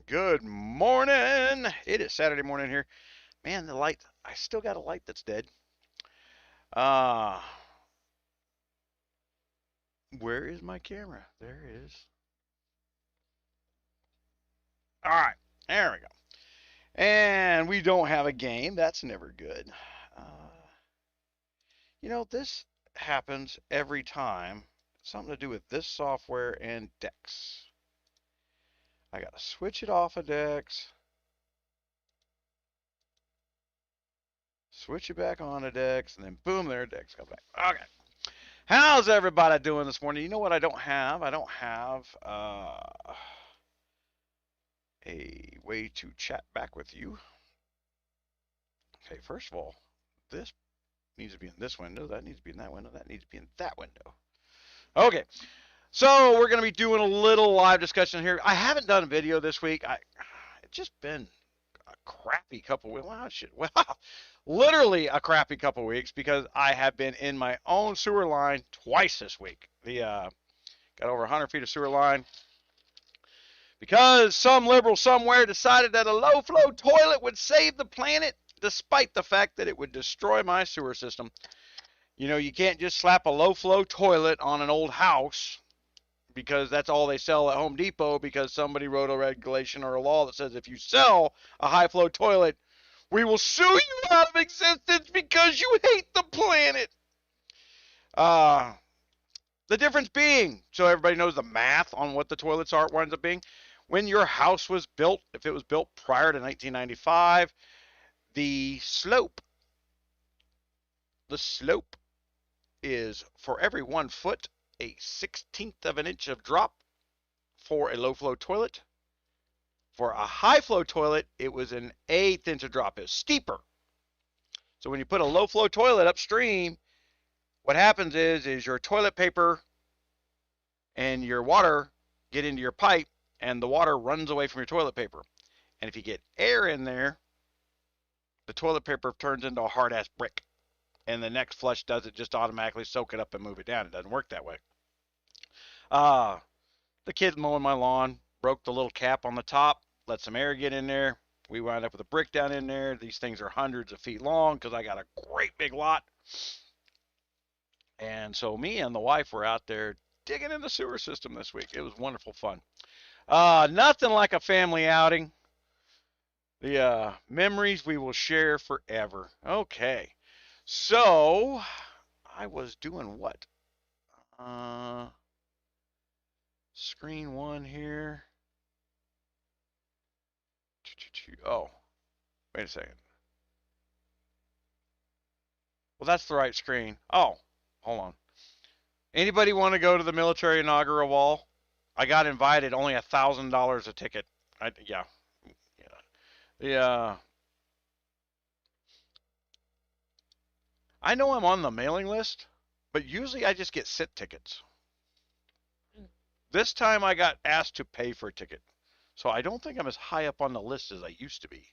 Good morning. It is Saturday morning here. Man, the light, I still got a light that's dead. Uh, where is my camera? There it is. All right, there we go. And we don't have a game. That's never good. This happens every time. Something to do with this software and Dex. I got to switch it off of Dex. Switch it back on to Dex, and then boom, there Dex comes back. Okay. How's everybody doing this morning? You know what I don't have? I don't have a way to chat back with you. Okay, first of all, this needs to be in this window. That needs to be in that window. That needs to be in that window. Okay, so we're going to be doing a little live discussion here. I haven't done a video this week. It's just been a crappy couple weeks. Well, literally a crappy couple weeks because I have been in my own sewer line twice this week. Got over 100 feet of sewer line because some liberal somewhere decided that a low-flow toilet would save the planet despite the fact that it would destroy my sewer system. You know, you can't just slap a low-flow toilet on an old house because that's all they sell at Home Depot because somebody wrote a regulation or a law that says if you sell a high-flow toilet, we will sue you out of existence because you hate the planet. The difference being, so everybody knows the math on what the toilets are, winds up being, when your house was built, if it was built prior to 1995, the slope is for every 1 foot, a 1/16 of an inch of drop for a low-flow toilet. For a high-flow toilet, it was an 1/8 inch of drop. It was steeper. So when you put a low-flow toilet upstream, what happens is your toilet paper and your water get into your pipe, and the water runs away from your toilet paper. And if you get air in there, the toilet paper turns into a hard-ass brick. And the next flush does it just automatically soak it up and move it down. It doesn't work that way. The kid mowing my lawn broke the little cap on the top, let some air get in there. We wound up with a brick down in there. These things are hundreds of feet long because I got a great big lot. And so me and the wife were out there digging in the sewer system this week. It was wonderful fun. Nothing like a family outing. The memories we will share forever. Okay. So, I was doing what? Screen one here. Oh, wait a second. Well, that's the right screen. Oh, hold on. Anybody want to go to the military inaugural ball? I got invited. Only $1,000 a ticket. Yeah. I know I'm on the mailing list, but usually I just get sit tickets. This time I got asked to pay for a ticket, so I don't think I'm as high up on the list as I used to be.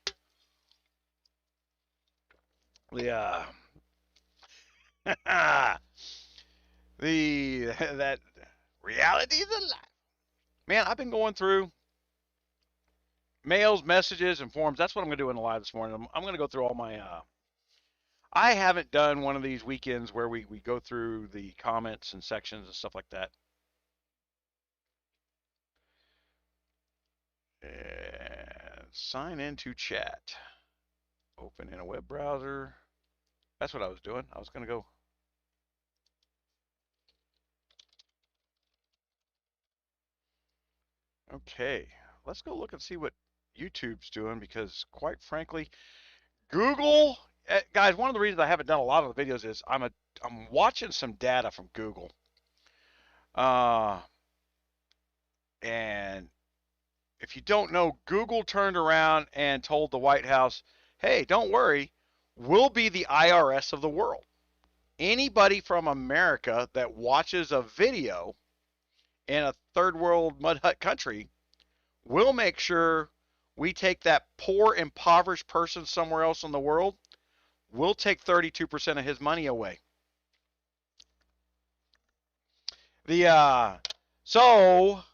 That reality is a lie. Man, I've been going through mails, messages, and forums. That's what I'm going to do in the live this morning. I'm going to go through all my I haven't done one of these weekends where we go through the comments and sections and stuff like that. And sign into chat. Open in a web browser. That's what I was doing. I was going to go. Okay, let's go look and see what YouTube's doing because, quite frankly, Google, guys, one of the reasons I haven't done a lot of the videos is I'm watching some data from Google. And if you don't know, Google turned around and told the White House, hey, don't worry, we'll be the IRS of the world. Anybody from America that watches a video in a third world mud hut country, we'll make sure we take that poor, impoverished person somewhere else in the world, we'll take 32% of his money away. So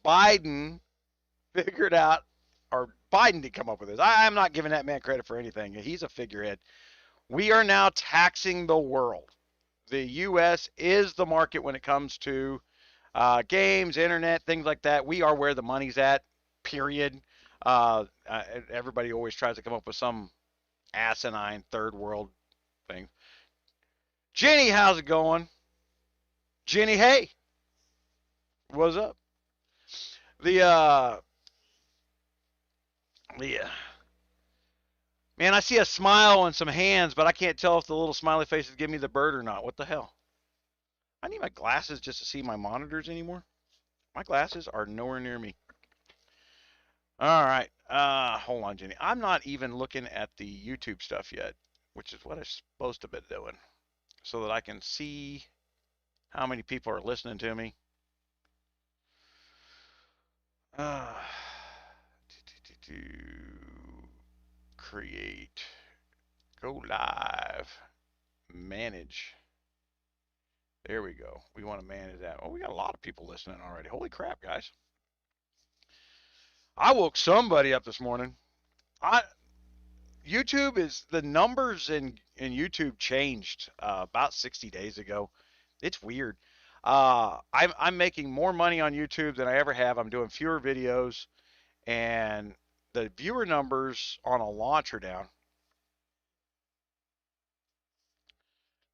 Biden figured out or Biden did come up with this. I'm not giving that man credit for anything. He's a figurehead. We are now taxing the world. The U.S. is the market when it comes to games, internet, things like that. We are where the money's at, period. Everybody always tries to come up with some asinine third world thing. Jenny, how's it going? Jenny, hey, what's up? The man, I see a smile and some hands, but I can't tell if the little smiley faces give me the bird or not. What the hell? I need my glasses just to see my monitors anymore. My glasses are nowhere near me. All right. Hold on, Jenny. I'm not even looking at the YouTube stuff yet, which is what I'm supposed to be doing, so that I can see how many people are listening to me. Create, go live, manage. There we go. We want to manage that. Oh, we got a lot of people listening already. Holy crap, guys. I woke somebody up this morning. YouTube is, the numbers in YouTube changed about 60 days ago. It's weird. I'm making more money on YouTube than I ever have. I'm doing fewer videos, and the viewer numbers on a launch are down.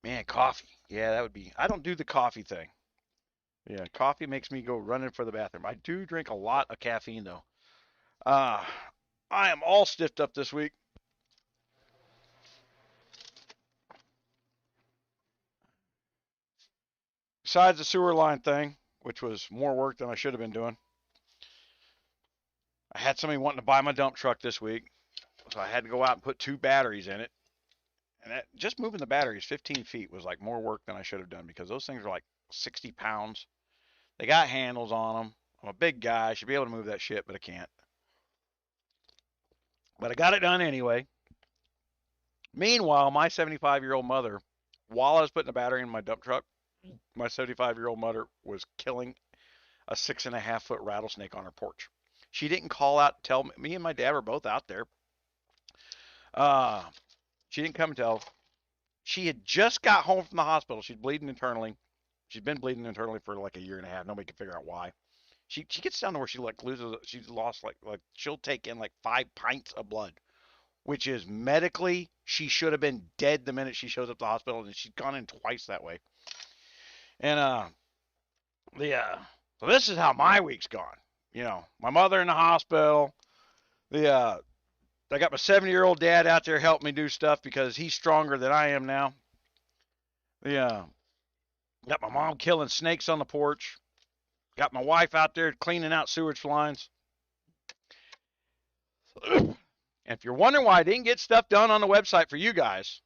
Man, coffee. Yeah, that would be. I don't do the coffee thing. Yeah, coffee makes me go running for the bathroom. I do drink a lot of caffeine, though. Uh, I am all stiffed up this week. Besides the sewer line thing, which was more work than I should have been doing. I had somebody wanting to buy my dump truck this week, so I had to go out and put 2 batteries in it. And just moving the batteries 15 feet was like more work than I should have done, because those things are like 60 pounds. They got handles on them. I'm a big guy. I should be able to move that shit, but I can't. But I got it done anyway. Meanwhile, my 75-year-old mother, while I was putting a battery in my dump truck, my 75-year-old mother was killing a 6.5-foot rattlesnake on her porch. She didn't call out, tell me. Me and my dad were both out there. She didn't come and tell. She had just got home from the hospital. She's bleeding internally. She's been bleeding internally for like a year and a half. Nobody can figure out why. She gets down to where she like loses. She's lost like she'll take in like 5 pints of blood, which is medically she should have been dead the minute she shows up at the hospital, and she's gone in twice that way. And so this is how my week's gone. You know, my mother in the hospital. I got my 70-year-old dad out there helping me do stuff because he's stronger than I am now. Got my mom killing snakes on the porch. Got my wife out there cleaning out sewage lines. And if you're wondering why I didn't get stuff done on the website for you guys,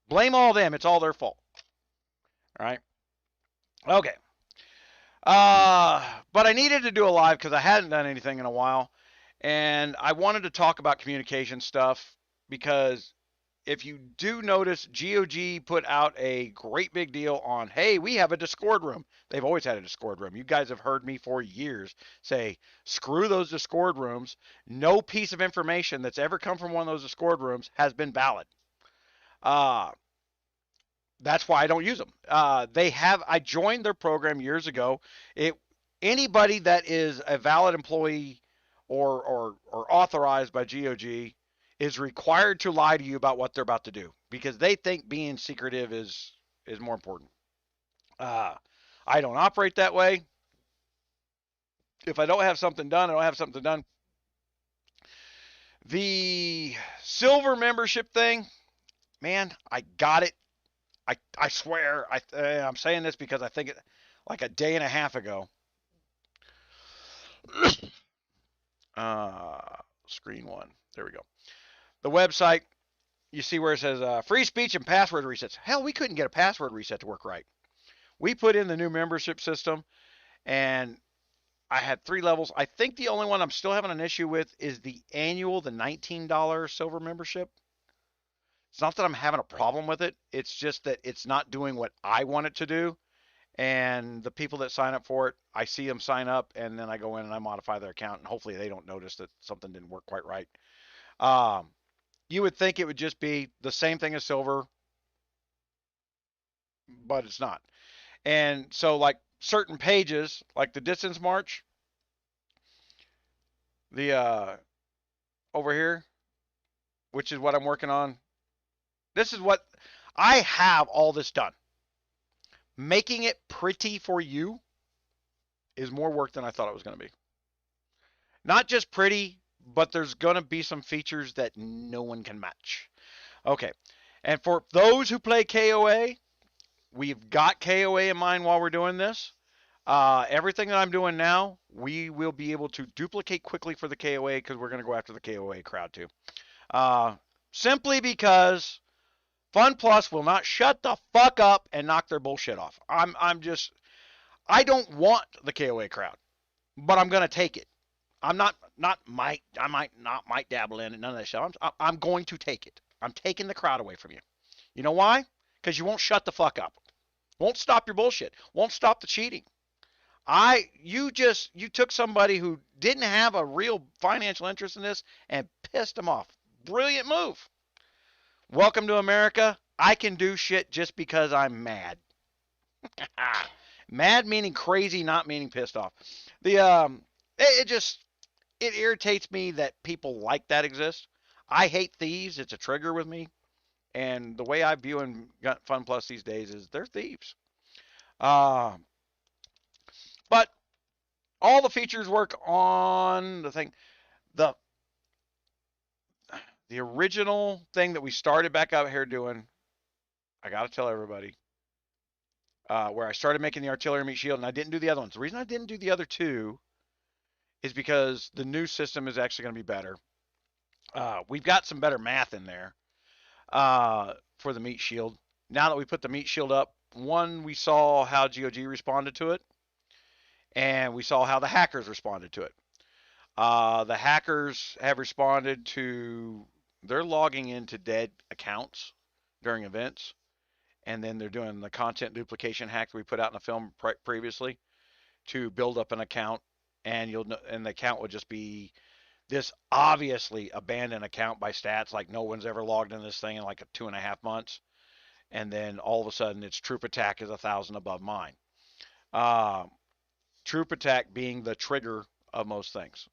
blame all them. It's all their fault. All right? Okay. But I needed to do a live because I hadn't done anything in a while. And I wanted to talk about communication stuff because if you do notice, GOG put out a great big deal on, hey, we have a Discord room. They've always had a Discord room. You guys have heard me for years say, screw those Discord rooms. No piece of information that's ever come from one of those Discord rooms has been valid. That's why I don't use them. I joined their program years ago. Anybody that is a valid employee or authorized by GOG is required to lie to you about what they're about to do because they think being secretive is more important. I don't operate that way. If I don't have something done, I don't have something done. The silver membership thing, man, I got it. I swear, I'm saying this because I think it like a day and a half ago. Screen one. There we go. The website, you see where it says free speech and password resets. Hell, we couldn't get a password reset to work right. We put in the new membership system, and I had 3 levels. I think the only one I'm still having an issue with is the annual, the $19 silver membership. It's not that I'm having a problem with it. It's just that it's not doing what I want it to do. And the people that sign up for it, I see them sign up, and then I go in and I modify their account, and hopefully they don't notice that something didn't work quite right. Um, you would think it would just be the same thing as silver, but it's not. And so, like certain pages, like the distance march, the over here, which is what I'm working on. This is what I have all this done. Making it pretty for you is more work than I thought it was going to be. Not just pretty, but there's going to be some features that no one can match. Okay. And for those who play KOA, we've got KOA in mind while we're doing this. Everything that I'm doing now, we will be able to duplicate quickly for the KOA because we're going to go after the KOA crowd too. Uh, Simply because Fun Plus will not shut the fuck up and knock their bullshit off. I don't want the KOA crowd, but I'm going to take it. I might not dabble in it, none of that shit. I'm going to take it. I'm taking the crowd away from you. You know why? Because you won't shut the fuck up. Won't stop your bullshit. Won't stop the cheating. You took somebody who didn't have a real financial interest in this and pissed them off. Brilliant move. Welcome to America. I can do shit just because I'm mad. Mad meaning crazy, not meaning pissed off. It irritates me that people like that exist. I hate thieves. It's a trigger with me. And the way I view in Fun Plus these days is they're thieves. But all the features work on the thing. The original thing that we started back out here doing, I got to tell everybody, where I started making the artillery meat shield, and I didn't do the other ones. The reason I didn't do the other two is because the new system is actually going to be better. We've got some better math in there for the meat shield. Now that we put the meat shield up, one, we saw how GOG responded to it, and we saw how the hackers responded to it. The hackers have responded to, they're logging into dead accounts during events, and then they're doing the content duplication hack that we put out in a film previously to build up an account, and the account would just be this obviously abandoned account by stats, like no one's ever logged in this thing in like 2.5 months, and then all of a sudden its troop attack is 1,000 above mine. Troop attack being the trigger of most things.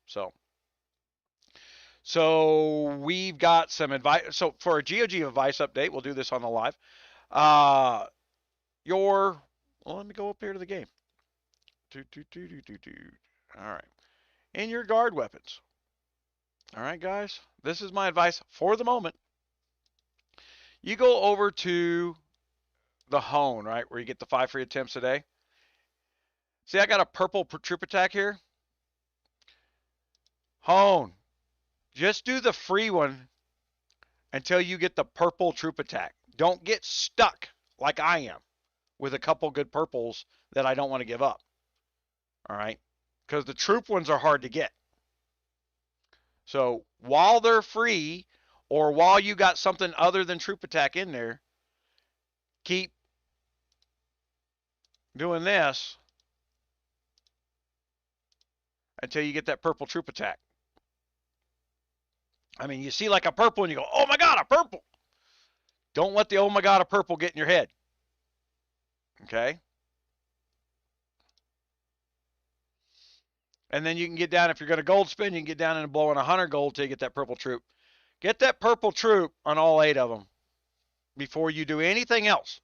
So we've got some advice. So for a GOG advice update, we'll do this on the live. Well, let me go up here to the game. All right. In your guard weapons. All right, guys. This is my advice for the moment. You go over to the hone, right, where you get the 5 free attempts a day. See, I got a purple troop attack here. Hone. Just do the free one until you get the purple troop attack. Don't get stuck like I am with a couple good purples that I don't want to give up. All right? Because the troop ones are hard to get. So while they're free, or while you got something other than troop attack in there, keep doing this until you get that purple troop attack. I mean, you see like a purple and you go, oh my God, a purple. Don't let the oh my God, a purple get in your head. Okay? And then you can get down, if you're going to gold spin, you can get down and blow in 100 gold till you get that purple troop. Get that purple troop on all 8 of them before you do anything else.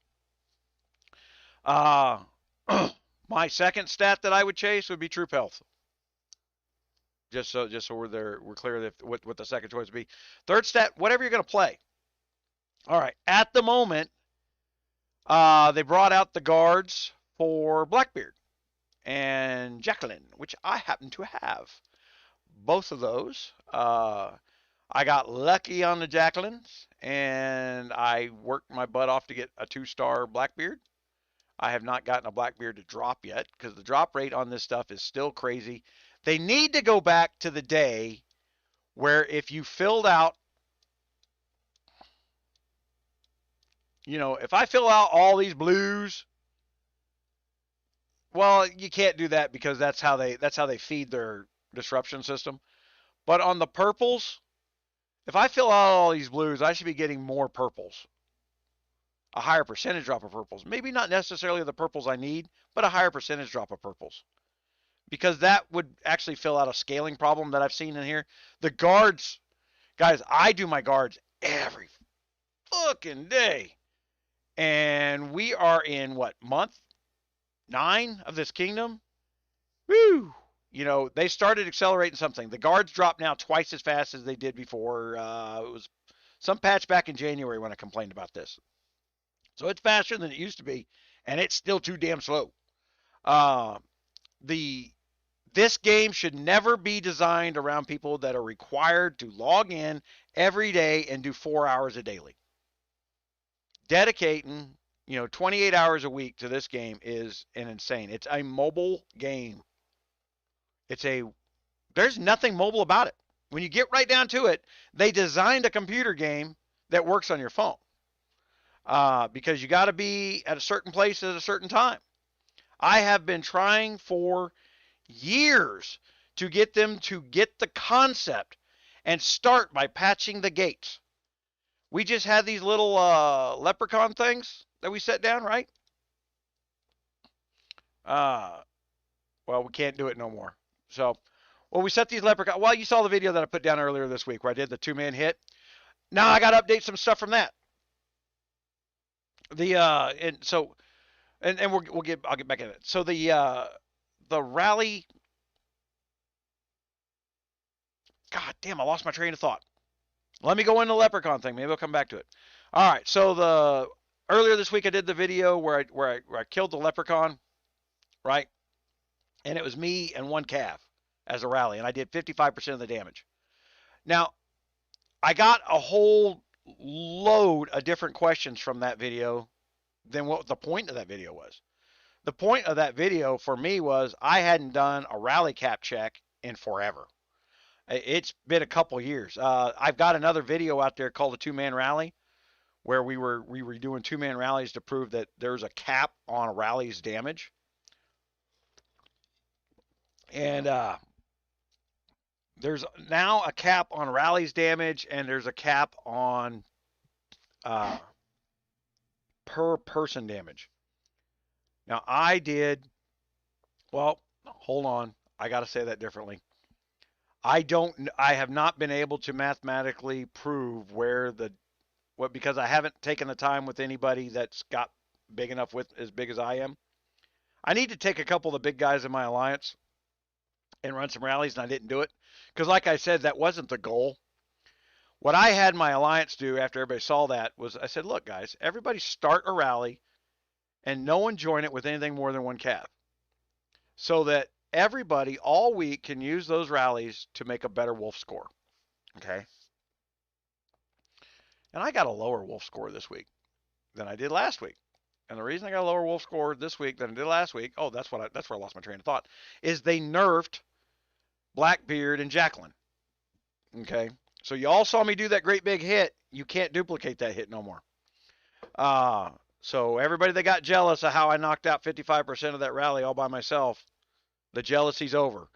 My second stat that I would chase would be troop health. Just so we're clear that what the second choice would be. Third stat, whatever you're going to play. All right. At the moment, they brought out the guards for Blackbeard and Jacqueline, which I happen to have. Both of those. I got lucky on the Jacquelines, and I worked my butt off to get a 2-star Blackbeard. I have not gotten a Blackbeard to drop yet because the drop rate on this stuff is still crazy. They need to go back to the day where if you filled out, if I fill out all these blues Well, you can't do that because that's how they feed their disruption system. But on the purples, if I fill out all these blues, I should be getting more purples, a higher percentage drop of purples. Maybe not necessarily the purples I need, but a higher percentage drop of purples. Because that would actually fill out a scaling problem that I've seen in here. The guards, guys, I do my guards every fucking day. And we are in what, month 9 of this kingdom? Woo! You know, they started accelerating something. The guards drop now twice as fast as they did before. It was some patch back in January when I complained about this. So it's faster than it used to be, and it's still too damn slow. Uh, the This game should never be designed around people that are required to log in every day and do 4 hours a daily. Dedicating, 28 hours a week to this game is an insane. It's a mobile game. There's nothing mobile about it. When you get right down to it, they designed a computer game that works on your phone. Because you got to be at a certain place at a certain time. I have been trying for years to get them to get the concept and start by patching the gates. We just had these little leprechaun things that we set down, right? Well, we can't do it no more. So, we set these leprechaun. Well, you saw the video that I put down earlier this week where I did the 2-man hit. Now I got to update some stuff from that. I'll get back in it. So the rally. God damn, I lost my train of thought. Let me go into the leprechaun thing. Maybe I'll come back to it. All right. So earlier this week I did the video where I killed the leprechaun, right? And it was me and one calf as a rally, and I did 55% of the damage. Now, I got a whole load of different questions from that video than what the point of that video was. The point of that video for me was I hadn't done a rally cap check in forever. It's been a couple years. I've got another video out there called the 2-man rally, where we were doing 2-man rallies to prove that there's a cap on a rally's damage. And there's now a cap on rally's damage, and there's a cap on per person damage. Now hold on. I got to say that differently. I have not been able to mathematically prove because I haven't taken the time with anybody that's got big enough as big as I am. I need to take a couple of the big guys in my alliance and run some rallies, and I didn't do it. Because like I said, that wasn't the goal. What I had my alliance do after everybody saw that was I said, look, guys, everybody start a rally and no one join it with anything more than one calf. So that everybody all week can use those rallies to make a better wolf score. Okay? And I got a lower wolf score this week than I did last week. And the reason I got a lower wolf score this week than I did last week, that's where I lost my train of thought, is they nerfed Blackbeard and Jacqueline. Okay? So you all saw me do that great big hit. You can't duplicate that hit no more. So everybody that got jealous of how I knocked out 55% of that rally all by myself, the jealousy's over.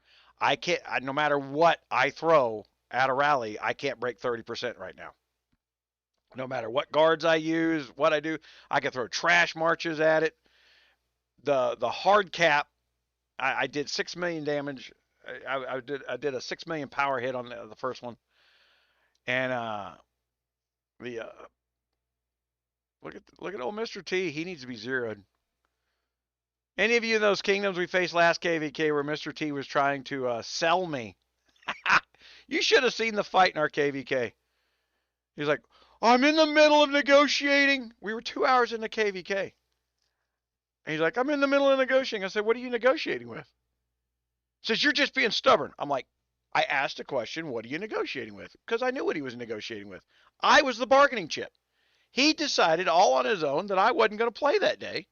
No matter what I throw at a rally, I can't break 30% right now. No matter what guards I use, what I do, I can throw trash marches at it. The hard cap, I did 6 million damage. I did a 6 million power hit on the first one. And look at old Mr. T. He needs to be zeroed. Any of you in those kingdoms we faced last KVK where Mr. T was trying to sell me? You should have seen the fight in our KVK. He's like, I'm in the middle of negotiating. We were 2 hours into KVK. And he's like, I'm in the middle of negotiating. I said, what are you negotiating with? He says, you're just being stubborn. I'm like, I asked a question, what are you negotiating with? Because I knew what he was negotiating with. I was the bargaining chip. He decided all on his own that I wasn't going to play that day.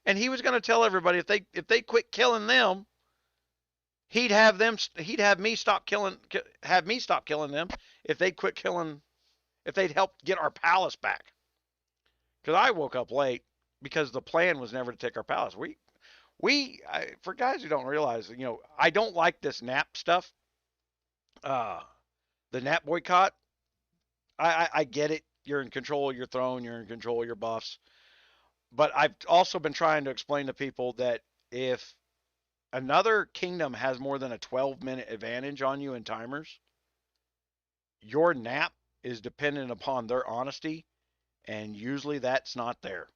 And he was going to tell everybody if they quit killing them, he'd have me stop killing them if they quit killing, if they'd help get our palace back. Because I woke up late because the plan was never to take our palace. For guys who don't realize, I don't like this NAP stuff. Uh, the NAP boycott. I get it. You're in control of your throne. You're in control of your buffs. But I've also been trying to explain to people that if another kingdom has more than a 12-minute advantage on you in timers, your NAP is dependent upon their honesty, and usually that's not there.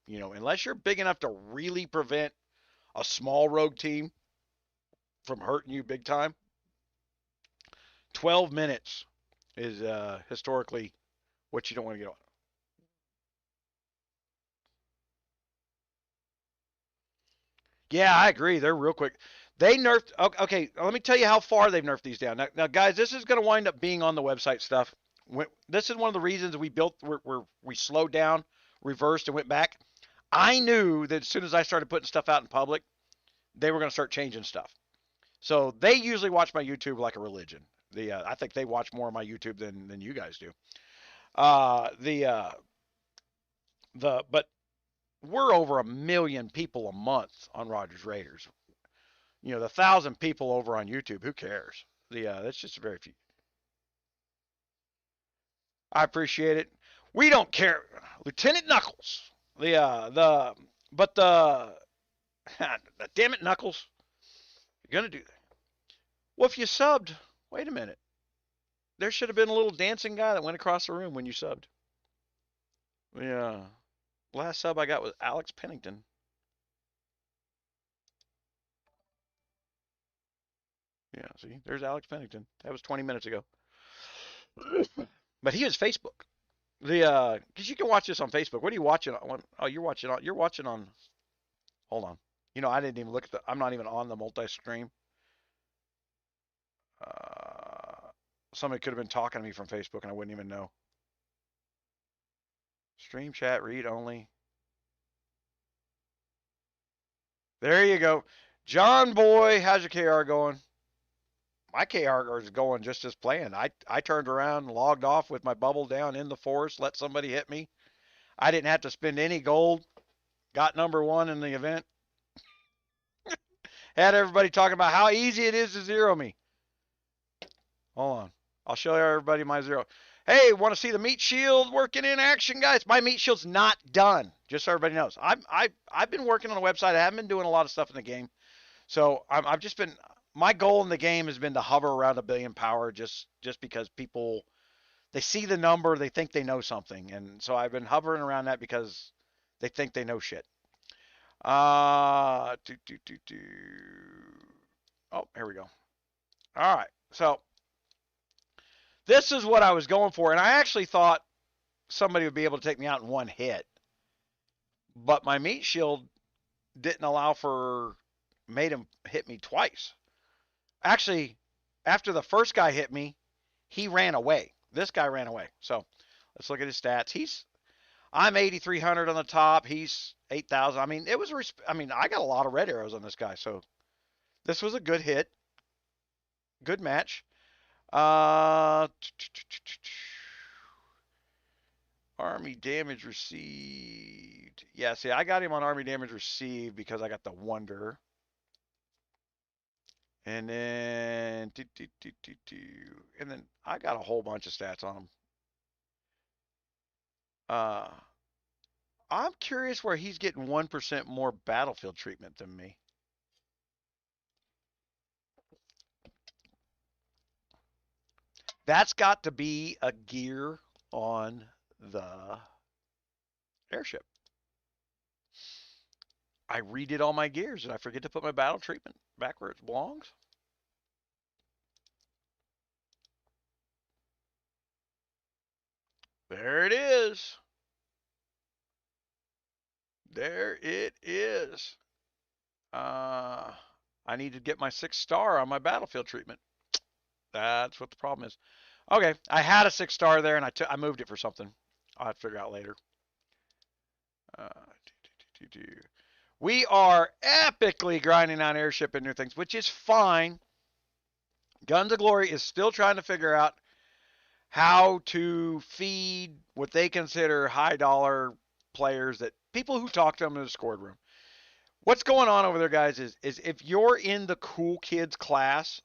Unless you're big enough to really prevent a small rogue team from hurting you big time, 12 minutes is historically what you don't want to get on. Yeah, I agree. They're real quick. They nerfed. Okay, let me tell you how far they've nerfed these down. Now guys, this is going to wind up being on the website stuff. This is one of the reasons we built, we slowed down, reversed, and went back. I knew that as soon as I started putting stuff out in public, they were going to start changing stuff. So they usually watch my YouTube like a religion. I think they watch more of my YouTube than you guys do. But we're over 1 million people a month on Rogers Raiders. The 1,000 people over on YouTube, who cares? That's just a very few. I appreciate it. We don't care, Lieutenant Knuckles. But damn it, Knuckles, you're gonna do that. Well, if you subbed, wait a minute. There should have been a little dancing guy that went across the room when you subbed. Yeah. Last sub I got was Alex Pennington. Yeah, see, there's Alex Pennington. That was 20 minutes ago. But he is Facebook. Because you can watch this on Facebook. What are you watching on? Oh, you're watching on. Hold on. I didn't even look at I'm not even on the multi-stream. Somebody could have been talking to me from Facebook and I wouldn't even know. Stream chat, read only. There you go. John Boy, how's your KR going? My KR is going just as planned. I turned around, logged off with my bubble down in the forest, let somebody hit me. I didn't have to spend any gold. Got number 1 in the event. Had everybody talking about how easy it is to zero me. Hold on. I'll show everybody my zero. Hey, want to see the meat shield working in action, guys? My meat shield's not done, just so everybody knows. I've been working on a website. I haven't been doing a lot of stuff in the game. So I've just been, my goal in the game has been to hover around 1 billion power just because people, they see the number, they think they know something. And so I've been hovering around that because they think they know shit. Oh, here we go. All right. So this is what I was going for. And I actually thought somebody would be able to take me out in one hit. But my meat shield didn't allow for, made him hit me twice. Actually, after the first guy hit me, he ran away. This guy ran away. So let's look at his stats. I'm 8,300 on the top. He's 8,000. I mean, I got a lot of red arrows on this guy. So this was a good hit. Good match. Army damage received. Yeah, see, I got him on army damage received because I got the wonder. And then, I got a whole bunch of stats on him. I'm curious where he's getting 1% more battlefield treatment than me. That's got to be a gear on the airship. I redid all my gears and I forget to put my battle treatment back where it belongs. There it is. There it is. I need to get my 6-star on my battlefield treatment. That's what the problem is. Okay, I had a 6-star there and I moved it for something. I'll have to figure out later. We are epically grinding on airship and new things, which is fine. Guns of Glory is still trying to figure out how to feed what they consider high dollar players, that people who talk to them in the Discord room. What's going on over there, guys, is if you're in the cool kids class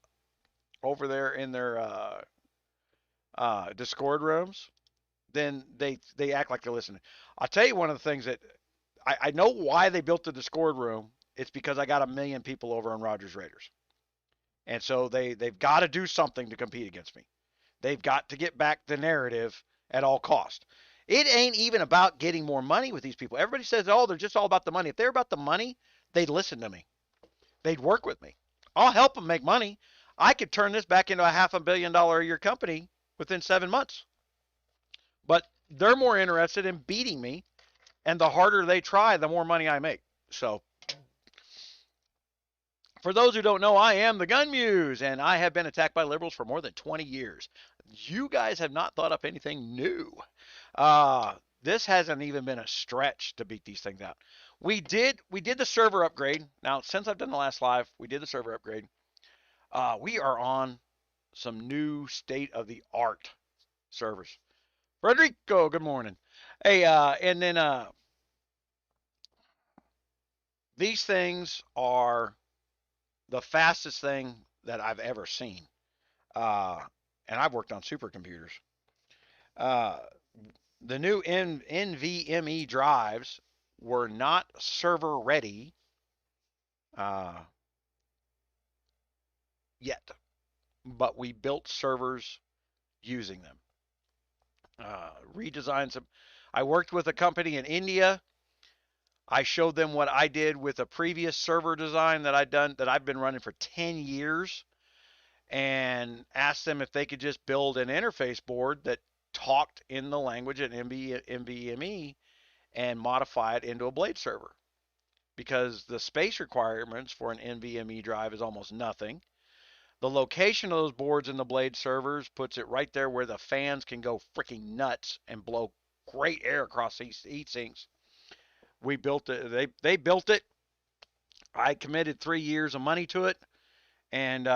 over there in their Discord rooms, then they act like they're listening. I'll tell you one of the things that I know why they built the Discord room. It's because I got 1 million people over on Rogers Raiders, and so they've got to do something to compete against me. They've got to get back the narrative at all cost. It ain't even about getting more money with these people. Everybody says, "Oh, they're just all about the money." If they're about the money, they'd listen to me. They'd work with me. I'll help them make money. I could turn this back into a $500 million a year company within 7 months. But they're more interested in beating me, and the harder they try, the more money I make. So, for those who don't know, I am the GunMuse, and I have been attacked by liberals for more than 20 years. You guys have not thought up anything new. This hasn't even been a stretch to beat these things out. We did the server upgrade. Now, since I've done the last live, we did the server upgrade. We are on some new state of the art servers. Frederico, good morning. Hey, and then these things are the fastest thing that I've ever seen. Uh, and I've worked on supercomputers. Uh, the new NVMe drives were not server ready yet, but we built servers using them. Redesigned some. I worked with a company in India. I showed them what I did with a previous server design that I've been running for 10 years, and asked them if they could just build an interface board that talked in the language at NVMe and modify it into a blade server, because the space requirements for an NVMe drive is almost nothing. The location of those boards in the blade servers puts it right there where the fans can go freaking nuts and blow great air across these heat sinks. We built it. They built it. I committed 3 years of money to it, and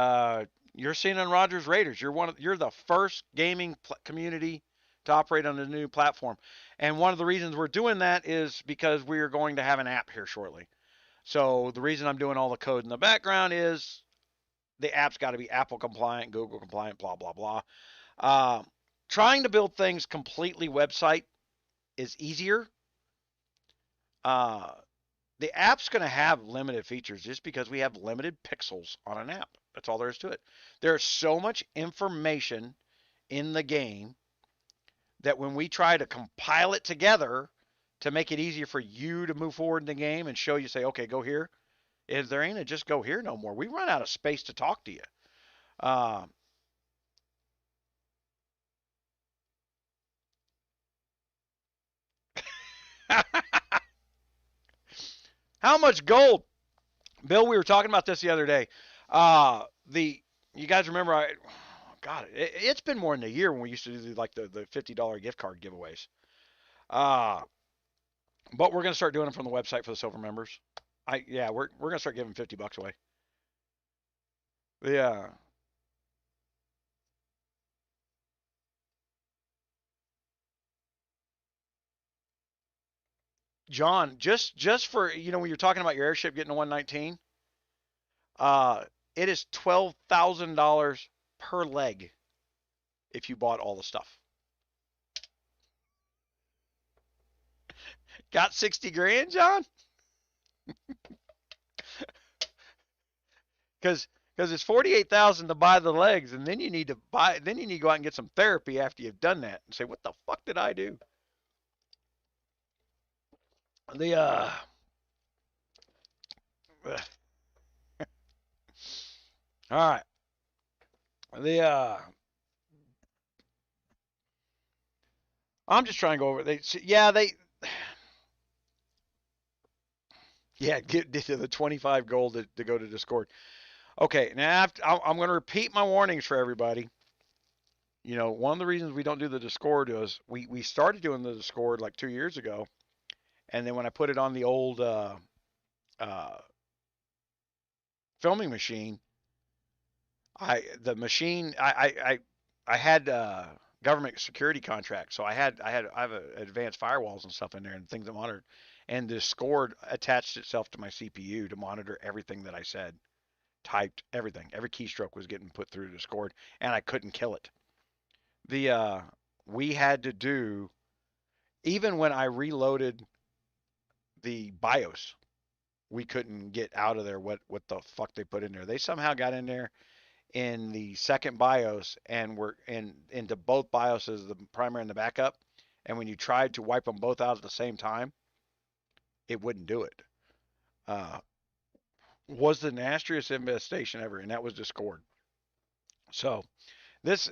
you're seeing on Rogers Raiders. You're the first gaming community to operate on the new platform, and one of the reasons we're doing that is because we are going to have an app here shortly. So the reason I'm doing all the code in the background is the app's got to be Apple compliant, Google compliant, blah blah blah. Uh, Trying to build things completely website is easier. Uh, the app's going to have limited features just because we have limited pixels on an app. That's all there is to it. There's so much information in the game that when we try to compile it together to make it easier for you to move forward in the game and show you, say, okay, go here, is there ain't a just go here no more. We run out of space to talk to you. Uh, how much gold? Bill, we were talking about this the other day. The You guys remember? God, it's been more than a year when we used to do like the $50 gift card giveaways. Uh, but we're gonna start doing them from the website for the silver members. We're gonna start giving $50 away. Yeah, John, just for when you're talking about your airship getting to 119, uh, it is $12,000 per leg if you bought all the stuff. Got 60 grand, John? Because it's 48,000 to buy the legs, and then you need to go out and get some therapy after you've done that and say, what the fuck did I do? The all right. The I'm just trying to go over. Get to the 25 gold to go to Discord. Okay, now I'm going to repeat my warnings for everybody. One of the reasons we don't do the Discord is we started doing the Discord like 2 years ago, and then when I put it on the old uh, filming machine, I had government security contracts, so I have advanced firewalls and stuff in there and things that monitored. and Discord attached itself to my CPU to monitor everything that I said, typed, everything. Every keystroke was getting put through Discord, and I couldn't kill it. We had to do, even when I reloaded the BIOS, we couldn't get out of there what the fuck they put in there. They somehow got in there in the second BIOS and were into both BIOSes, the primary and the backup. And when you tried to wipe them both out at the same time, it wouldn't do it. Uh, was the nastiest infestation ever, and that was Discord. So it's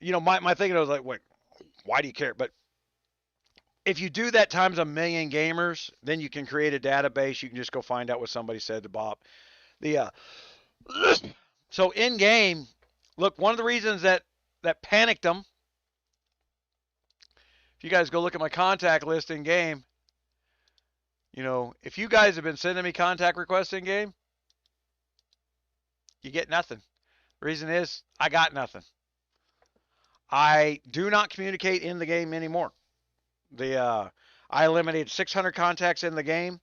my thinking was like, wait, why do you care? But if you do that times a million gamers, then you can create a database. You can just go find out what somebody said to Bob. The so in game, look, one of the reasons that panicked them. If you guys go look at my contact list in game, if you guys have been sending me contact requests in game, you get nothing. The reason is I got nothing. I do not communicate in the game anymore. I eliminated 600 contacts in the game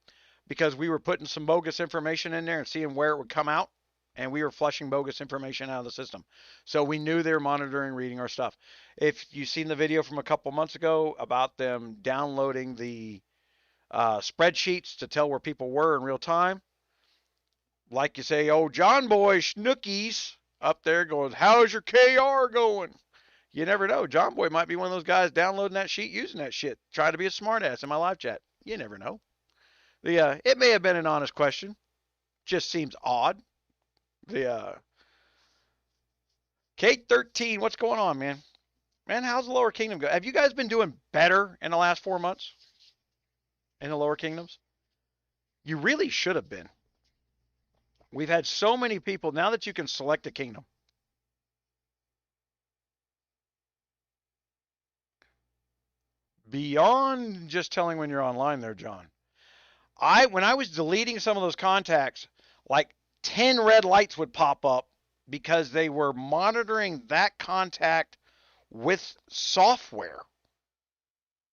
because we were putting some bogus information in there and seeing where it would come out, and we were flushing bogus information out of the system. So we knew they were monitoring, reading our stuff. If you've seen the video from a couple months ago about them downloading the spreadsheets to tell where people were in real time, like you say, oh, John Boy Schnookies up there going, how's your KR going? You never know. John Boy might be one of those guys downloading that sheet, using that shit, trying to be a smartass in my live chat. You never know. It may have been an honest question. Just seems odd. Kate 13, what's going on, man? Man, how's the Lower Kingdom go? Have you guys been doing better in the last 4 months in the Lower Kingdoms? You really should have been. We've had so many people now that you can select a kingdom. Beyond just telling when you're online there, John. When I was deleting some of those contacts, like 10 red lights would pop up because they were monitoring that contact with software.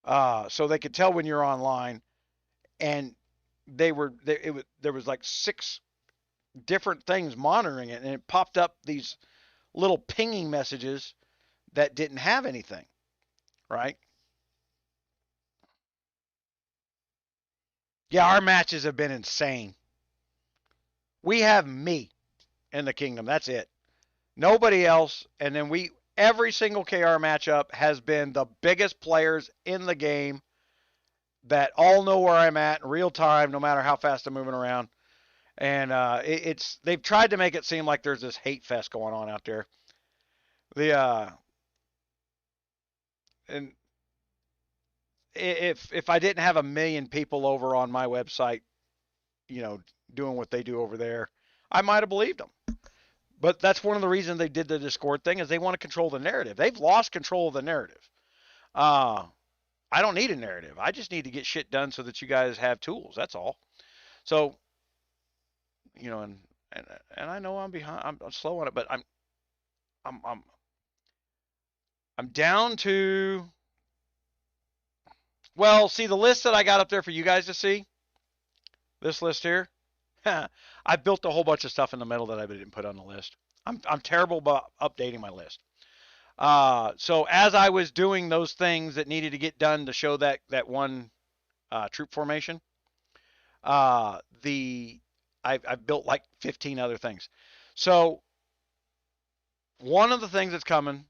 So they could tell when you're online, and there was like 6 different things monitoring it, and it popped up these little pinging messages that didn't have anything, right? Yeah, our matches have been insane. We have me in the kingdom. That's it. Nobody else. And then every single KR matchup has been the biggest players in the game that all know where I'm at in real time, no matter how fast I'm moving around. And they've tried to make it seem like there's this hate fest going on out there. And if I didn't have a million people over on my website, doing what they do over there, I might have believed them. But that's one of the reasons they did the Discord thing, is they want to control the narrative. They've lost control of the narrative. I don't need a narrative. I just need to get shit done so that you guys have tools. That's all. So, and I know I'm behind. I'm slow on it, but I'm down to. Well, see the list that I got up there for you guys to see. This list here. I built a whole bunch of stuff in the middle that I didn't put on the list. I'm terrible about updating my list. So as I was doing those things that needed to get done to show that one troop formation, I've built like 15 other things. So one of the things that's coming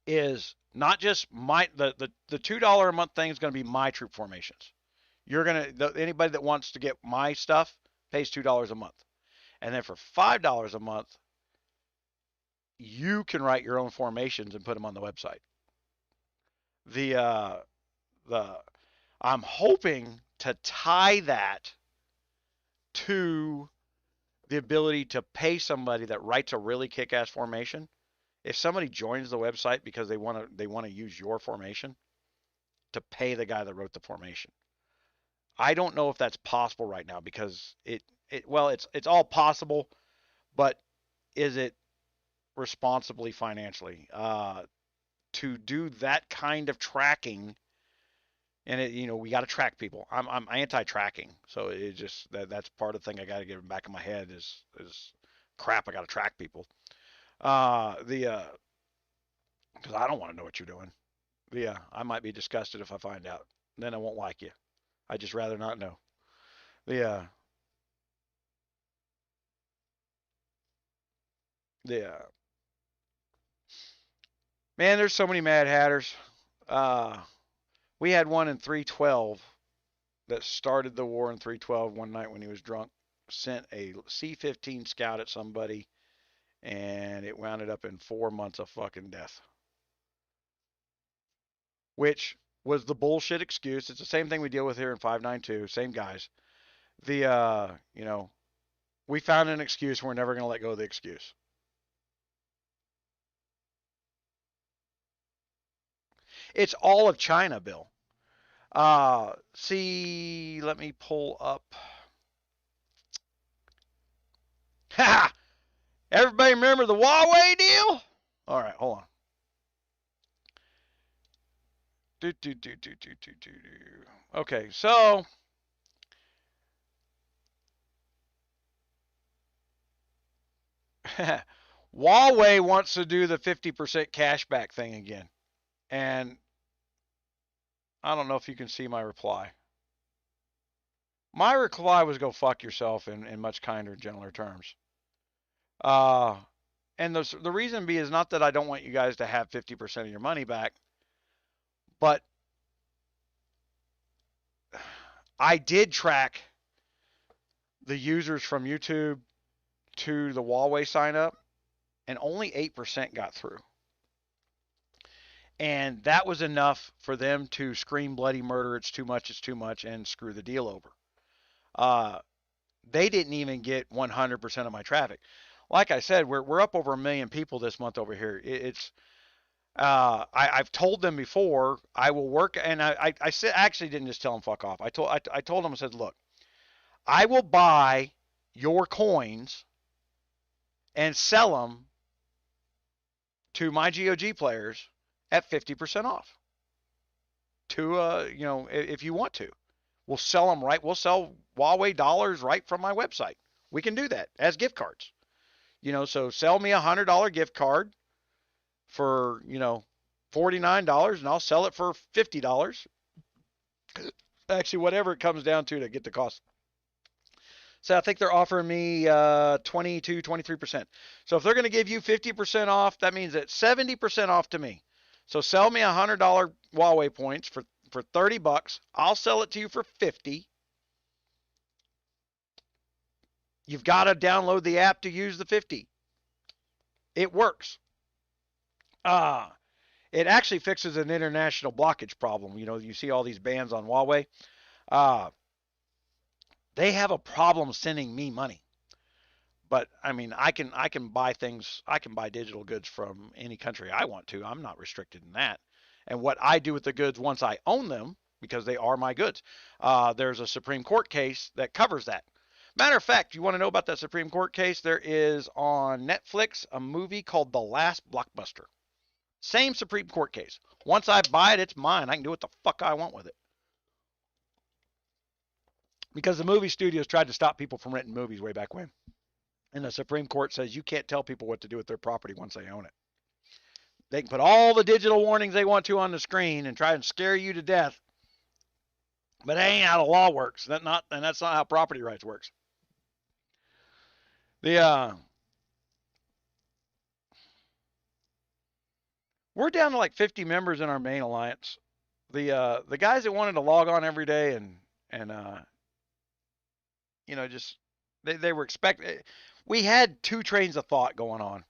is not just the $2 a month thing is going to be my troop formations. Anybody that wants to get my stuff pays $2 a month. And then for $5 a month, you can write your own formations and put them on the website. I'm hoping to tie that to the ability to pay somebody that writes a really kick-ass formation. If somebody joins the website because they want to use your formation, to pay the guy that wrote the formation. I don't know if that's possible right now, because it's all possible, but is it responsibly financially to do that kind of tracking And we got to track people. I'm anti-tracking, so it just that's part of the thing I got to get in the back of my head is crap. I got to track people. The because I don't want to know what you're doing. Yeah, I might be disgusted if I find out. Then I won't like you. I just rather not know. Yeah, yeah. Man, there's so many Mad Hatters. Uh, we had one in 312 that started the war in 312 one night when he was drunk. Sent a C-15 scout at somebody, and it wound up in 4 months of fucking death. Which was the bullshit excuse. It's the same thing we deal with here in 592. Same guys. The we found an excuse. We're never going to let go of the excuse. It's all of China, Bill. See, let me pull up. Ha! Everybody remember the Huawei deal? All right, hold on. Okay, so Huawei wants to do the 50% cashback thing again. And I don't know if you can see my reply. My reply was go fuck yourself in much kinder, gentler terms. Uh, and the reason be is not that I don't want you guys to have 50% of your money back, but I did track the users from YouTube to the Huawei sign up, and only 8% got through. And that was enough for them to scream bloody murder, it's too much, and screw the deal over. Uh, they didn't even get 100% of my traffic. Like I said, we're up over 1 million people this month over here. It's I've told them before I will work, and I said actually didn't just tell them fuck off. I told them I said, look, I will buy your coins and sell them to my GOG players at 50% off. To if you want to, we'll sell them right. We'll sell Huawei dollars right from my website. We can do that as gift cards. So sell me $100 gift card for $49, and I'll sell it for $50. Actually, whatever it comes down to get the cost. So I think they're offering me 22, 23%. So if they're going to give you 50% off, that means that 70% off to me. So sell me $100 Huawei points for $30. I'll sell it to you for 50. You've got to download the app to use the 50. It works. It actually fixes an international blockage problem. You see all these bans on Huawei. They have a problem sending me money. But I mean, I can buy things. I can buy digital goods from any country I want to. I'm not restricted in that. And what I do with the goods once I own them, because they are my goods, there's a Supreme Court case that covers that. Matter of fact, you want to know about that Supreme Court case? There is on Netflix a movie called The Last Blockbuster. Same Supreme Court case. Once I buy it, it's mine. I can do what the fuck I want with it. Because the movie studios tried to stop people from renting movies way back when. And the Supreme Court says you can't tell people what to do with their property once they own it. They can put all the digital warnings they want to on the screen and try and scare you to death. But that ain't how the law works. And that's not how property rights works. We're down to like 50 members in our main alliance. The guys that wanted to log on every day and just they were expecting. We had two trains of thought going on,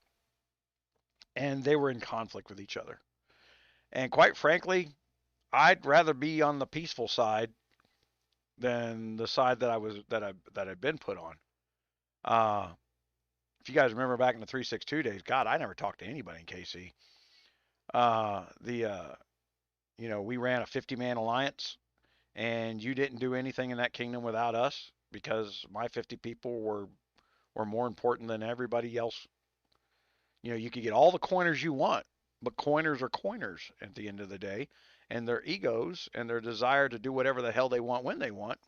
and they were in conflict with each other. And quite frankly, I'd rather be on the peaceful side than the side that I'd been put on. If you guys remember back in the 362 days, God, I never talked to anybody in KC. We ran a 50-man alliance, and you didn't do anything in that kingdom without us because my 50 people were more important than everybody else. You could get all the coiners you want, but coiners are coiners at the end of the day. and their egos and their desire to do whatever the hell they want when they want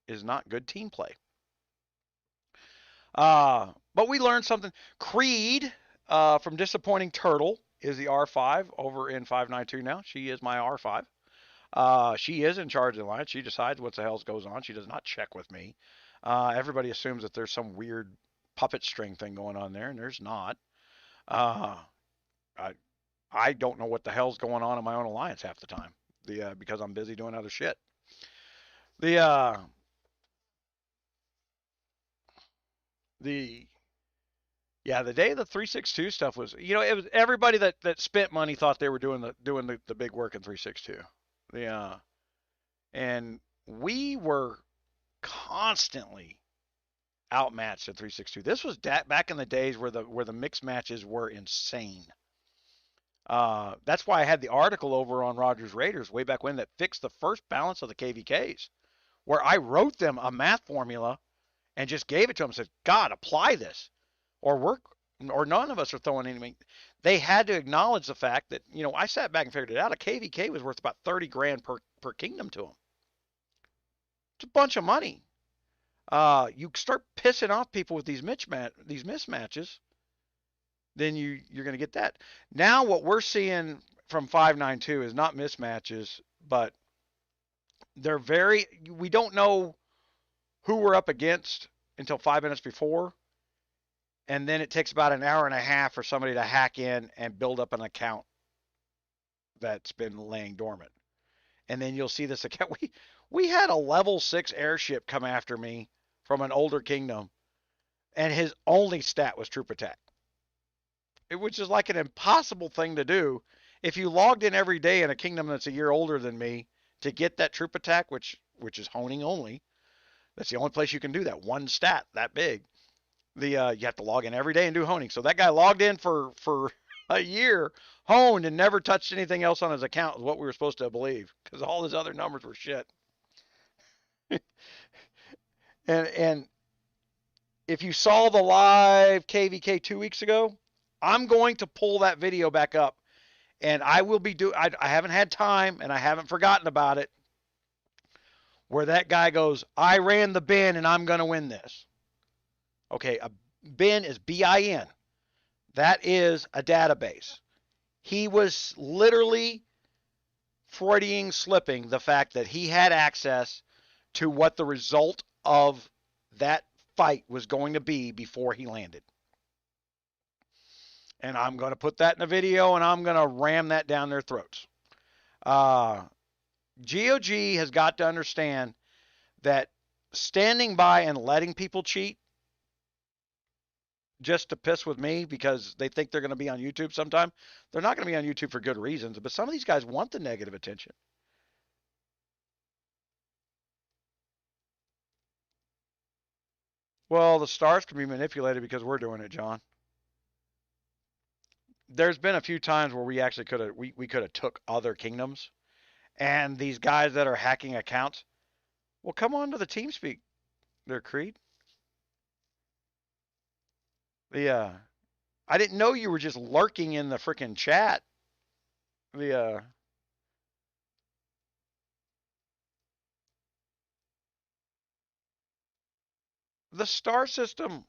is not good team play. But we learned something. Creed from Disappointing Turtle is the R5 over in 592 now. She is my R5. She is in charge of the alliance. She decides what the hell goes on. She does not check with me. Everybody assumes that there's some weird puppet string thing going on there, and there's not. Uh, I I don't know what the hell's going on in my own alliance half the time. Because I'm busy doing other shit. The the Yeah, the day of the 362 stuff was, it was everybody that spent money thought they were doing the big work in 362. The and we were constantly outmatched at 362. This was back in the days where the mixed matches were insane. That's why I had the article over on Rogers Raiders way back when that fixed the first balance of the KVKs, where I wrote them a math formula and just gave it to them and said, God, apply this, or none of us are throwing anything. They had to acknowledge the fact that, I sat back and figured it out. A KVK was worth about 30 grand per kingdom to them. It's a bunch of money. You start pissing off people with these mismatches, then you're going to get that. Now what we're seeing from 592 is not mismatches, but we don't know who we're up against until 5 minutes before. And then it takes about an hour and a half for somebody to hack in and build up an account that's been laying dormant. And then you'll see this account. We had a level 6 airship come after me from an older kingdom, and his only stat was troop attack. Which is like an impossible thing to do. If you logged in every day in a kingdom that's a year older than me to get that troop attack, which is honing only, that's the only place you can do that. One stat that big. You have to log in every day and do honing. So that guy logged in for a year, honed, and never touched anything else on his account, is what we were supposed to believe, because all his other numbers were shit. and if you saw the live KVK 2 weeks ago, I'm going to pull that video back up, and I will be I haven't had time, and I haven't forgotten about it, where that guy goes, I ran the bin, and I'm going to win this. Okay, a bin is BIN. That is a database. He was literally Freudian slipping the fact that he had access to what the result of that fight was going to be before he landed. And I'm going to put that in a video, and I'm going to ram that down their throats. GOG has got to understand that standing by and letting people cheat just to piss with me because they think they're going to be on YouTube sometime, they're not going to be on YouTube for good reasons, but some of these guys want the negative attention. Well, the stars can be manipulated because we're doing it, John. There's been a few times where we actually could have took other kingdoms, and these guys that are hacking accounts, well, come on to the TeamSpeak there, Creed. I didn't know you were just lurking in the freaking chat. The star system,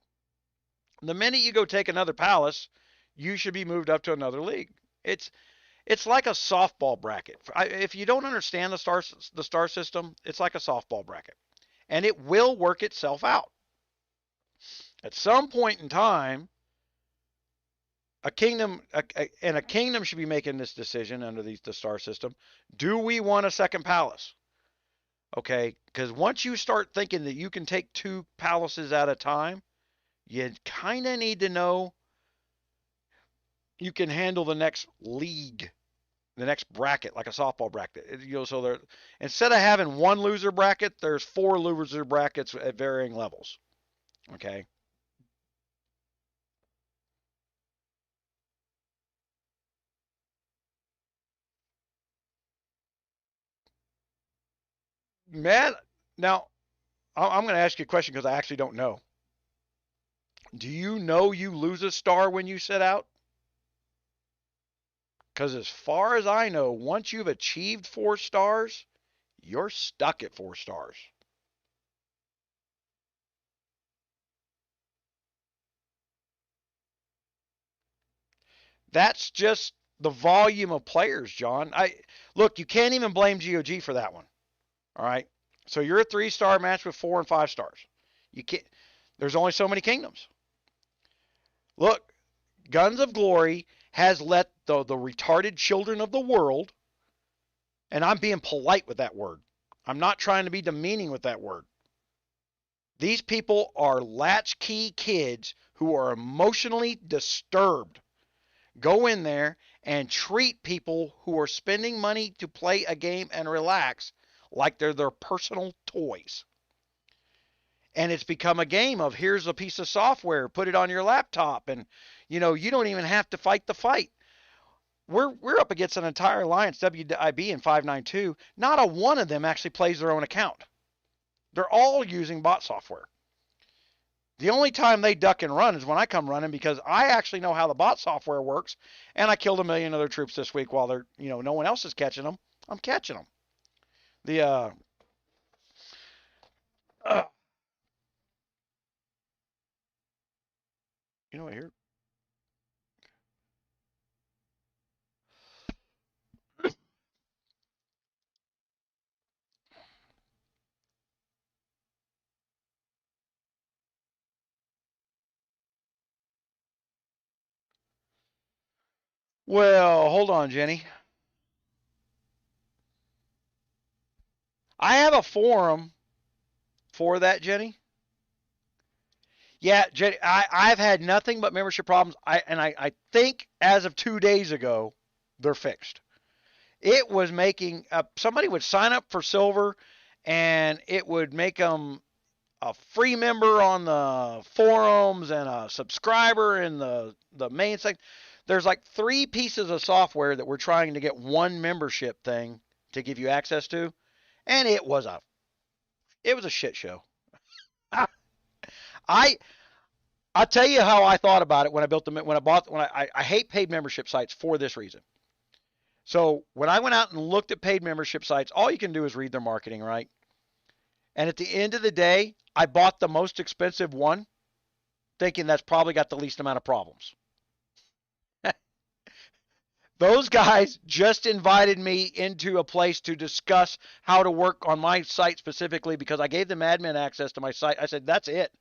the minute you go take another palace, you should be moved up to another league. It's like a softball bracket. If you don't understand the star system, it's like a softball bracket, and it will work itself out. At some point in time, a kingdom should be making this decision under the star system. Do we want a second palace? Okay, because once you start thinking that you can take 2 palaces at a time, you kind of need to know you can handle the next league, the next bracket, like a softball bracket. So there, instead of having 1 loser bracket, there's 4 loser brackets at varying levels. Okay. Man, now I'm going to ask you a question because I actually don't know. Do you know you lose a star when you sit out? Because as far as I know, once you've achieved 4 stars, you're stuck at 4 stars. That's just the volume of players, John. Look, you can't even blame GOG for that one. All right. So you're a 3-star match with 4 and 5 stars. You can't. There's only so many kingdoms. Look, Guns of Glory has let the retarded children of the world, and I'm being polite with that word. I'm not trying to be demeaning with that word. These people are latchkey kids who are emotionally disturbed. Go in there and treat people who are spending money to play a game and relax like they're their personal toys. And it's become a game of here's a piece of software, put it on your laptop, and you don't even have to fight the fight. We're up against an entire alliance, WIB and 592. Not a one of them actually plays their own account. They're all using bot software. The only time they duck and run is when I come running because I actually know how the bot software works, and I killed 1 million other troops this week while they're, no one else is catching them. I'm catching them. The here. Well, hold on, Jenny. I have a forum for that, Jenny. Yeah, Jenny, I've had nothing but membership problems. I think as of 2 days ago, they're fixed. It was making somebody would sign up for silver, and it would make them a free member on the forums and a subscriber in the main section. There's like 3 pieces of software that we're trying to get one membership thing to give you access to, and it was a shit show. I I'll tell you how I thought about it when I hate paid membership sites for this reason. So when I went out and looked at paid membership sites, all you can do is read their marketing, right? And at the end of the day, I bought the most expensive one, thinking that's probably got the least amount of problems. Those guys just invited me into a place to discuss how to work on my site specifically because I gave them admin access to my site. I said, that's it.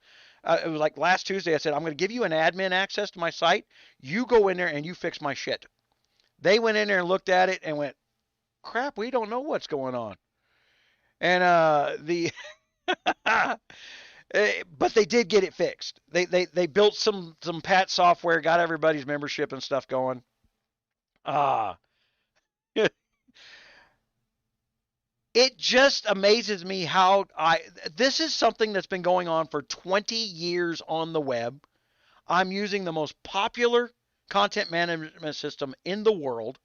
It was like last Tuesday. I said, I'm going to give you an admin access to my site. You go in there and you fix my shit. They went in there and looked at it and went, crap, we don't know what's going on. And but they did get it fixed. They built some patch software, got everybody's membership and stuff going. It just amazes me how this is something that's been going on for 20 years on the web. I'm using the most popular content management system in the world.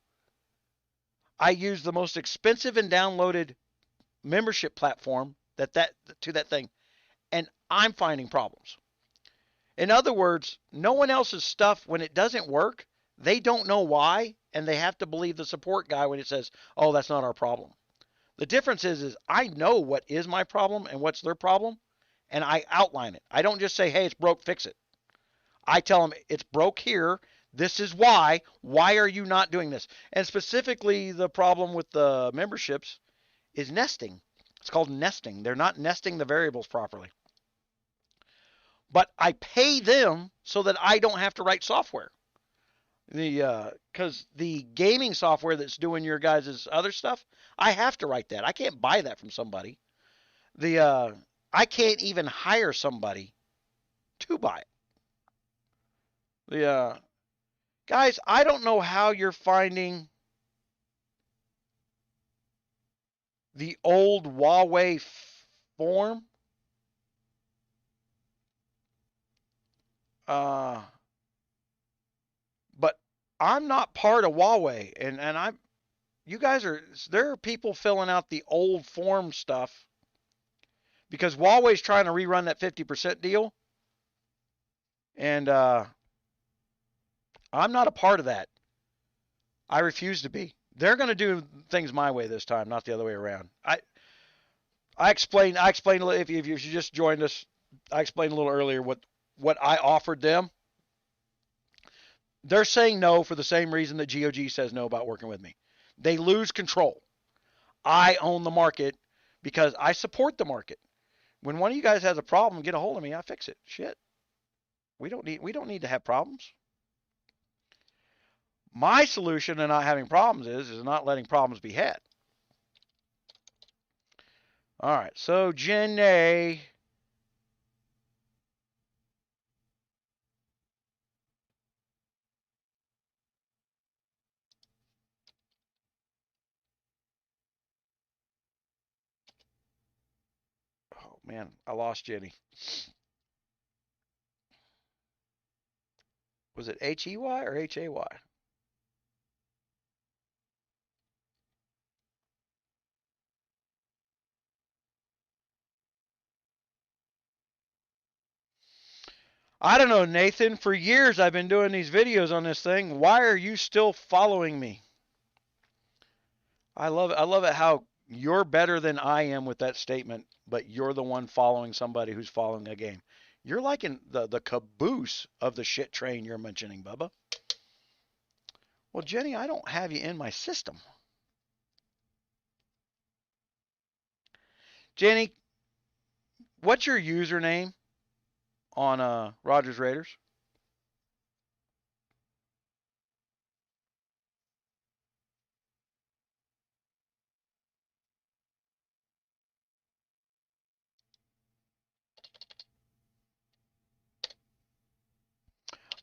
I use the most expensive and downloaded membership platform to that thing, and I'm finding problems. In other words, no one else's stuff, when it doesn't work, they don't know why, and they have to believe the support guy when it says, oh, that's not our problem. The difference is I know what is my problem and what's their problem, and I outline it. I don't just say, hey, it's broke, fix it. I tell them, it's broke here. This is why. Why are you not doing this? And specifically, the problem with the memberships is nesting. It's called nesting. They're not nesting the variables properly. But I pay them so that I don't have to write software. Because the gaming software that's doing your guys' other stuff, I have to write that. I can't buy that from somebody. I can't even hire somebody to buy it. Guys, I don't know how you're finding the old Huawei form. But I'm not part of Huawei, and there are people filling out the old form stuff because Huawei's trying to rerun that 50% deal, and I'm not a part of that. I refuse to be. They're going to do things my way this time, not the other way around. I explained if you just joined us, I explained a little earlier what I offered them. They're saying no for the same reason that GOG says no about working with me. They lose control. I own the market because I support the market. When one of you guys has a problem, get a hold of me. I fix it. Shit. We don't need to have problems. My solution to not having problems is not letting problems be had. All right. So Jenny. Oh man, I lost Jenny. Was it HEY or HAY? I don't know, Nathan. For years I've been doing these videos on this thing. Why are you still following me? I love it how you're better than I am with that statement, but you're the one following somebody who's following a game. You're like in the caboose of the shit train you're mentioning, Bubba. Well, Jenny, I don't have you in my system. Jenny, what's your username on Rogers Raiders?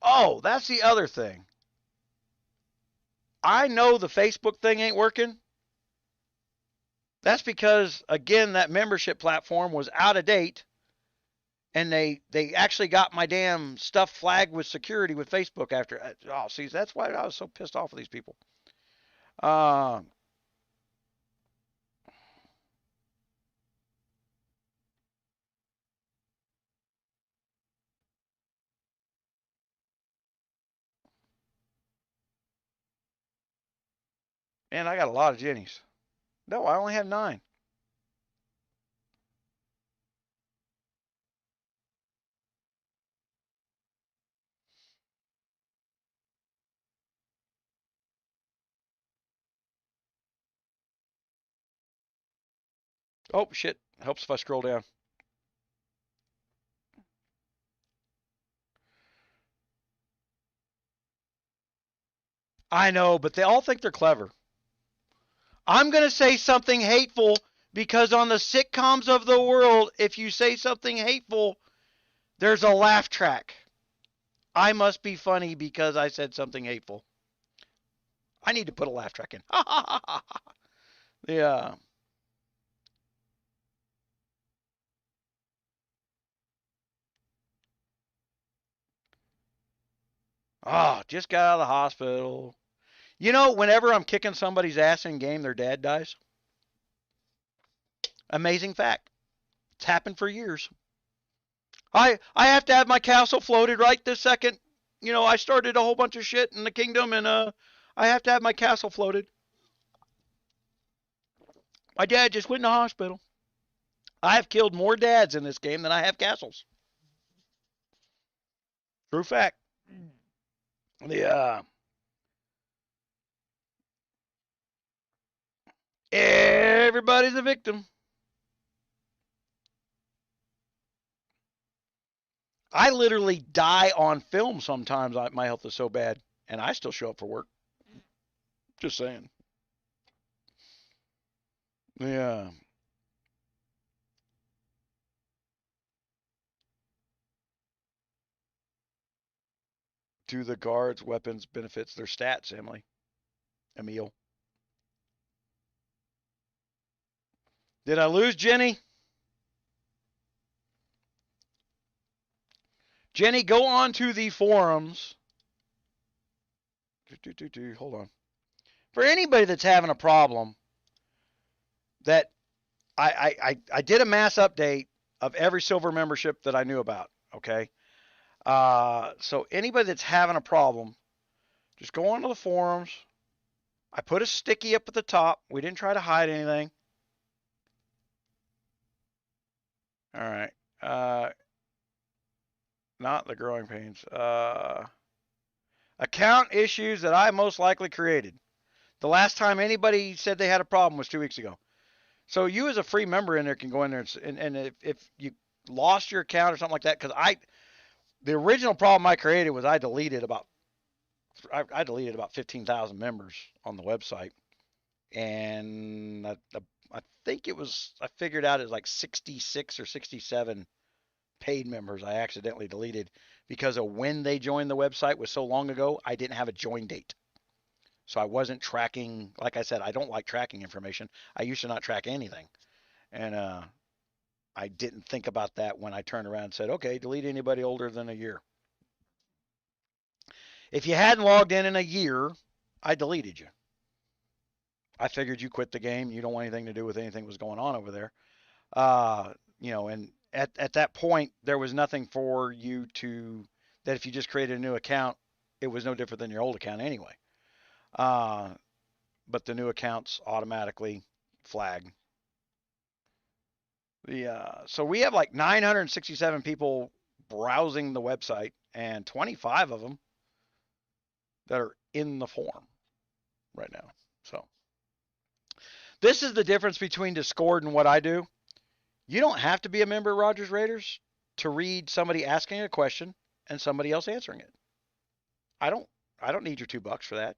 Oh, that's the other thing. I know the Facebook thing ain't working. That's because, again, that membership platform was out of date, and they actually got my damn stuff flagged with security with Facebook after. Oh, see, that's why I was so pissed off with these people. Uh, and I got a lot of Jennies. No, I only have 9. Oh, shit. Helps if I scroll down. I know, but they all think they're clever. I'm going to say something hateful because on the sitcoms of the world, if you say something hateful, there's a laugh track. I must be funny because I said something hateful. I need to put a laugh track in. Yeah. Oh, just got out of the hospital. You know, whenever I'm kicking somebody's ass in game, their dad dies. Amazing fact. It's happened for years. I have to have my castle floated right this second. You know, I started a whole bunch of shit in the kingdom, and I have to have my castle floated. My dad just went in the hospital. I have killed more dads in this game than I have castles. True fact. Yeah. Everybody's a victim. I literally die on film sometimes. My health is so bad, and I still show up for work. Just saying. Yeah. Do the guards, weapons, benefits, their stats, Emily. Emil. Did I lose Jenny? Jenny, go on to the forums. Hold on. For anybody that's having a problem, that I did a mass update of every silver membership that I knew about. Okay. So anybody that's having a problem, just go onto the forums. I put a sticky up at the top. We didn't try to hide anything. All right. Not the growing pains. Account issues that I most likely created. The last time anybody said they had a problem was 2 weeks ago. So you as a free member in there can go in there and if you lost your account or something like that, because the original problem I created was I deleted about 15,000 members on the website, and I think I figured out it was like 66 or 67 paid members I accidentally deleted because of when they joined the website was so long ago. I didn't have a join date. So I wasn't tracking, like I said, I don't like tracking information. I used to not track anything. And I didn't think about that when I turned around and said, okay, delete anybody older than a year. If you hadn't logged in a year, I deleted you. I figured you quit the game. You don't want anything to do with anything that was going on over there. And at that point, there was nothing for you that if you just created a new account, it was no different than your old account anyway. But the new accounts automatically flag. So we have like 967 people browsing the website and 25 of them that are in the forum right now. So this is the difference between Discord and what I do. You don't have to be a member of Rogers Raiders to read somebody asking a question and somebody else answering it. I don't need your $2 for that.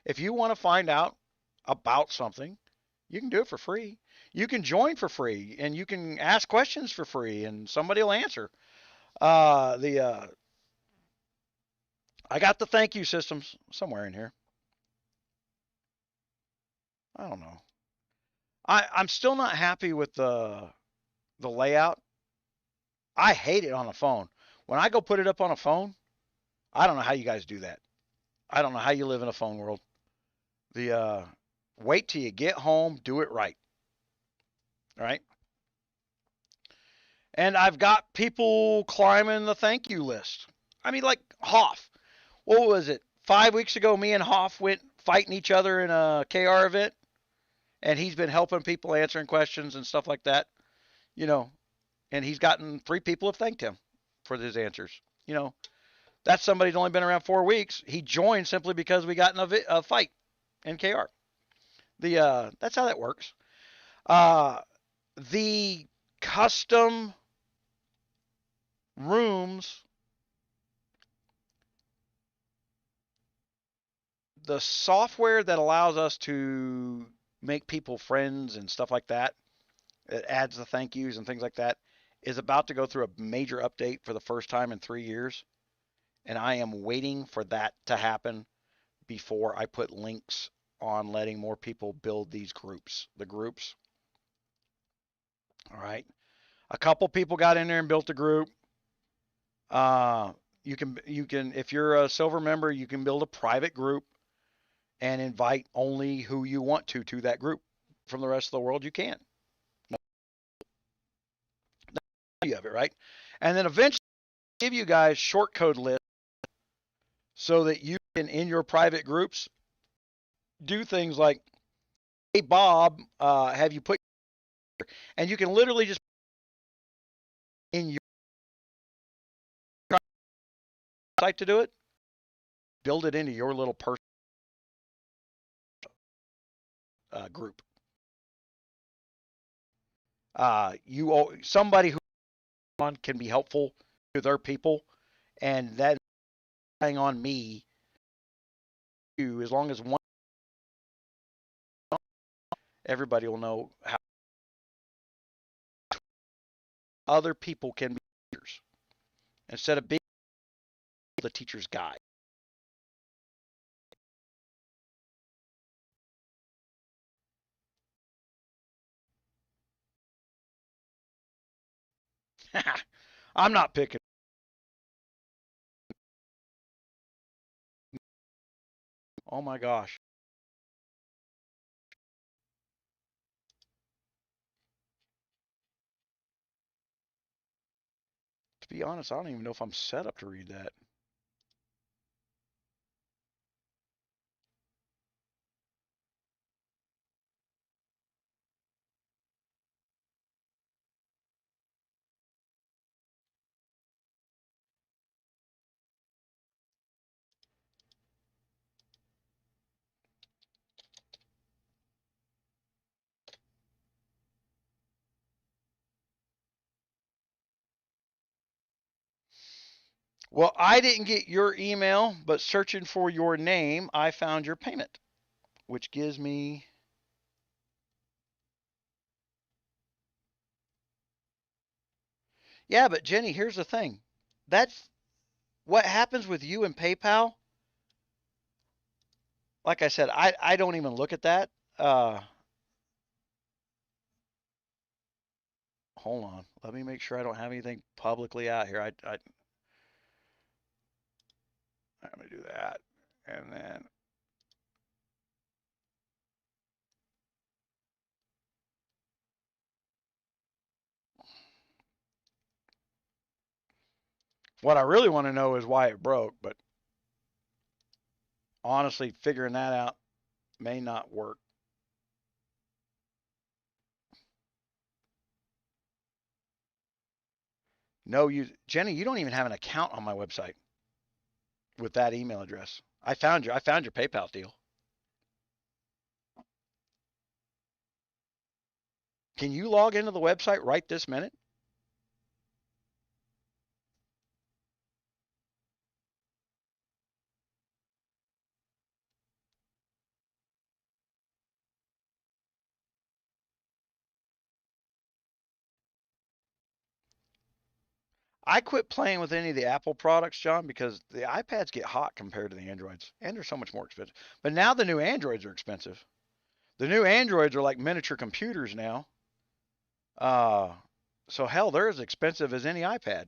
If you want to find out about something, you can do it for free. You can join for free and you can ask questions for free and somebody will answer. I got the thank you systems somewhere in here. I don't know. I'm still not happy with the layout. I hate it on a phone. When I go put it up on a phone, I don't know how you guys do that. I don't know how you live in a phone world. Wait till you get home, do it right. All right. And I've got people climbing the thank you list. I mean, like Hoff. What was it? 5 weeks ago, me and Hoff went fighting each other in a KR event, and he's been helping people answering questions and stuff like that. You know, and he's gotten 3 people have thanked him for his answers. You know, that's somebody who's only been around 4 weeks. He joined simply because we got in a fight in KR. That's how that works. The custom rooms, the software that allows us to make people friends and stuff like that, it adds the thank yous and things like that, is about to go through a major update for the first time in 3 years. And I am waiting for that to happen before I put links on letting more people build these groups. The groups. All right. A couple people got in there and built a group. You can if you're a silver member, you can build a private group and invite only who you want to that group. From the rest of the world, you can. You have it, right? And then eventually give you guys short code lists so that you can, in your private groups, do things like, hey, Bob, have you put, and you can literally just in your site to do it, build it into your little person group. Somebody who can be helpful to their people, and that hang on me. As long as one, everybody will know how other people can be teachers instead of being the teacher's guide. I'm not picking. Oh my gosh. To be honest, I don't even know if I'm set up to read that. Well, I didn't get your email, but searching for your name, I found your payment, which gives me. Yeah, but Jenny, here's the thing. That's what happens with you and PayPal. Like I said, I don't even look at that. Uh, Hold on. Let me make sure I don't have anything publicly out here. I'm gonna do that, and then what I really want to know is why it broke. But honestly, figuring that out may not work. No, Jenny, you don't even have an account on my website with that email address. I found your PayPal deal. Can you log into the website right this minute? I quit playing with any of the Apple products, John, because the iPads get hot compared to the Androids, and they're so much more expensive. But now the new Androids are expensive. The new Androids are like miniature computers now. Uh, so hell, they're as expensive as any iPad.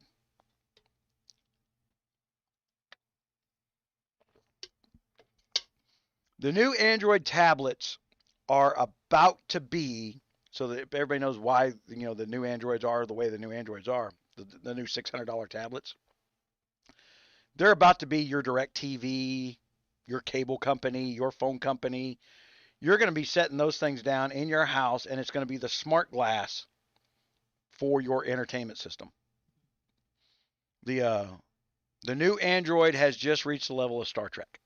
The new Android tablets are about to be, so that everybody knows why the new Androids are the way the new Androids are. The new $600 tablets. They're about to be your direct TV, your cable company, your phone company. You're going to be setting those things down in your house, and it's going to be the smart glass for your entertainment system. The uh, the new Android has just reached the level of Star Trek.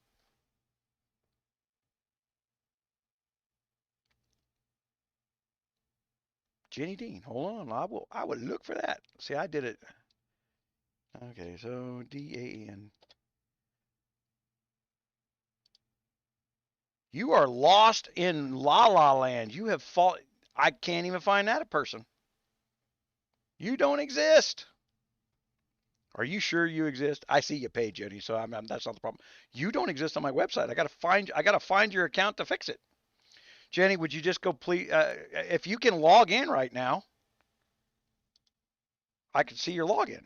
Jenny Dean, hold on, I would look for that. See, I did it. Okay, so DAN. You are lost in La La Land. You have fallen. I can't even find that a person. You don't exist. Are you sure you exist? I see you paid, Jenny, so that's not the problem. You don't exist on my website. I gotta find your account to fix it. Jenny, would you just go please? If you can log in right now, I can see your login.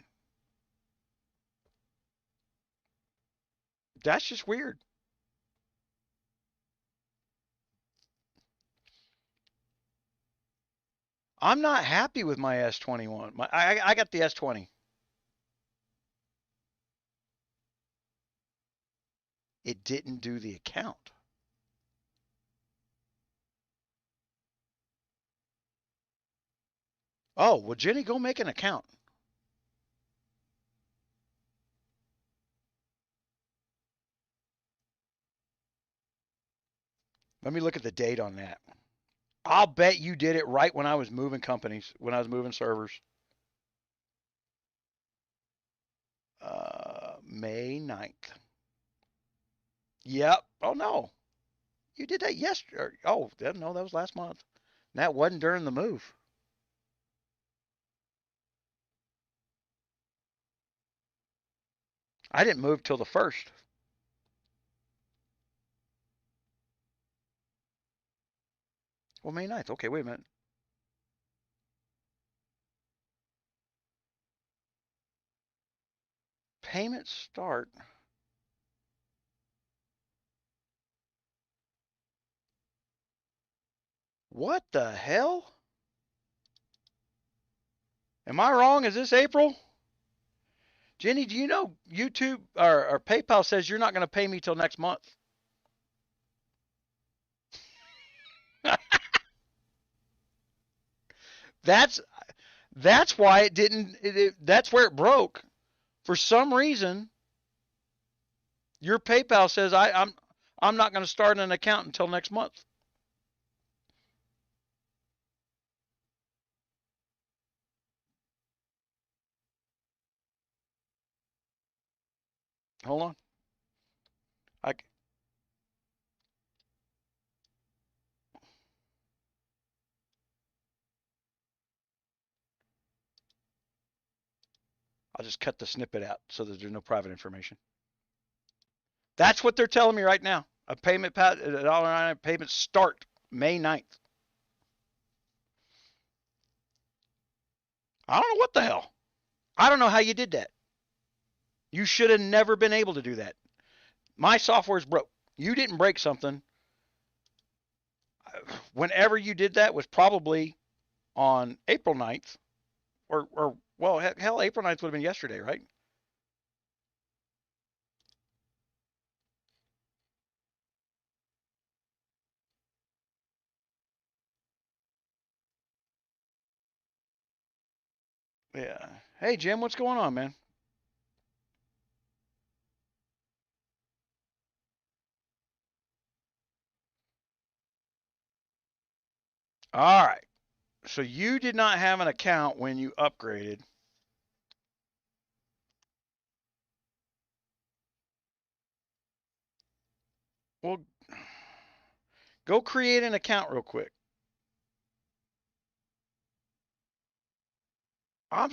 That's just weird. I'm not happy with my S21. I got the S20. It didn't do the account. Oh, well, Jenny, go make an account. Let me look at the date on that. I'll bet you did it right when I was moving companies, when I was moving servers. May 9th. Yep. Oh, no. You did that yesterday. Oh, no, that was last month. That wasn't during the move. I didn't move till the 1st. Well, May 9th. Okay, wait a minute. Payment start. What the hell? Am I wrong? Is this April? Jenny, do you know YouTube or PayPal says you're not going to pay me till next month? That's that's why it didn't. That's where it broke. For some reason, your PayPal says I'm not going to start an account until next month. Hold on. I'll just cut the snippet out so that there's no private information. That's what they're telling me right now. A $1.99 payment start May 9th. I don't know what the hell. I don't know how you did that. You should have never been able to do that. My software's broke. You didn't break something. Whenever you did that was probably on April 9th. Or well, hell, April 9th would have been yesterday, right? Yeah. Hey, Jim, what's going on, man? All right. So you did not have an account when you upgraded. Well, go create an account real quick. I'm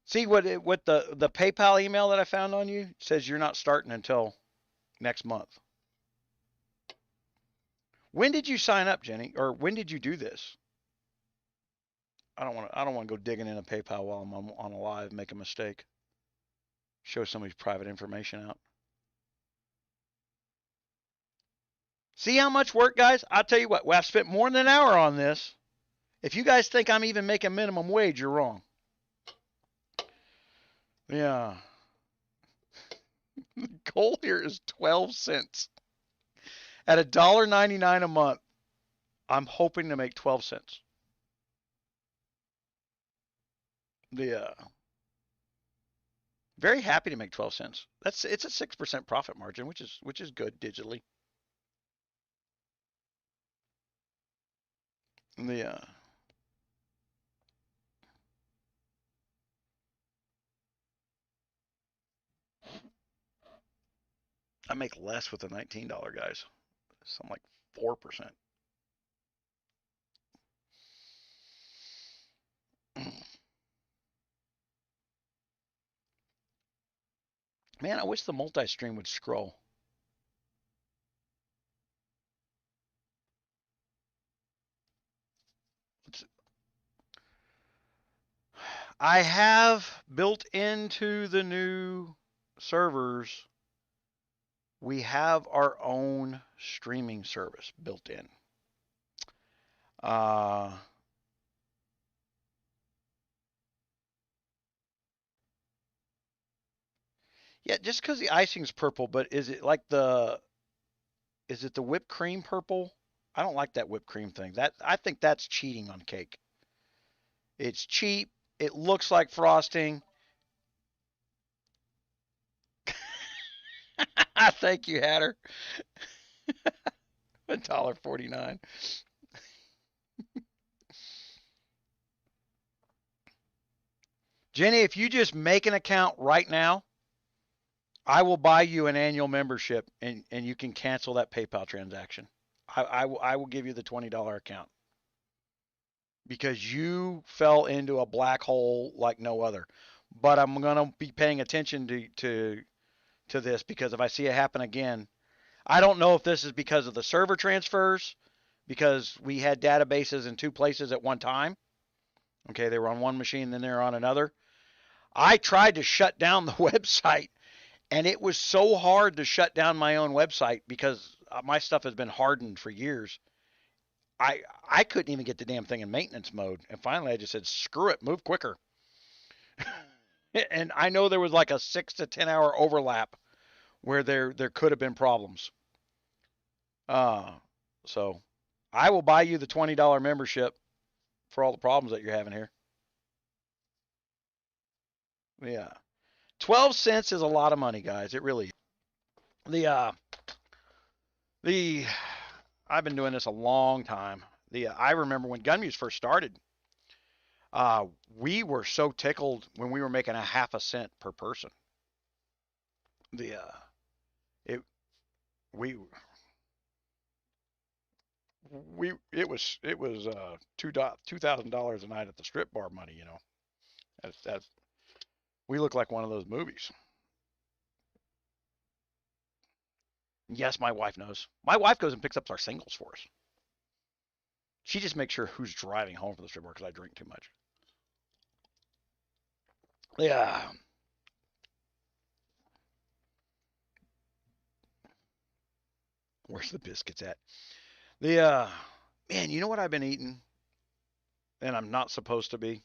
See what the PayPal email that I found on you says you're not starting until next month. When did you sign up, Jenny? Or when did you do this? I don't want to go digging in a PayPal while I'm on a live and make a mistake. Show somebody's private information out. See how much work, guys? I'll tell you what, well, I've spent more than an hour on this. If you guys think I'm even making minimum wage, you're wrong. Yeah. The goal here is 12 cents. At $1.99 a month, I'm hoping to make 12 cents. Very happy to make 12 cents. It's a 6% profit margin, which is good digitally. The I make less with the $19 guys. Something like 4%. Man, I wish the multi-stream would scroll. I have built into the new servers, we have our own streaming service built in. Yeah, just because the icing's purple, but is it the whipped cream purple? I don't like that whipped cream thing. I think that's cheating on cake. It's cheap. It looks like frosting. Thank you, Hatter. $1.49. Jenny, if you just make an account right now, I will buy you an annual membership and you can cancel that PayPal transaction. I will give you the $20 account because you fell into a black hole like no other. But I'm going to be paying attention to this because if I see it happen again, I don't know if this is because of the server transfers, because we had databases in two places at one time. Okay, they were on one machine, then they were on another. I tried to shut down the website, and it was so hard to shut down my own website because my stuff has been hardened for years. I couldn't even get the damn thing in maintenance mode, and finally I just said, screw it, move quicker. And I know there was like a 6 to 10 hour overlap where there could have been problems. So I will buy you the $20 membership for all the problems that you're having here. Yeah. 12 cents is a lot of money, guys. It really is. The I've been doing this a long time. I remember when GunMuse first started. We were so tickled when we were making a half a cent per person. The it we it was $2,000 a night at the strip bar money. That's we look like one of those movies. Yes, my wife knows. My wife goes and picks up our singles for us. She just makes sure who's driving home from the strip bar because I drink too much. Yeah. Where's the biscuits at? The man, you know what I've been eating, and I'm not supposed to be.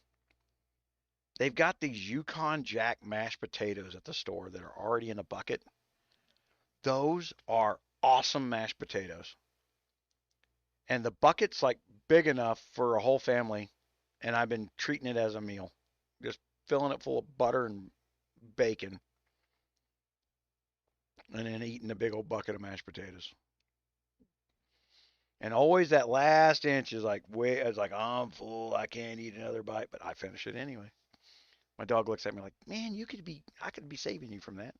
They've got these Yukon Jack mashed potatoes at the store that are already in a bucket. Those are awesome mashed potatoes, and the bucket's like big enough for a whole family, and I've been treating it as a meal, just filling it full of butter and bacon, and then eating a big old bucket of mashed potatoes. And always that last inch is like way. I was like, I'm full. I can't eat another bite, but I finish it anyway. My dog looks at me like, man, I could be saving you from that.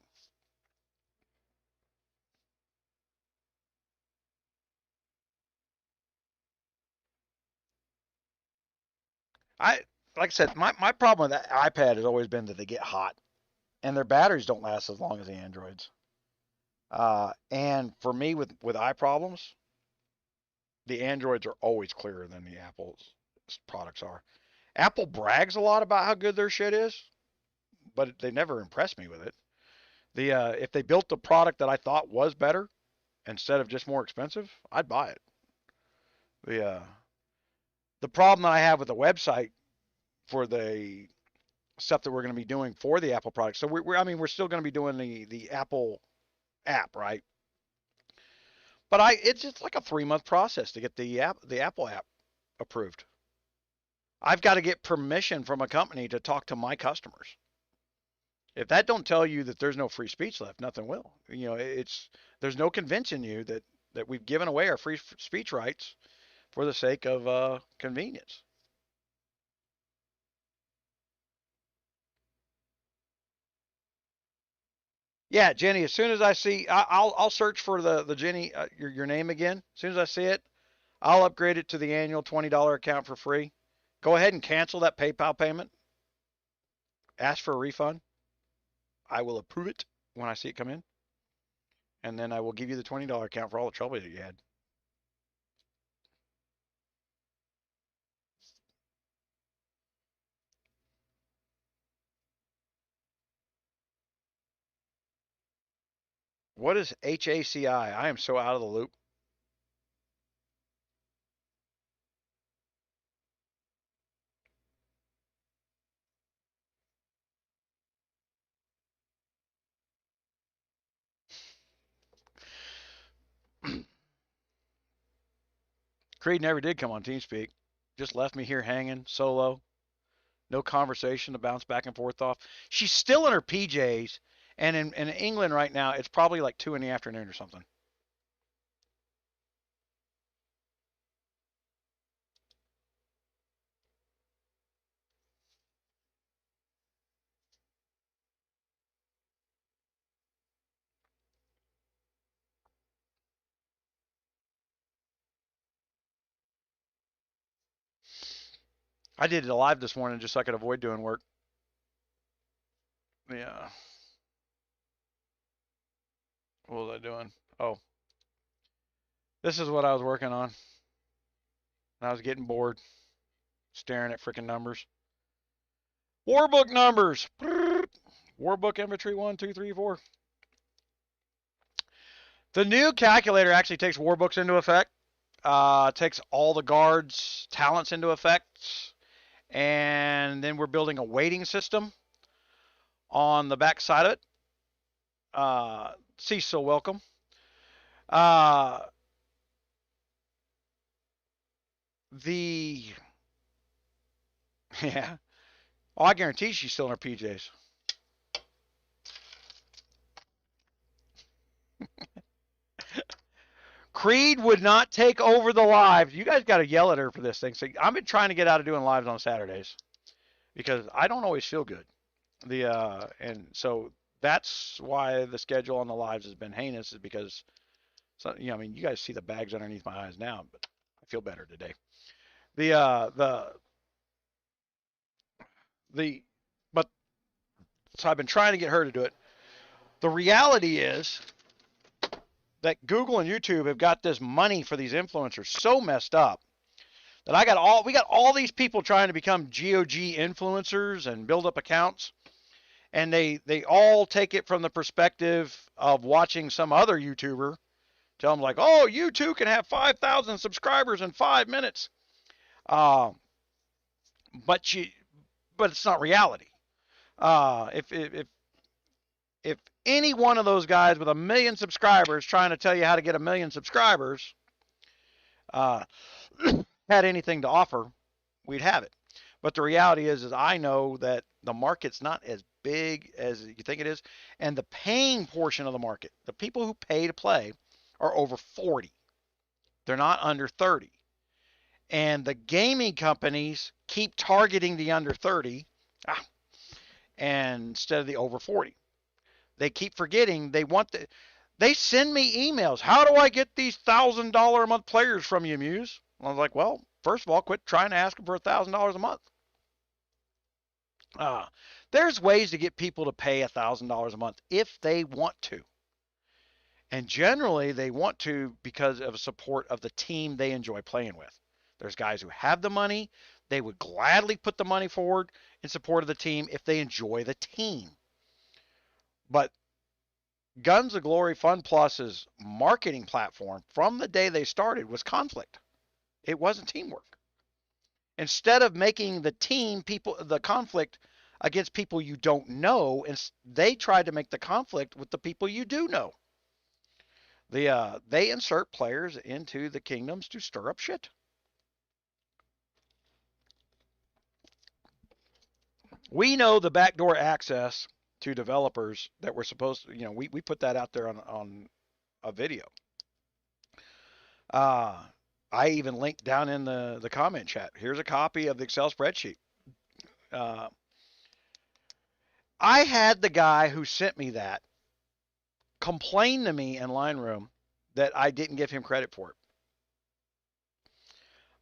I like I said, my problem with that iPad has always been that they get hot and their batteries don't last as long as the Androids. And for me with eye problems, the Androids are always clearer than the Apple's products are. Apple brags a lot about how good their shit is, but they never impress me with it. If they built the product that I thought was better instead of just more expensive, I'd buy it. The problem that I have with the website for the stuff that we're going to be doing for the Apple products. So I mean, we're still going to be doing the Apple app, right? But it's just like a 3 month process to get the Apple app approved. I've got to get permission from a company to talk to my customers. If that don't tell you that there's no free speech left, nothing will. There's no convincing you that we've given away our free speech rights for the sake of convenience. Yeah, Jenny. As soon as I see, I'll search for the Jenny your name again. As soon as I see it, I'll upgrade it to the annual $20 account for free. Go ahead and cancel that PayPal payment. Ask for a refund. I will approve it when I see it come in, and then I will give you the $20 account for all the trouble that you had. What is HACI? I am so out of the loop. Creed never did come on TeamSpeak. Just left me here hanging solo. No conversation to bounce back and forth off. She's still in her PJs, and in England right now, it's probably like 2 in the afternoon or something. I did it live this morning just so I could avoid doing work. Yeah. What was I doing? Oh, this is what I was working on. I was getting bored, staring at freaking numbers. Warbook numbers. Warbook infantry 1, 2, 3, 4. The new calculator actually takes warbooks into effect. Takes all the guards' talents into effect. And then we're building a weighting system on the back side of it. Cecil, welcome. Uh, the yeah. Oh, I guarantee she's still in her PJs. Creed would not take over the lives. You guys got to yell at her for this thing. So I've been trying to get out of doing lives on Saturdays. because I don't always feel good. And so that's why the schedule on the lives has been heinous, is because, so, I mean, you guys see the bags underneath my eyes now, but I feel better today. The uh the the but So I've been trying to get her to do it. The reality is that Google and YouTube have got this money for these influencers so messed up that we got all these people trying to become GOG influencers and build up accounts, and they all take it from the perspective of watching some other YouTuber tell them, like, oh, you too can have 5,000 subscribers in 5 minutes. Uh, but you but it's not reality. If any one of those guys with 1 million subscribers trying to tell you how to get 1 million subscribers uh, had anything to offer, we'd have it. But the reality is I know that the market's not as big as you think it is, and the paying portion of the market, the people who pay to play, are over 40. They're not under 30. And the gaming companies keep targeting the under 30 and instead of the over 40. They keep forgetting they send me emails. How do I get these $1,000 a month players from you, Muse? I was like, well, first of all, quit trying to ask them for $1,000 a month. There's ways to get people to pay $1,000 a month if they want to. And generally, they want to because of support of the team they enjoy playing with. There's guys who have the money. They would gladly put the money forward in support of the team if they enjoy the team. But Guns of Glory Fun Plus's marketing platform from the day they started was conflict. It wasn't teamwork. Instead of making the conflict against people you don't know, they tried to make the conflict with the people you do know. They insert players into the kingdoms to stir up shit. We know the backdoor access to developers that we're supposed to, we put that out there on a video. I even linked down in the comment chat. Here's a copy of the Excel spreadsheet. I had the guy who sent me that complain to me in line room that I didn't give him credit for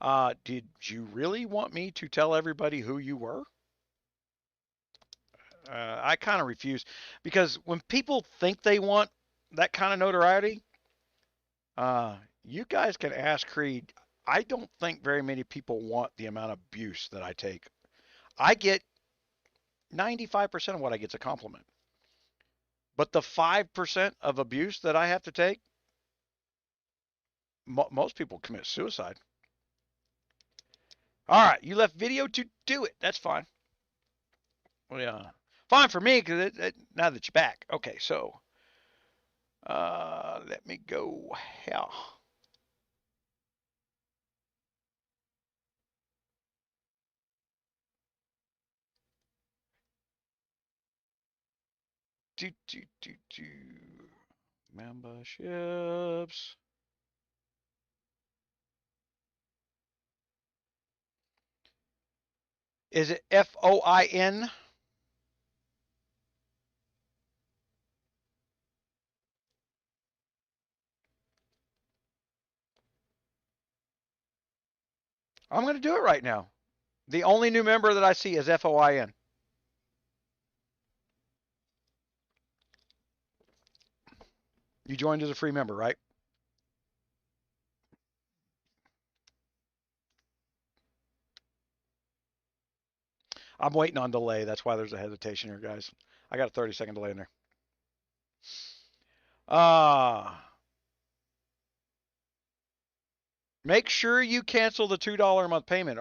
it. Did you really want me to tell everybody who you were? I kind of refuse, because when people think they want that kind of notoriety, you guys can ask Creed. I don't think very many people want the amount of abuse that I take. I get 95% of what I get's a compliment. But the 5% of abuse that I have to take, most people commit suicide. All right, you left video to do it. That's fine. Well, yeah, fine for me, because now that you're back. Okay, so let me go here. Memberships. Is it FOIN? I'm going to do it right now. The only new member that I see is FOIN. You joined as a free member, right? I'm waiting on delay. That's why there's a hesitation here, guys. I got a 30-second delay in there. Make sure you cancel the $2 a month payment,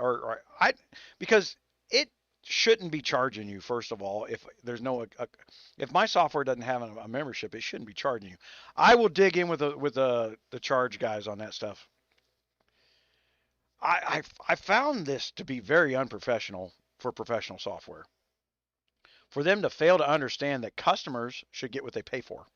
because it shouldn't be charging you. First of all, if there's if my software doesn't have a membership, it shouldn't be charging you. I will dig in with the charge guys on that stuff. I found this to be very unprofessional for professional software. For them to fail to understand that customers should get what they pay for.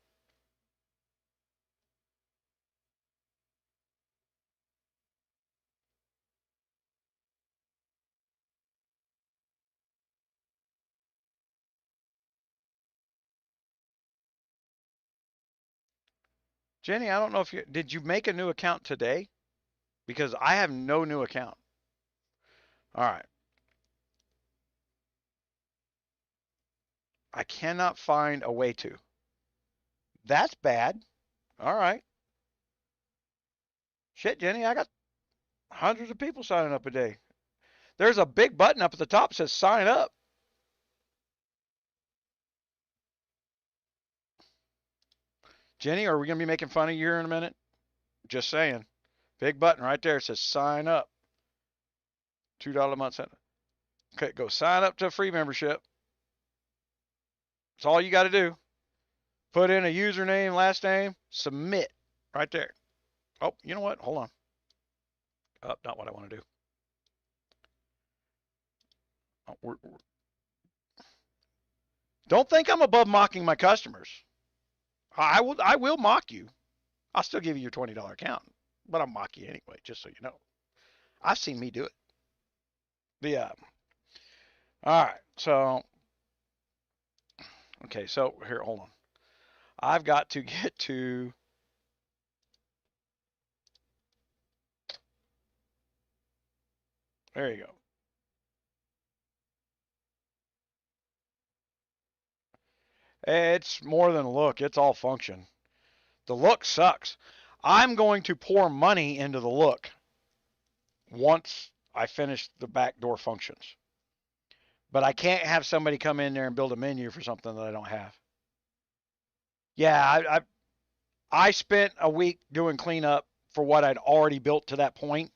Jenny, I don't know if did you make a new account today? Because I have no new account. All right. I cannot find a way to. That's bad. All right. Shit, Jenny, I got hundreds of people signing up a day. There's a big button up at the top that says sign up. Jenny, are we going to be making fun of you here in a minute? Just saying. Big button right there says sign up. $2 a month. Okay, go sign up to a free membership. That's all you got to do. Put in a username, last name, submit right there. Oh, you know what? Hold on. Oh, not what I want to do. Oh, don't think I'm above mocking my customers. I will mock you. I'll still give you your $20 account, but I'll mock you anyway, just so you know. I've seen me do it. All right. So, okay. So here, hold on. I've got to get to. There you go. It's more than a look. It's all function. The look sucks. I'm going to pour money into the look once I finish the backdoor functions. But I can't have somebody come in there and build a menu for something that I don't have. Yeah, I spent a week doing cleanup for what I'd already built to that point,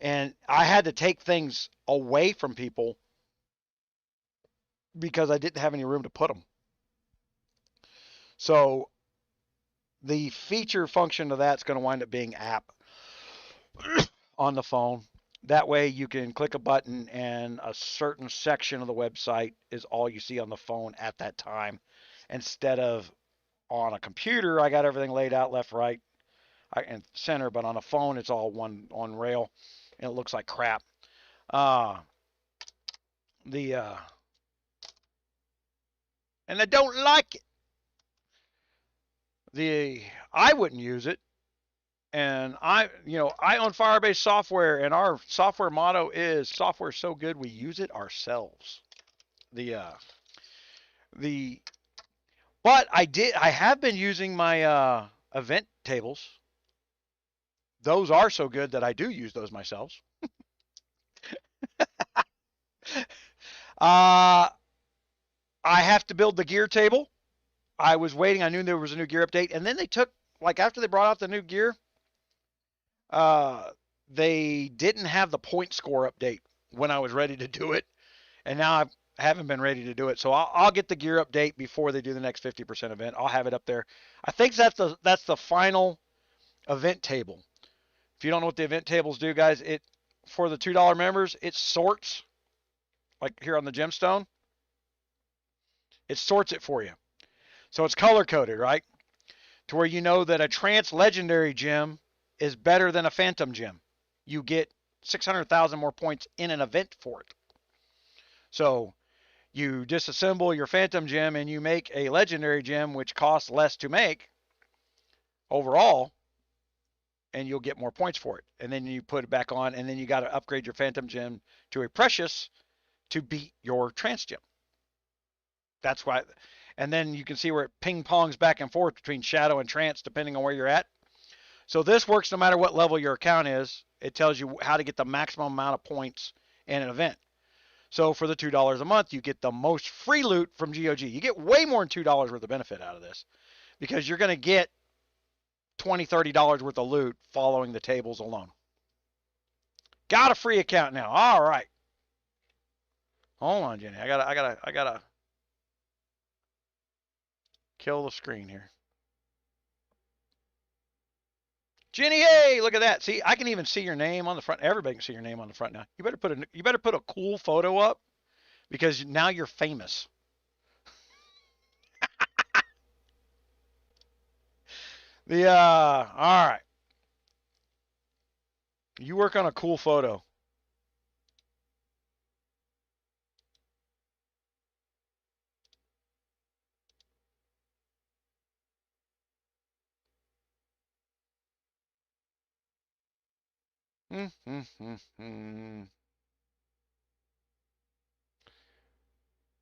and I had to take things away from people because I didn't have any room to put them. So the feature function of that's going to wind up being app on the phone. That way you can click a button and a certain section of the website is all you see on the phone at that time. Instead of on a computer, I got everything laid out left, right, and center, but on a phone, it's all one on rail, and it looks like crap. And I don't like it. I wouldn't use it. And I own Firebase software, and our software motto is software so good we use it ourselves. But I have been using my event tables. Those are so good that I do use those myself. I have to build the gear table. I was waiting. I knew there was a new gear update, and then they took, like, after they brought out the new gear, they didn't have the point score update when I was ready to do it, and now I haven't been ready to do it. So I'll get the gear update before they do the next 50% event. I'll have it up there. I think that's the final event table. If you don't know what the event tables do, guys, it for the $2 members, it sorts, like here on the gemstone, it sorts it for you. So it's color coded, right? To where you know that a trance legendary gem is better than a phantom gem. You get 600,000 more points in an event for it. So you disassemble your phantom gem and you make a legendary gem which costs less to make overall, and you'll get more points for it. And then you put it back on, and then you got to upgrade your phantom gem to a precious to beat your trance gem. That's why. And then you can see where it ping pongs back and forth between shadow and trance depending on where you're at. So this works no matter what level your account is. It tells you how to get the maximum amount of points in an event. So for the $2 a month, you get the most free loot from GOG. You get way more than $2 worth of benefit out of this because you're going to get $20, $30 worth of loot following the tables alone. Got a free account now. All right. Hold on, Jenny. I gotta kill the screen here. Jenny, hey, look at that. See, I can even see your name on the front. Everybody can see your name on the front now. You better put a cool photo up because now you're famous. All right. You work on a cool photo.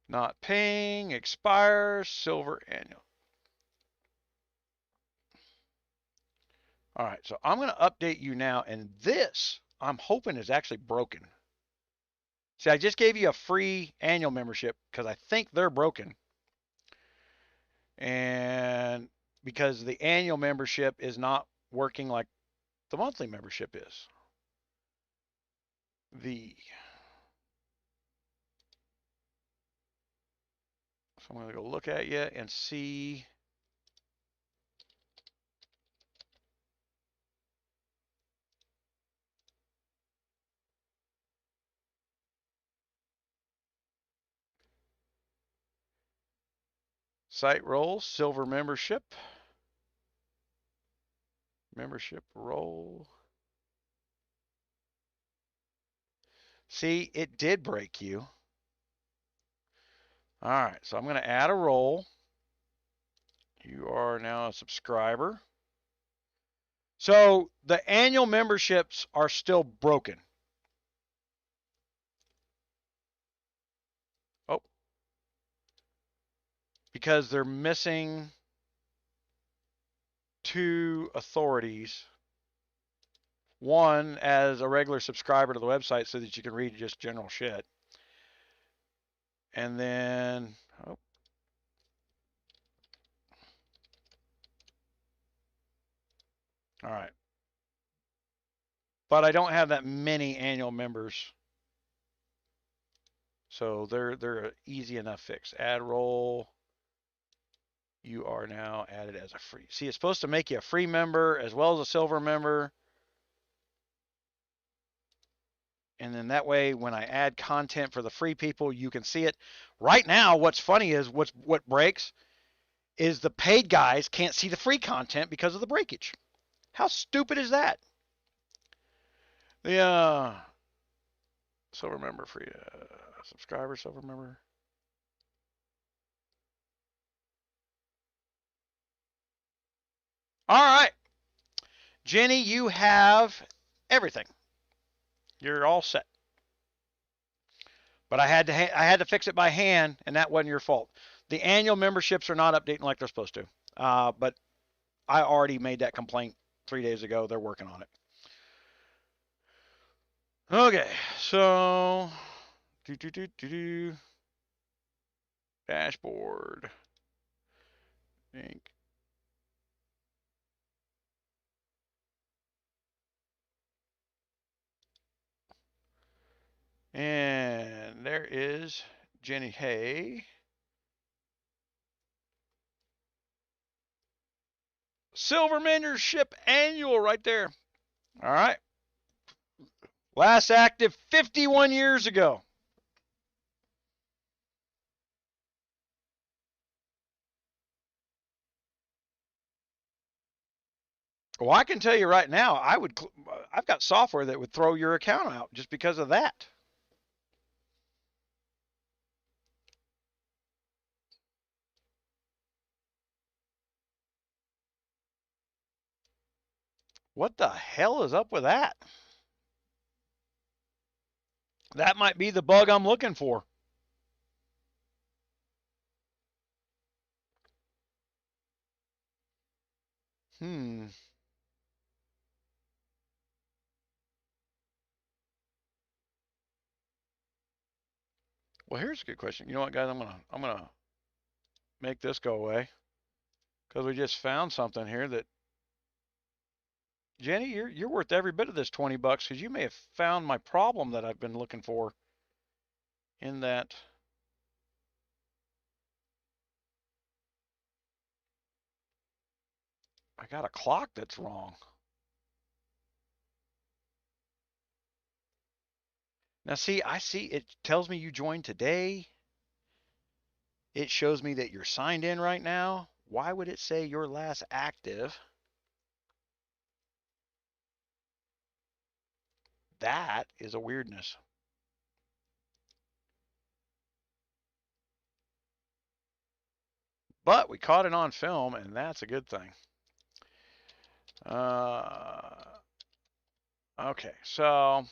Not paying, expires, silver annual. All right, so I'm going to update you now, and this I'm hoping is actually broken. See, I just gave you a free annual membership because I think they're broken. And because the annual membership is not working like the monthly membership is. So I'm going to go look at you and see. Site roles, silver membership. Membership role. See, it did break you. All right, so I'm going to add a role. You are now a subscriber. So the annual memberships are still broken. Oh, because they're missing two authorities. One, as a regular subscriber to the website so that you can read just general shit. And then, oh, all right. But I don't have that many annual members. So they're an easy enough fix. Add role. You are now added as a free. See, it's supposed to make you a free member as well as a silver member. And then that way, when I add content for the free people, you can see it. Right now, what's funny is what breaks is the paid guys can't see the free content because of the breakage. How stupid is that? The silver member free subscriber, silver member. All right, Jenny, you have everything. You're all set. But I had to fix it by hand, and that wasn't your fault. The annual memberships are not updating like they're supposed to. But I already made that complaint 3 days ago. They're working on it. Okay, so dashboard. Ink. And there is Jenny Hay. Silver membership annual right there. All right. Last active 51 years ago. Well, I can tell you right now, I've got software that would throw your account out just because of that. What the hell is up with that? That might be the bug I'm looking for. Well, here's a good question. You know what, guys? I'm gonna make this go away because we just found something here that Jenny, you're worth every bit of this $20 because you may have found my problem that I've been looking for. In that, I got a clock that's wrong. Now, see, I see it tells me you joined today. It shows me that you're signed in right now. Why would it say you're last active? That is a weirdness. But we caught it on film, and that's a good thing. Okay, so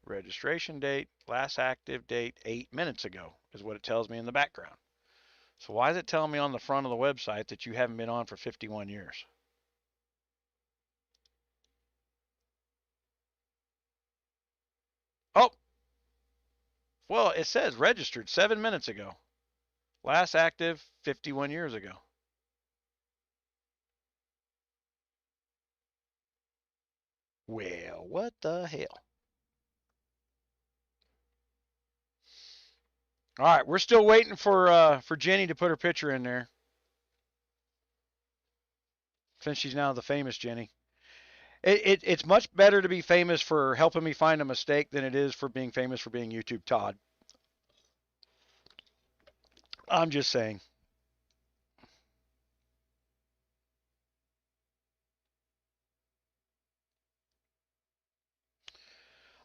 registration date, last active date 8 minutes ago is what it tells me in the background. So why is it telling me on the front of the website that you haven't been on for 51 years? Oh, well, it says registered 7 minutes ago. Last active 51 years ago. Well, what the hell? All right, we're still waiting for Jenny to put her picture in there, since she's now the famous Jenny. It's much better to be famous for helping me find a mistake than it is for being famous for being YouTube Todd. I'm just saying.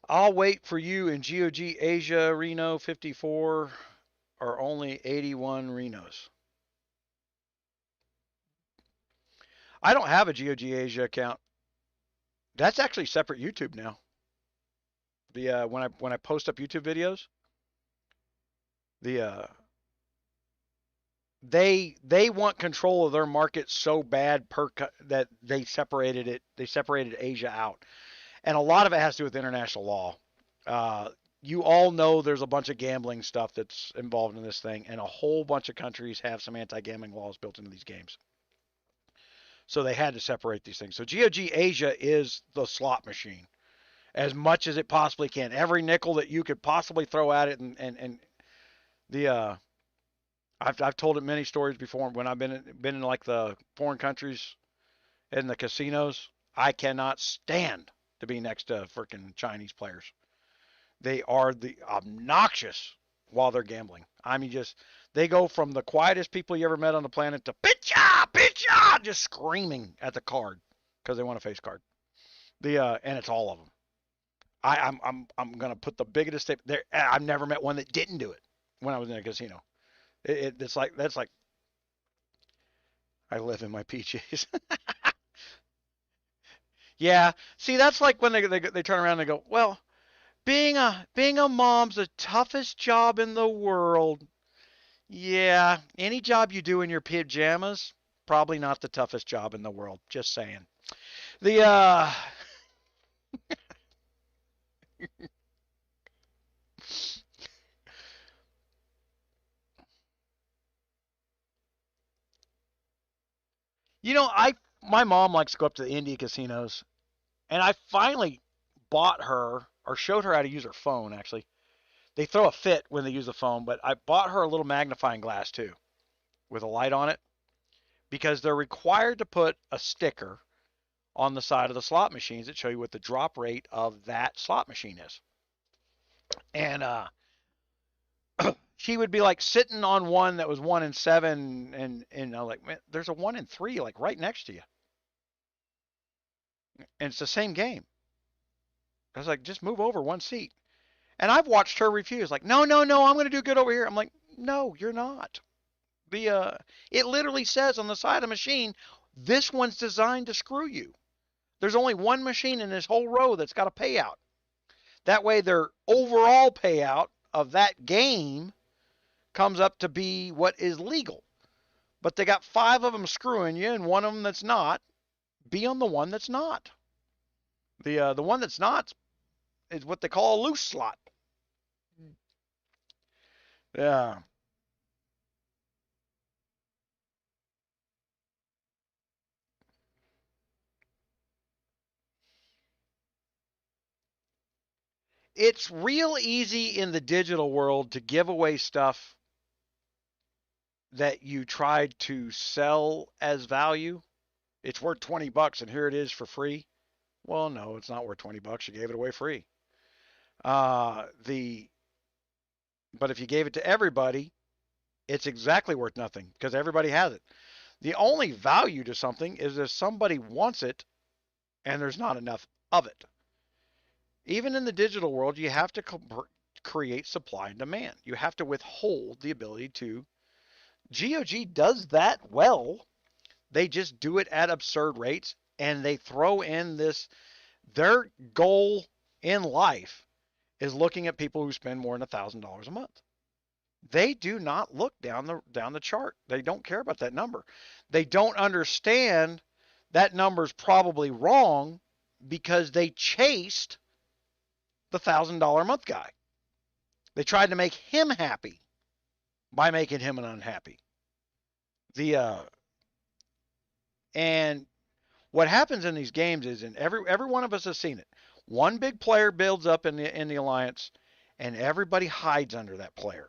I'll wait for you in GOG Asia Reno 54 are only 81 Renos. I don't have a GOG Asia account. That's actually separate YouTube now. The when I post up YouTube videos, the they want control of their market so bad that they separated it. They separated Asia out, and a lot of it has to do with international law. Uh, you all know there's a bunch of gambling stuff that's involved in this thing, and a whole bunch of countries have some anti-gambling laws built into these games. So they had to separate these things. So GOG Asia is the slot machine as much as it possibly can. Every nickel that you could possibly throw at it, and the I've told it many stories before when I've been in like the foreign countries and the casinos. I cannot stand to be next to freaking Chinese players. They are the obnoxious while they're gambling. I mean, just they go from the quietest people you ever met on the planet to pitcha, just screaming at the card because they want a face card. The and it's all of them. I'm gonna put the biggest statement there. I've never met one that didn't do it when I was in a casino. It's like that's like I live in my PJs. Yeah. See, that's like when they turn around and they go, well, being a mom's the toughest job in the world. Yeah, any job you do in your pajamas, probably not the toughest job in the world. Just saying. The I my mom likes to go up to the India casinos, and I finally bought her or showed her how to use her phone. Actually, they throw a fit when they use the phone, but I bought her a little magnifying glass too with a light on it because they're required to put a sticker on the side of the slot machines that show you what the drop rate of that slot machine is. And she would be like sitting on one that was 1 in 7, and I'm like, man, there's a 1 in 3 like right next to you, and it's the same game. I was like, just move over 1 seat. And I've watched her refuse, like, no, no, no, I'm going to do good over here. I'm like, no, you're not. The it literally says on the side of the machine, this one's designed to screw you. There's only one machine in this whole row that's got a payout. That way, their overall payout of that game comes up to be what is legal. But they got 5 of them screwing you, and one of them that's not. Be on the one that's not. The one that's not is what they call a loose slot. Yeah. It's real easy in the digital world to give away stuff that you tried to sell as value. It's worth $20 and here it is for free. Well, no, it's not worth $20. You gave it away free. The But if you gave it to everybody, it's exactly worth nothing because everybody has it. The only value to something is if somebody wants it and there's not enough of it. Even in the digital world, you have to create supply and demand. You have to withhold the ability to GOG does that well. They just do it at absurd rates, and they throw in this. Their goal in life is looking at people who spend more than $1,000 a month. They do not look down the chart. They don't care about that number. They don't understand that number's probably wrong because they chased the $1,000 a month guy. They tried to make him happy by making him an unhappy. And what happens in these games is, and every one of us has seen it. One big player builds up in the alliance, and everybody hides under that player.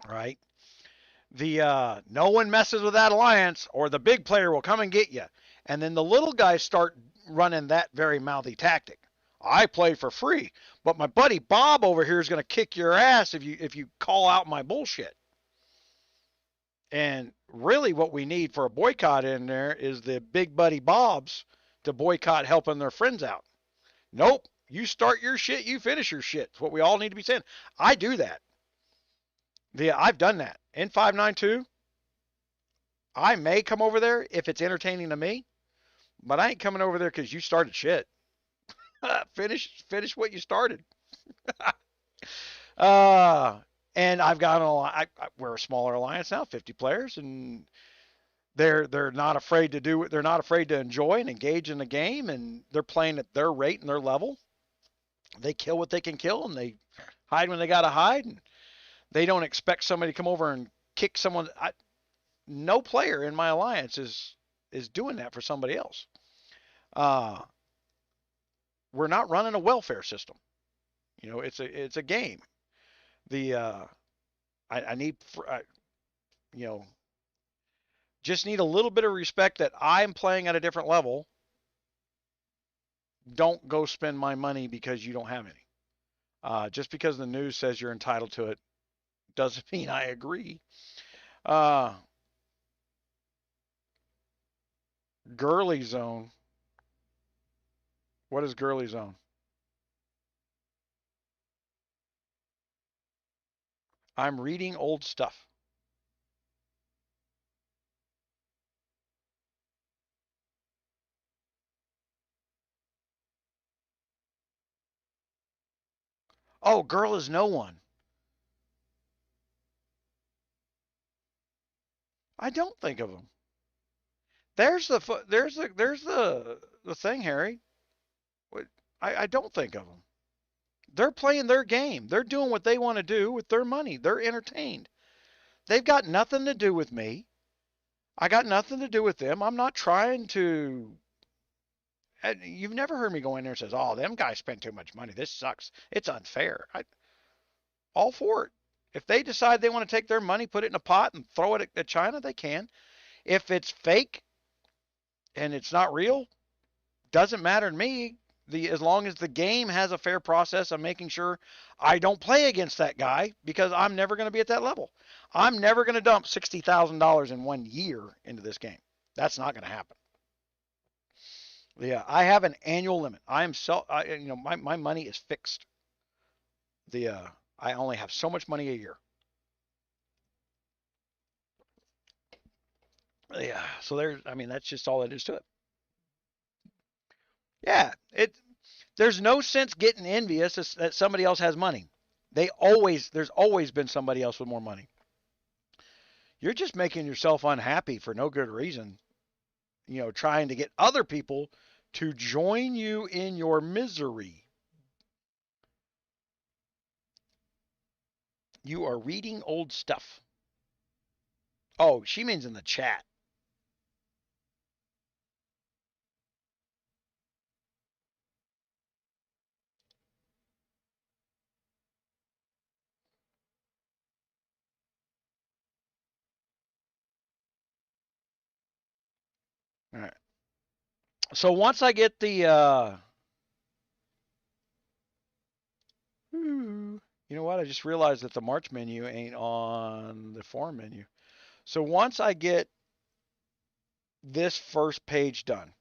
Right? No one messes with that alliance, or the big player will come and get you. And then the little guys start running that very mouthy tactic. I play for free, but my buddy Bob over here is going to kick your ass if you call out my bullshit. And really what we need for a boycott in there is the big buddy Bobs to boycott helping their friends out. Nope, you start your shit, you finish your shit. It's what we all need to be saying. I do that. I've done that. In 592, I may come over there if it's entertaining to me, but I ain't coming over there because you started shit. Finish what you started. And I've got we're a smaller alliance now, 50 players, and they're not afraid to do it. They're not afraid to enjoy and engage in the game, and they're playing at their rate and their level. They kill what they can kill, and they hide when they got to hide, and they don't expect somebody to come over and kick someone. No player in my alliance is doing that for somebody else. We're not running a welfare system. It's a game. I need, just need a little bit of respect that I'm playing at a different level. Don't go spend my money because you don't have any. Just because the news says you're entitled to it doesn't mean I agree. Girly Zone. What is Girly Zone? I'm reading old stuff. Oh, girl is no one. I don't think of them. There's the thing, Harry. I don't think of them. They're playing their game. They're doing what they want to do with their money. They're entertained. They've got nothing to do with me. I got nothing to do with them. I'm not trying to. You've never heard me go in there and says, "Oh, them guys spend too much money. This sucks. It's unfair." All for it. If they decide they want to take their money, put it in a pot, and throw it at China, they can. If it's fake and it's not real, doesn't matter to me. As long as the game has a fair process of making sure I don't play against that guy, because I'm never going to be at that level. I'm never going to dump $60,000 in 1 year into this game. That's not going to happen. Yeah, I have an annual limit. My money is fixed. I only have so much money a year. Yeah, so that's just all it is to it. Yeah, there's no sense getting envious that somebody else has money. There's always been somebody else with more money. You're just making yourself unhappy for no good reason. Trying to get other people to join you in your misery. You are reading old stuff. Oh, she means in the chat. All right. So once I get you know what? I just realized that the March menu ain't on the form menu. So once I get this first page done,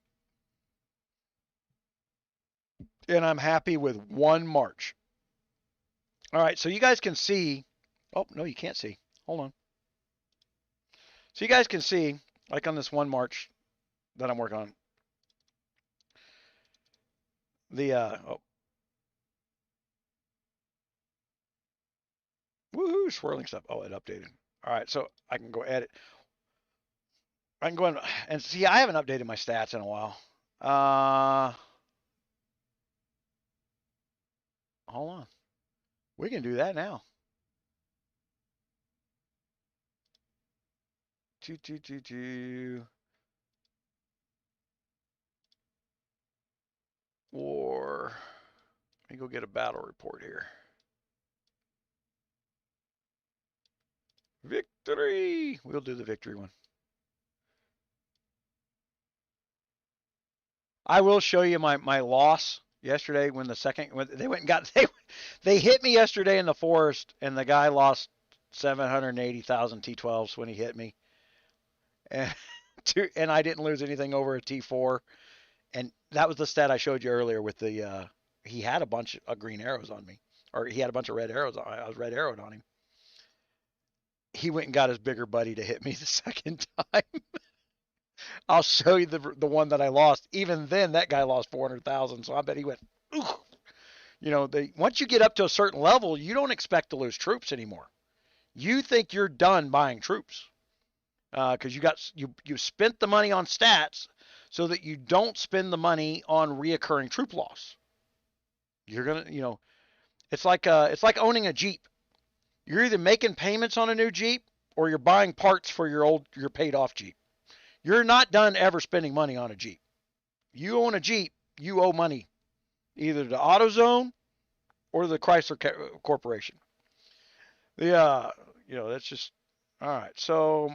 and I'm happy with one March. All right, so you guys can see. Oh, no, you can't see. Hold on. So you guys can see, like on this one march that I'm working on, the woohoo, swirling stuff. Oh, it updated. All right, so I can go edit. I can go in and see. I haven't updated my stats in a while. Hold on. We can do that now. Or let me go get a battle report here. Victory. We'll do the victory one. I will show you my loss yesterday when they went and got they hit me yesterday in the forest and the guy lost 780,000 T12s when he hit me, and and I didn't lose anything over a T4, and that was the stat I showed you earlier with the he had a bunch of green arrows on me, or he had a bunch of red arrows. I was red arrowed on him. He went and got his bigger buddy to hit me the second time. I'll show you the one that I lost. Even then, that guy lost 400,000. So I bet he went, ooh. You know, once you get up to a certain level, you don't expect to lose troops anymore. You think you're done buying troops because you spent the money on stats so that you don't spend the money on reoccurring troop loss. You're gonna, it's like owning a Jeep. You're either making payments on a new Jeep or you're buying parts for your paid off Jeep. You're not done ever spending money on a Jeep. You own a Jeep, you owe money either to AutoZone or the Chrysler Corporation. That's just all right. So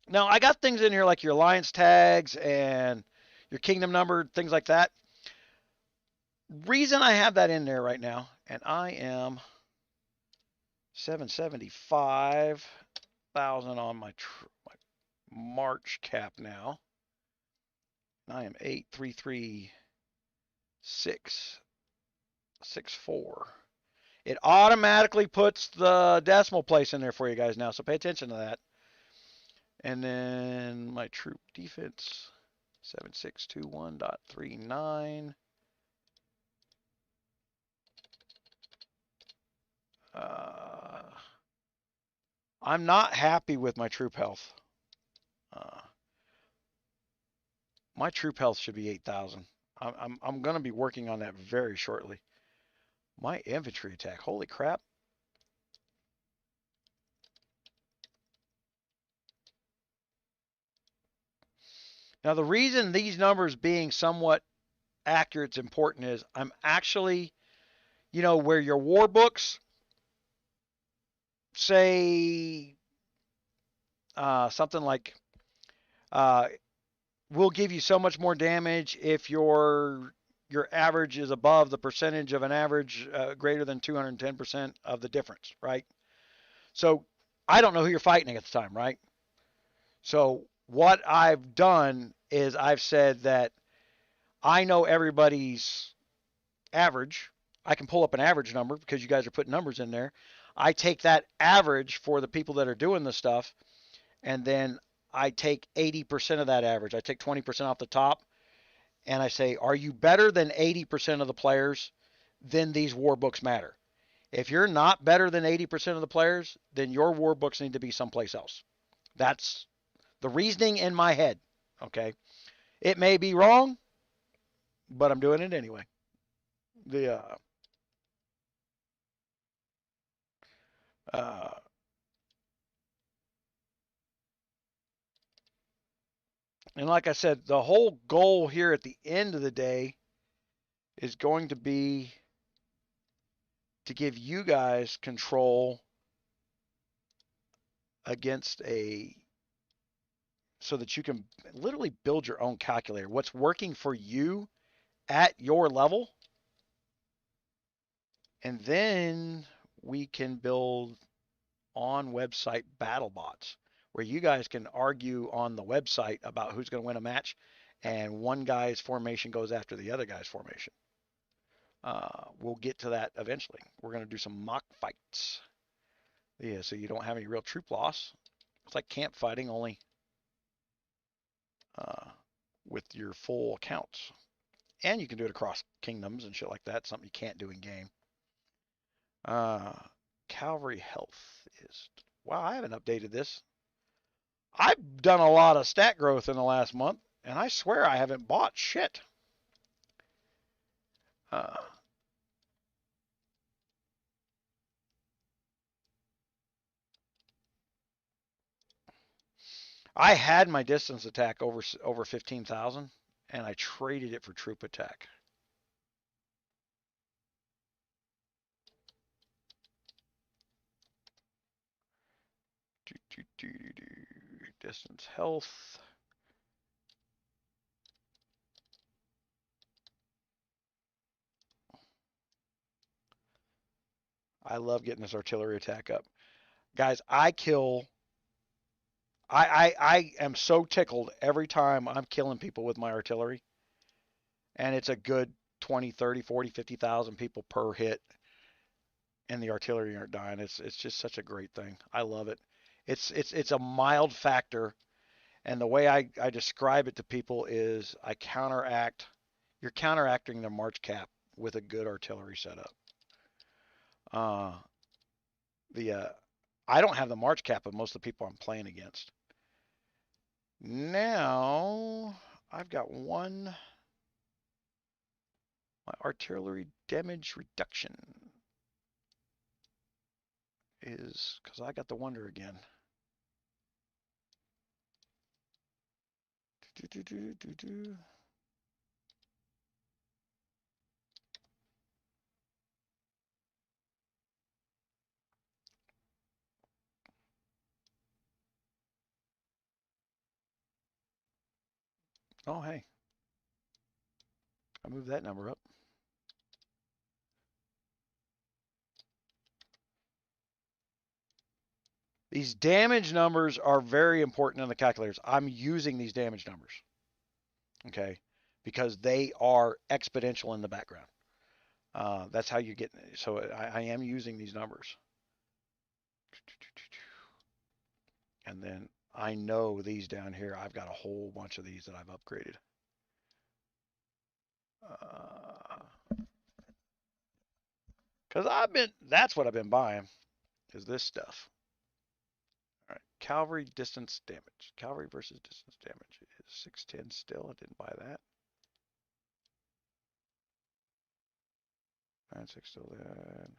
now I got things in here like your alliance tags and your kingdom number, things like that. Reason I have that in there right now, and I am 775,000 on my March cap now. I am 833,664. It automatically puts the decimal place in there for you guys now, so pay attention to that. And then my troop defense, 7621.39. I'm not happy with my troop health. My troop health should be 8,000. I'm going to be working on that very shortly. My infantry attack, holy crap. Now, the reason these numbers being somewhat accurate is important is I'm actually, where your war books say something like, we'll give you so much more damage if your average is above the percentage of an average greater than 210% of the difference, right? So I don't know who you're fighting at the time, right? So what I've done is I've said that I know everybody's average. I can pull up an average number because you guys are putting numbers in there. I take that average for the people that are doing the stuff, and then I take 80% of that average. I take 20% off the top, and I say, are you better than 80% of the players? Then these war books matter. If you're not better than 80% of the players, then your war books need to be someplace else. That's the reasoning in my head, okay? It may be wrong, but I'm doing it anyway. And like I said, the whole goal here at the end of the day is going to be to give you guys control against so that you can literally build your own calculator. What's working for you at your level, and then we can build on website battle bots where you guys can argue on the website about who's going to win a match, and one guy's formation goes after the other guy's formation. We'll get to that eventually. We're going to do some mock fights. Yeah, so you don't have any real troop loss. It's like camp fighting, only with your full accounts. And you can do it across kingdoms and shit like that. Something you can't do in game. Cavalry health is... Wow, I haven't updated this. I've done a lot of stat growth in the last month, and I swear I haven't bought shit. I had my distance attack over 15,000, and I traded it for troop attack. Distance health. I love getting this artillery attack up. Guys, I am so tickled every time I'm killing people with my artillery. And it's a good 20, 30, 40, 50,000 people per hit. And the artillery aren't dying. It's just such a great thing. I love it. It's a mild factor. And the way I describe it to people is you're counteracting the March cap with a good artillery setup. I don't have the March cap of most of the people I'm playing against. Now, I've got my artillery damage reduction is, because I got the wonder again. Oh, hey. I moved that number up. These damage numbers are very important in the calculators. I'm using these damage numbers, okay, because they are exponential in the background. That's how you get, so I am using these numbers. And then I know these down here, I've got a whole bunch of these that I've upgraded. Because that's what I've been buying, is this stuff. All right, cavalry distance damage. Cavalry versus distance damage is 610 still. I didn't buy that. 9-6 still then.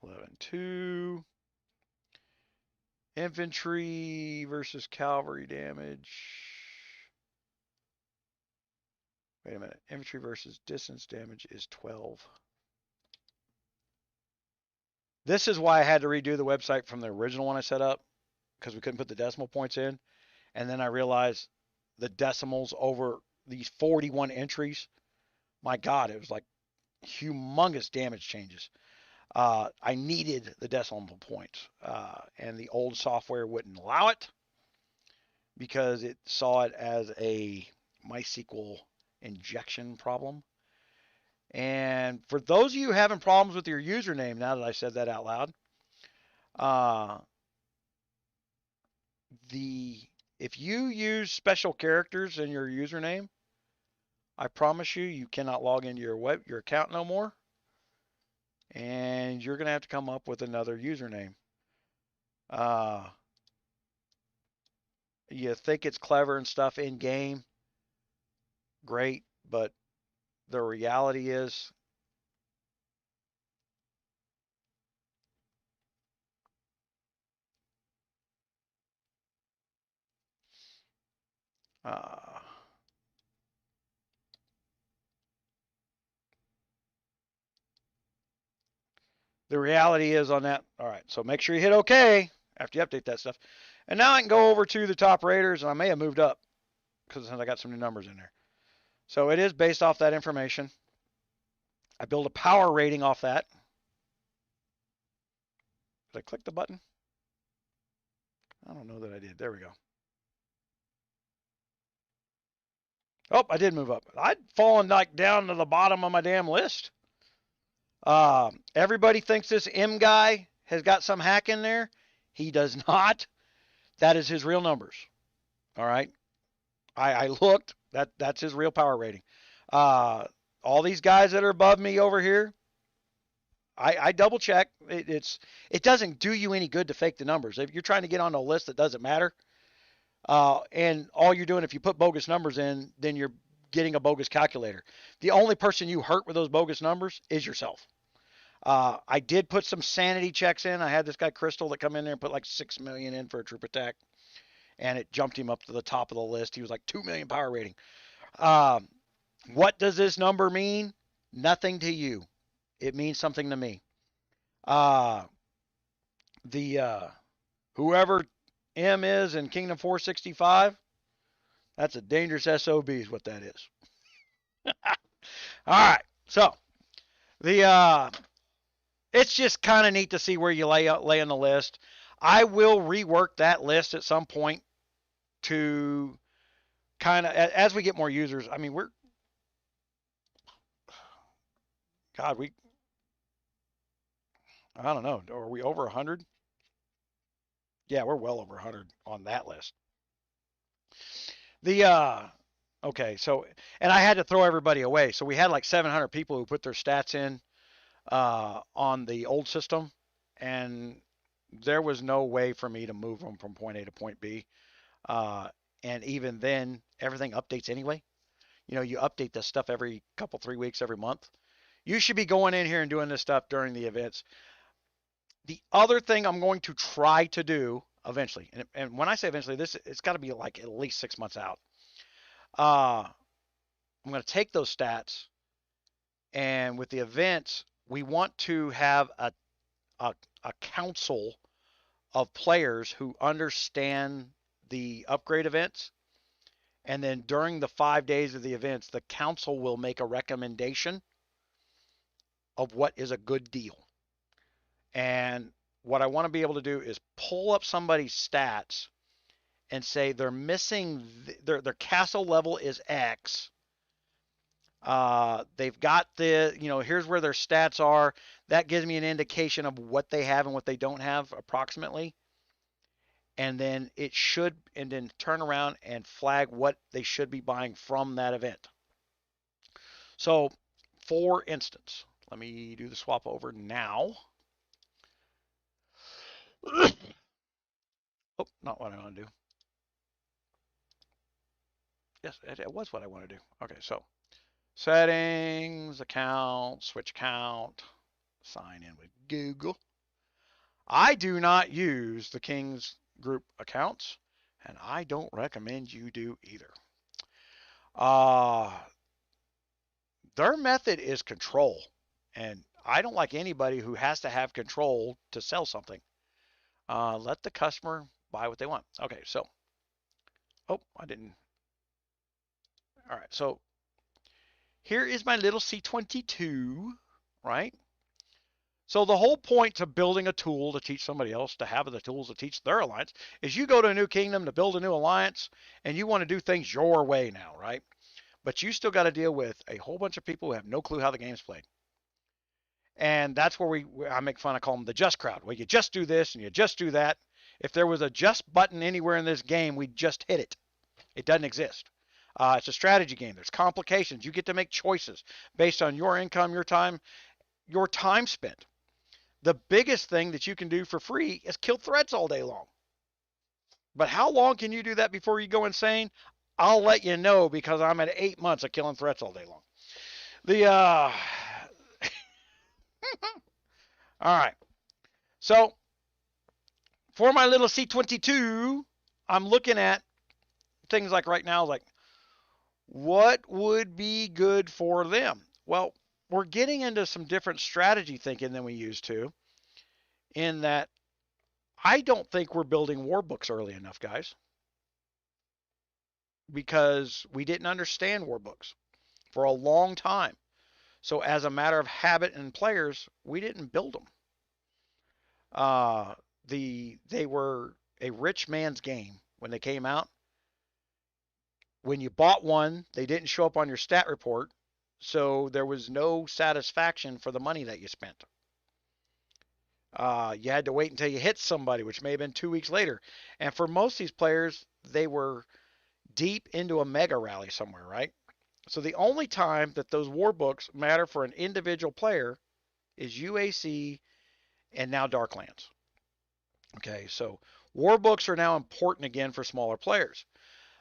11-2. Infantry versus cavalry damage. Wait a minute. Infantry versus distance damage is 12. This is why I had to redo the website from the original one I set up, because we couldn't put the decimal points in. And then I realized the decimals over these 41 entries, my God, it was like humongous damage changes. I needed the decimal points, and the old software wouldn't allow it because it saw it as a MySQL injection problem. And for those of you having problems with your username, now that I said that out loud, if you use special characters in your username, I promise you cannot log into your account no more. And you're going to have to come up with another username. You think it's clever and stuff in game, great, but the reality is the reality is on that. All right, so make sure you hit OK after you update that stuff. And now I can go over to the top raters, and I may have moved up because I got some new numbers in there. So it is based off that information. I build a power rating off that. Did I click the button? I don't know that I did. There we go. Oh, I did move up. I'd fallen like down to the bottom of my damn list. Everybody thinks this M guy has got some hack in there. He does not. That is his real numbers. All right. I looked. That's his real power rating. All these guys that are above me over here, I double check. It doesn't do you any good to fake the numbers. If you're trying to get on a list that doesn't matter, and all you're doing, if you put bogus numbers in, then you're getting a bogus calculator. The only person you hurt with those bogus numbers is yourself. I did put some sanity checks in. I had this guy Crystal that come in there and put like 6 million in for a troop attack, and it jumped him up to the top of the list. He was like 2 million power rating. What does this number mean? Nothing to you. It means something to me. Whoever M is in Kingdom 465, that's a dangerous SOB is what that is. All right. So it's just kind of neat to see where you lay on the list. I will rework that list at some point to kind of, as we get more users. I mean, I don't know. Are we over 100? Yeah, we're well over 100 on that list. Okay, so, and I had to throw everybody away. So we had like 700 people who put their stats in on the old system, and there was no way for me to move them from point A to point B. And even then, everything updates anyway. You know, you update this stuff every couple, 3 weeks, every month. You should be going in here and doing this stuff during the events. The other thing I'm going to try to do eventually, and when I say eventually, it's got to be like at least 6 months out. I'm going to take those stats, and with the events, we want to have a council of players who understand the upgrade events. And then during the 5 days of the events, the council will make a recommendation of what is a good deal. And what I want to be able to do is pull up somebody's stats and say they're missing, their castle level is X. They've got here's where their stats are. That gives me an indication of what they have and what they don't have approximately. And then turn around and flag what they should be buying from that event. So, for instance, let me do the swap over now. Oh, not what I want to do. Yes, it was what I want to do. Okay, so settings, account, switch account, sign in with Google. I do not use the King's Group accounts, and I don't recommend you do either. Their method is control, and I don't like anybody who has to have control to sell something. Let the customer buy what they want. Okay, so, I didn't. All right, so here is my little C22, right? So the whole point to building a tool to teach somebody else to have the tools to teach their alliance is you go to a new kingdom to build a new alliance, and you want to do things your way now, right? But you still got to deal with a whole bunch of people who have no clue how the game's played. And that's where I make fun. I call them the just crowd. Well, you just do this and you just do that. If there was a just button anywhere in this game, we'd just hit it. It doesn't exist. It's a strategy game. There's complications. You get to make choices based on your income, your time spent. The biggest thing that you can do for free is kill threats all day long. But how long can you do that before you go insane? I'll let you know, because I'm at 8 months of killing threats all day long. All right. So for my little C22, I'm looking at things like right now, like what would be good for them? Well, we're getting into some different strategy thinking than we used to, in that I don't think we're building war books early enough, guys, because we didn't understand war books for a long time. So as a matter of habit and players, we didn't build them. They were a rich man's game when they came out. When you bought one, they didn't show up on your stat report. So there was no satisfaction for the money that you spent. You had to wait until you hit somebody, which may have been 2 weeks later. And for most of these players, they were deep into a mega rally somewhere, right? So the only time that those war books matter for an individual player is UAC and now Darklands. Okay, so war books are now important again for smaller players.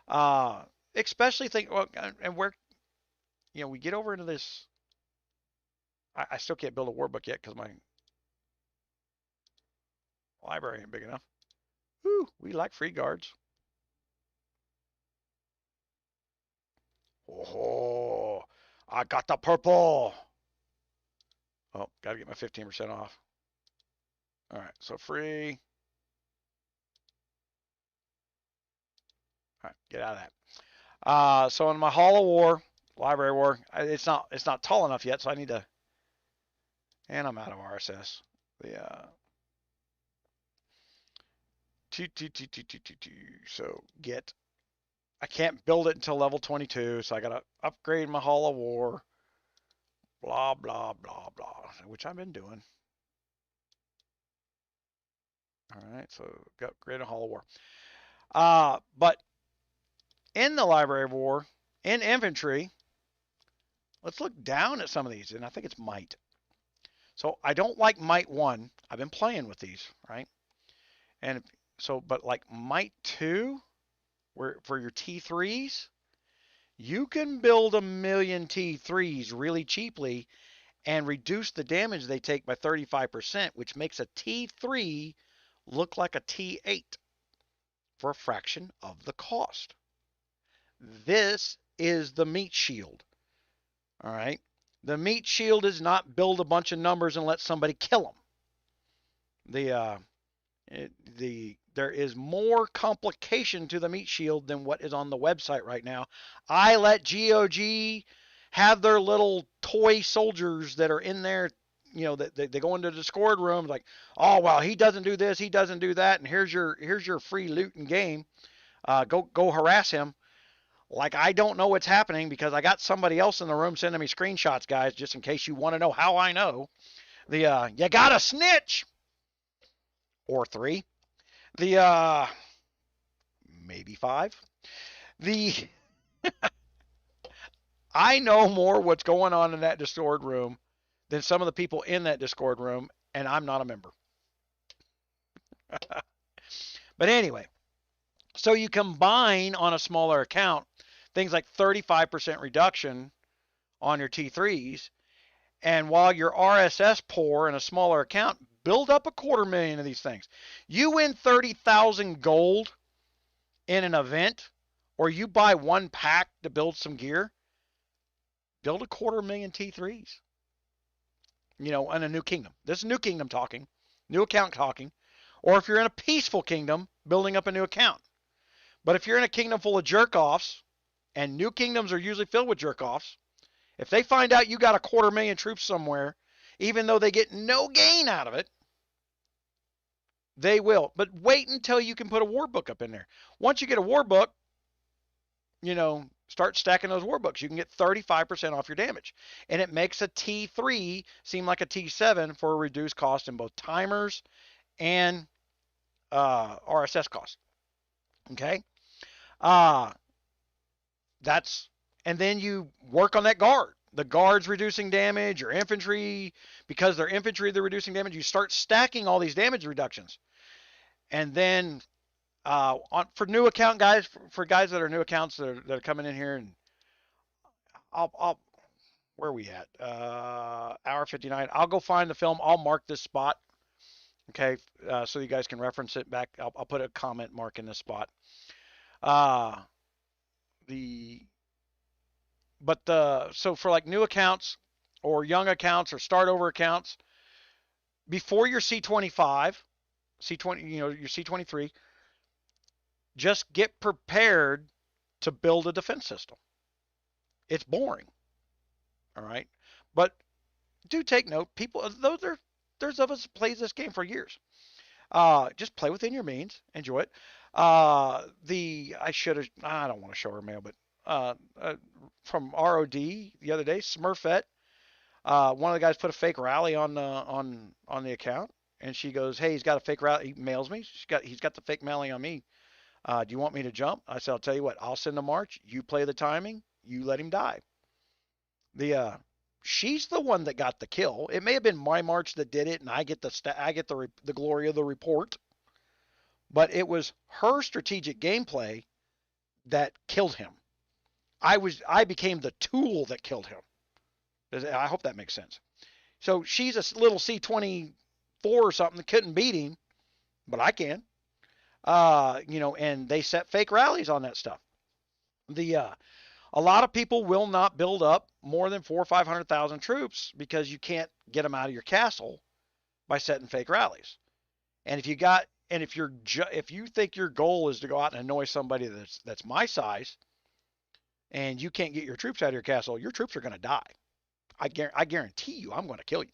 Uh, Especially think, well, and where, we get over into this. I still can't build a war book yet because my library ain't big enough. Woo, we like free guards. Oh, I got the purple. Oh, got to get my 15% off. All right, so free. All right, get out of that. So in my Hall of War, Library War, it's not tall enough yet, so I need to. And I'm out of RSS. The so get. I can't build it until level 22, so I gotta upgrade my Hall of War. Blah blah blah blah, which I've been doing. All right, so got upgrade a Hall of War. But in the Library of War, in infantry, let's look down at some of these, and I think it's might. So I don't like might 1. I've been playing with these, right? And so, but like might 2, where for your T3s, you can build 1,000,000 T3s really cheaply and reduce the damage they take by 35%, which makes a T3 look like a T8 for a fraction of the cost. This is the meat shield. All right. The meat shield is not build a bunch of numbers and let somebody kill them. There is more complication to the meat shield than what is on the website right now. I let GOG have their little toy soldiers that are in there, that they go into the Discord room like, oh well, he doesn't do this, he doesn't do that, and here's your free loot and game. Go harass him. Like I don't know what's happening because I got somebody else in the room sending me screenshots, guys, just in case you want to know how I know. You gotta snitch. Or 3. Maybe 5. The I know more what's going on in that Discord room than some of the people in that Discord room, and I'm not a member. But anyway, so you combine on a smaller account things like 35% reduction on your T3s, and while your RSS poor in a smaller account, build up 250,000 of these things. You win 30,000 gold in an event, or you buy one pack to build some gear, build 250,000 T3s. In a new kingdom. This is new kingdom talking, new account talking. Or if you're in a peaceful kingdom, building up a new account. But if you're in a kingdom full of jerk-offs, and new kingdoms are usually filled with jerk-offs, if they find out you got 250,000 troops somewhere, even though they get no gain out of it, they will. But wait until you can put a war book up in there. Once you get a war book, start stacking those war books. You can get 35% off your damage. And it makes a T3 seem like a T7 for a reduced cost in both timers and RSS costs. Okay? And then you work on that guard. The guard's reducing damage, or infantry, because they're infantry, they're reducing damage. You start stacking all these damage reductions. And then for new account guys, for guys that are new accounts that are coming in here, and I'll where are we at? Hour 59. I'll go find the film. I'll mark this spot. Okay, so you guys can reference it back. I'll put a comment mark in this spot. So for like new accounts or young accounts or start over accounts, before your C25, C20, your C23, just get prepared to build a defense system. It's boring. All right. But do take note, people, there's of us who plays this game for years. Just play within your means, enjoy it. I don't want to show her mail, but from ROD the other day, Smurfette. One of the guys put a fake rally on the account, and she goes, "Hey, he's got a fake rally." He mails me. He's got the fake mailing on me. Do you want me to jump? I said, I'll tell you what. I'll send a march. You play the timing. You let him die. She's the one that got the kill. It may have been my march that did it, and I get the glory of the report. But it was her strategic gameplay that killed him. I became the tool that killed him. I hope that makes sense. So she's a little C24 or something that couldn't beat him, but I can. And they set fake rallies on that stuff. A lot of people will not build up more than 400,000 or 500,000 troops because you can't get them out of your castle by setting fake rallies. And if you think your goal is to go out and annoy somebody that's my size, and you can't get your troops out of your castle, your troops are going to die. I guarantee you, I'm going to kill you.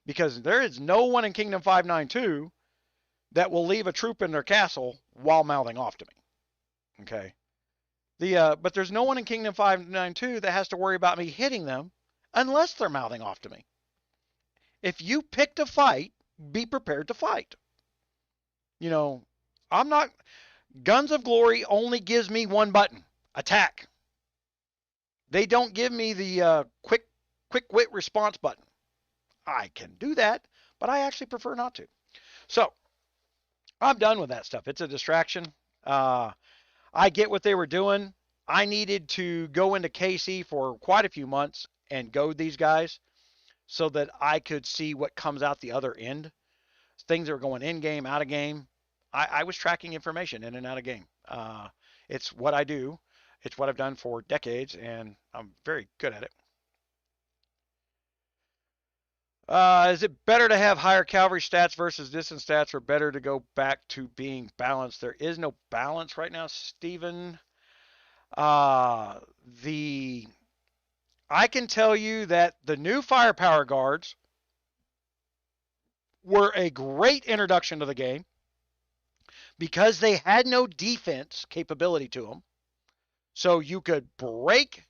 Because there is no one in Kingdom 592 that will leave a troop in their castle while mouthing off to me. Okay. But there's no one in Kingdom 592 that has to worry about me hitting them unless they're mouthing off to me. If you pick to fight, be prepared to fight. I'm not. Guns of Glory only gives me one button: attack. They don't give me the quick wit response button. I can do that, but I actually prefer not to. So I'm done with that stuff. It's a distraction. I get what they were doing. I needed to go into KC for quite a few months and goad these guys so that I could see what comes out the other end. Things that were going in game, out of game. I was tracking information in and out of game. It's what I do. It's what I've done for decades, and I'm very good at it. Is it better to have higher cavalry stats versus distance stats, or better to go back to being balanced? There is no balance right now, Stephen. I can tell you that the new firepower guards were a great introduction to the game because they had no defense capability to them. So you could break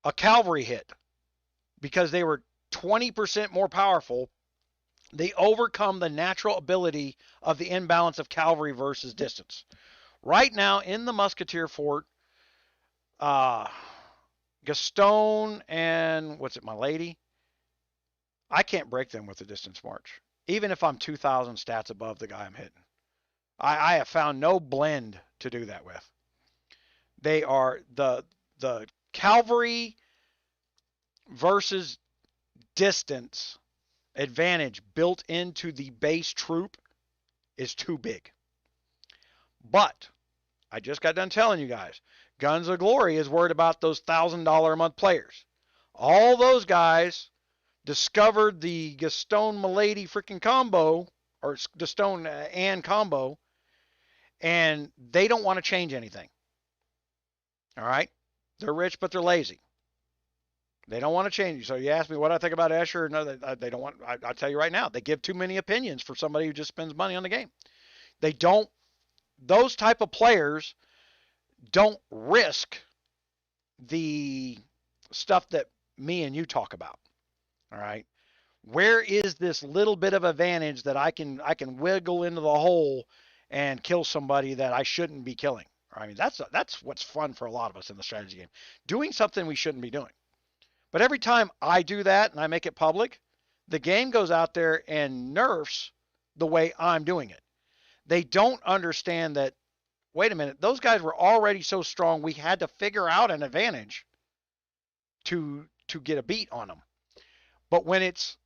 a cavalry hit because they were 20% more powerful. They overcome the natural ability of the imbalance of cavalry versus distance. Right now in the Musketeer Fort, Gaston and my lady, I can't break them with a distance march, even if I'm 2,000 stats above the guy I'm hitting. I have found no blend to do that with. They are the cavalry versus distance advantage built into the base troop is too big. But I just got done telling you guys, Guns of Glory is worried about those $1,000 a month players. All those guys discovered the Gaston Milady freaking combo, or Gaston and combo, and they don't want to change anything. All right? They're rich, but they're lazy. They don't want to change. So you ask me what I think about Escher. No, they don't want. I'll tell you right now, they give too many opinions for somebody who just spends money on the game. They don't. Those type of players don't risk the stuff that me and you talk about. All right. Where is this little bit of advantage that I can wiggle into the hole and kill somebody that I shouldn't be killing? I mean, that's what's fun for a lot of us in the strategy game. Doing something we shouldn't be doing. But every time I do that and I make it public, the game goes out there and nerfs the way I'm doing it. They don't understand that, wait a minute, those guys were already so strong, we had to figure out an advantage to get a beat on them. But when it's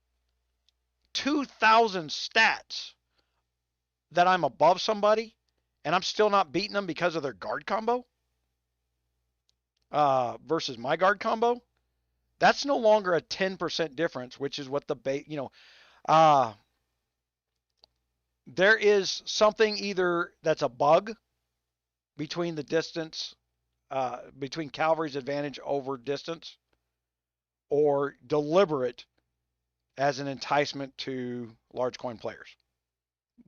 2,000 stats that I'm above somebody and I'm still not beating them because of their guard combo versus my guard combo, that's no longer a 10% difference, which is what the there is something either that's a bug between the distance, between cavalry's advantage over distance, or deliberate as an enticement to large coin players.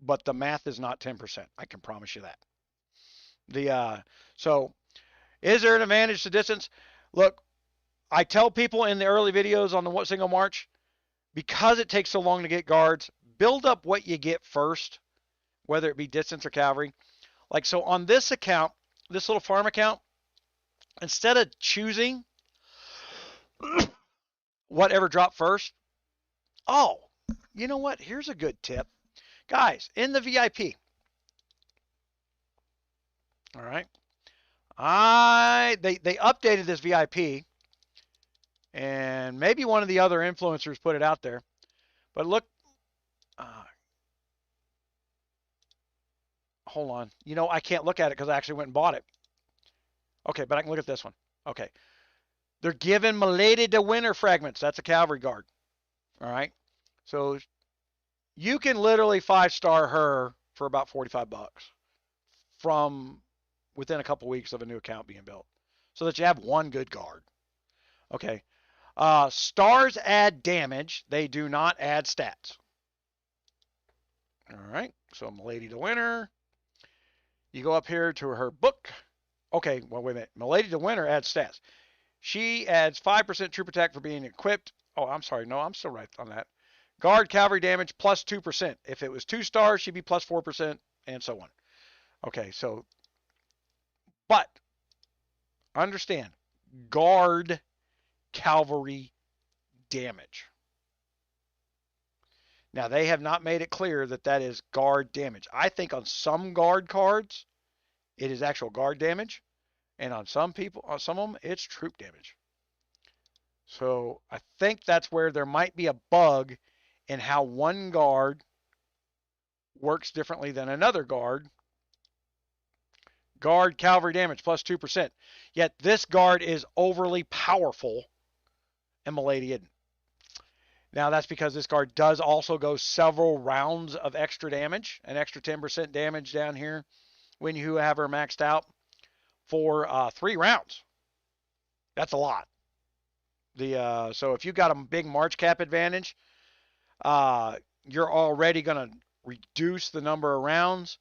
But the math is not 10%. I can promise you that. So Is there an advantage to distance? Look, I tell people in the early videos on the single march, because it takes so long to get guards, build up what you get first, whether it be distance or cavalry. Like, so on this account, this little farm account, instead of choosing whatever dropped first, oh, you know what? Here's a good tip. Guys, in the VIP, all right, they updated this VIP, and maybe one of the other influencers put it out there. But look, hold on. You know, I can't look at it because I actually went and bought it. Okay, but I can look at this one. Okay. They're giving 𝙂𝙪𝙣𝙈𝙪𝙨 fragments. That's a cavalry guard. All right. So you can literally 5-star her for about 45 bucks from within a couple weeks of a new account being built, so that you have one good guard. Okay. Stars add damage. They do not add stats. All right. So 𝙂𝙪𝙣𝙈𝙪𝙨. You go up here to her book. Okay, well, wait a minute. 𝙂𝙪𝙣𝙈 adds stats. She adds 5% troop attack for being equipped. Oh, I'm sorry. No, I'm still right on that. Guard cavalry damage plus 2%. If it was 2 stars, she'd be plus 4%, and so on. Okay, so, but understand, guard cavalry damage. Now, they have not made it clear that that is guard damage. I think on some guard cards, it is actual guard damage. And on some people, on some of them, it's troop damage. So I think that's where there might be a bug in how one guard works differently than another guard. Guard cavalry damage plus 2%. Yet this guard is overly powerful, and 𝙂𝙪𝙣𝙈 isn't. Now that's because this guard does also go several rounds of extra damage, an extra 10% damage down here when you have her maxed out for 3 rounds. That's a lot. So if you've got a big March cap advantage, you're already going to reduce the number of rounds,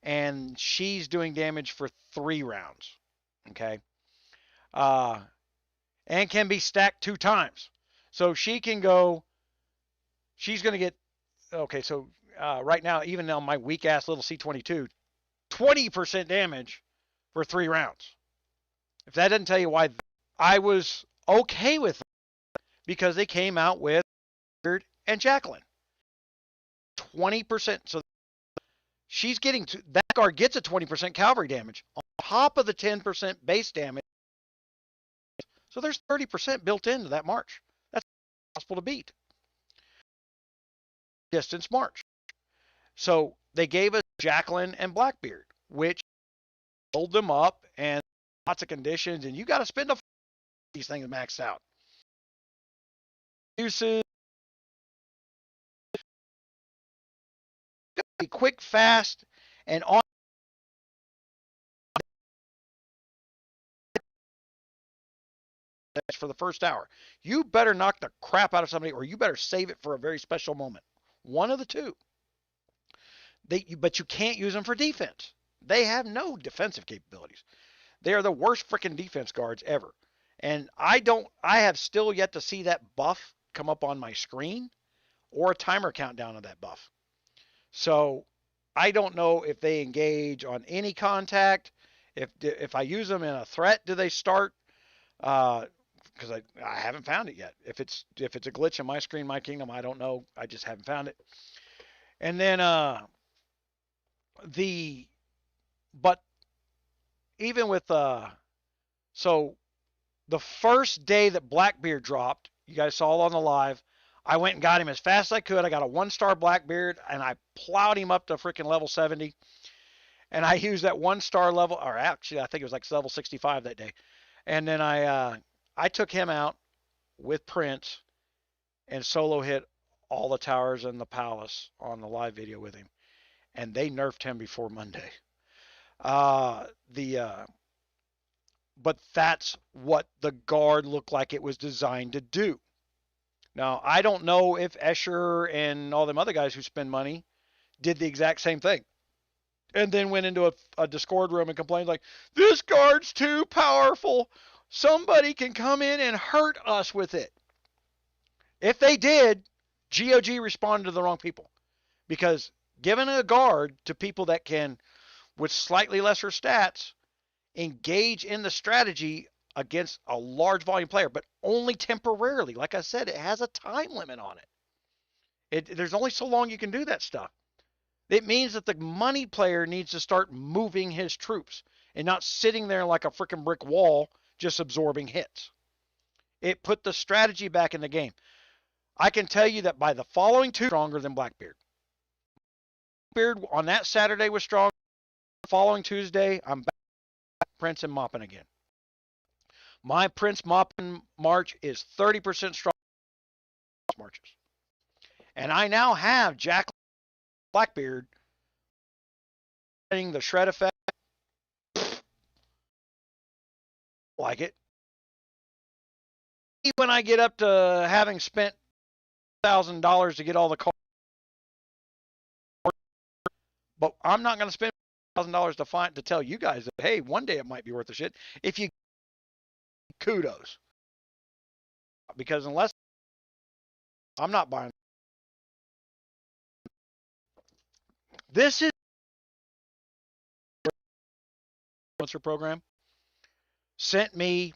and she's doing damage for 3 rounds. Okay. And can be stacked 2 times. So she can go, she's going to get, okay, so right now, even on my weak ass little C22, 20% damage for 3 rounds. If that doesn't tell you why, I was okay with it because they came out with and Jacqueline. 20%. So she's getting to, that guard gets a 20% cavalry damage on top of the 10% base damage. So there's 30% built into that march. That's possible to beat. Distance march. So they gave us Jacqueline and Blackbeard, which build them up and lots of conditions, and you got to spend these things maxed out. Uses be quick, fast, and on for the first hour. You better knock the crap out of somebody, or you better save it for a very special moment. One of the two. But you can't use them for defense. They have no defensive capabilities. They are the worst freaking defense guards ever. And I have still yet to see that buff come up on my screen or a timer countdown of that buff. So I don't know if they engage on any contact. If I use them in a threat, do they start? Because I haven't found it yet. If it's a glitch in my screen, my kingdom, I don't know. I just haven't found it. And then but even with so the first day that Blackbeard dropped, you guys saw on the live, I went and got him as fast as I could. I got a 1-star Blackbeard, and I plowed him up to freaking level 70. And I used that 1-star level, or actually I think it was like level 65 that day. And then I took him out with Prince and solo hit all the towers in the palace on the live video with him. And they nerfed him before Monday. But that's what the guard looked like it was designed to do. Now, I don't know if Escher and all them other guys who spend money did the exact same thing. and then went into a Discord room and complained like, this guard's too powerful. Somebody can come in and hurt us with it. If they did, GOG responded to the wrong people. Because giving a guard to people that can, with slightly lesser stats, engage in the strategy against a large volume player, but only temporarily. Like I said, it has a time limit on it. There's only so long you can do that stuff. It means that the money player needs to start moving his troops and not sitting there like a freaking brick wall just absorbing hits. It put the strategy back in the game. I can tell you that by the following two, stronger than Blackbeard. Blackbeard on that Saturday was strong. The following Tuesday, I'm back Prince and mopping again. My Prince mopping march is 30% strong marches. And I now have Jack Blackbeard getting the shred effect. Like it. When I get up to having spent $1,000 to get all the cards, but I'm not going to spend $1,000 to tell you guys that, hey, one day it might be worth the shit. If you kudos, because unless I'm not buying, this is sponsor program sent me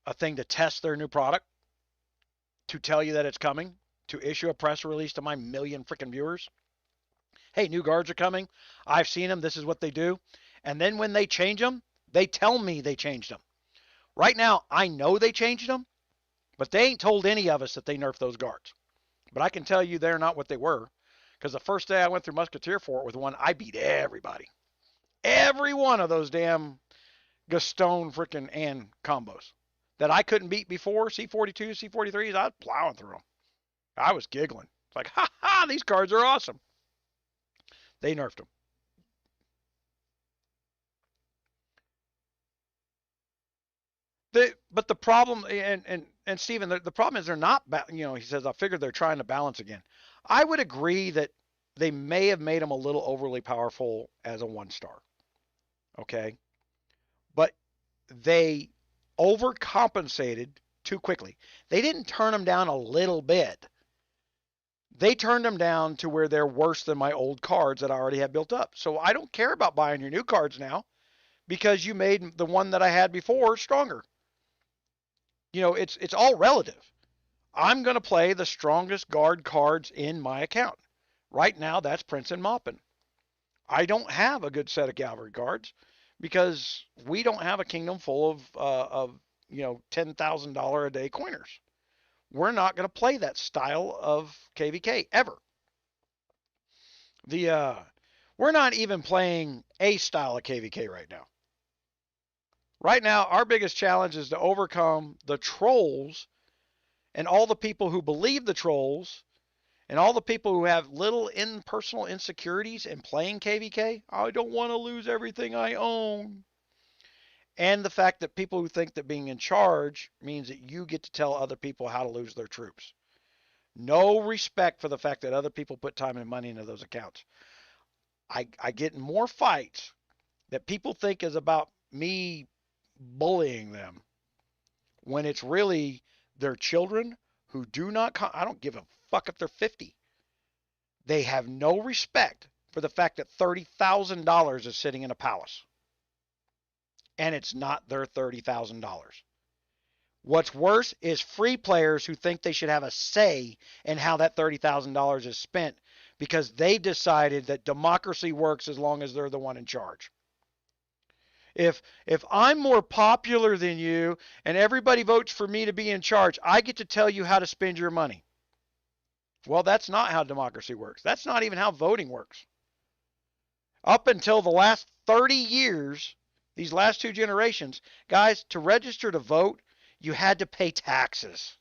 a thing to test their new product, to tell you that it's coming, to issue a press release to my million freaking viewers. Hey, new guards are coming. I've seen them. This is what they do. And then when they change them, they tell me they changed them. Right now, I know they changed them, but they ain't told any of us that they nerfed those guards. But I can tell you they're not what they were, because the first day I went through Musketeer Fort with one, I beat everybody. Every one of those damn Gaston freaking and combos that I couldn't beat before, C42, C43s, I was plowing through them. I was giggling. It's like, ha ha, these cards are awesome. They nerfed them. But the problem, and Steven, the problem is they're not, he says, I figured they're trying to balance again. I would agree that they may have made them a little overly powerful as a 1-star. Okay? But they overcompensated too quickly. They didn't turn them down a little bit. They turned them down to where they're worse than my old cards that I already had built up. So I don't care about buying your new cards now, because you made the one that I had before stronger. It's all relative. I'm going to play the strongest guard cards in my account. Right now, that's Prince and Moppin. I don't have a good set of cavalry cards because we don't have a kingdom full of $10,000 a day coiners. We're not going to play that style of KVK ever. We're not even playing a style of KVK right now. Right now, our biggest challenge is to overcome the trolls and all the people who believe the trolls and all the people who have little personal insecurities in playing KVK. I don't want to lose everything I own. And the fact that people who think that being in charge means that you get to tell other people how to lose their troops. No respect for the fact that other people put time and money into those accounts. I get in more fights that people think is about me bullying them when it's really their children who do not, I don't give a fuck if they're 50. They have no respect for the fact that $30,000 is sitting in a palace. And it's not their $30,000. What's worse is free players who think they should have a say in how that $30,000 is spent because they decided that democracy works as long as they're the one in charge. If I'm more popular than you and everybody votes for me to be in charge, I get to tell you how to spend your money. Well, that's not how democracy works. That's not even how voting works. Up until the last 30 years, these last 2 generations, guys, to register to vote, you had to pay taxes,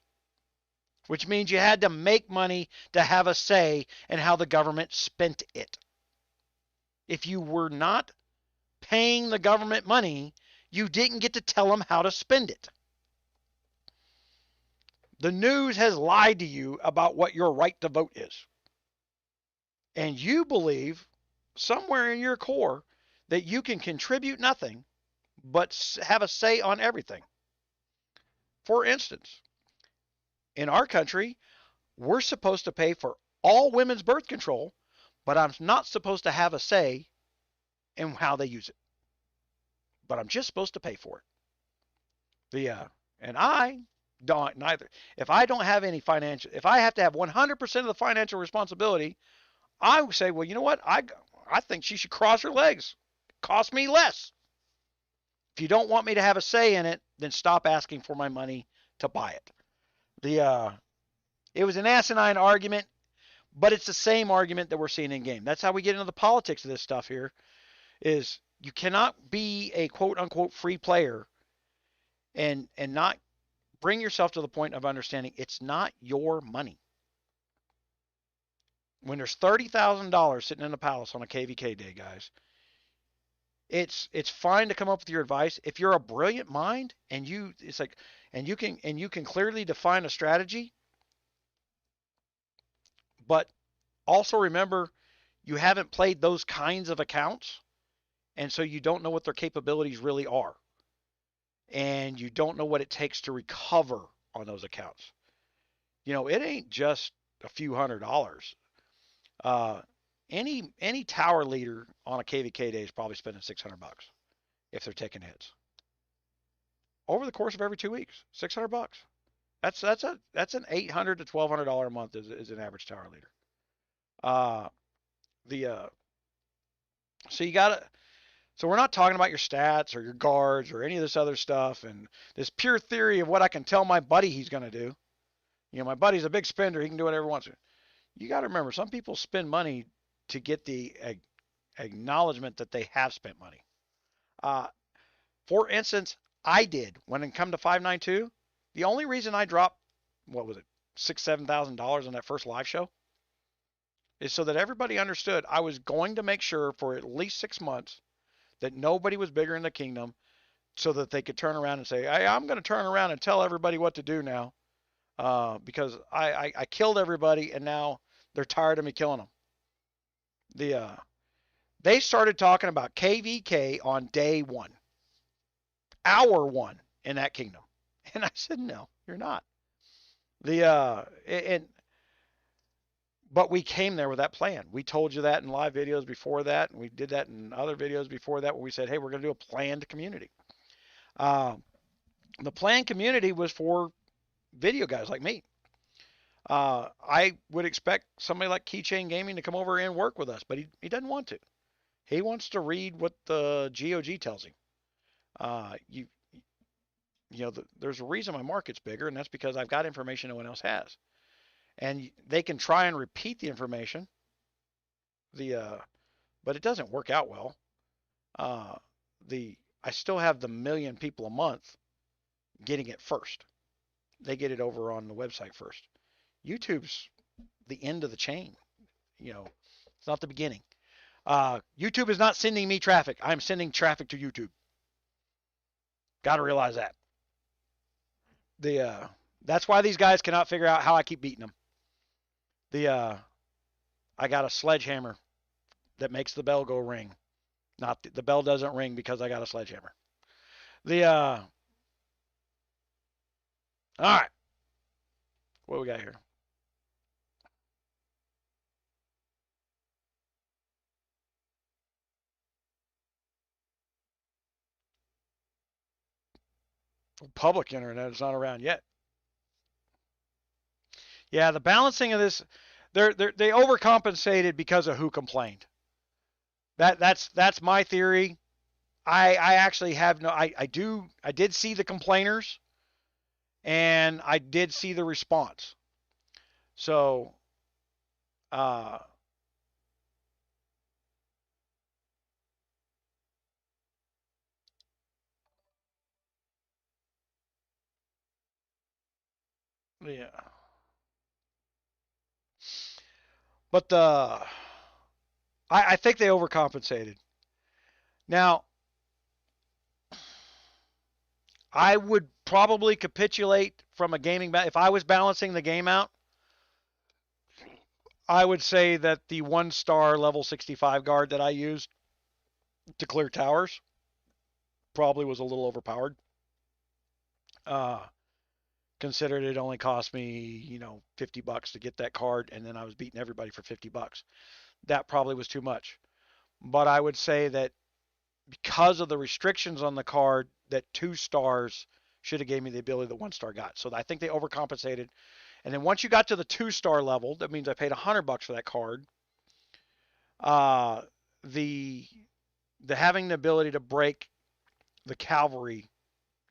which means you had to make money to have a say in how the government spent it. If you were not paying the government money, you didn't get to tell them how to spend it. The news has lied to you about what your right to vote is. and you believe somewhere in your core that you can contribute nothing but have a say on everything. For instance, in our country, we're supposed to pay for all women's birth control, but I'm not supposed to have a say in how they use it. But I'm just supposed to pay for it. And I don't neither. If I don't have any financial, if I have to have 100% of the financial responsibility, I would say, well, you know what? I think she should cross her legs. Cost me less. If you don't want me to have a say in it, then stop asking for my money to buy it. It was an asinine argument, but it's the same argument that we're seeing in game. That's how we get into the politics of this stuff here. Is you cannot be a quote unquote free player and not bring yourself to the point of understanding it's not your money. When there's $30,000 sitting in the palace on a KVK day, guys, it's fine to come up with your advice. If you're a brilliant mind and you can clearly define a strategy, but also remember you haven't played those kinds of accounts, and so you don't know what their capabilities really are. And you don't know what it takes to recover on those accounts. It ain't just a few $100s. Any tower leader on a KVK day is probably spending $600 if they're taking hits over the course of every 2 weeks. $600. That's an $800 to $1,200 a month is an average tower leader. So you gotta. So we're not talking about your stats or your guards or any of this other stuff and this pure theory of what I can tell my buddy he's going to do. My buddy's a big spender. He can do whatever he wants to. You got to remember, some people spend money to get the acknowledgement that they have spent money. For instance, I did when it come to 592. The only reason I dropped, what was it, $6,000-$7,000 on that first live show is so that everybody understood I was going to make sure for at least 6 months that nobody was bigger in the kingdom so that they could turn around and say, hey, I'm going to turn around and tell everybody what to do now because I killed everybody and now they're tired of me killing them. They started talking about KVK on day one, hour one in that kingdom. And I said, no, you're not. But we came there with that plan. We told you that in live videos before that, and we did that in other videos before that where we said, hey, we're going to do a planned community. The planned community was for video guys like me. I would expect somebody like Keychain Gaming to come over and work with us, but he doesn't want to. He wants to read what the GOG tells him. There's a reason my market's bigger, and that's because I've got information no one else has. And they can try and repeat the information, but it doesn't work out well. I still have the million people a month getting it first. They get it over on the website first. YouTube's the end of the chain. It's not the beginning. YouTube is not sending me traffic. I'm sending traffic to YouTube. Got to realize that. That's why these guys cannot figure out how I keep beating them. I got a sledgehammer that makes the bell go ring. Not the bell doesn't ring because I got a sledgehammer. All right. What we got here? Public internet is not around yet. Yeah, the balancing of this, they overcompensated because of who complained. That's my theory. I actually have no. I did see the complainers, and I did see the response. So, yeah. But I think they overcompensated. Now, I would probably capitulate from a gaming if I was balancing the game out. I would say that the 1-star level 65 guard that I used to clear towers probably was a little overpowered. Considered it only cost me, $50 to get that card, and then I was beating everybody for $50. That probably was too much. But I would say that because of the restrictions on the card, that 2 stars should have gave me the ability that 1-star got. So I think they overcompensated. And then once you got to the 2-star level, that means I paid $100 for that card. The having the ability to break the cavalry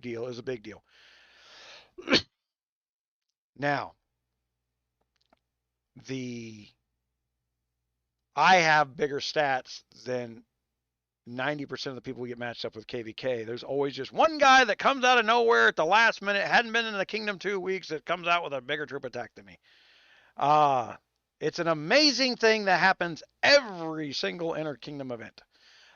deal is a big deal. Now, I have bigger stats than 90% of the people who get matched up with KVK. There's always just one guy that comes out of nowhere at the last minute, hadn't been in the kingdom 2 weeks, that comes out with a bigger troop attack than me. It's an amazing thing that happens every single inter-kingdom event.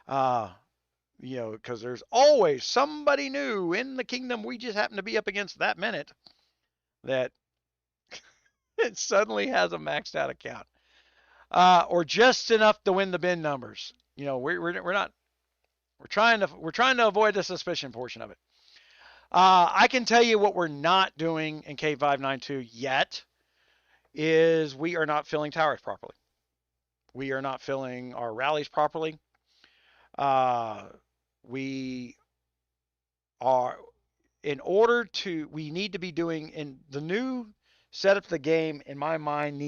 Because there's always somebody new in the kingdom we just happen to be up against that minute that it suddenly has a maxed out account. Or just enough to win the bin numbers. We're trying to avoid the suspicion portion of it. I can tell you what we're not doing in K592 yet is we are not filling towers properly. We are not filling our rallies properly. We need to be doing in the new setup of the game, in my mind,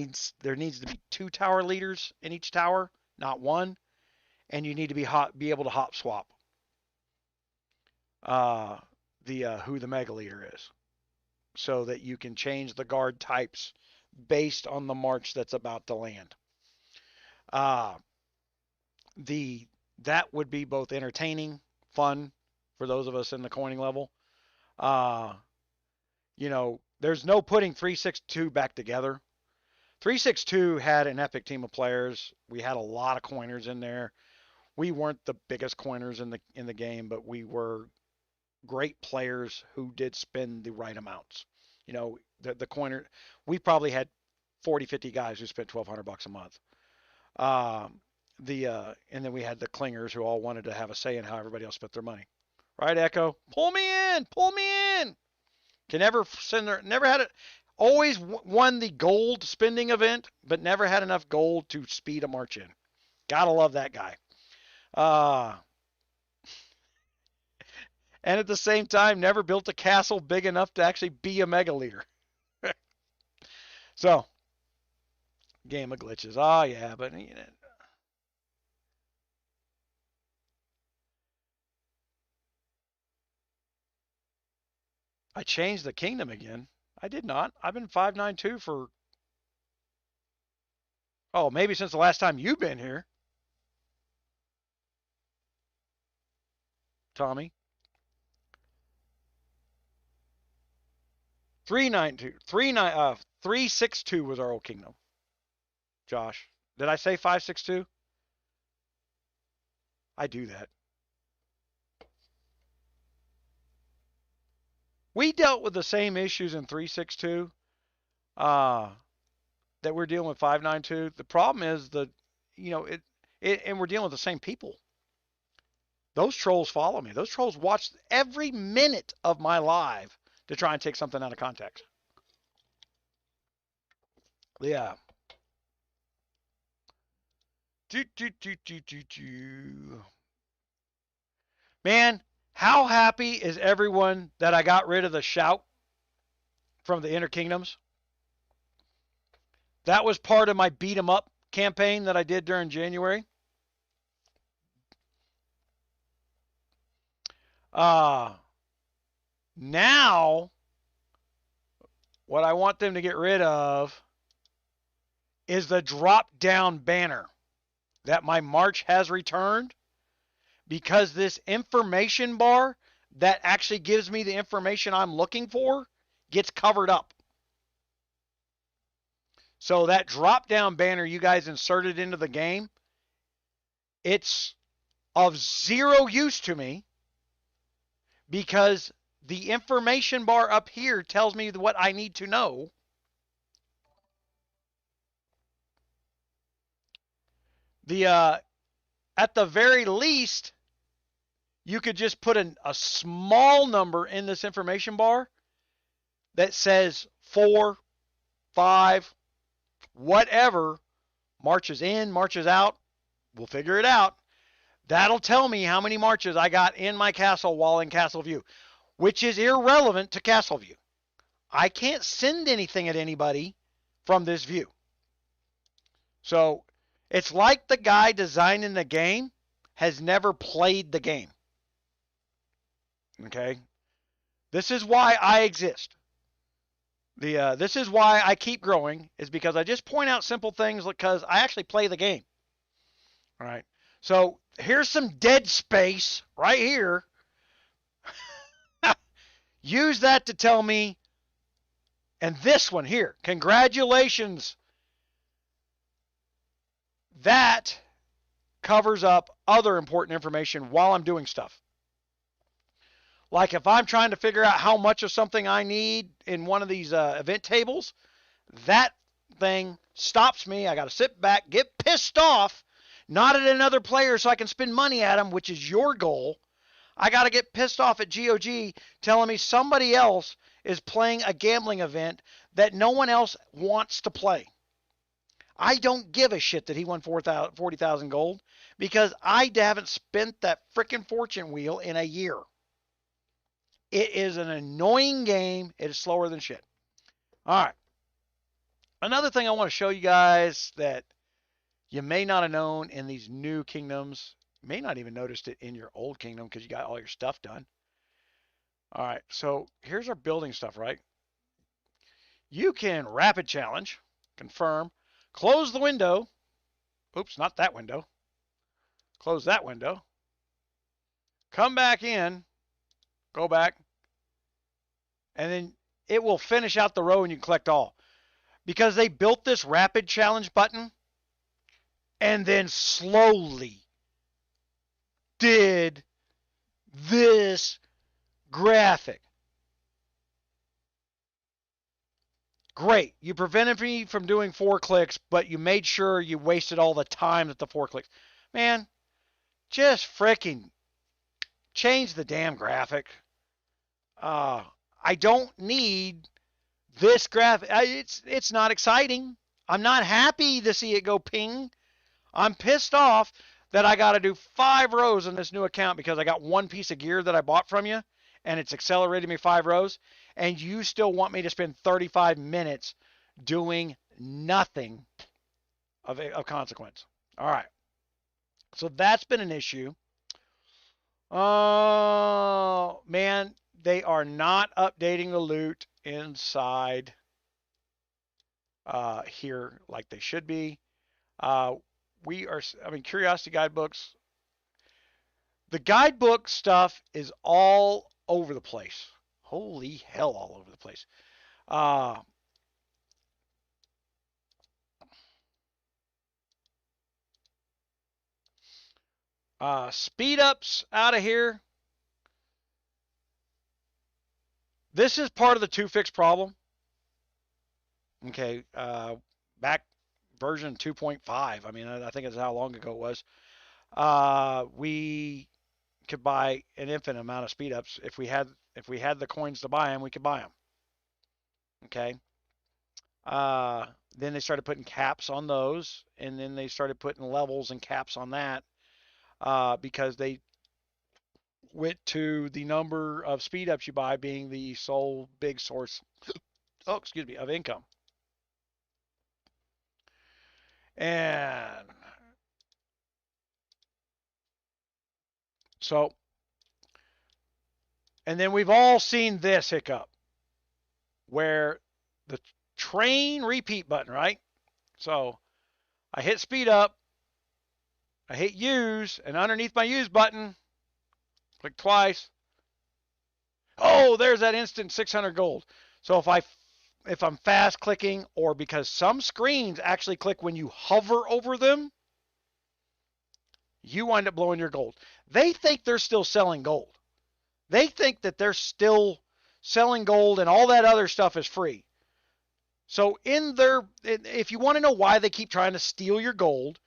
there needs to be 2 tower leaders in each tower, not 1. And you need to be able to hop swap who the mega leader is, so that you can change the guard types based on the march that's about to land. That would be both entertaining, fun for those of us in the coining level. There's no putting 362 back together. 362 had an epic team of players. We had a lot of coiners in there. We weren't the biggest coiners in the game, but we were great players who did spend the right amounts. The coiner, we probably had 40, 50 guys who spent $1,200 a month. And then we had the clingers who all wanted to have a say in how everybody else spent their money. Right, Echo? Pull me in! Pull me in! Never had it. Always won the gold spending event, but never had enough gold to speed a march in. Gotta love that guy. And at the same time, never built a castle big enough to actually be a mega leader. So, game of glitches. Oh, yeah, but I changed the kingdom again. I did not. I've been 592 for, maybe since the last time you've been here, Tommy. 362 was our old kingdom. Josh, did I say 562? I do that. We dealt with the same issues in 362 that we're dealing with 592. The problem is and we're dealing with the same people. Those trolls follow me. Those trolls watch every minute of my live to try and take something out of context. Yeah. Man, how happy is everyone that I got rid of the shout from the Inner Kingdoms? That was part of my beat 'em up campaign that I did during January. Now, what I want them to get rid of is the drop-down banner that my March has returned, because this information bar that actually gives me the information I'm looking for gets covered up. So that drop-down banner you guys inserted into the game, it's of zero use to me, because the information bar up here tells me what I need to know. At the very least, you could just put a small number in this information bar that says 4, 5, whatever, marches in, marches out. We'll figure it out. That'll tell me how many marches I got in my castle while in Castle View, which is irrelevant to Castle View. I can't send anything at anybody from this view. So it's like the guy designing the game has never played the game. Okay? This is why I exist. This is why I keep growing, is because I just point out simple things because I actually play the game. All right. So here's some dead space right here. Use that to tell me. And this one here, congratulations. That covers up other important information while I'm doing stuff. Like if I'm trying to figure out how much of something I need in one of these event tables, that thing stops me. I got to sit back, get pissed off, not at another player so I can spend money at them, which is your goal. I got to get pissed off at GOG telling me somebody else is playing a gambling event that no one else wants to play. I don't give a shit that he won 40,000 gold because I haven't spent that frickin' fortune wheel in a year. It is an annoying game. It is slower than shit. All right. Another thing I want to show you guys that you may not have known in these new kingdoms. You may not even noticed it in your old kingdom because you got all your stuff done. All right. So here's our building stuff, right? You can rapid challenge, confirm, close the window. Oops, not that window. Close that window. Come back in. Go back. And then it will finish out the row and you can collect all. Because they built this rapid challenge button and then slowly did this graphic. Great. You prevented me from doing 4 clicks, but you made sure you wasted all the time at the 4 clicks. Man, just freaking change the damn graphic. I don't need this graphic. It's not exciting. I'm not happy to see it go ping. I'm pissed off that I got to do 5 rows in this new account because I got one piece of gear that I bought from you, and it's accelerated me 5 rows, and you still want me to spend 35 minutes doing nothing of consequence. All right. So that's been an issue. Oh, man, they are not updating the loot inside here like they should be. Curiosity guidebooks. The guidebook stuff is all over the place. Holy hell, all over the place. Speed ups out of here. This is part of the 2-fix problem. Okay, back version 2.5. I mean, I think it's how long ago it was. We could buy an infinite amount of speed ups if we had the coins to buy them. We could buy them. Okay. Then they started putting caps on those, and then they started putting levels and caps on that because they went to the number of speed ups you buy being the sole big source of income. And so, and then we've all seen this hiccup where the train repeat button, right? So I hit speed up, I hit use, and underneath my use button, click twice. Oh, there's that instant 600 gold. So if I'm fast clicking, or because some screens actually click when you hover over them, you wind up blowing your gold. They think they're still selling gold. They think that they're still selling gold and all that other stuff is free. So if you want to know why they keep trying to steal your gold,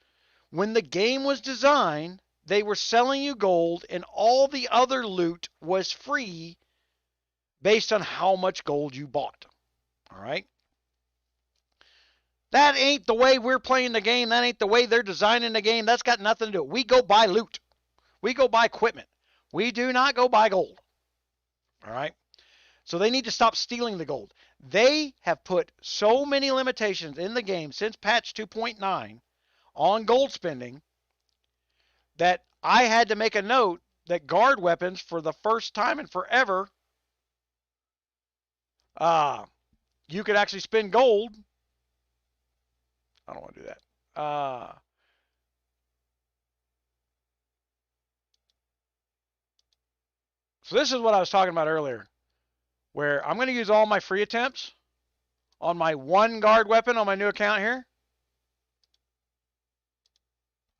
When the game was designed, they were selling you gold and all the other loot was free based on how much gold you bought. All right? That ain't the way we're playing the game. That ain't the way they're designing the game. That's got nothing to do with it. We go buy loot. We go buy equipment. We do not go buy gold. All right? So they need to stop stealing the gold. They have put so many limitations in the game since patch 2.9 on gold spending that I had to make a note that guard weapons, for the first time in forever, you could actually spend gold. I don't want to do that. So this is what I was talking about earlier, where I'm going to use all my free attempts on my one guard weapon on my new account here.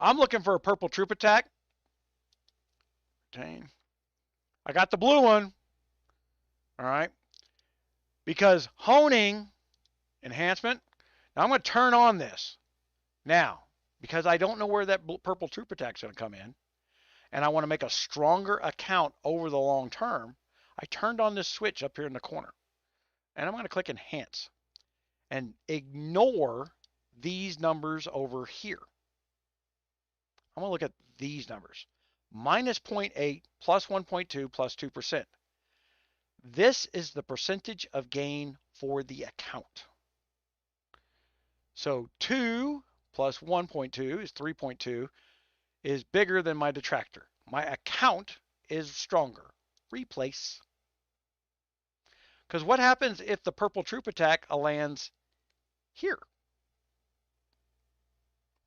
I'm looking for a purple troop attack. Retain. I got the blue one. All right. Because honing enhancement. Now I'm going to turn on this. Now, because I don't know where that purple troop attack is going to come in, and I want to make a stronger account over the long term, I turned on this switch up here in the corner. And I'm going to click Enhance and ignore these numbers over here. I'm going to look at these numbers. Minus 0.8, plus 1.2, plus 2%. This is the percentage of gain for the account. So 2 plus 1.2 is 3.2, is bigger than my detractor. My account is stronger. Replace. Because what happens if the purple troop attack lands here?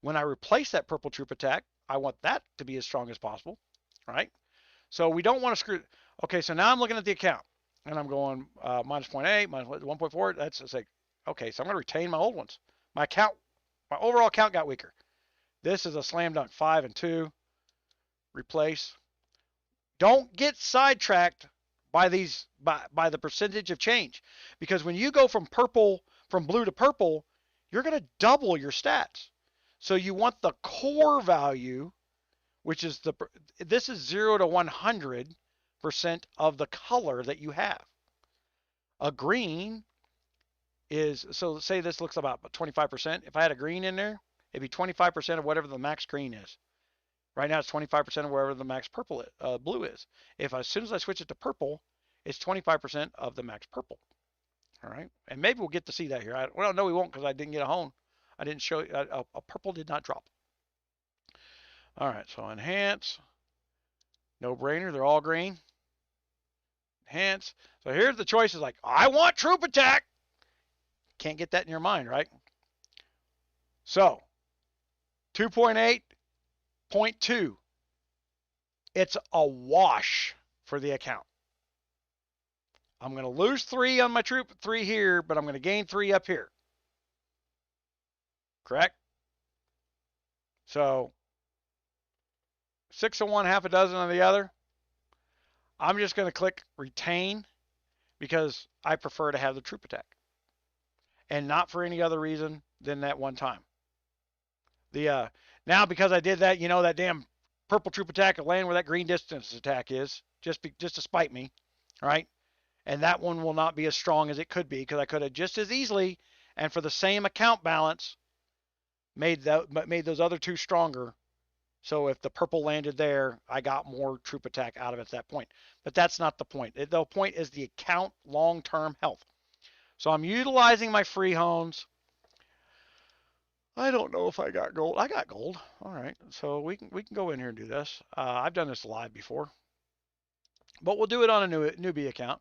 When I replace that purple troop attack, I want that to be as strong as possible, right? So we don't want to screw. Okay, so now I'm looking at the account, and I'm going minus 0.8, minus 1.4. That's just like, okay, so I'm going to retain my old ones. My account, my overall count got weaker. This is a slam dunk. 5 and 2. Replace. Don't get sidetracked by these by the percentage of change, because when you go from blue to purple, you're going to double your stats. So you want the core value, which is this is 0 to 100% of the color that you have. A green is, so say this looks about 25%. If I had a green in there, it'd be 25% of whatever the max green is. Right now it's 25% of wherever the max blue is. As soon as I switch it to purple, it's 25% of the max purple. All right, and maybe we'll get to see that here. Well, no, we won't, because I didn't get a hone. I didn't show you. A purple did not drop. All right, so enhance. No brainer. They're all green. Enhance. So here's the choices. Like, I want troop attack. Can't get that in your mind, right? So 2.8, 0.2. It's a wash for the account. I'm going to lose 3 on my troop, 3 here, but I'm going to gain 3 up here. Correct? So 6 on one, half a dozen on the other. I'm just going to click retain because I prefer to have the troop attack, and not for any other reason than that one time. Now because I did that, that damn purple troop attack will land where that green distance attack is, just to spite me, all right? And that one will not be as strong as it could be, because I could have just as easily, and for the same account balance, made those other 2 stronger. So if the purple landed there, I got more troop attack out of it at that point. But that's not the point. The point is the account long-term health. So I'm utilizing my free hones. I don't know if I got gold. I got gold. All right. So we can go in here and do this. I've done this live before, but we'll do it on a newbie account.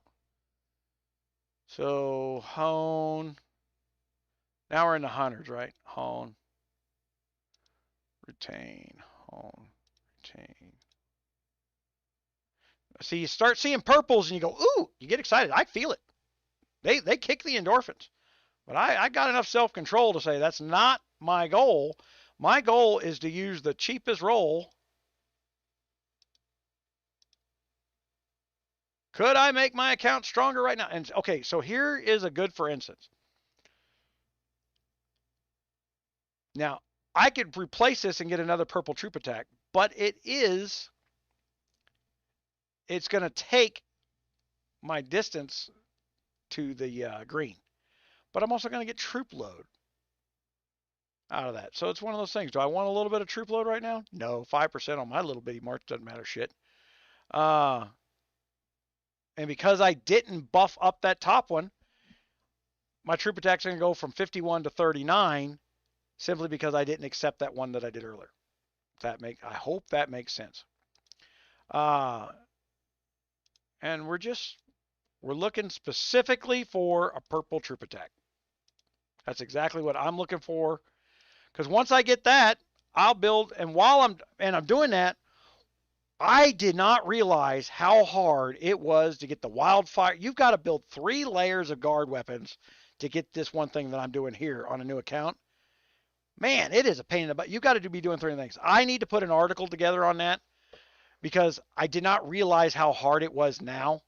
So hone. Now we're in the hundreds, right? Hone. Retain. Hone. Retain. See, you start seeing purples and you go, ooh, you get excited. I feel it. They kick the endorphins. But I got enough self-control to say that's not my goal. My goal is to use the cheapest roll. Could I make my account stronger right now? And okay, so here is a good for instance. Now, I could replace this and get another purple troop attack, but it's going to take my distance to the green. But I'm also going to get troop load out of that. So it's one of those things. Do I want a little bit of troop load right now? No, 5% on my little bitty march doesn't matter shit. And because I didn't buff up that top one, my troop attack's going to go from 51 to 39 simply because I didn't accept that one that I did earlier. I hope that makes sense. And we're looking specifically for a purple troop attack. That's exactly what I'm looking for. Because once I get that, I'll build. And while I'm doing that, I did not realize how hard it was to get the wildfire. You've got to build 3 layers of guard weapons to get this one thing that I'm doing here on a new account. Man, it is a pain in the butt. You've got to be doing 3 things. I need to put an article together on that because I did not realize how hard it was now.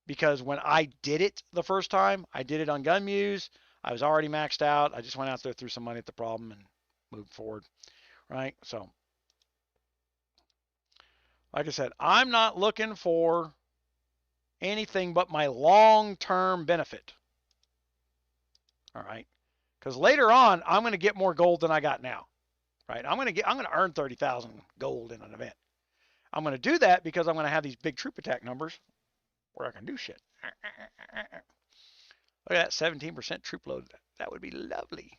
Because when I did it the first time, I did it on GunMuse. I was already maxed out. I just went out there, threw some money at the problem, and moved forward. Right? So, like I said, I'm not looking for anything but my long-term benefit. All right? Because later on, I'm going to get more gold than I got now. Right? I'm going to earn 30,000 gold in an event. I'm going to do that because I'm going to have these big troop attack numbers where I can do shit. Look at that 17% troop load. That would be lovely.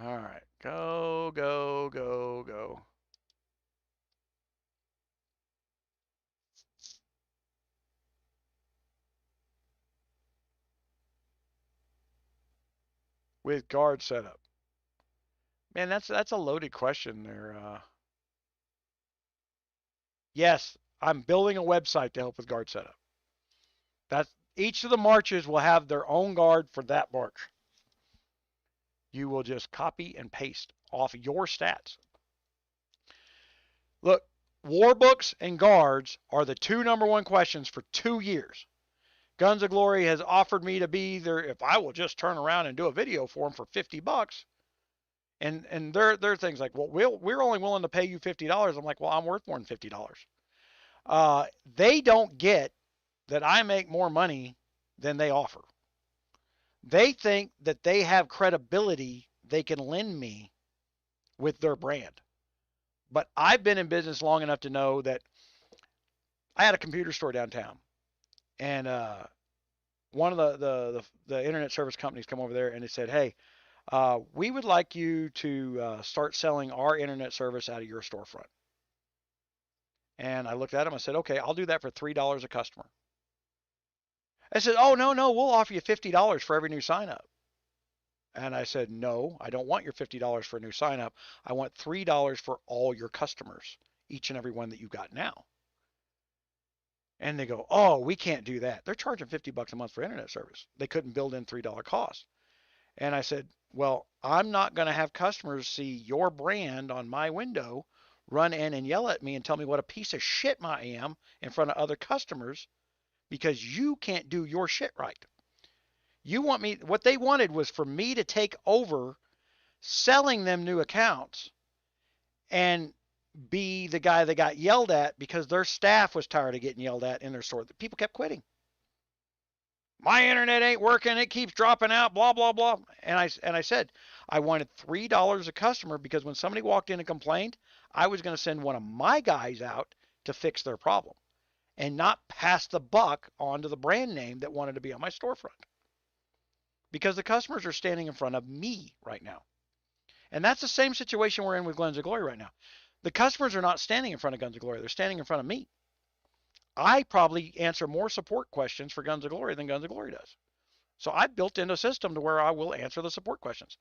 All right. Go, go, go, go. With guard setup. Man, that's a loaded question there. Yes, I'm building a website to help with guard setup. Each of the marches will have their own guard for that march. You will just copy and paste off your stats. Look, war books and guards are the 2 #1 questions for 2 years. Guns of Glory has offered me to be there if I will just turn around and do a video for them for $50. And there are things like, well, we're only willing to pay you $50. I'm like, well, I'm worth more than $50. They don't get that I make more money than they offer. They think that they have credibility they can lend me with their brand. But I've been in business long enough to know that I had a computer store downtown. And one of the internet service companies come over there and they said, hey, we would like you to start selling our internet service out of your storefront. And I looked at them. I said, okay, I'll do that for $3 a customer. I said, oh, no, we'll offer you $50 for every new sign up. And I said, no, I don't want your $50 for a new sign up. I want $3 for all your customers, each and every one that you got now. And they go, oh, we can't do that. They're charging $50 a month for internet service. They couldn't build in $3 cost. And I said, well, I'm not going to have customers see your brand on my window, run in and yell at me and tell me what a piece of shit I am in front of other customers because you can't do your shit right. What they wanted was for me to take over selling them new accounts and be the guy that got yelled at because their staff was tired of getting yelled at in their store. People kept quitting. My internet ain't working. It keeps dropping out, blah, blah, blah. And I said, I wanted $3 a customer because when somebody walked in and complained, I was going to send one of my guys out to fix their problem and not pass the buck on to the brand name that wanted to be on my storefront. Because the customers are standing in front of me right now. And that's the same situation we're in with Guns of Glory right now. The customers are not standing in front of Guns of Glory. They're standing in front of me. I probably answer more support questions for Guns of Glory than Guns of Glory does. So I built in a system to where I will answer the support questions.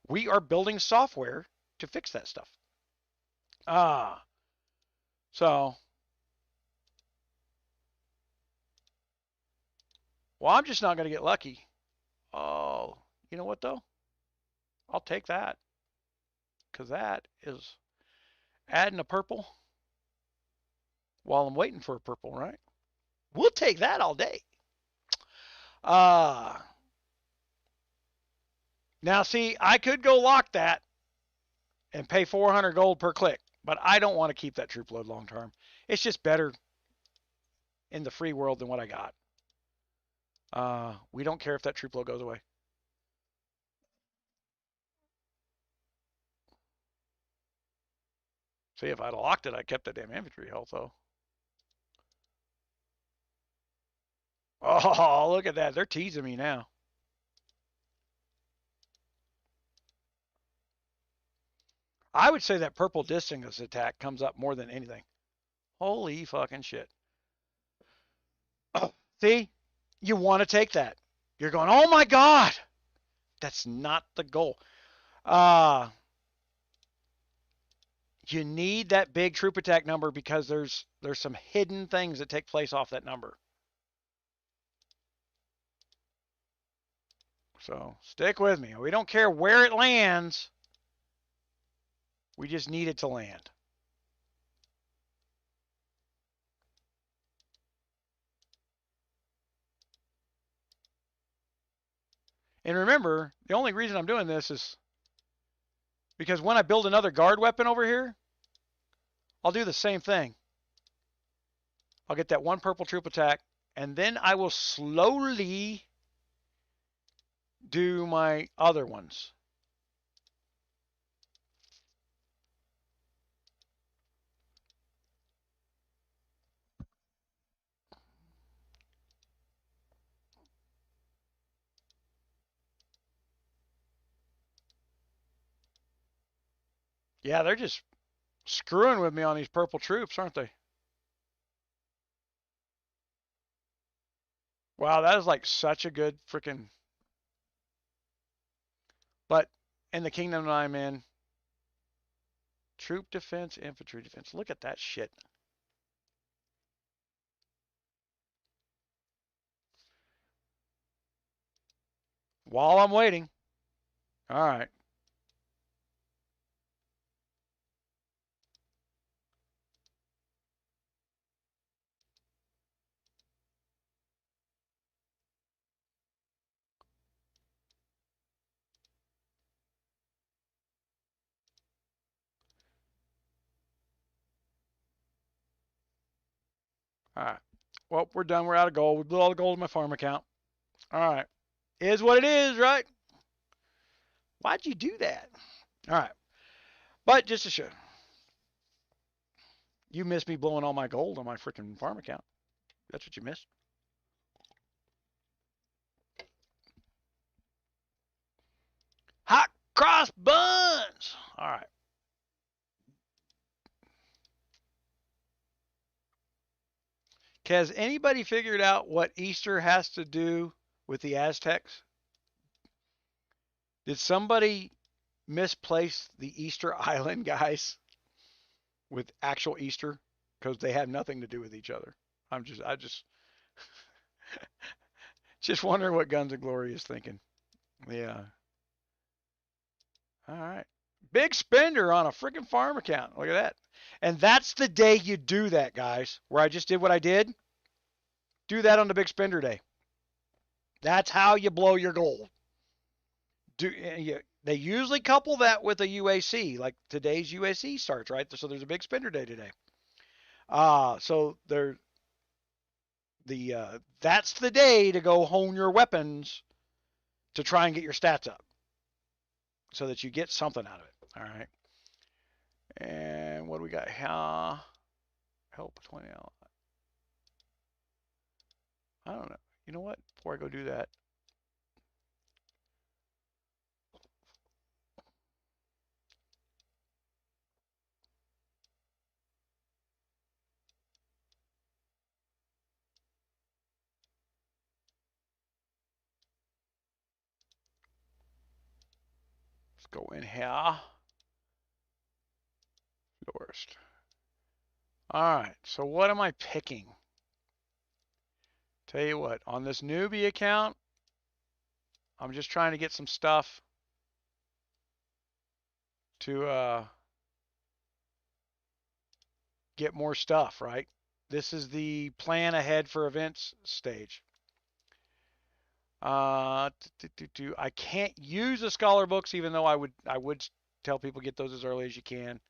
We are building software to fix that stuff. So, well, I'm just not going to get lucky. Oh, you know what though? I'll take that. Because that is adding a purple while I'm waiting for a purple, right? We'll take that all day. Now, see, I could go lock that and pay 400 gold per click, but I don't want to keep that troop load long term. It's just better in the free world than what I got. We don't care if that troop load goes away. See, if I'd locked it, I kept that damn infantry health, though. Oh, look at that. They're teasing me now. I would say that purple distance attack comes up more than anything. Holy fucking shit. Oh, see? You want to take that. You're going, oh my God. That's not the goal. You need that big troop attack number because there's some hidden things that take place off that number. So stick with me. We don't care where it lands. We just need it to land. And remember, the only reason I'm doing this is because when I build another guard weapon over here, I'll do the same thing. I'll get that one purple troop attack, and then I will slowly do my other ones. Yeah, they're just screwing with me on these purple troops, aren't they? Wow, that is like such a good freaking. But in the kingdom that I'm in, troop defense, infantry defense. Look at that shit. While I'm waiting. All right. All right. Well, we're done. We're out of gold. We blew all the gold in my farm account. All right. Is what it is, right? Why'd you do that? All right. But just to show, you missed me blowing all my gold on my freaking farm account. That's what you missed. Hot cross buns. All right. Has anybody figured out what Easter has to do with the Aztecs? Did somebody misplace the Easter Island guys with actual Easter? Because they have nothing to do with each other. I just wondering what Guns of Glory is thinking. Yeah. All right. Big spender on a freaking farm account. Look at that. And that's the day you do that, guys, where I just did what I did. Do that on the big spender day. That's how you blow your gold. They usually couple that with a UAC, like today's UAC starts, right? So there's a big spender day today. So that's the day to go hone your weapons to try and get your stats up, so that you get something out of it. All right. And what do we got? Help 20. I don't know. You know what? Before I go do that, let's go in here. Worst. All right. So what am I picking? Tell you what, on this newbie account, I'm just trying to get some stuff to get more stuff, right? This is the plan ahead for events stage. I can't use the scholar books, even though I would tell people get those as early as you can.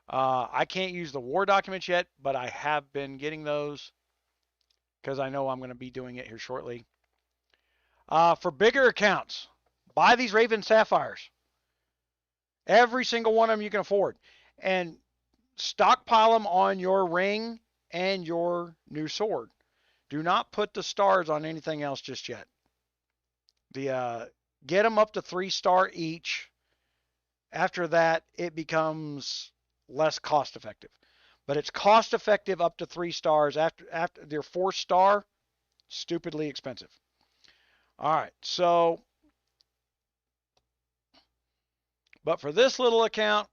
I can't use the war documents yet, but I have been getting those because I know I'm going to be doing it here shortly. For bigger accounts, buy these Raven Sapphires. Every single one of them you can afford. And stockpile them on your ring and your new sword. Do not put the stars on anything else just yet. Get them up to 3-star each. After that, it becomes less cost effective. But it's cost effective up to 3 stars. After they're 4-star, stupidly expensive. All right, so, but for this little account,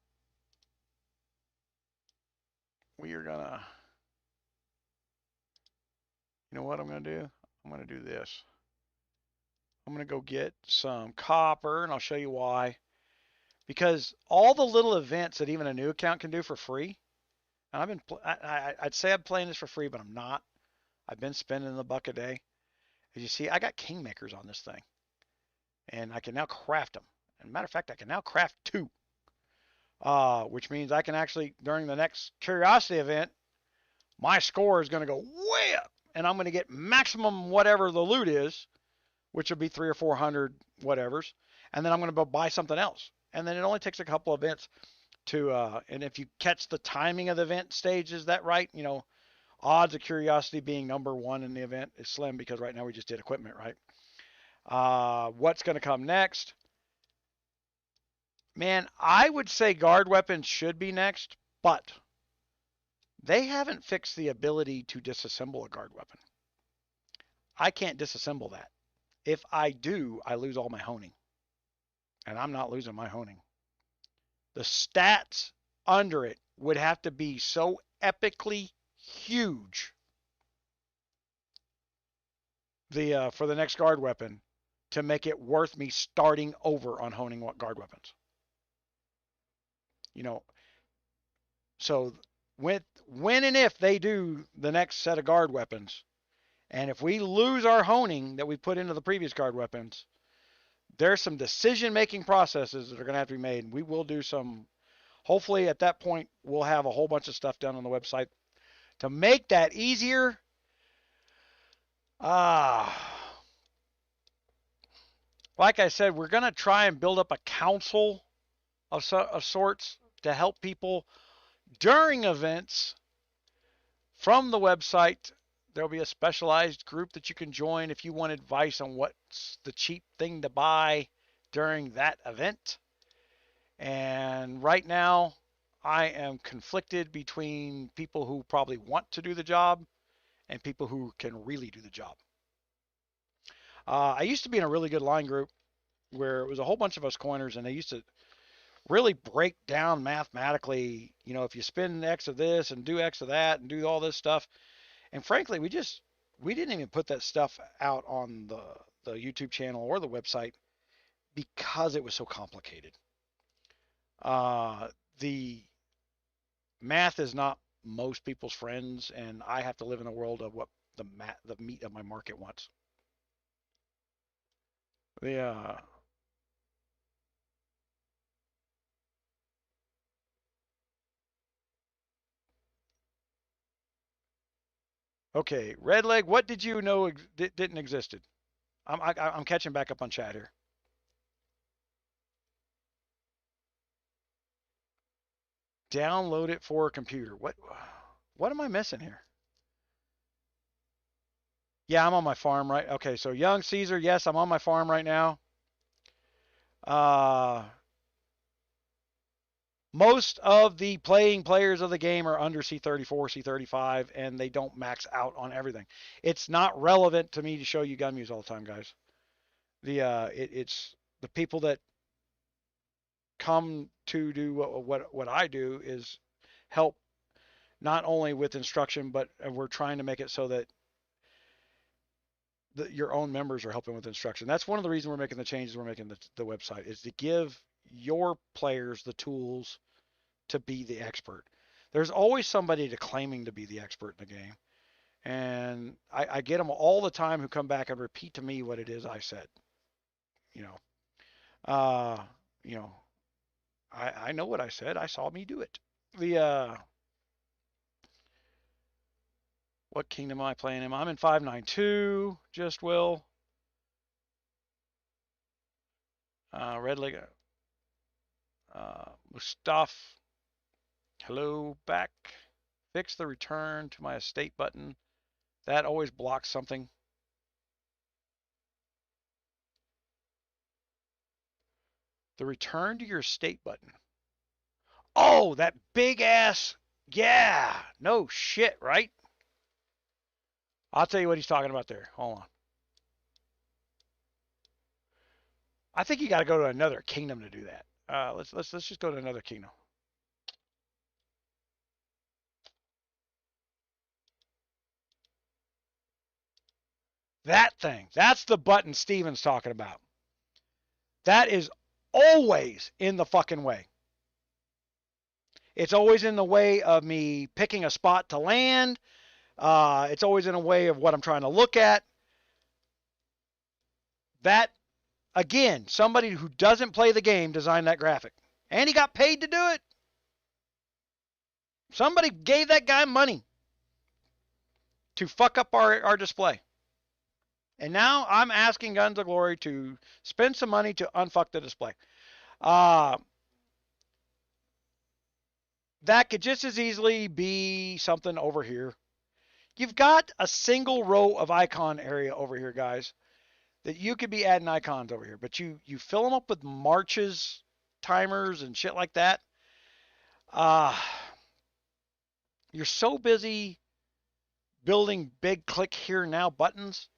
we are gonna, you know what I'm gonna do? I'm gonna do this. I'm gonna go get some copper, and I'll show you why. Because all the little events that even a new account can do for free, and I'd say I'm playing this for free, but I'm not. I've been spending $1 a day. As you see, I got kingmakers on this thing, and I can now craft them. As a matter of fact, I can now craft 2, which means I can actually, during the next curiosity event, my score is going to go way up, and I'm going to get maximum whatever the loot is, which will be 300 or 400 whatevers, and then I'm going to go buy something else. And then it only takes a couple of events to, and if you catch the timing of the event stage, is that right? You know, odds of curiosity being number 1 in the event is slim because right now we just did equipment, right? What's going to come next? Man, I would say guard weapons should be next, but they haven't fixed the ability to disassemble a guard weapon. I can't disassemble that. If I do, I lose all my honing. And I'm not losing my honing. The stats under it would have to be so epically huge for the next guard weapon to make it worth me starting over on honing what guard weapons. You know, so when and if they do the next set of guard weapons, and if we lose our honing that we put into the previous guard weapons, there's some decision-making processes that are going to have to be made. We will do some, hopefully at that point, we'll have a whole bunch of stuff done on the website to make that easier. Like I said, we're going to try and build up a council of sorts to help people during events from the website. There'll be a specialized group that you can join if you want advice on what's the cheap thing to buy during that event. And right now, I am conflicted between people who probably want to do the job and people who can really do the job. I used to be in a really good line group where it was a whole bunch of us coiners, and they used to really break down mathematically, you know, if you spend X of this and do X of that and do all this stuff. And frankly, we didn't even put that stuff out on the YouTube channel or the website because it was so complicated. The math is not most people's friends, and I have to live in a world of what the meat of my market wants. Okay, Red Leg, what did you know didn't existed? I'm catching back up on chat here. Download it for a computer. What am I missing here? Yeah, I'm on my farm, right? Okay, so Young Caesar, yes, I'm on my farm right now. Most of the players of the game are under C34, C35, and they don't max out on everything. It's not relevant to me to show you GunMuse all the time, guys. It's the people that come to do what I do is help not only with instruction, but we're trying to make it so that your own members are helping with instruction. That's one of the reasons we're making the changes we're making the website, is to give your players the tools to be the expert. There's always somebody claiming to be the expert in the game. And I get them all the time who come back and repeat to me what it is I said. You know, uh, you know, I know what I said. I saw me do it. The What kingdom am I playing in? I'm in 592. Just will. Red Leg. Mustafa. Hello, back. Fix the return to my estate button. That always blocks something. The return to your estate button. Oh, that big ass. Yeah. No shit, right? I'll tell you what he's talking about there. Hold on. I think you got to go to another kingdom to do that. Let's just go to another kingdom. That thing. That's the button Steven's talking about. That is always in the fucking way. It's always in the way of me picking a spot to land. It's always in a way of what I'm trying to look at. That, again, somebody who doesn't play the game designed that graphic. And he got paid to do it. Somebody gave that guy money to fuck up our display. And now I'm asking Guns of Glory to spend some money to unfuck the display. That could just as easily be something over here. You've got a single row of icon area over here, guys, that you could be adding icons over here. But you fill them up with marches, timers, and shit like that. You're so busy building big click here now buttons.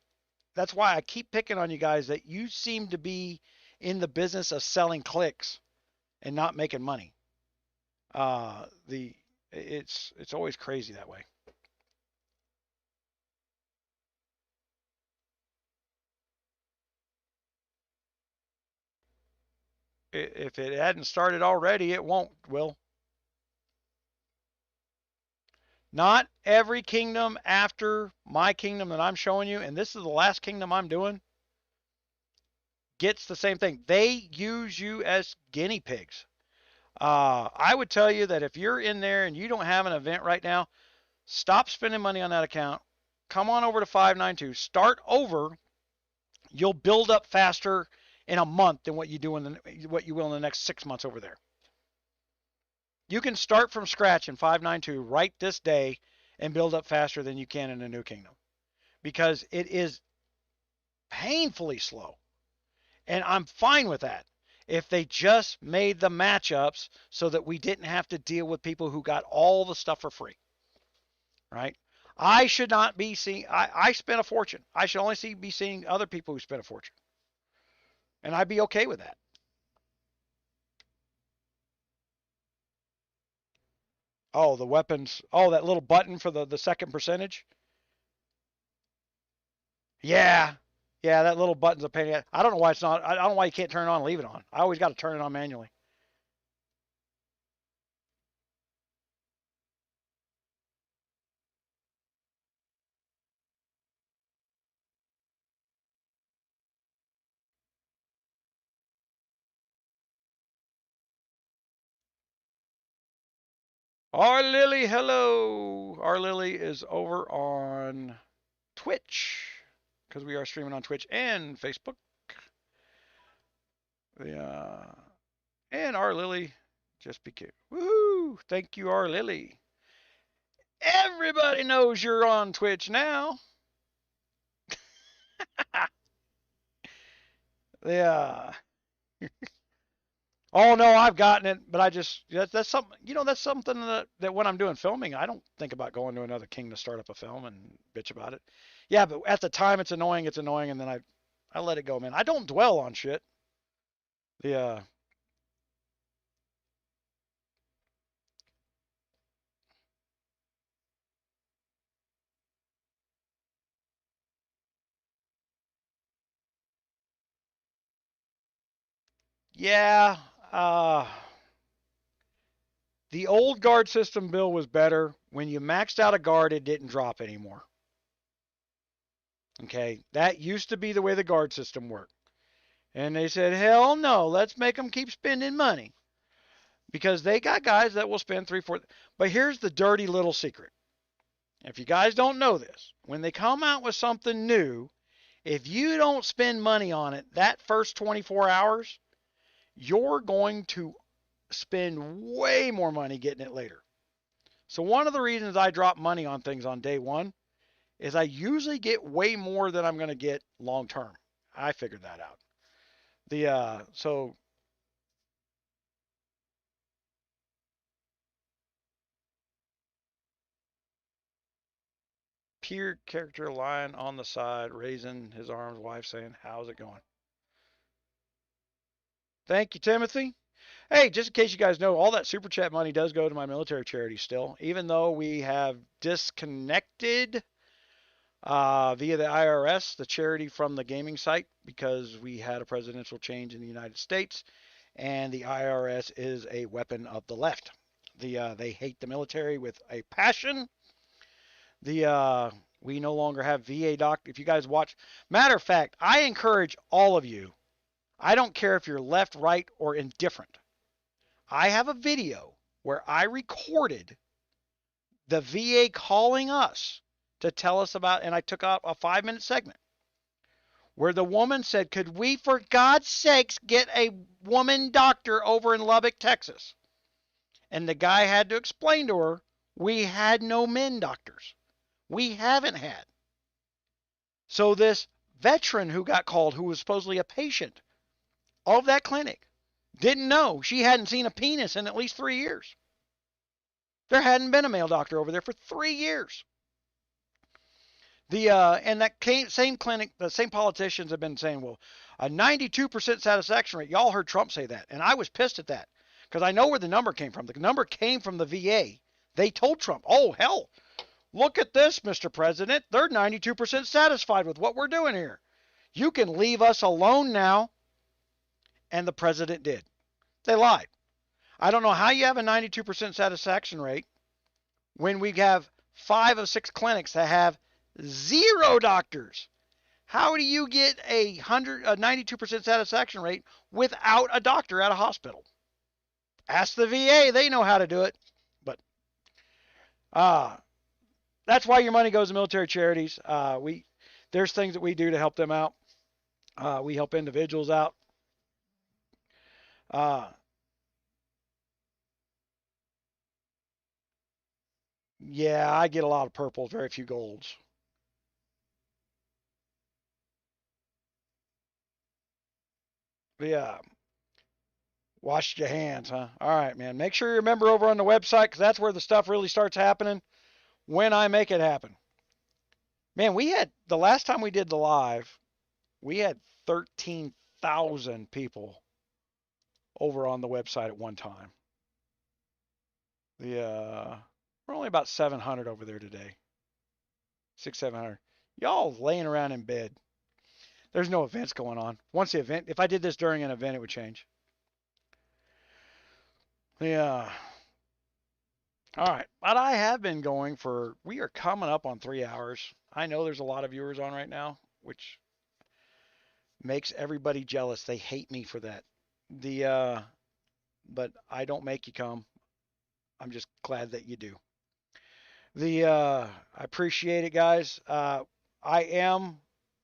That's why I keep picking on you guys that you seem to be in the business of selling clicks and not making money. It's always crazy that way. If it hadn't started already, it won't, Will. Not every kingdom after my kingdom that I'm showing you, and this is the last kingdom I'm doing, gets the same thing. They use you as guinea pigs. I would tell you that if you're in there and you don't have an event right now, stop spending money on that account. Come on over to 592. Start over. You'll build up faster in a month than what you will in the next 6 months over there. You can start from scratch in 592 right this day and build up faster than you can in a new kingdom because it is painfully slow. And I'm fine with that if they just made the matchups so that we didn't have to deal with people who got all the stuff for free. Right? I should not be seeing, I spent a fortune. I should only be seeing other people who spent a fortune. And I'd be okay with that. Oh, the weapons. Oh, that little button for the second percentage. Yeah. Yeah, that little button's a pain. I don't know why it's not. I don't know why you can't turn it on and leave it on. I always got to turn it on manually. Our Lily, hello. Our Lily is over on Twitch because we are streaming on Twitch and Facebook. And our Lily just became. Woohoo! Thank you, our Lily. Everybody knows you're on Twitch now. Yeah. Oh no, I've gotten it, but I just that's something that's something that when I'm doing filming, I don't think about going to another king to start up a film and bitch about it. Yeah, but at the time it's annoying, and then I let it go, man. I don't dwell on shit. Yeah. Yeah, the old guard system bill was better. When you maxed out a guard, it didn't drop anymore. Okay, that used to be the way the guard system worked. And they said, hell no, let's make them keep spending money. Because they got guys that will spend three, four. But here's the dirty little secret. If you guys don't know this, when they come out with something new, if you don't spend money on it that first 24 hours, you're going to spend way more money getting it later. So one of the reasons I drop money on things on day one is I usually get way more than I'm going to get long term. I figured that out. So peer character line on the side, raising his arms, wife saying, "How's it going?" Thank you, Timothy. Hey, just in case you guys know, all that super chat money does go to my military charity still, even though we have disconnected via the IRS, the charity from the gaming site, because we had a presidential change in the United States, and the IRS is a weapon of the left. They hate the military with a passion. We no longer have VA doc. If you guys watch, matter of fact, I encourage all of you. I don't care if you're left, right, or indifferent. I have a video where I recorded the VA calling us to tell us about, and I took out a 5-minute segment where the woman said, could we, for God's sakes, get a woman doctor over in Lubbock, Texas? And the guy had to explain to her, we had no men doctors. We haven't had. So this veteran who got called, who was supposedly a patient of that clinic, didn't know she hadn't seen a penis in at least 3 years. There hadn't been a male doctor over there for 3 years. And that same clinic, the same politicians have been saying, well, a 92% satisfaction rate. Y'all heard Trump say that, and I was pissed at that because I know where the number came from. The number came from the VA. They told Trump, oh, hell, look at this, Mr. President. They're 92% satisfied with what we're doing here. You can leave us alone now. And the president did. They lied. I don't know how you have a 92% satisfaction rate when we have 5 of 6 clinics that have 0 doctors. How do you get a 92% satisfaction rate without a doctor at a hospital? Ask the VA. They know how to do it. But that's why your money goes to military charities. There's things that we do to help them out. We help individuals out. Yeah, I get a lot of purples, very few golds. Yeah, wash your hands, huh? All right, man. Make sure you remember over on the website because that's where the stuff really starts happening when I make it happen. Man, we had the last time we did the live, we had 13,000 people over on the website at one time. We're only about 700 over there today. 700. Y'all laying around in bed. There's no events going on. Once the event, if I did this during an event, it would change. Yeah. All right. But I have been going we are coming up on 3 hours. I know there's a lot of viewers on right now, which makes everybody jealous. They hate me for that. But I don't make you come. I'm just glad that you do. I appreciate it, guys. I am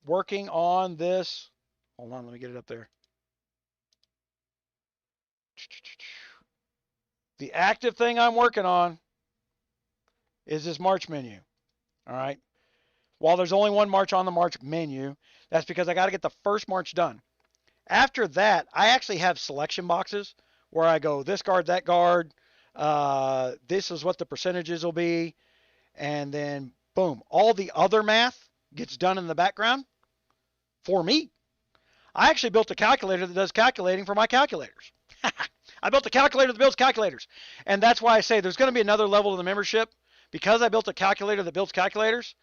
working on this. Hold on, let me get it up there. The active thing I'm working on is this March menu. All right. While there's only one March on the March menu, that's because I got to get the first March done. After that, I actually have selection boxes where I go this guard, that guard. This is what the percentages will be. And then, boom, all the other math gets done in the background for me. I actually built a calculator that does calculating for my calculators. I built a calculator that builds calculators. And that's why I say there's going to be another level of the membership. Because I built a calculator that builds calculators,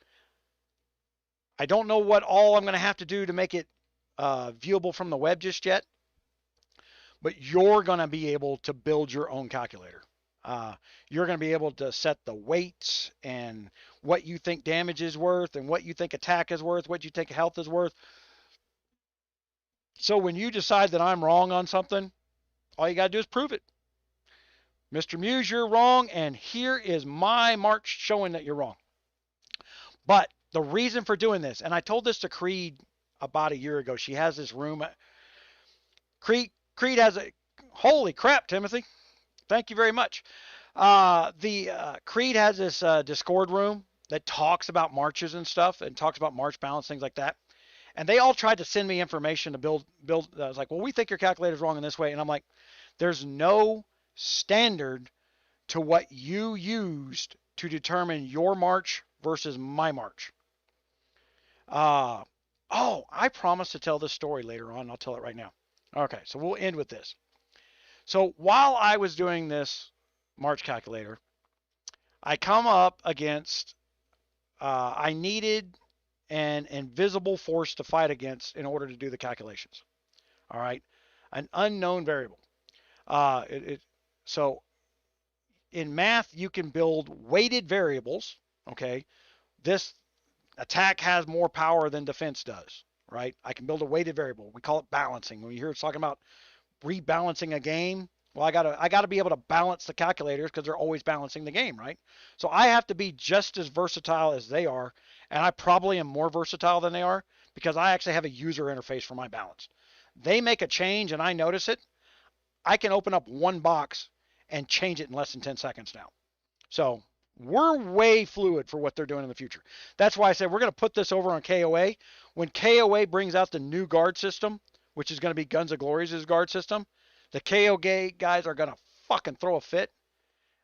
I don't know what all I'm going to have to do to make it viewable from the web just yet. But you're going to be able to build your own calculator. You're going to be able to set the weights and what you think damage is worth and what you think attack is worth, what you think health is worth. So when you decide that I'm wrong on something, all you got to do is prove it. Mr. Muse, you're wrong, and here is my march showing that you're wrong. But the reason for doing this, and I told this to Creed about a year ago. She has this room. Creed has a, holy crap, Timothy. Thank you very much. Creed has this Discord room that talks about marches and stuff and talks about march balance, things like that. And they all tried to send me information to build. I was like, well, we think your calculator's wrong in this way. And I'm like, there's no standard to what you used to determine your march versus my march. I promise to tell this story later on. I'll tell it right now. Okay, so we'll end with this. So while I was doing this march calculator, I come up against, I needed an invisible force to fight against in order to do the calculations. All right, an unknown variable. So in math, you can build weighted variables. Okay, this attack has more power than defense does, right? I can build a weighted variable. We call it balancing. When you hear it's talking about rebalancing a game, well, I gotta be able to balance the calculators because they're always balancing the game, right? So I have to be just as versatile as they are, and I probably am more versatile than they are because I actually have a user interface for my balance. They make a change and I notice it, I can open up one box and change it in less than 10 seconds now. So we're way fluid for what they're doing in the future. That's why I said we're going to put this over on KOA. When KOA brings out the new guard system, which is going to be Guns of Glory's guard system, the KOA guys are going to fucking throw a fit,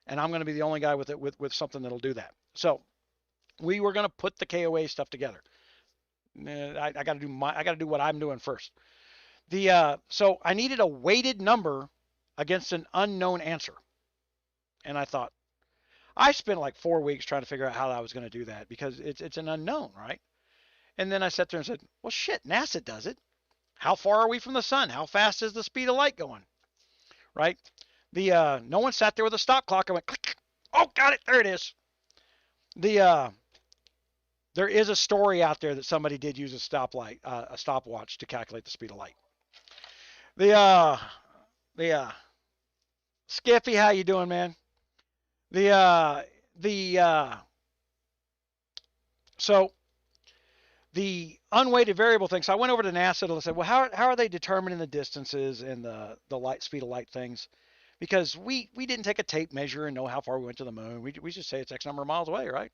and I'm going to be the only guy with something that'll do that. So we were going to put the KOA stuff together. I got to do what I'm doing first. So I needed a weighted number against an unknown answer, and I thought, I spent like 4 weeks trying to figure out how I was going to do that because it's an unknown, right? And then I sat there and said, well, shit, NASA does it. How far are we from the sun? How fast is the speed of light going? Right? No one sat there with a stop clock and went, click. Oh, got it. There it is. There is a story out there that somebody did use a stopwatch to calculate the speed of light. Skiffy, how you doing, man? So the unweighted variable thing. So I went over to NASA and said, well, how are they determining the distances and the light speed of light things? Because we didn't take a tape measure and know how far we went to the moon. We just say it's X number of miles away, right?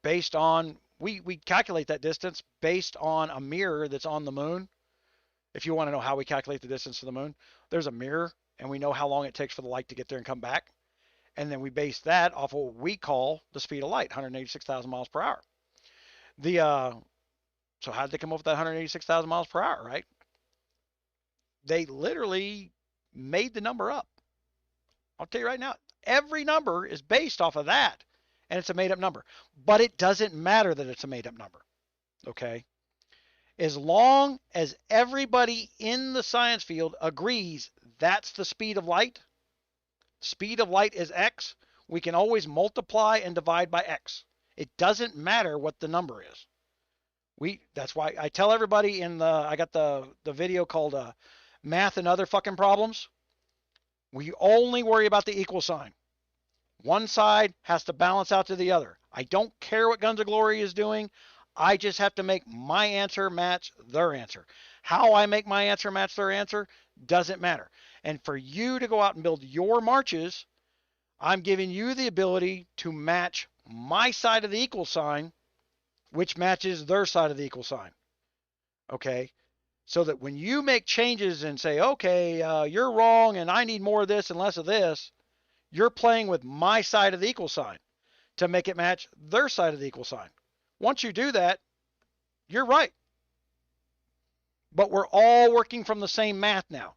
Based on, we calculate that distance based on a mirror that's on the moon. If you want to know how we calculate the distance to the moon, there's a mirror and we know how long it takes for the light to get there and come back. And then we base that off of what we call the speed of light, 186,000 miles per hour. So how did they come up with that 186,000 miles per hour, right? They literally made the number up. I'll tell you right now, every number is based off of that, and it's a made-up number. But it doesn't matter that it's a made-up number, okay? As long as everybody in the science field agrees that's the speed of light is X, we can always multiply and divide by X. It doesn't matter what the number is. That's why I tell everybody I got the video called Math and Other Fucking Problems. We only worry about the equal sign. One side has to balance out to the other. I don't care what Guns of Glory is doing. I just have to make my answer match their answer. How I make my answer match their answer doesn't matter. And for you to go out and build your marches, I'm giving you the ability to match my side of the equal sign, which matches their side of the equal sign. Okay? So that when you make changes and say, okay, you're wrong and I need more of this and less of this, you're playing with my side of the equal sign to make it match their side of the equal sign. Once you do that, you're right. But we're all working from the same math now.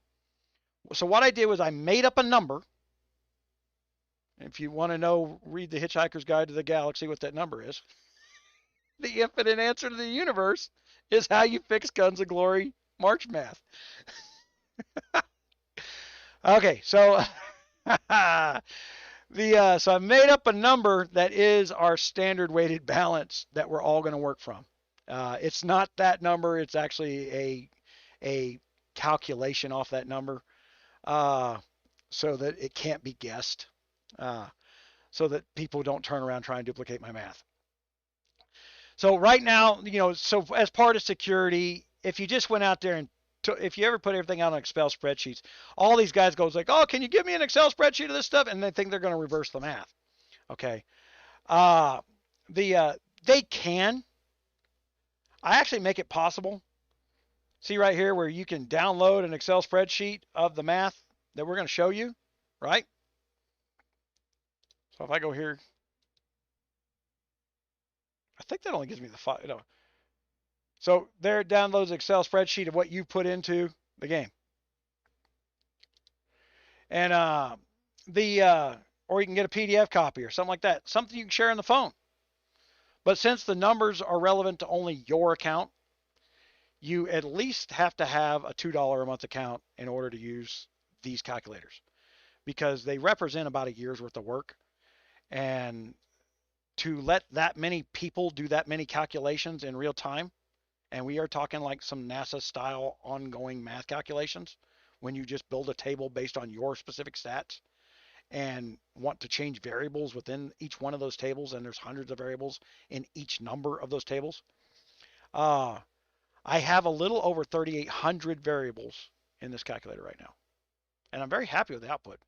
So what I did was I made up a number. If you want to know, read the Hitchhiker's Guide to the Galaxy, what that number is. The infinite answer to the universe is how you fix Guns of Glory March math. Okay, so So I made up a number that is our standard weighted balance that we're all going to work from. It's not that number. It's actually a calculation off that number, so that it can't be guessed, so that people don't turn around trying to duplicate my math. So right now, so as part of security, if you just went out there and if you ever put everything out on Excel spreadsheets, all these guys goes like, oh, can you give me an Excel spreadsheet of this stuff? And they think they're going to reverse the math. Okay. They can. I actually make it possible. See right here where you can download an Excel spreadsheet of the math that we're going to show you, right? So if I go here, I think that only gives me the file. So there it downloads an Excel spreadsheet of what you put into the game. And or you can get a PDF copy or something like that. Something you can share on the phone. But since the numbers are relevant to only your account, you at least have to have a $2 a month account in order to use these calculators, because they represent about a year's worth of work. And to let that many people do that many calculations in real time, and we are talking like some NASA style ongoing math calculations, when you just build a table based on your specific stats and want to change variables within each one of those tables, and there's hundreds of variables in each number of those tables. I have a little over 3,800 variables in this calculator right now, and I'm very happy with the output.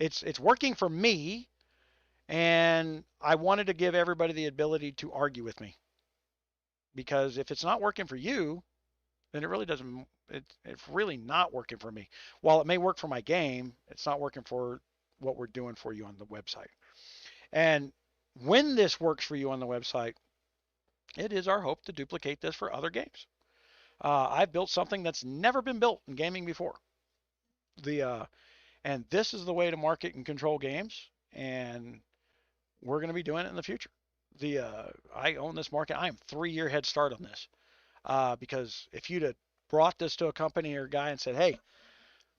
It's working for me, and I wanted to give everybody the ability to argue with me, because if it's not working for you, then it really doesn't. It's really not working for me. While it may work for my game, it's not working for what we're doing for you on the website. And when this works for you on the website, it is our hope to duplicate this for other games. I've built something that's never been built in gaming before. And this is the way to market and control games, and we're going to be doing it in the future. I own this market. I am 3-year head start on this, because if you'd have brought this to a company or a guy and said, hey,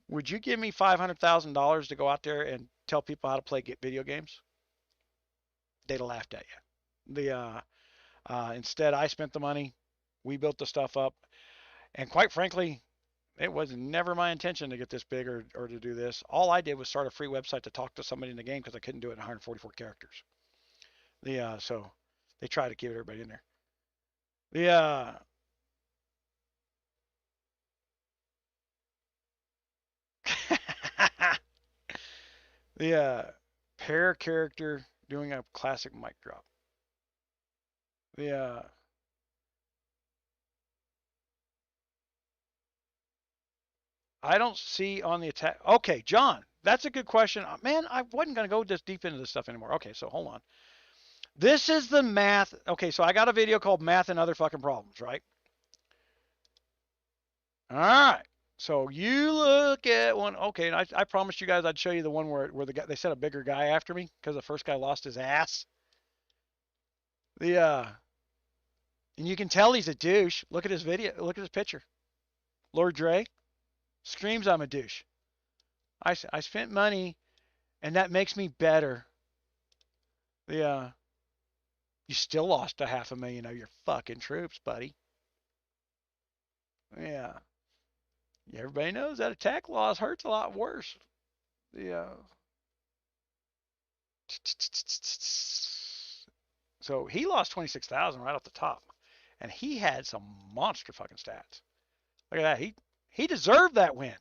would you give me $500,000 to go out there and tell people how to play video games? They'd have laughed at you. Instead, I spent the money. We built the stuff up. And quite frankly, it was never my intention to get this big or to do this. All I did was start a free website to talk to somebody in the game, because I couldn't do it in 144 characters. So they try to keep everybody in there. The pair character doing a classic mic drop. I don't see on the attack. Okay, John, that's a good question. Man, I wasn't going to go this deep into this stuff anymore. Okay, so hold on. This is the math. Okay, so I got a video called Math and Other Fucking Problems, right? All right. So you look at one. Okay, and I promised you guys I'd show you the one where the guy, they sent a bigger guy after me because the first guy lost his ass. And you can tell he's a douche. Look at his video. Look at his picture. Lord Dre screams I'm a douche. I spent money, and that makes me better. You still lost $500,000 of your fucking troops, buddy. Yeah. Everybody knows that attack loss hurts a lot worse. So he lost 26,000 right off the top, and he had some monster fucking stats. Look at that. He deserved that win.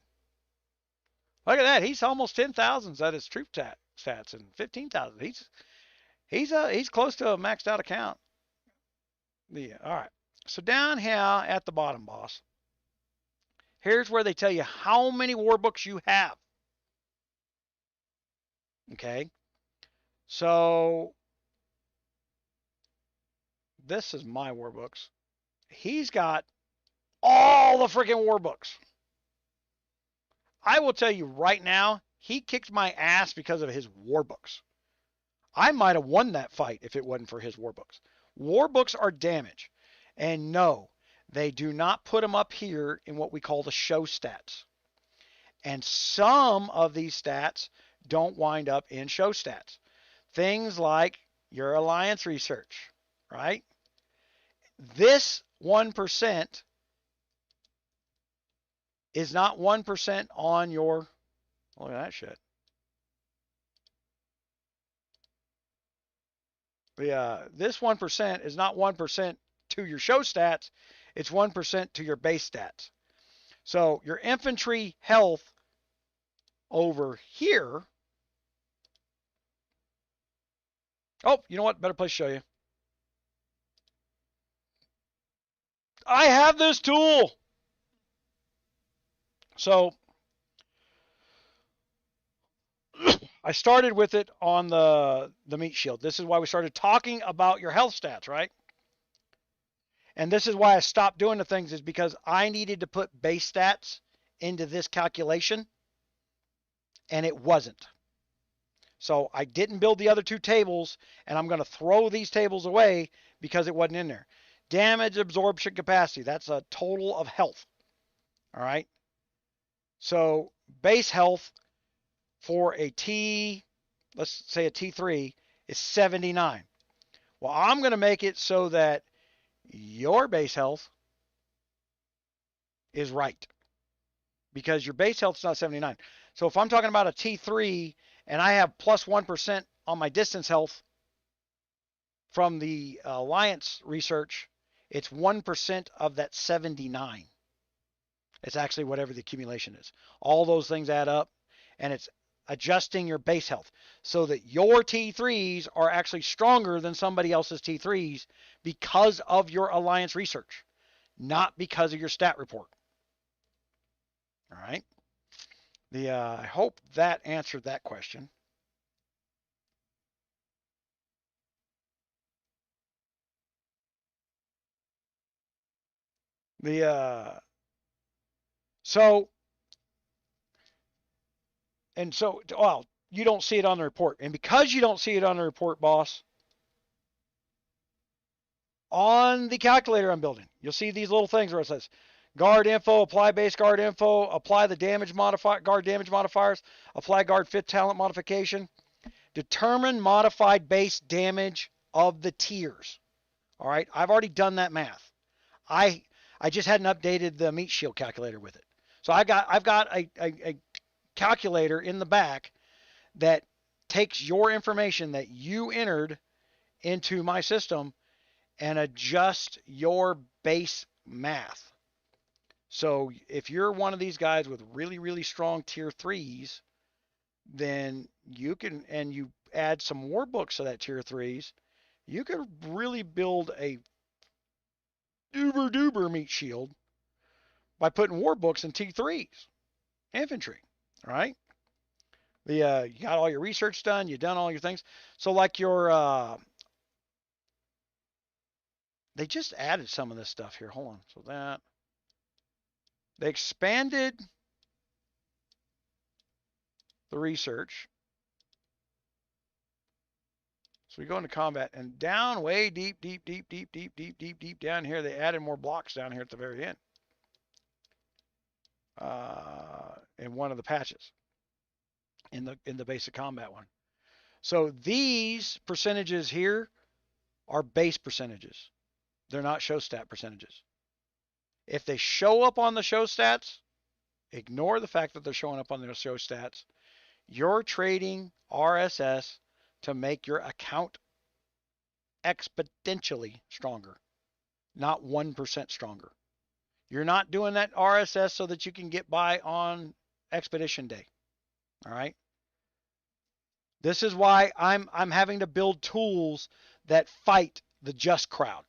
Look at that. He's almost 10,000 at his troop stats and 15,000. He's close to a maxed out account. All right. So down here at the bottom, boss, here's where they tell you how many war books you have. Okay. So this is my war books. He's got all the freaking war books. I will tell you right now, he kicked my ass because of his war books. I might have won that fight if it wasn't for his war books. War books are damage. And no, they do not put them up here in what we call the show stats. And some of these stats don't wind up in show stats. Things like your alliance research, right? This 1% is not 1% on your, look at that shit. This 1% is not 1% to your show stats, it's 1% to your base stats. So your infantry health over here. Oh, you know what? Better place to show you. I have this tool. So I started with it on the meat shield. This is why we started talking about your health stats, right? And this is why I stopped doing the things, is because I needed to put base stats into this calculation, and it wasn't. So I didn't build the other two tables, and I'm going to throw these tables away because it wasn't in there. Damage absorption capacity, that's a total of health. All right. So base health for a T, let's say a T3, is 79. Well, I'm going to make it so that your base health is right, because your base health is not 79. So if I'm talking about a T3 and I have plus 1% on my distance health from the alliance research, it's 1% of that 79. It's actually whatever the accumulation is. All those things add up, and it's adjusting your base health so that your T3s are actually stronger than somebody else's T3s because of your alliance research, not because of your stat report. All right. I hope that answered that question. Well, you don't see it on the report. And because you don't see it on the report, boss, on the calculator I'm building, you'll see these little things where it says guard info, apply base guard info, apply the damage guard damage modifiers, apply guard fit talent modification, determine modified base damage of the tiers. All right, I've already done that math. I just hadn't updated the meat shield calculator with it. So I've got a calculator in the back that takes your information that you entered into my system and adjusts your base math. So if you're one of these guys with really, really strong tier 3s, then you can, and you add some war books to that tier 3s, you could really build a duber meat shield by putting war books in T3s, infantry, all right? You got all your research done, you've done all your things. So like your, they just added some of this stuff here. Hold on. So that, they expanded the research. So we go into combat, and down way deep down here, they added more blocks down here at the very end. In one of the patches, in the basic combat one. So these percentages here are base percentages. They're not show stat percentages. If they show up on the show stats, ignore the fact that they're showing up on the show stats. You're trading RSS to make your account exponentially stronger, not 1% stronger. You're not doing that RSS so that you can get by on Expedition Day. All right. This is why I'm having to build tools that fight the just crowd.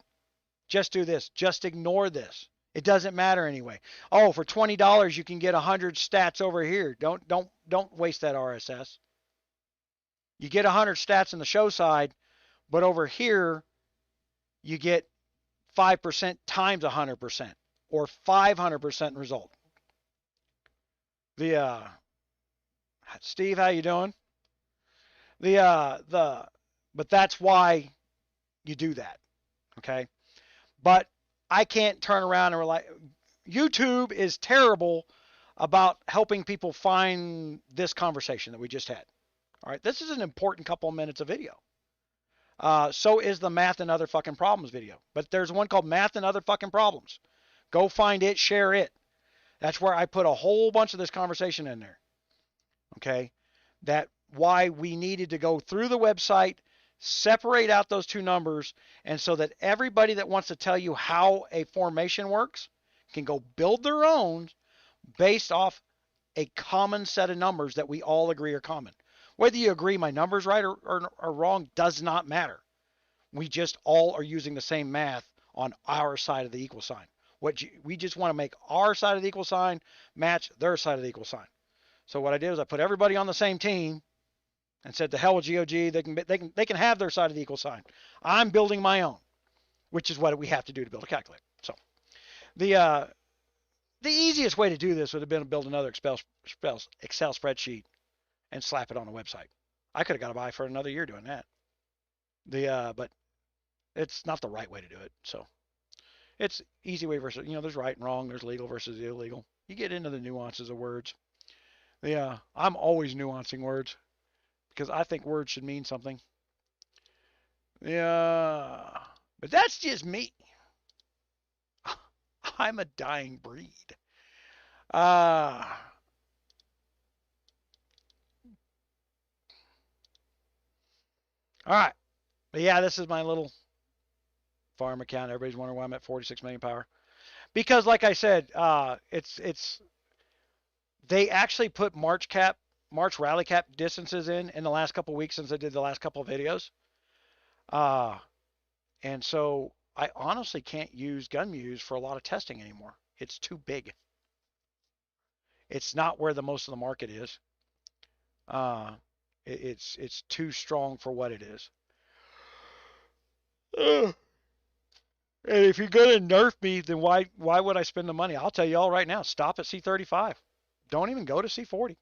Just do this. Just ignore this. It doesn't matter anyway. Oh, for $20 you can get 100 stats over here. Don't waste that RSS. You get 100 stats in the show side, but over here you get 5% times 100%, or 500% result. Steve, how you doing? But that's why you do that. Okay. But I can't turn around and rely. YouTube is terrible about helping people find this conversation that we just had. All right, this is an important couple of minutes of video. So is the math and other fucking problems video. But there's one called math and other fucking problems. Go find it, share it. That's where I put a whole bunch of this conversation in there. Okay? That why we needed to go through the website, separate out those two numbers, and so that everybody that wants to tell you how a formation works can go build their own based off a common set of numbers that we all agree are common. Whether you agree my numbers right or wrong does not matter. We just all are using the same math on our side of the equal sign. We just want to make our side of the equal sign match their side of the equal sign. So what I did was I put everybody on the same team and said, "To hell with GOG. They can have their side of the equal sign. I'm building my own," which is what we have to do to build a calculator. So the easiest way to do this would have been to build another Excel spreadsheet and slap it on a website. I could have got by for another year doing that. But it's not the right way to do it. So it's easy way versus, there's right and wrong, there's legal versus illegal. You get into the nuances of words. I'm always nuancing words because I think words should mean something. Yeah, but that's just me. I'm a dying breed. All right. But yeah, this is my little farm account. Everybody's wondering why I'm at 46 million power. Because like I said, it's they actually put March rally cap distances in the last couple of weeks since I did the last couple of videos. And so I honestly can't use GunMuse for a lot of testing anymore. It's too big. It's not where the most of the market is. It's too strong for what it is. And if you're gonna nerf me, then why would I spend the money? I'll tell you all right now. Stop at C35. Don't even go to C40.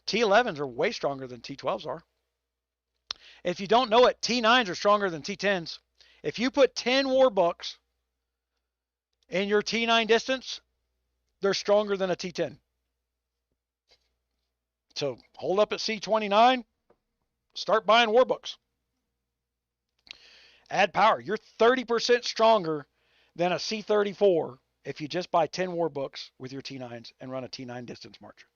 T11s are way stronger than T12s are. If you don't know it, T9s are stronger than T10s. If you put 10 war books in your T9 distance, they're stronger than a T10. So hold up at C29, start buying war books. Add power. You're 30% stronger than a C34 if you just buy 10 war books with your T9s and run a T9 distance march.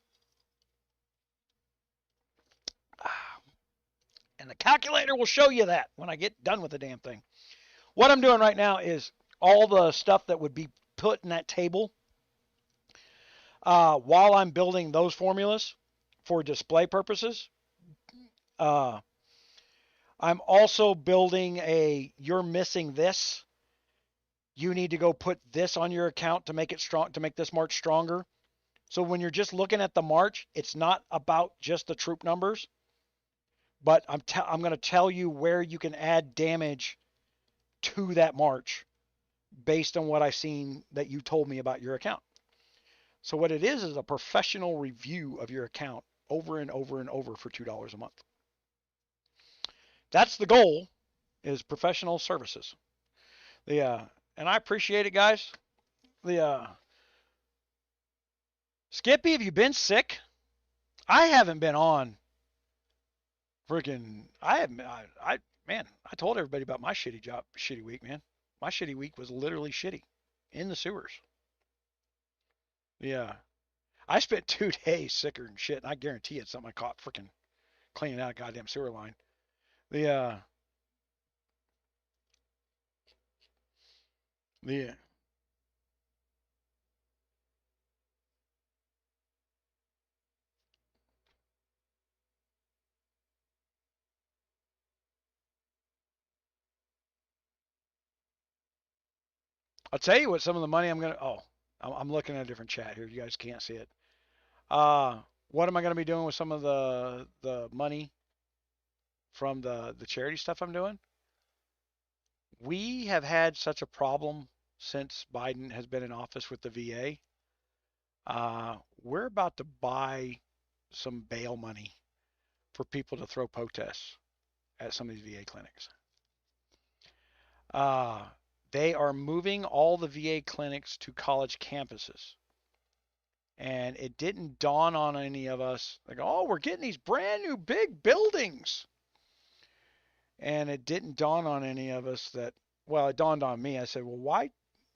And the calculator will show you that when I get done with the damn thing. What I'm doing right now is all the stuff that would be put in that table while I'm building those formulas for display purposes. I'm also building you're missing this. You need to go put this on your account to make it strong, to make this march stronger. So when you're just looking at the march, it's not about just the troop numbers, but I'm going to tell you where you can add damage to that march based on what I've seen that you told me about your account. So what it is a professional review of your account over and over and over for $2 a month. That's the goal, is professional services. And I appreciate it, guys. Skippy, have you been sick? I haven't been on. Man, I told everybody about my shitty week, man. My shitty week was literally shitty in the sewers. Yeah. I spent 2 days sicker than shit, and I guarantee it's something I caught freaking cleaning out a goddamn sewer line. The I'll tell you what some of the money I'm looking at a different chat here. You guys can't see it. What am I going to be doing with some of the money from the charity stuff I'm doing? We have had such a problem since Biden has been in office with the VA. We're about to buy some bail money for people to throw protests at some of these VA clinics. They are moving all the VA clinics to college campuses. And it didn't dawn on any of us, like, oh, we're getting these brand new big buildings. And it didn't dawn on any of us that, well, it dawned on me. I said, well,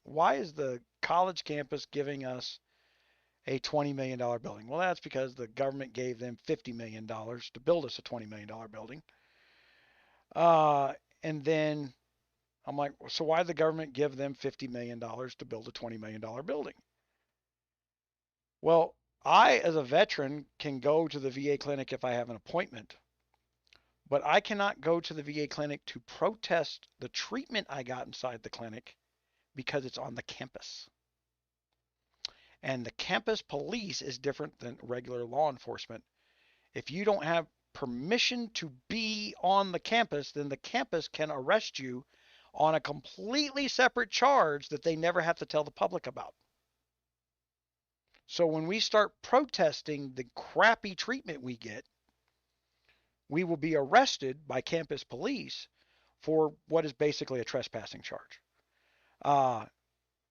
why is the college campus giving us a $20 million building? Well, that's because the government gave them $50 million to build us a $20 million building. And then I'm like, so why did the government give them $50 million to build a $20 million building? Well, I, as a veteran, can go to the VA clinic if I have an appointment, but I cannot go to the VA clinic to protest the treatment I got inside the clinic because it's on the campus. And the campus police is different than regular law enforcement. If you don't have permission to be on the campus, then the campus can arrest you on a completely separate charge that they never have to tell the public about. So when we start protesting the crappy treatment we get, we will be arrested by campus police for what is basically a trespassing charge.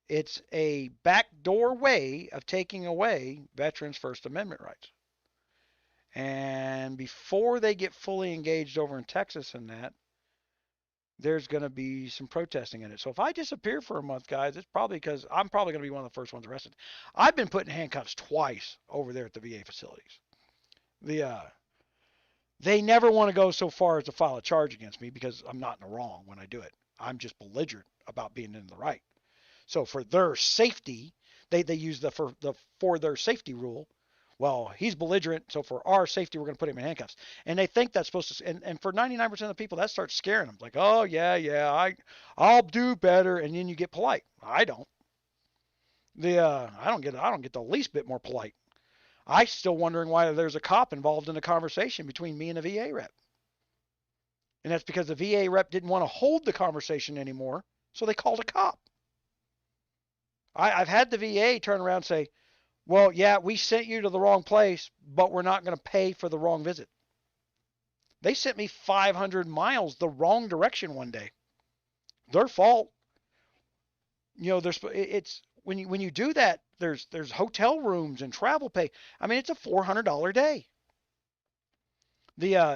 It's a backdoor way of taking away veterans' First Amendment rights. And before they get fully engaged over in Texas in that, there's going to be some protesting in it. So if I disappear for a month, guys, it's probably because I'm probably going to be one of the first ones arrested. I've been put in handcuffs twice over there at the VA facilities. They never want to go so far as to file a charge against me because I'm not in the wrong when I do it. I'm just belligerent about being in the right. So for their safety, they use the for their safety rule. Well, he's belligerent, so for our safety, we're going to put him in handcuffs. And they think that's supposed to. And for 99% of the people, that starts scaring them. Like, oh yeah, I'll do better. And then you get polite. I don't. I don't get the least bit more polite. I still wondering why there's a cop involved in a conversation between me and a VA rep. And that's because the VA rep didn't want to hold the conversation anymore, so they called a cop. I've had the VA turn around and say, well, yeah, we sent you to the wrong place, but we're not going to pay for the wrong visit. They sent me 500 miles the wrong direction one day. Their fault. You know, it's when you do that, there's hotel rooms and travel pay. I mean, it's a $400 day.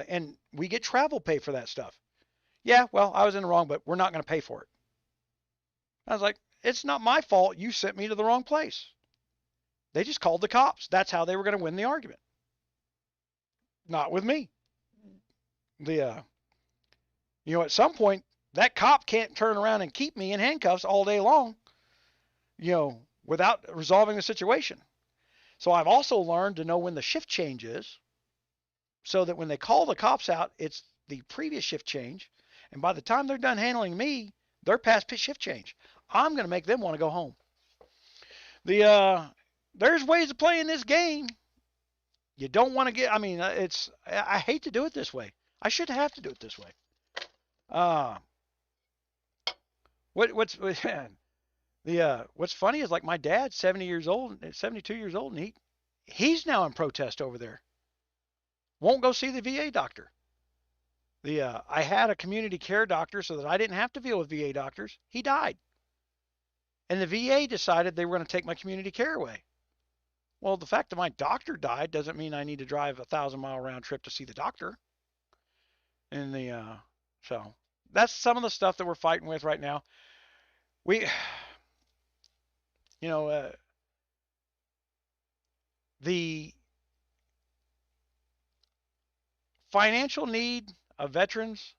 And we get travel pay for that stuff. Yeah, well, I was in the wrong, but we're not going to pay for it. I was like, it's not my fault. You sent me to the wrong place. They just called the cops. That's how they were going to win the argument. Not with me. At some point, that cop can't turn around and keep me in handcuffs all day long, without resolving the situation. So I've also learned to know when the shift change is, so that when they call the cops out, it's the previous shift change. And by the time they're done handling me, they're past shift change. I'm going to make them want to go home. There's ways of playing this game. You don't want to get. I mean, I hate to do it this way. I shouldn't have to do it this way. What's funny is, like, my dad's 70 years old, 72 years old, and he's now in protest over there. Won't go see the VA doctor. I had a community care doctor so that I didn't have to deal with VA doctors. He died. And the VA decided they were going to take my community care away. Well, the fact that my doctor died doesn't mean I need to drive a 1,000-mile round trip to see the doctor. And so that's some of the stuff that we're fighting with right now. The financial need of veterans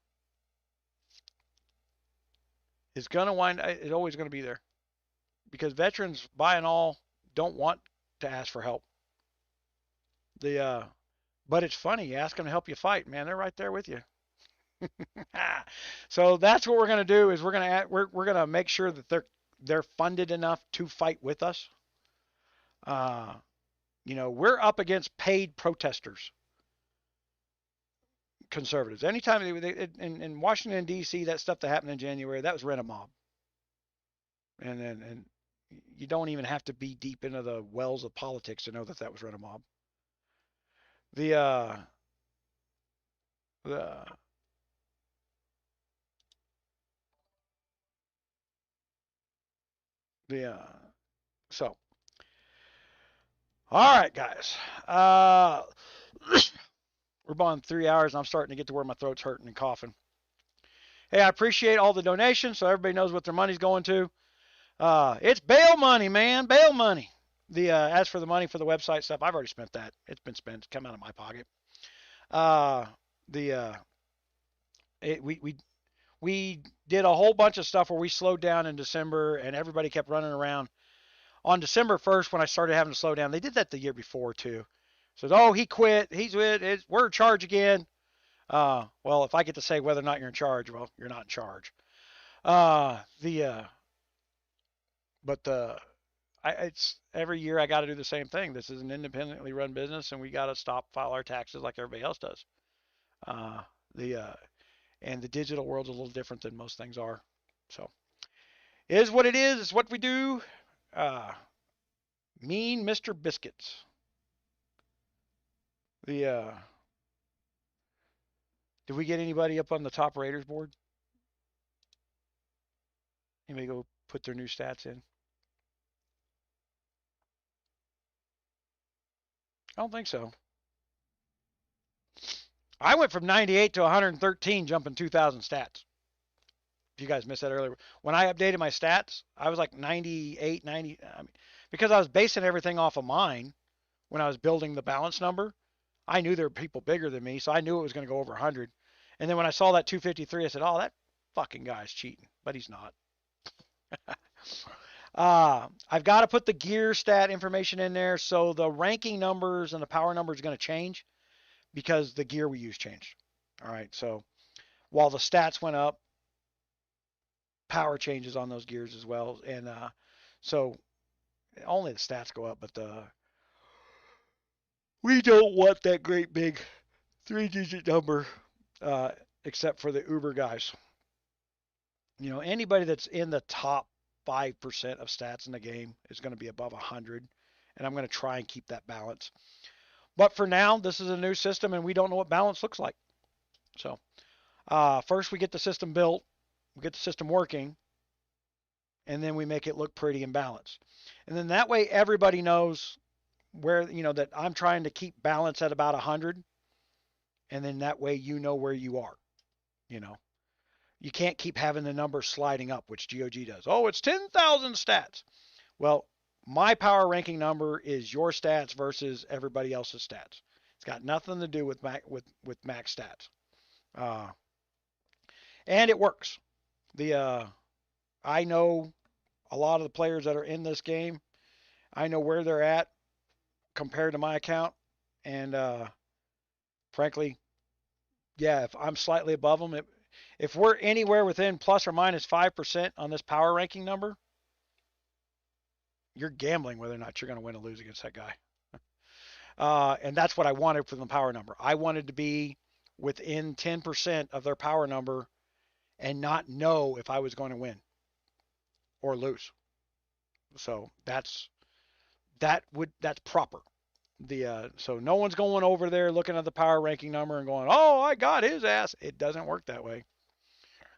is going to it's always going to be there, because veterans, by and all, don't want to ask for help. But it's funny, you ask them to help you fight, man, they're right there with you. So that's what we're going to do, is we're going to make sure that they're funded enough to fight with us. We're up against paid protesters, conservatives. Anytime in Washington D.C., that stuff that happened in January, that was rent-a-mob. And you don't even have to be deep into the wells of politics to know that was rent-a-mob. So All right, guys. We're about 3 hours, and I'm starting to get to where my throat's hurting and coughing. Hey, I appreciate all the donations, so everybody knows what their money's going to. It's bail money, man, bail money. As for the money for the website stuff, I've already spent that. It's been spent. It's come out of my pocket. Uh, the we did a whole bunch of stuff where we slowed down in December, and everybody kept running around. On December 1st, when I started having to slow down, they did that the year before too. So, oh, he quit. We're in charge again. Well, if I get to say whether or not you're in charge, well, you're not in charge. Uh, the but it's every year I got to do the same thing. This is an independently run business, and we got to file our taxes like everybody else does. Uh, the and the digital world's a little different than most things are. So, it is what it is. It's what we do. Uh, Mean Mr. Biscuits. The Did we get anybody up on the top Raiders board? Anybody go put their new stats in? I don't think so. I went from 98 to 113, jumping 2,000 stats. If you guys missed that earlier. When I updated my stats, I was like 98, 90. Because I was basing everything off of mine when I was building the balance number. I knew there were people bigger than me, so I knew it was going to go over 100. And then when I saw that 253, I said, oh, that fucking guy's cheating. But he's not. I've got to put the gear stat information in there, so the ranking numbers and the power numbers are going to change because the gear we use changed. All right, so while the stats went up, power changes on those gears as well, and so only the stats go up, but we don't want that great big 3-digit number, except for the Uber guys. You know, anybody that's in the top 5% of stats in the game is going to be above 100, and I'm going to try and keep that balance. But for now, this is a new system, and we don't know what balance looks like. So first we get the system built, we get the system working, and then we make it look pretty and balanced. And then that way everybody knows where, you know, that I'm trying to keep balance at about 100, and then that way you know where you are. You know, you can't keep having the number sliding up, which GOG does. Oh, it's 10,000 stats. Well, my power ranking number is your stats versus everybody else's stats. It's got nothing to do with max stats. And it works. I know a lot of the players that are in this game. I know where they're at compared to my account, and frankly, yeah, if I'm slightly above them, if we're anywhere within plus or minus 5% on this power ranking number, you're gambling whether or not you're going to win or lose against that guy. And that's what I wanted from the power number. I wanted to be within 10% of their power number and not know if I was going to win or lose. So that's proper. So no one's going over there looking at the power ranking number and going, oh, I got his ass. It doesn't work that way.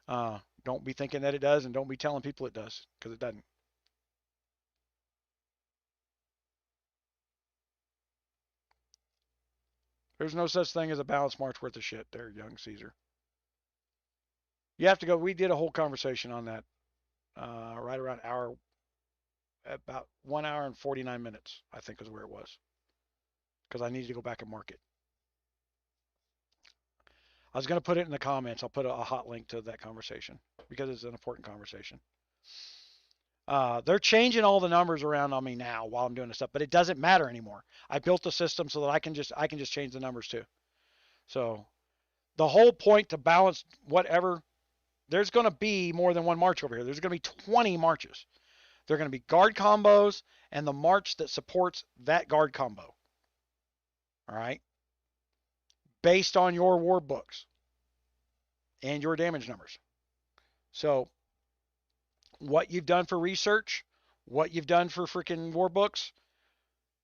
Don't be thinking that it does, and don't be telling people it does, because it doesn't. There's no such thing as a balanced march worth of shit there, young Caesar. You have to go. We did a whole conversation on that right around about 1 hour and 49 minutes, I think is where it was, because I needed to go back and mark it. I was going to put it in the comments. I'll put a hot link to that conversation because it's an important conversation. They're changing all the numbers around on me now while I'm doing this stuff, but it doesn't matter anymore. I built the system so that I can just change the numbers too. So the whole point to balance whatever, there's going to be more than one march over here. There's going to be 20 marches. They're going to be guard combos and the march that supports that guard combo. All right. Based on your war books and your damage numbers. So what you've done for research, what you've done for freaking war books,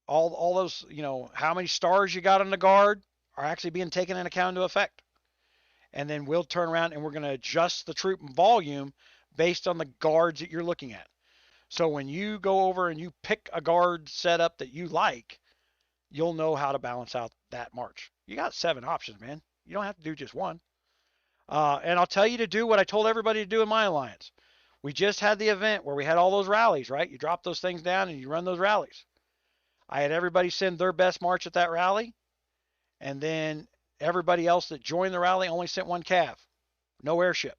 all those, you know, how many stars you got on the guard are actually being taken into account into effect. And then we'll turn around and we're going to adjust the troop volume based on the guards that you're looking at. So when you go over and you pick a guard setup that you like, you'll know how to balance out that march. You got 7 options, man. You don't have to do just one. And I'll tell you to do what I told everybody to do in my alliance. We just had the event where we had all those rallies, right? You drop those things down and you run those rallies. I had everybody send their best march at that rally, and then everybody else that joined the rally only sent 1 cav, no airship,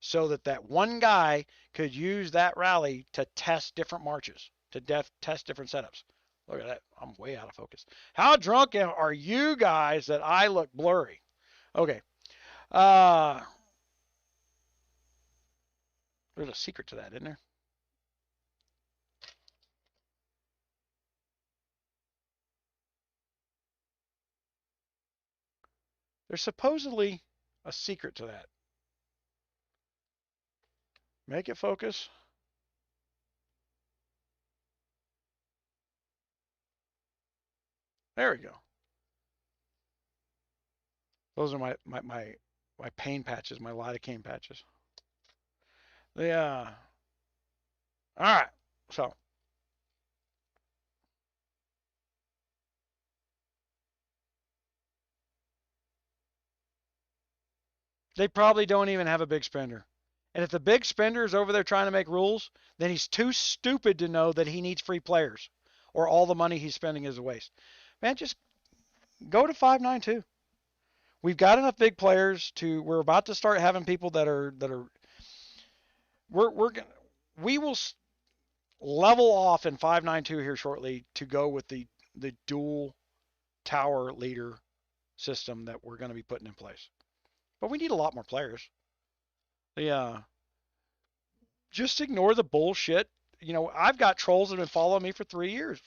so that one guy could use that rally to test different marches, to test different setups. Look at that. I'm way out of focus. How drunk are you guys that I look blurry? Okay. There's a secret to that, isn't there? There's supposedly a secret to that. Make it focus. There we go. Those are my pain patches, my lidocaine patches. Yeah. All right. So they probably don't even have a big spender. And if the big spender is over there trying to make rules, then he's too stupid to know that he needs free players or all the money he's spending is a waste. Man, just go to 592. We've got enough big players we're about to start having people that are we will level off in 592 here shortly to go with the dual tower leader system that we're going to be putting in place. But we need a lot more players. Yeah. Just ignore the bullshit. You know, I've got trolls that have been following me for 3 years.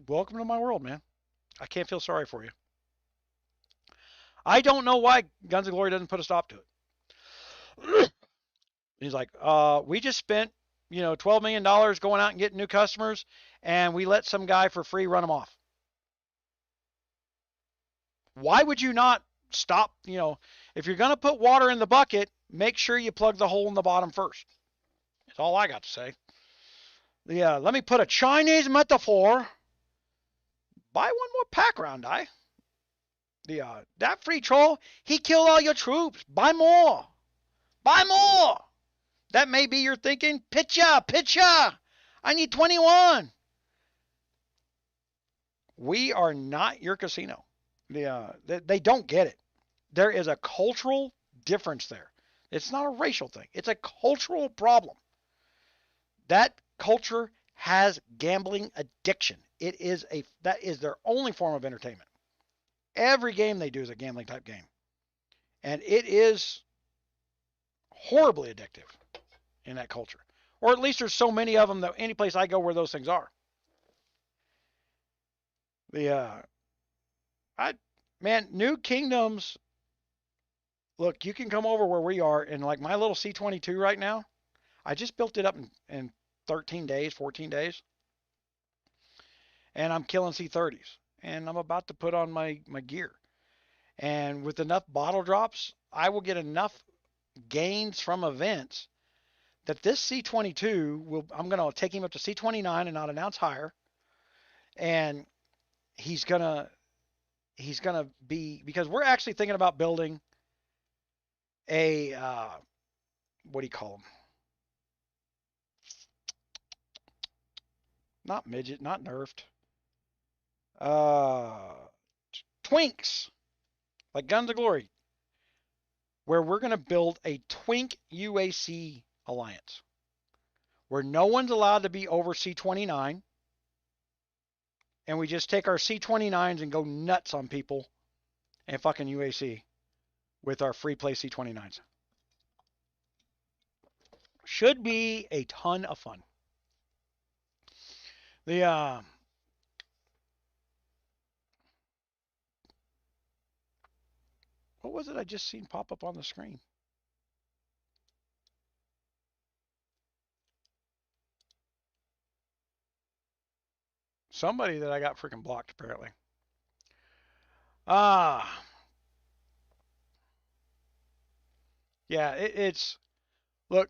Welcome to my world, man. I can't feel sorry for you. I don't know why Guns of Glory doesn't put a stop to it. He's like, we just spent, $12 million going out and getting new customers, and we let some guy for free run them off. Why would you not stop? If you're going to put water in the bucket, make sure you plug the hole in the bottom first. That's all I got to say. Yeah, let me put a Chinese metaphor. Buy one more pack round, that free troll, he killed all your troops. Buy more. Buy more. That may be your thinking. Pitcha. I need 21. We are not your casino. They don't get it. There is a cultural difference there. It's not a racial thing. It's a cultural problem. That culture has gambling addiction. That is their only form of entertainment. Every game they do is a gambling type game. And it is horribly addictive in that culture. Or at least there's so many of them that any place I go where those things are. New Kingdoms, look, you can come over where we are, and like my little C22 right now, I just built it up in 13 days, 14 days. And I'm killing C30s. And I'm about to put on my gear. And with enough bottle drops, I will get enough gains from events that this C22 I'm going to take him up to C29 and not announce higher. And he's going to be, because we're actually thinking about building a, what do you call them? Not midget, not nerfed. Twinks, like Guns of Glory, where we're going to build a twink UAC alliance where no one's allowed to be over C29, and we just take our C29s and go nuts on people and fucking UAC with our free play C29s. Should be a ton of fun. What was it I just seen pop up on the screen? Somebody that I got freaking blocked, apparently. Yeah, it's, look,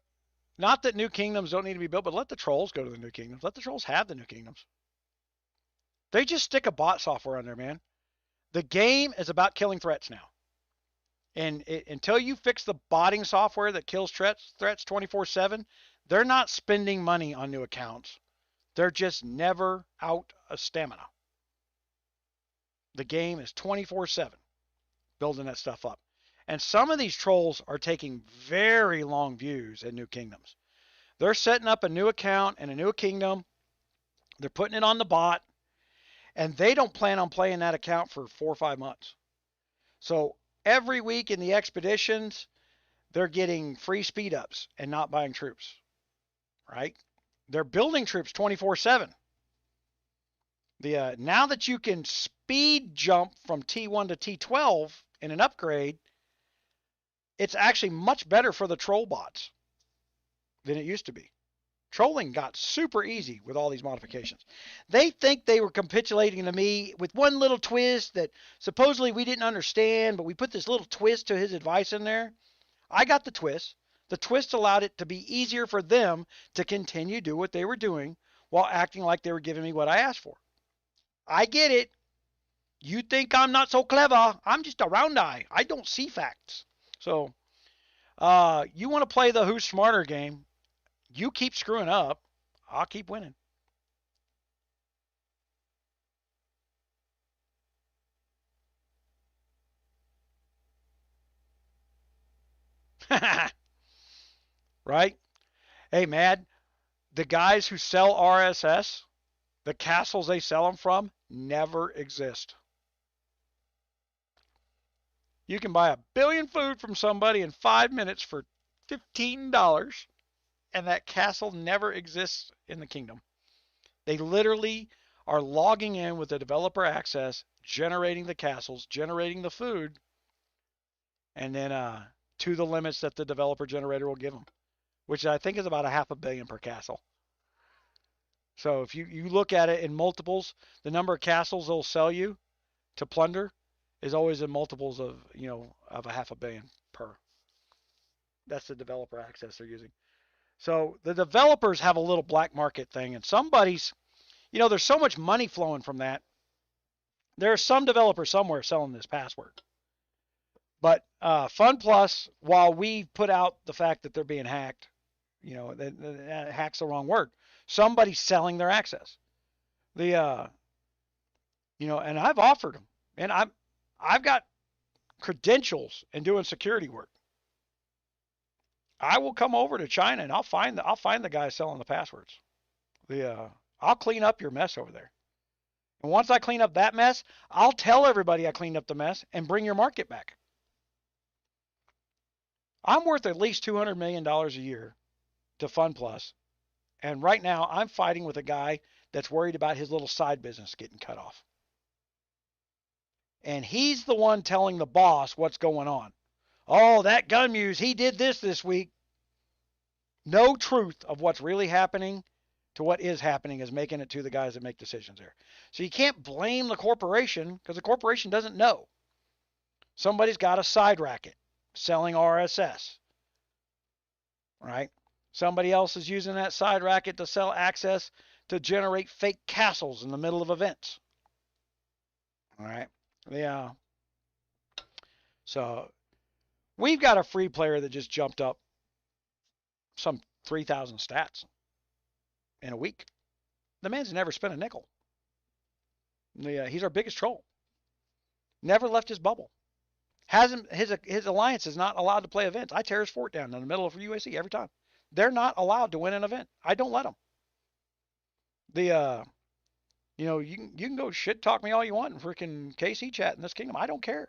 not that new kingdoms don't need to be built, but let the trolls go to the new kingdoms. Let the trolls have the new kingdoms. They just stick a bot software on there, man. The game is about killing threats now. And until you fix the botting software that kills threats 24/7, they're not spending money on new accounts. They're just never out of stamina. The game is 24/7 building that stuff up. And some of these trolls are taking very long views at new kingdoms. They're setting up a new account in a new kingdom. They're putting it on the bot. And they don't plan on playing that account for 4 or 5 months. So every week in the expeditions, they're getting free speed ups and not buying troops. Right? They're building troops 24/7. Now that you can speed jump from T1 to T12 in an upgrade, it's actually much better for the troll bots than it used to be. Trolling got super easy with all these modifications. They think they were capitulating to me with one little twist that supposedly we didn't understand, but we put this little twist to his advice in there. I got the twist. The twist allowed it to be easier for them to continue to do what they were doing while acting like they were giving me what I asked for. I get it. You think I'm not so clever. I'm just a round eye. I don't see facts. So, you want to play the Who's Smarter game. You keep screwing up, I'll keep winning. Right? Hey, Mad, the guys who sell RSS, the castles they sell them from, never exist. You can buy a billion food from somebody in 5 minutes for $15. And that castle never exists in the kingdom. They literally are logging in with the developer access, generating the castles, generating the food, and then to the limits that the developer generator will give them, which I think is about $500 million per castle. So if you look at it in multiples, the number of castles they'll sell you to plunder is always in multiples of $500 million per. That's the developer access they're using. So the developers have a little black market thing, and somebody's, there's so much money flowing from that. There's some developer somewhere selling this password. But Fun Plus, while we put out the fact that they're being hacked, that hack's the wrong word. Somebody's selling their access. And I've offered them, and I've got credentials in doing security work. I will come over to China and I'll find the guy selling the passwords. I'll clean up your mess over there. And once I clean up that mess, I'll tell everybody I cleaned up the mess and bring your market back. I'm worth at least $200 million a year to Fun Plus. And right now I'm fighting with a guy that's worried about his little side business getting cut off. And he's the one telling the boss what's going on. Oh, that GunMuse, he did this week. No truth of what's really happening to what is happening is making it to the guys that make decisions there. So you can't blame the corporation because the corporation doesn't know. Somebody's got a side racket selling RSS, right? Somebody else is using that side racket to sell access to generate fake castles in the middle of events. All right. Yeah. So we've got a free player that just jumped up some 3,000 stats in a week. The man's never spent a nickel. He's our biggest troll. Never left his bubble. His alliance is not allowed to play events. I tear his fort down in the middle of UAC every time. They're not allowed to win an event. I don't let them. You can go shit talk me all you want in freaking KC chat in this kingdom. I don't care.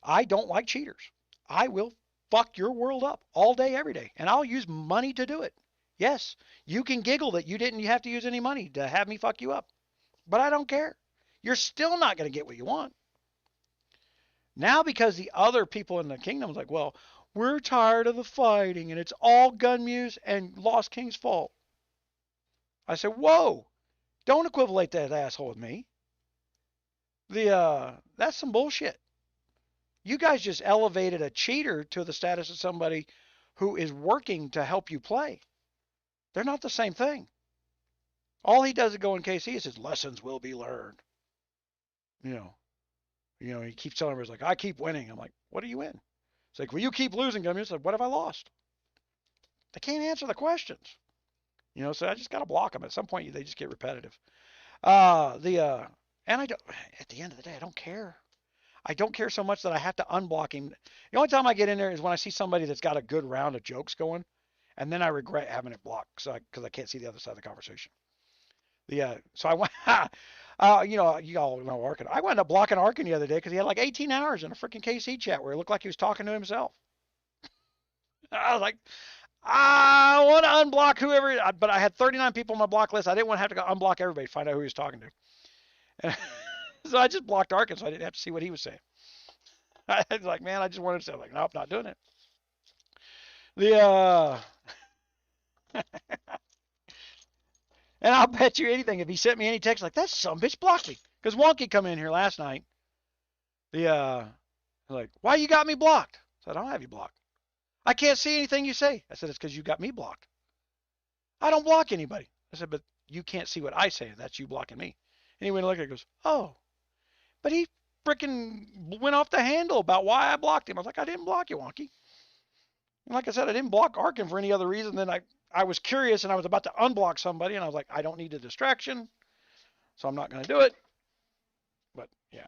I don't like cheaters. I will fuck your world up all day, every day, and I'll use money to do it. Yes, you can giggle that you have to use any money to have me fuck you up, but I don't care. You're still not going to get what you want. Now, because the other people in the kingdom is like, well, we're tired of the fighting, and it's all GunMuse and Lost King's fault. I said, whoa, don't equivalate that asshole with me. That's some bullshit. You guys just elevated a cheater to the status of somebody who is working to help you play. They're not the same thing. All he does is go in KC and says, lessons will be learned. He keeps telling me, like, I keep winning. I'm like, what do you win? It's like, well, you keep losing. GunMuse. Like, what have I lost? They can't answer the questions. So I just got to block them. At some point, they just get repetitive. And I don't, at the end of the day, I don't care. I don't care so much that I have to unblock him. The only time I get in there is when I see somebody that's got a good round of jokes going, and then I regret having it blocked because I can't see the other side of the conversation. So I went, you all know Arkin. I wound up blocking Arkin the other day because he had like 18 hours in a freaking KC chat where it looked like he was talking to himself. I was like, I want to unblock whoever, but I had 39 people on my block list. I didn't want to have to go unblock everybody to find out who he was talking to. And so I just blocked Arkin so I didn't have to see what he was saying. I was like, man, I just wanted to say, like, nope, not doing it. And I'll bet you anything, if he sent me any text like, that some bitch blocked me. Because Wonky come in here last night. Like, why you got me blocked? I said, I don't have you blocked. I can't see anything you say. I said, it's because you got me blocked. I don't block anybody. I said, but you can't see what I say. That's you blocking me. And he went and looked at it and goes, oh. But he freaking went off the handle about why I blocked him. I was like, I didn't block you, Wonky. And like I said, I didn't block Arkin for any other reason than I was curious and I was about to unblock somebody and I was like, I don't need a distraction, so I'm not going to do it. But yeah.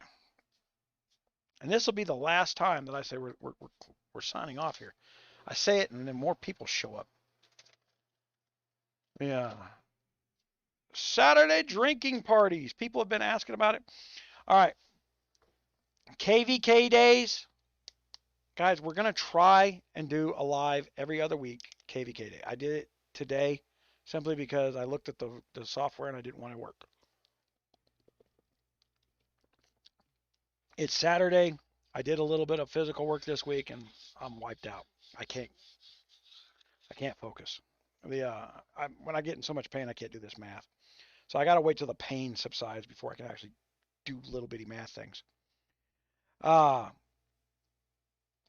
And this will be the last time that I say we're signing off here. I say it and then more people show up. Yeah. Saturday drinking parties. People have been asking about it. All right. KVK days. Guys, we're going to try and do a live every other week KVK day. I did it today simply because I looked at the software and I didn't want to work. It's Saturday. I did a little bit of physical work this week and I'm wiped out. I can't focus. When I get in so much pain, I can't do this math. So I got to wait till the pain subsides before I can actually do little bitty math things.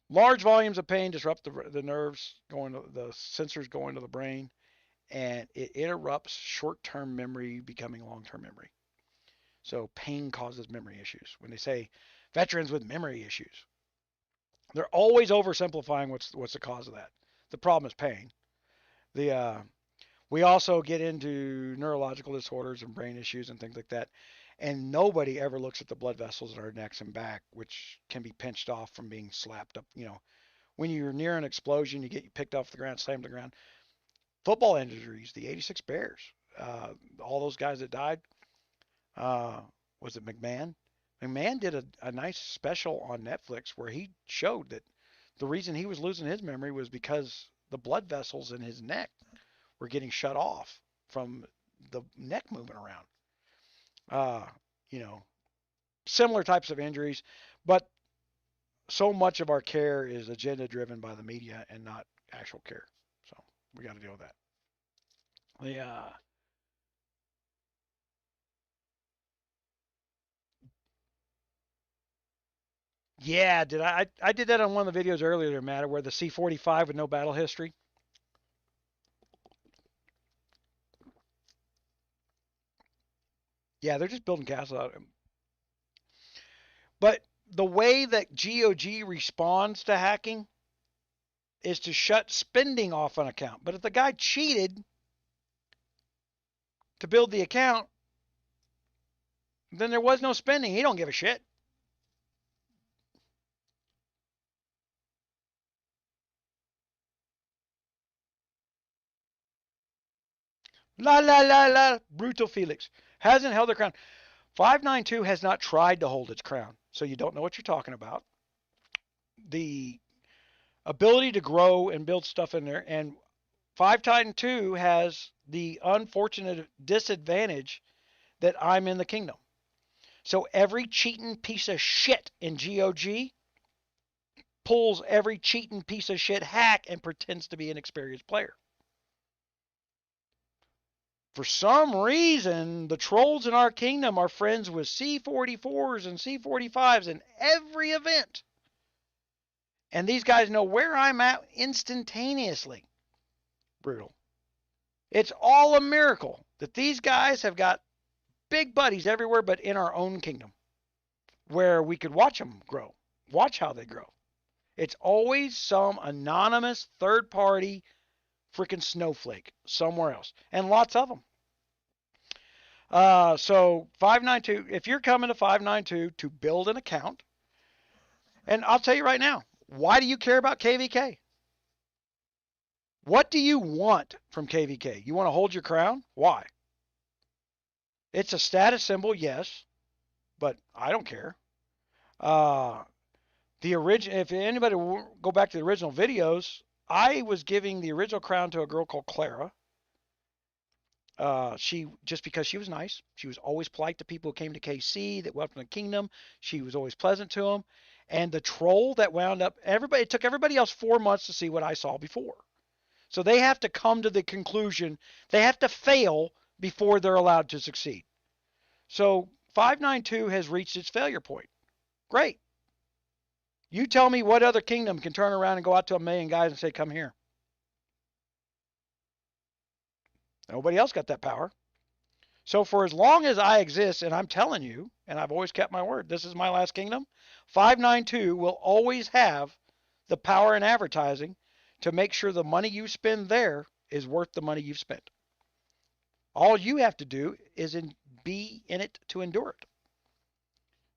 Large volumes of pain disrupt the nerves, the sensors going to the brain, and it interrupts short-term memory becoming long-term memory. So pain causes memory issues. When they say veterans with memory issues, they're always oversimplifying what's the cause of that. The problem is pain. We also get into neurological disorders and brain issues and things like that. And nobody ever looks at the blood vessels in our necks and back, which can be pinched off from being slapped up. When you're near an explosion, you get picked off the ground, slammed to the ground. Football injuries, the '86 Bears, all those guys that died. Was it McMahon? McMahon did a nice special on Netflix where he showed that the reason he was losing his memory was because the blood vessels in his neck were getting shut off from the neck moving around. Similar types of injuries, but so much of our care is agenda driven by the media and not actual care. So we got to deal with that. Yeah, I did that on one of the videos earlier, Matt, where the C-45 with no battle history. Yeah, they're just building castles out of them. But the way that GOG responds to hacking is to shut spending off an account. But if the guy cheated to build the account, then there was no spending. He don't give a shit. La la la la, brutal Felix. Hasn't held the crown. 592 has not tried to hold its crown, so you don't know what you're talking about. The ability to grow and build stuff in there, and 592 has the unfortunate disadvantage that I'm in the kingdom. So every cheating piece of shit in GOG pulls every cheating piece of shit hack and pretends to be an experienced player. For some reason, the trolls in our kingdom are friends with C-44s and C-45s in every event. And these guys know where I'm at instantaneously. Brutal. It's all a miracle that these guys have got big buddies everywhere but in our own kingdom where we could watch them grow, watch how they grow. It's always some anonymous third party freaking snowflake somewhere else, and lots of them. So 592, if you're coming to 592 to build an account, and I'll tell you right now, why do you care about KVK? What do you want from KVK? You want to hold your crown? Why? It's a status symbol, yes, but I don't care. The original, if anybody will go back to the original videos, I was giving the original crown to a girl called Clara. She, just because she was nice, she was always polite to people who came to KC that welcomed the kingdom. She was always pleasant to them. And the troll that wound up, it took everybody else 4 months to see what I saw before. So they have to come to the conclusion, they have to fail before they're allowed to succeed. So 592 has reached its failure point. Great. You tell me what other kingdom can turn around and go out to 1 million guys and say, come here. Nobody else got that power. So for as long as I exist, and I'm telling you, and I've always kept my word, this is my last kingdom, 592 will always have the power in advertising to make sure the money you spend there is worth the money you've spent. All you have to do is be in it to endure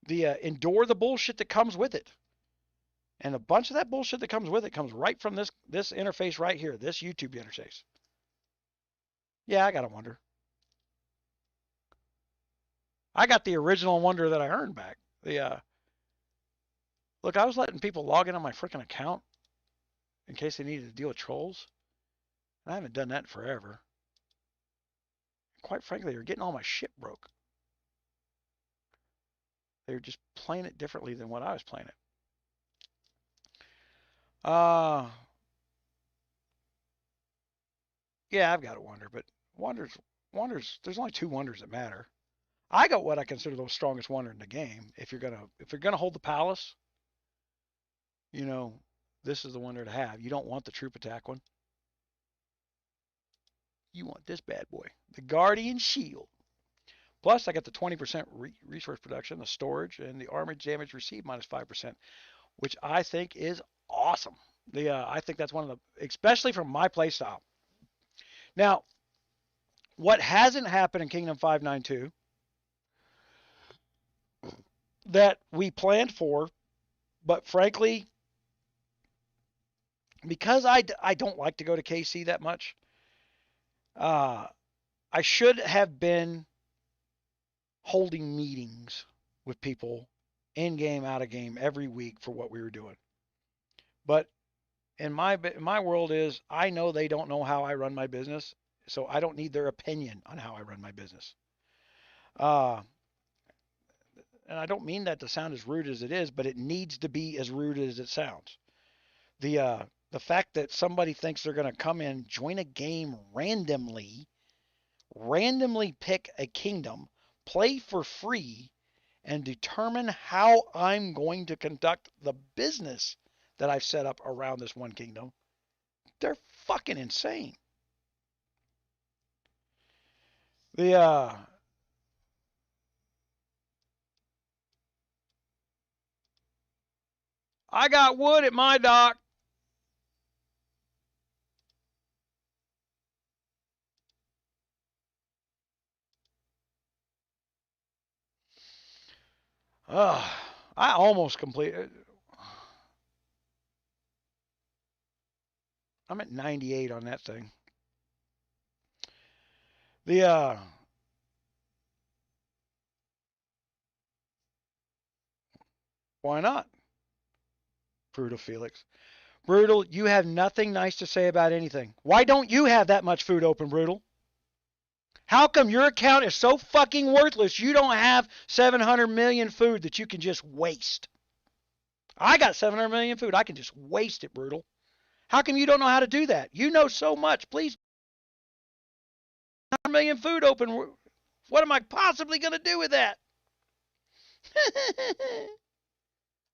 it. Endure the bullshit that comes with it. And a bunch of that bullshit that comes with it comes right from this interface right here, this YouTube interface. Yeah, I got a wonder. I got the original wonder that I earned back. Look, I was letting people log in on my freaking account in case they needed to deal with trolls. And I haven't done that in forever. Quite frankly, they're getting all my shit broke. They're just playing it differently than what I was playing it. Yeah, I've got a wonder, but wonders, there's only 2 wonders that matter. I got what I consider the strongest wonder in the game. If you're gonna hold the palace, this is the wonder to have. You don't want the troop attack one. You want this bad boy, the Guardian Shield. Plus, I got the 20% resource production, the storage, and the armor damage received minus 5%, which I think is awesome. I think that's one of the, especially from my playstyle. Now, what hasn't happened in Kingdom 592 that we planned for, but frankly, because I don't like to go to KC that much, I should have been holding meetings with people in game, out of game, every week for what we were doing. But in my world is, I know they don't know how I run my business, so I don't need their opinion on how I run my business. And I don't mean that to sound as rude as it is, but it needs to be as rude as it sounds. The fact that somebody thinks they're going to come in, join a game randomly pick a kingdom, play for free, and determine how I'm going to conduct the business that I've set up around this one kingdom, they're fucking insane. I got wood at my dock. I almost completed. I'm at 98 on that thing. Why not? Brutal Felix. Brutal, you have nothing nice to say about anything. Why don't you have that much food open, Brutal? How come your account is so fucking worthless you don't have 700 million food that you can just waste? I got 700 million food. I can just waste it, Brutal. How come you don't know how to do that? You know so much. Please. 100 million food open. What am I possibly going to do with that?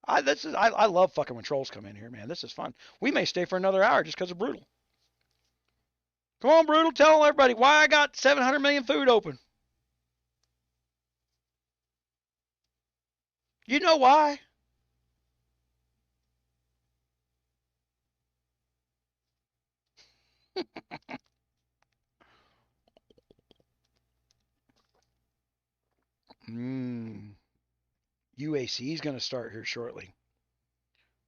I love fucking when trolls come in here, man. This is fun. We may stay for another hour just because of Brutal. Come on, Brutal. Tell everybody why I got 700 million food open. You know why? UAC is going to start here shortly.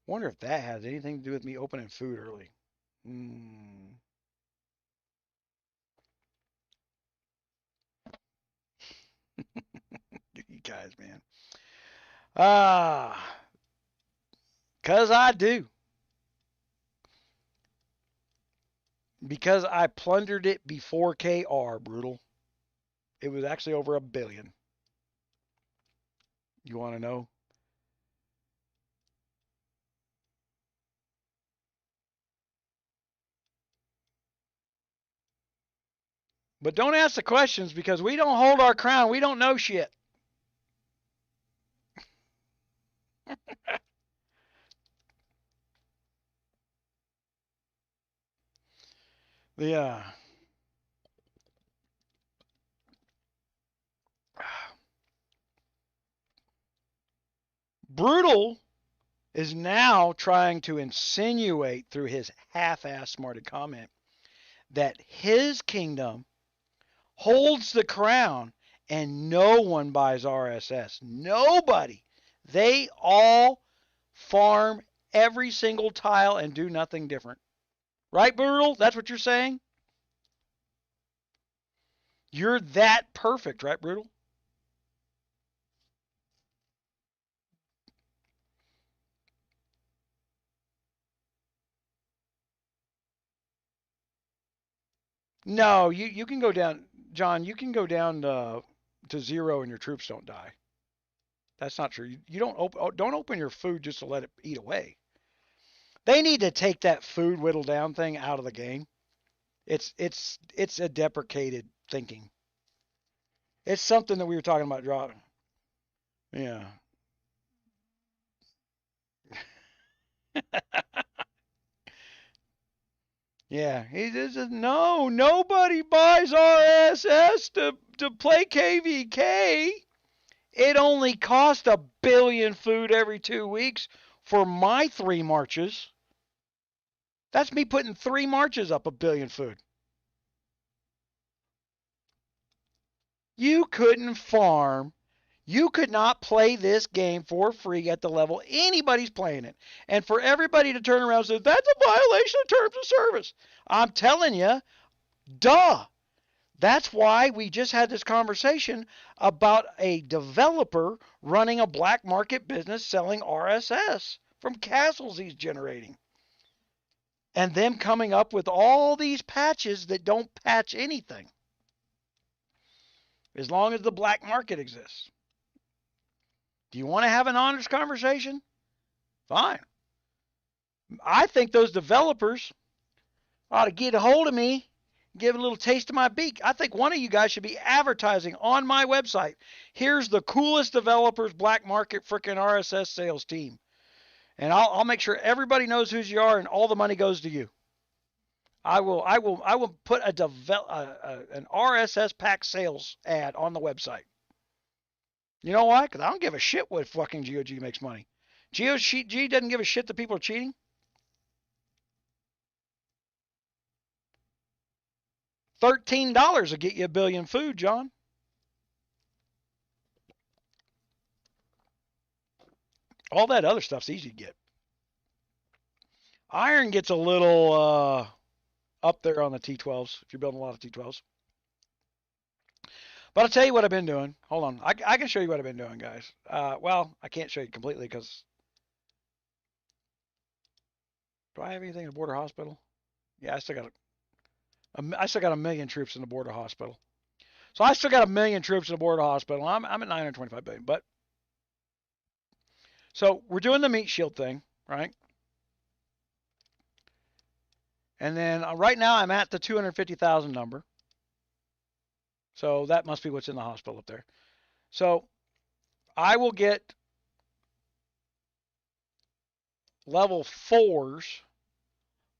Wonder if that has anything to do with me opening food early. You guys, man. 'Cause I do. Because I plundered it before KR, Brutal. It was actually over $1 billion. You want to know? But don't ask the questions because we don't hold our crown. We don't know shit. Yeah. Brutal is now trying to insinuate through his half-ass smarted comment that his kingdom holds the crown and no one buys RSS. Nobody. They all farm every single tile and do nothing different. Right, Brutal? That's what you're saying? You're that perfect, right, Brutal? No, you can go down, John, you can go down to 0 and your troops don't die. That's not true. You don't open your food just to let it eat away. They need to take that food whittle down thing out of the game. It's a deprecated thinking. It's something that we were talking about dropping. Yeah. Yeah. He says no, nobody buys RSS to play KVK. It only costs $1 billion food every 2 weeks for my 3 marches. That's me putting 3 marches up $1 billion food. You couldn't farm. You could not play this game for free at the level anybody's playing it. And for everybody to turn around and say, that's a violation of terms of service. I'm telling you, duh. That's why we just had this conversation about a developer running a black market business selling RSS from castles he's generating. And them coming up with all these patches that don't patch anything. As long as the black market exists. Do you want to have an honest conversation? Fine. I think those developers ought to get a hold of me, give a little taste of my beak. I think one of you guys should be advertising on my website. Here's the coolest developers black market freaking RSS sales team. And I'll make sure everybody knows who you are and all the money goes to you. I will put an RSS pack sales ad on the website. You know why? Because I don't give a shit what fucking GOG makes money. GOG doesn't give a shit that people are cheating. $13 will get you $1 billion food, John. All that other stuff's easy to get. Iron gets a little up there on the T12s if you're building a lot of T12s. But I'll tell you what I've been doing. Hold on. I can show you what I've been doing, guys. Well, I can't show you completely because... Do I have anything in the border hospital? Yeah, I still got $1 million troops in the border hospital. So I still got $1 million troops in the border hospital. I'm at 925 billion. But so we're doing the meat shield thing, right? And then right now I'm at the 250,000 number. So that must be what's in the hospital up there. So I will get level 4s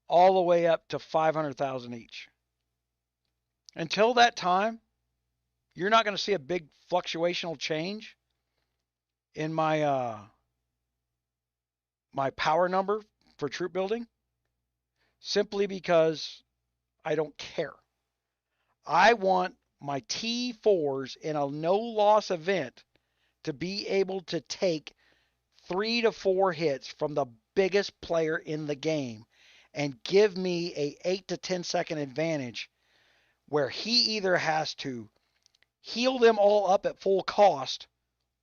all the way up to 500,000 each. Until that time, you're not going to see a big fluctuational change in my power number for troop building, simply because I don't care. I want my T4s in a no-loss event to be able to take 3 to 4 hits from the biggest player in the game and give me a 8 to 10 second advantage, where he either has to heal them all up at full cost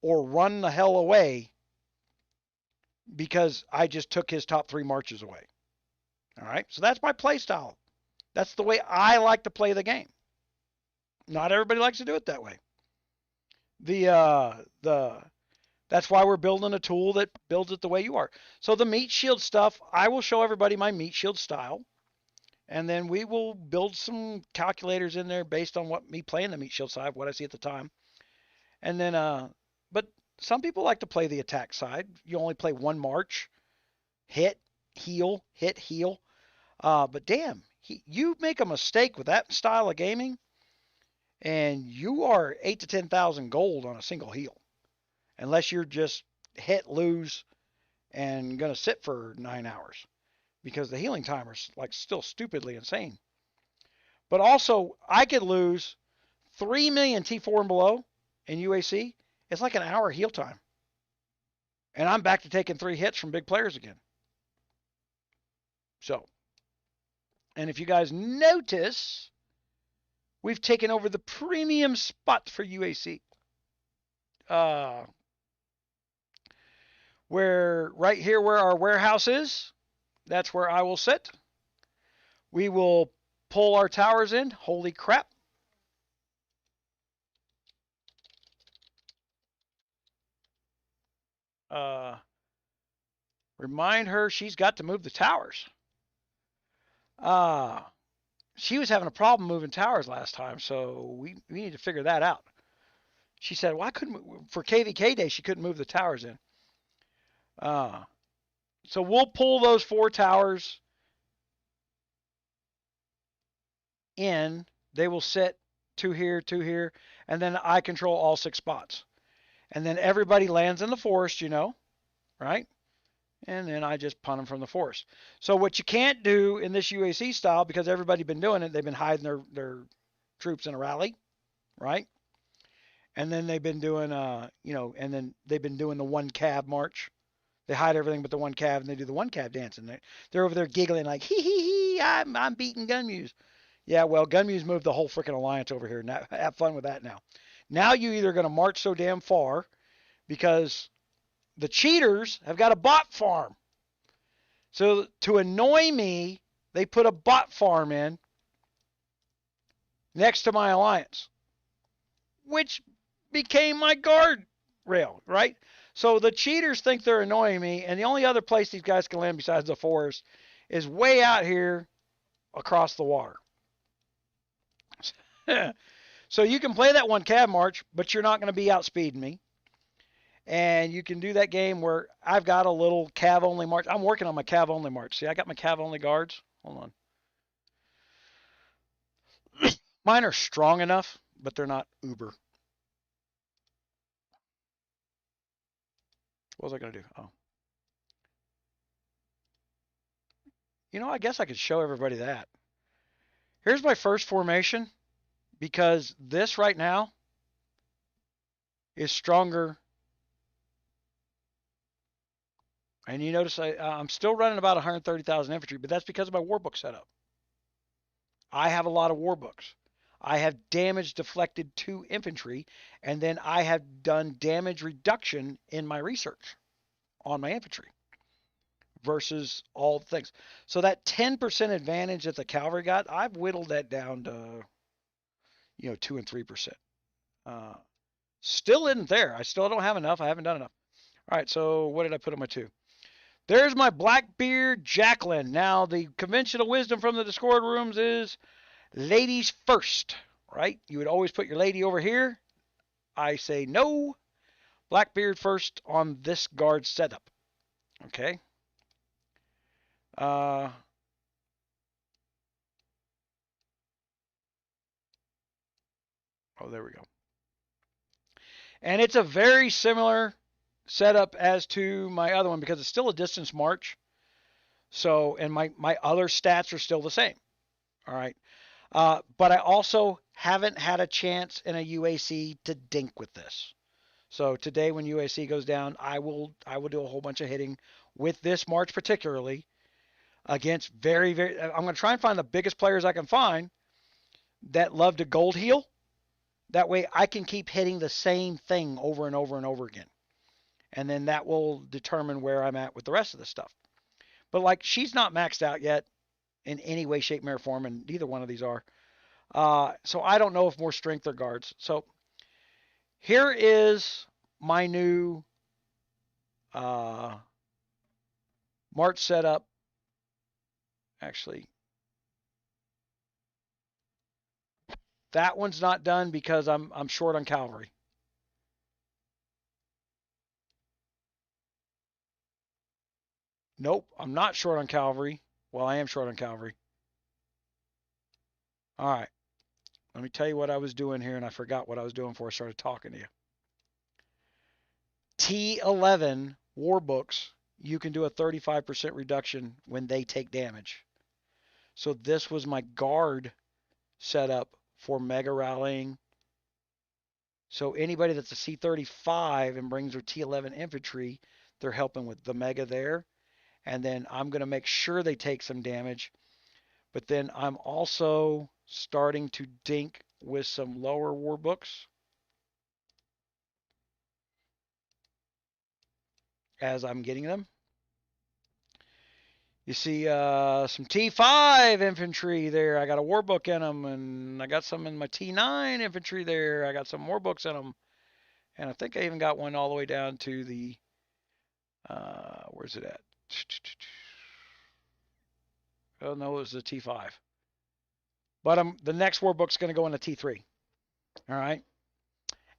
or run the hell away because I just took his top 3 marches away. All right, so that's my play style. That's the way I like to play the game. Not everybody likes to do it that way. That's why we're building a tool that builds it the way you are. So the meat shield stuff, I will show everybody my meat shield style, and then we will build some calculators in there based on what me playing the meat shield side, what I see at the time. And then, but some people like to play the attack side. You only play one march, hit, heal, hit, heal. But damn, you make a mistake with that style of gaming, and you are 8 to 10,000 gold on a single heal, unless you're just hit, lose, and gonna sit for 9 hours, because the healing timer's like still stupidly insane. But also, I could lose 3 million T4 and below in UAC. It's like an hour heal time, and I'm back to taking 3 hits from big players again. So, and if you guys notice, we've taken over the premium spot for UAC. Where right here where our warehouse is, that's where I will sit. We will pull our towers in. Holy crap. Remind her she's got to move the towers. She was having a problem moving towers last time, so we need to figure that out. She said, well, I couldn't, for KVK Day, she couldn't move the towers in. So we'll pull those 4 towers in. They will sit 2 here, and then I control all 6 spots. And then everybody lands in the forest, you know, right? And then I just punt them from the forest. So what you can't do in this UAC style, because everybody's been doing it, they've been hiding their troops in a rally, right? And then they've been doing, and then they've been doing the 1 cav march. They hide everything but the 1 cav, and they do the 1 cav dance, and they're over there giggling like, hee hee hee, I'm beating GunMuse. Yeah, well, GunMuse moved the whole freaking alliance over here. Now, have fun with that now. Now you either going to march so damn far, because the cheaters have got a bot farm. So to annoy me, they put a bot farm in next to my alliance, which became my guard rail, right? So the cheaters think they're annoying me, and the only other place these guys can land besides the forest is way out here across the water. So you can play that 1 cav march, but you're not going to be outspeeding me. And you can do that game where I've got a little cav only march. I'm working on my cav only march. See, I got my cav only guards. Hold on. Mine are strong enough, but they're not uber. What was I going to do? Oh. You know, I guess I could show everybody that. Here's my first formation, because this right now is stronger. And you notice I'm still running about 130,000 infantry, but that's because of my warbook setup. I have a lot of warbooks. I have damage deflected to infantry, and then I have done damage reduction in my research on my infantry versus all the things. So that 10% advantage that the cavalry got, I've whittled that down to, 2 and 3%. Still isn't there. I still don't have enough. I haven't done enough. All right, so what did I put on my 2? There's my Blackbeard Jacqueline. Now, the conventional wisdom from the Discord rooms is ladies first, right? You would always put your lady over here. I say no. Blackbeard first on this guard setup. Okay. Oh, there we go. And it's a very similar setup as to my other one because it's still a distance march. So, and my other stats are still the same. All right. But I also haven't had a chance in a UAC to dink with this. So today when UAC goes down, I will do a whole bunch of hitting with this march particularly against I'm going to try and find the biggest players I can find that love to gold heal. That way I can keep hitting the same thing over and over and over again. And then that will determine where I'm at with the rest of the stuff. But like, she's not maxed out yet in any way, shape, manner, form, and neither one of these are. So I don't know if more strength or guards. So here is my new March setup. Actually, that one's not done because I'm short on cavalry. Nope, I'm not short on cavalry. Well, I am short on cavalry. All right. Let me tell you what I was doing here, and I forgot what I was doing before I started talking to you. T11 war books, you can do a 35% reduction when they take damage. So this was my guard setup for mega rallying. So anybody that's a C35 and brings their T11 infantry, they're helping with the mega there. And then I'm going to make sure they take some damage. But then I'm also starting to dink with some lower war books as I'm getting them. You see some T5 infantry there. I got a war book in them, and I got some in my T9 infantry there. I got some war books in them. And I think I even got one all the way down to the, where's it at? Oh, no, it was the T5. But the next war book's going to go in the T3. All right.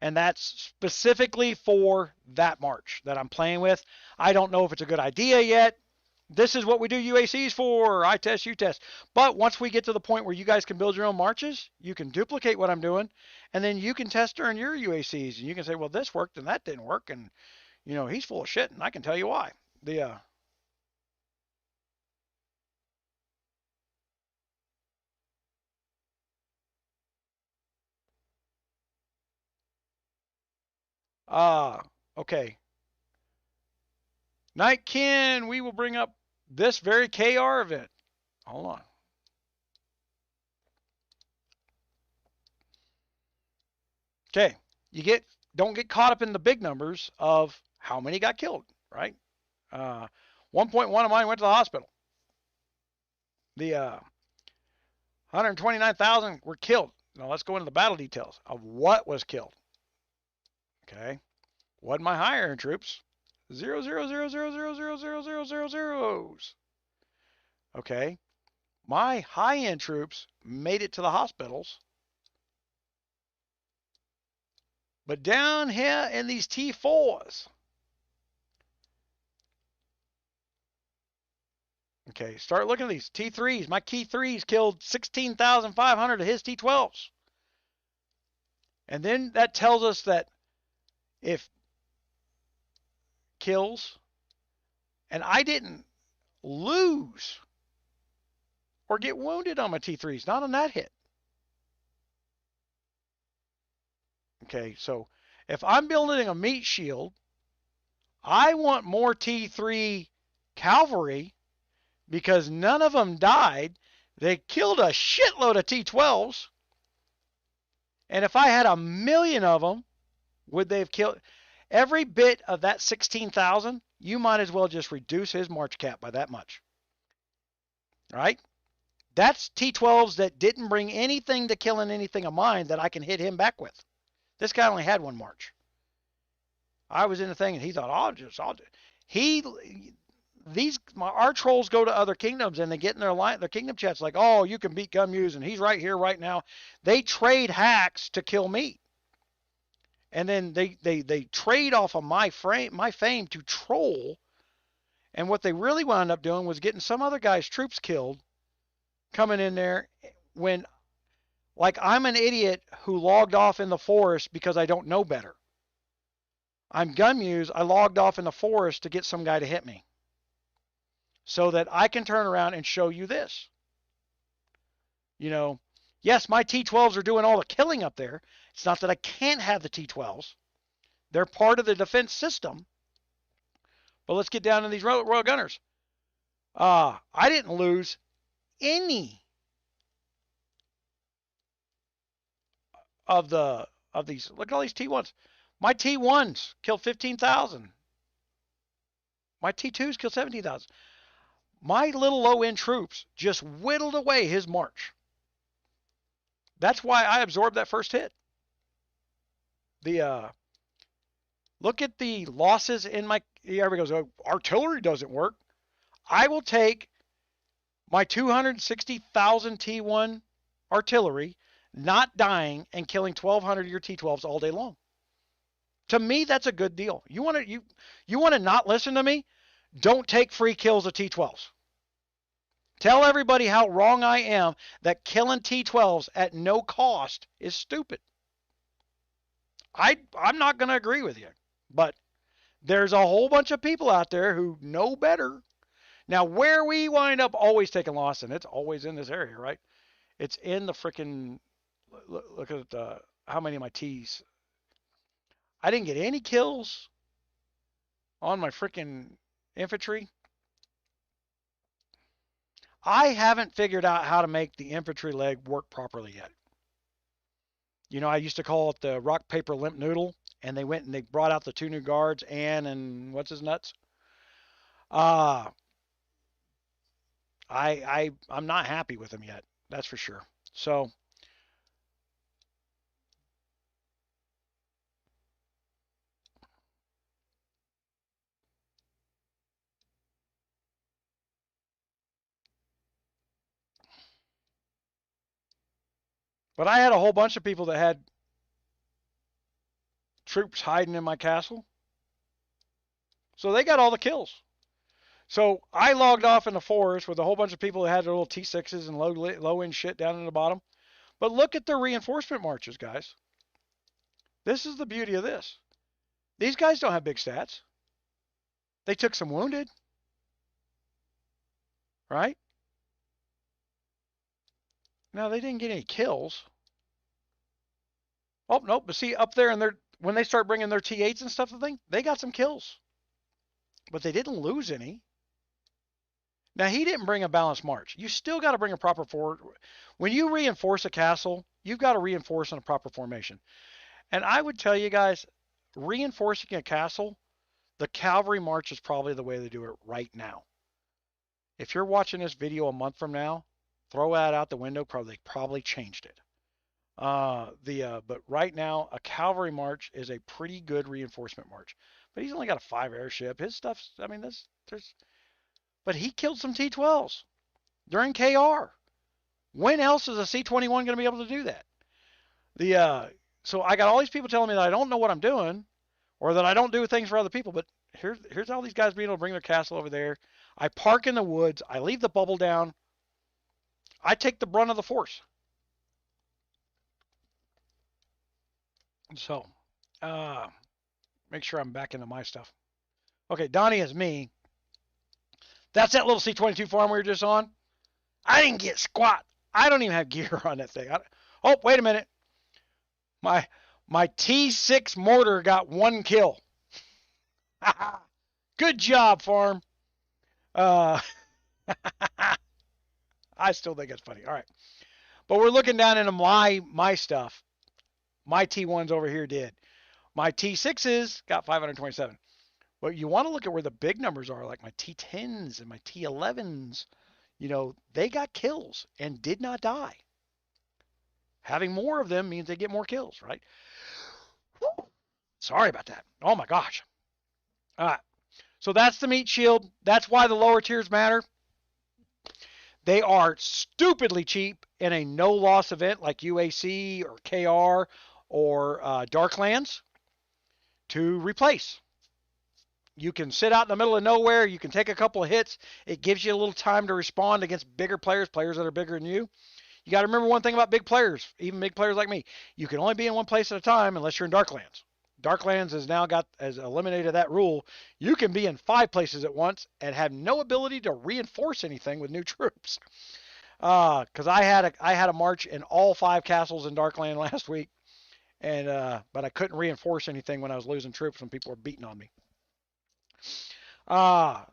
And that's specifically for that march that I'm playing with. I don't know if it's a good idea yet. This is what we do UACs for. I test, you test. But once we get to the point where you guys can build your own marches, you can duplicate what I'm doing, and then you can test during your UACs, and you can say, well, this worked and that didn't work, and, you know, he's full of shit, and I can tell you why. Okay. Nightkin, we will bring up this very KR event. Hold on. Okay, don't get caught up in the big numbers of how many got killed, right? 1.1 of mine went to the hospital. The 129,000 were killed. Now let's go into the battle details of what was killed. Okay, what my higher end troops? 0.000000000. Okay, my high end troops made it to the hospitals. But down here in these T4s, okay, start looking at these T3s. My T3s killed 16,500 of his T12s. And then that tells us that if kills, and I didn't lose or get wounded on my T3s, not on that hit. Okay, so if I'm building a meat shield, I want more T3 cavalry because none of them died. They killed a shitload of T12s. And if I had 1 million of them, would they have killed every bit of that 16,000? You might as well just reduce his march cap by that much. Right? That's T12s that didn't bring anything to killing anything of mine that I can hit him back with. This guy only had one march. I was in the thing and he thought, our trolls go to other kingdoms and they get in their kingdom chats like, oh, you can beat GunMuse and he's right here right now. They trade hacks to kill me. And then they trade off of my fame to troll. And what they really wound up doing was getting some other guy's troops killed, coming in there when Like I'm an idiot who logged off in the forest because I don't know better. I'm GunMuse. I logged off in the forest to get some guy to hit me so that I can turn around and show you this. You know, yes, my T12s are doing all the killing up there. It's not that I can't have the T12s. They're part of the defense system. But let's get down to these Royal Gunners. I didn't lose any of these. Look at all these T1s. My T1s killed 15,000. My T2s killed 17,000. My little low-end troops just whittled away his march. That's why I absorbed that first hit. Look at the losses in my. Everybody goes, oh, artillery doesn't work. I will take my 260,000 T1 artillery, not dying and killing 1,200 of your T12s all day long. To me, that's a good deal. You want to not listen to me? Don't take free kills of T12s. Tell everybody how wrong I am that killing T12s at no cost is stupid. I'm not going to agree with you, but there's a whole bunch of people out there who know better. Now, where we wind up always taking loss, and it's always in this area, right? It's in the freaking, look at how many of my T's. I didn't get any kills on my freaking infantry. I haven't figured out how to make the infantry leg work properly yet. You know, I used to call it the rock, paper, limp noodle, and they went and they brought out the two new guards, Ann and what's his nuts? I'm not happy with them yet. That's for sure. So but I had a whole bunch of people that had troops hiding in my castle. So they got all the kills. So I logged off in the forest with a whole bunch of people that had their little T6s and low end shit down in the bottom. But look at their reinforcement marches, guys. This is the beauty of this. These guys don't have big stats. They took some wounded, right? Now they didn't get any kills. Oh, nope. But see, up there, and when they start bringing their T8s and stuff, they got some kills. But they didn't lose any. Now, he didn't bring a balanced march. You still got to bring a proper forward. When you reinforce a castle, you've got to reinforce in a proper formation. And I would tell you guys, reinforcing a castle, the cavalry march is probably the way to do it right now. If you're watching this video a month from now, throw that out the window. Probably changed it. But right now, a cavalry march is a pretty good reinforcement march. But he's only got a 5 airship. His stuff's, I mean, but he killed some T12s during KR. When else is a C-21 going to be able to do that? So I got all these people telling me that I don't know what I'm doing, or that I don't do things for other people. But here's all these guys being able to bring their castle over there. I park in the woods. I leave the bubble down. I take the brunt of the force. So, make sure I'm back into my stuff. Okay, Donnie is me. That's that little C-22 farm we were just on. I didn't get squat. I don't even have gear on that thing. Oh, wait a minute. My T6 mortar got 1 kill. Good job, farm. I still think it's funny. All right. But we're looking down into my stuff. My T1s over here did. My T6s got 527. But you want to look at where the big numbers are, like my T10s and my T11s. You know, they got kills and did not die. Having more of them means they get more kills, right? Sorry about that. Oh my gosh. All right. So that's the meat shield. That's why the lower tiers matter. They are stupidly cheap in a no loss event like UAC or KR or Darklands to replace. You can sit out in the middle of nowhere. You can take a couple of hits. It gives you a little time to respond against bigger players that are bigger than you. You got to remember one thing about big players, even big players like me. You can only be in one place at a time unless you're in Darklands. Darklands has eliminated that rule. You can be in 5 places at once and have no ability to reinforce anything with new troops. Because I had a march in all 5 castles in Darkland last week, and but I couldn't reinforce anything when I was losing troops when people were beating on me. I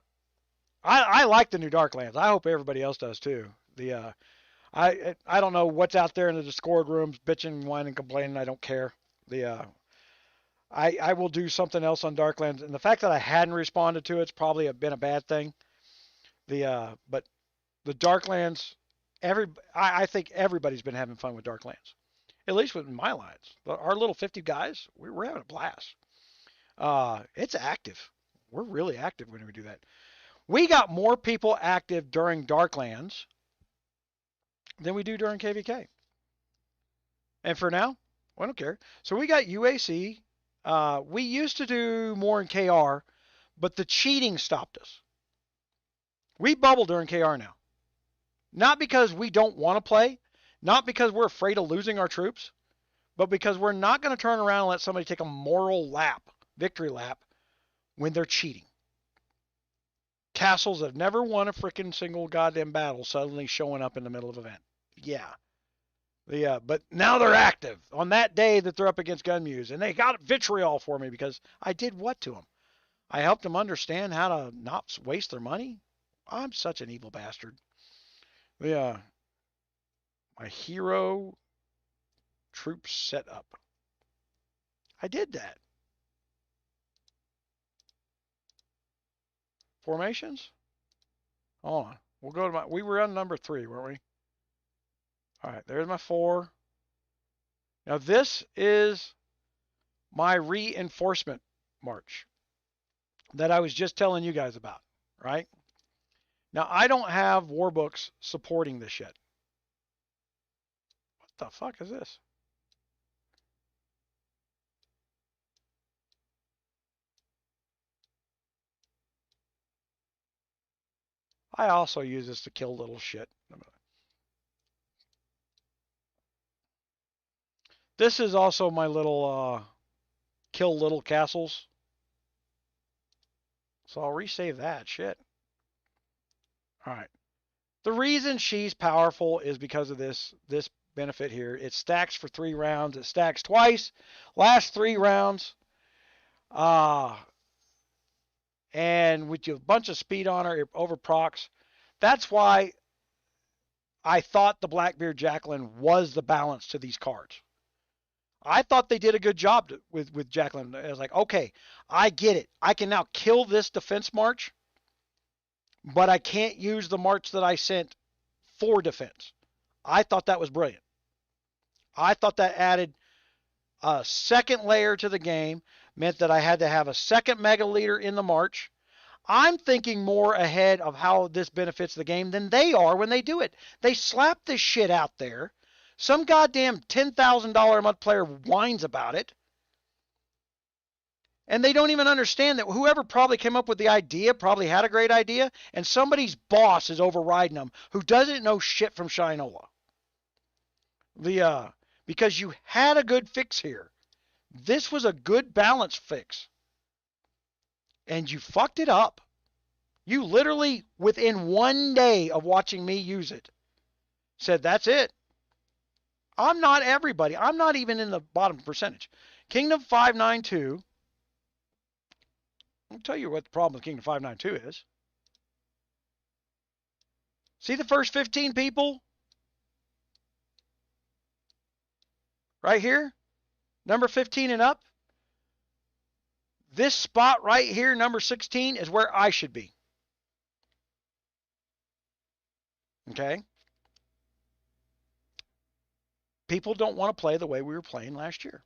like the new Darklands. I hope everybody else does too. I don't know what's out there in the Discord rooms, bitching, whining, complaining. I don't care. I will do something else on Darklands, and the fact that I hadn't responded to it's probably been a bad thing. But the Darklands, I think everybody's been having fun with Darklands, at least with my lines. Our little 50 guys, we're having a blast. It's active. We're really active when we do that. We got more people active during Darklands than we do during KVK. And for now, I don't care. So we got UAC. We used to do more in KR, but the cheating stopped us. We bubble during KR now. Not because we don't want to play, not because we're afraid of losing our troops, but because we're not going to turn around and let somebody take a moral lap, victory lap, when they're cheating. Castles that have never won a freaking single goddamn battle suddenly showing up in the middle of an event. Yeah, but now they're active on that day that they're up against GunMuse, and they got vitriol for me because I did what to them? I helped them understand how to not waste their money. I'm such an evil bastard. Yeah, my hero troop setup. I did that. Formations? Hold on. We'll go to we were on number 3, weren't we? All right, there's my 4. Now this is my reinforcement march that I was just telling you guys about, right? Now I don't have war books supporting this yet. What the fuck is this? I also use this to kill little shit. This is also my little kill little castles. So I'll resave that shit. All right. The reason she's powerful is because of this benefit here. It stacks for 3 rounds. It stacks twice. Last 3 rounds. And with a bunch of speed on her, it over procs. That's why I thought the Blackbeard Jacqueline was the balance to these cards. I thought they did a good job with Jacqueline. I was like, okay, I get it. I can now kill this defense march, but I can't use the march that I sent for defense. I thought that was brilliant. I thought that added a second layer to the game, meant that I had to have a second mega leader in the march. I'm thinking more ahead of how this benefits the game than they are when they do it. They slap this shit out there. Some goddamn $10,000 a month player whines about it. And they don't even understand that whoever probably came up with the idea probably had a great idea, and somebody's boss is overriding them who doesn't know shit from Shinola. Because you had a good fix here. This was a good balance fix. And you fucked it up. You literally, within 1 day of watching me use it, said, that's it. I'm not everybody. I'm not even in the bottom percentage. Kingdom 592. I'll tell you what the problem with Kingdom 592 is. See the first 15 people? Right here? Number 15 and up? This spot right here, number 16, is where I should be. Okay? People don't want to play the way we were playing last year.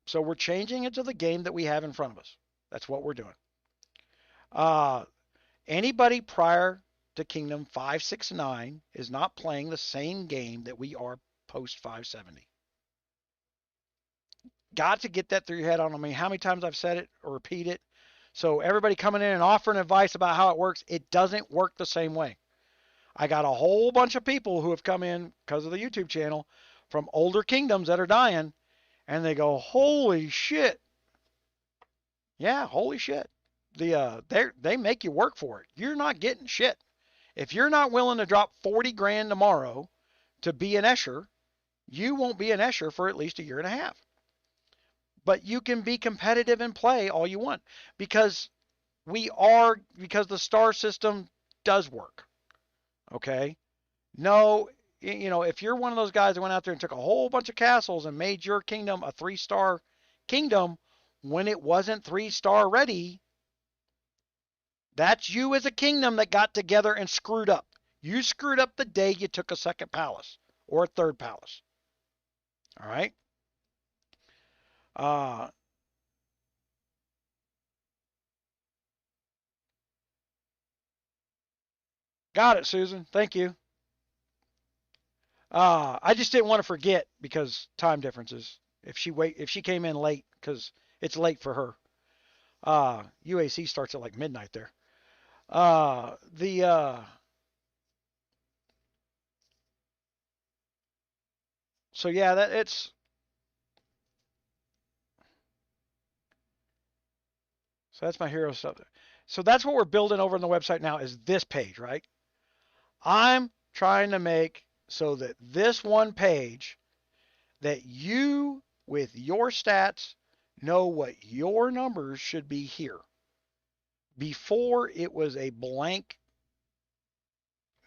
So we're changing it to the game that we have in front of us. That's what we're doing. Anybody prior to Kingdom 569 is not playing the same game that we are post 570. Got to get that through your head. I don't know how many times I've said it or repeat it. So everybody coming in and offering advice about how it works, it doesn't work the same way. I got a whole bunch of people who have come in because of the YouTube channel from older kingdoms that are dying, and they go, "Holy shit!" Yeah, holy shit. They make you work for it. You're not getting shit. If you're not willing to drop 40 grand tomorrow to be an Escher, you won't be an Escher for at least a year and a half. But you can be competitive and play all you want because because the star system does work. Okay? No, if you're one of those guys that went out there and took a whole bunch of castles and made your kingdom a 3-star kingdom when it wasn't 3-star ready, that's you as a kingdom that got together and screwed up. You screwed up the day you took a second palace or a third palace. All right? Uh, got it, Susan. Thank you. I just didn't want to forget because time differences. If she came in late, because it's late for her. UAC starts at like midnight there. The So yeah, that's my hero stuff. So that's what we're building over on the website now is this page, right? I'm trying to make so that this one page that you with your stats know what your numbers should be here. Before it was a blank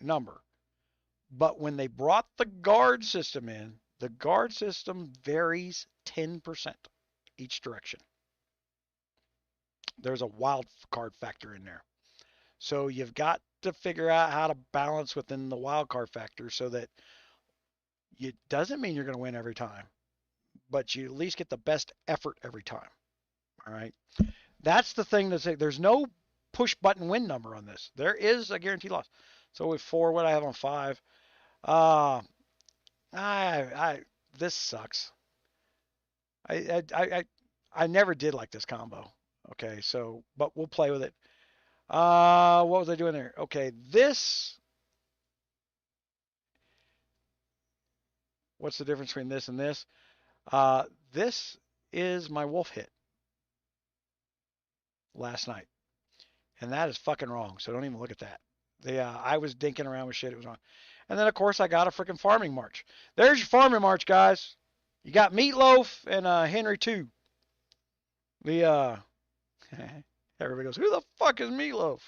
number. But when they brought the guard system in, the guard system varies 10% each direction. There's a wild card factor in there. So you've got to figure out how to balance within the wild card factor so that it doesn't mean you're going to win every time, but you at least get the best effort every time. All right. That's the thing to say. There's no push button win number on this. There is a guaranteed loss. So with 4, what I have on 5, uh, this sucks. I never did like this combo. Okay, so but we'll play with it. What was I doing there? Okay, what's the difference between this and this? This is my wolf hit last night, and that is fucking wrong. So don't even look at that. I was dinking around with shit. It was wrong. And then of course I got a freaking farming march. There's your farming march, guys. You got Meatloaf and Henry II. The everybody goes, who the fuck is Meatloaf?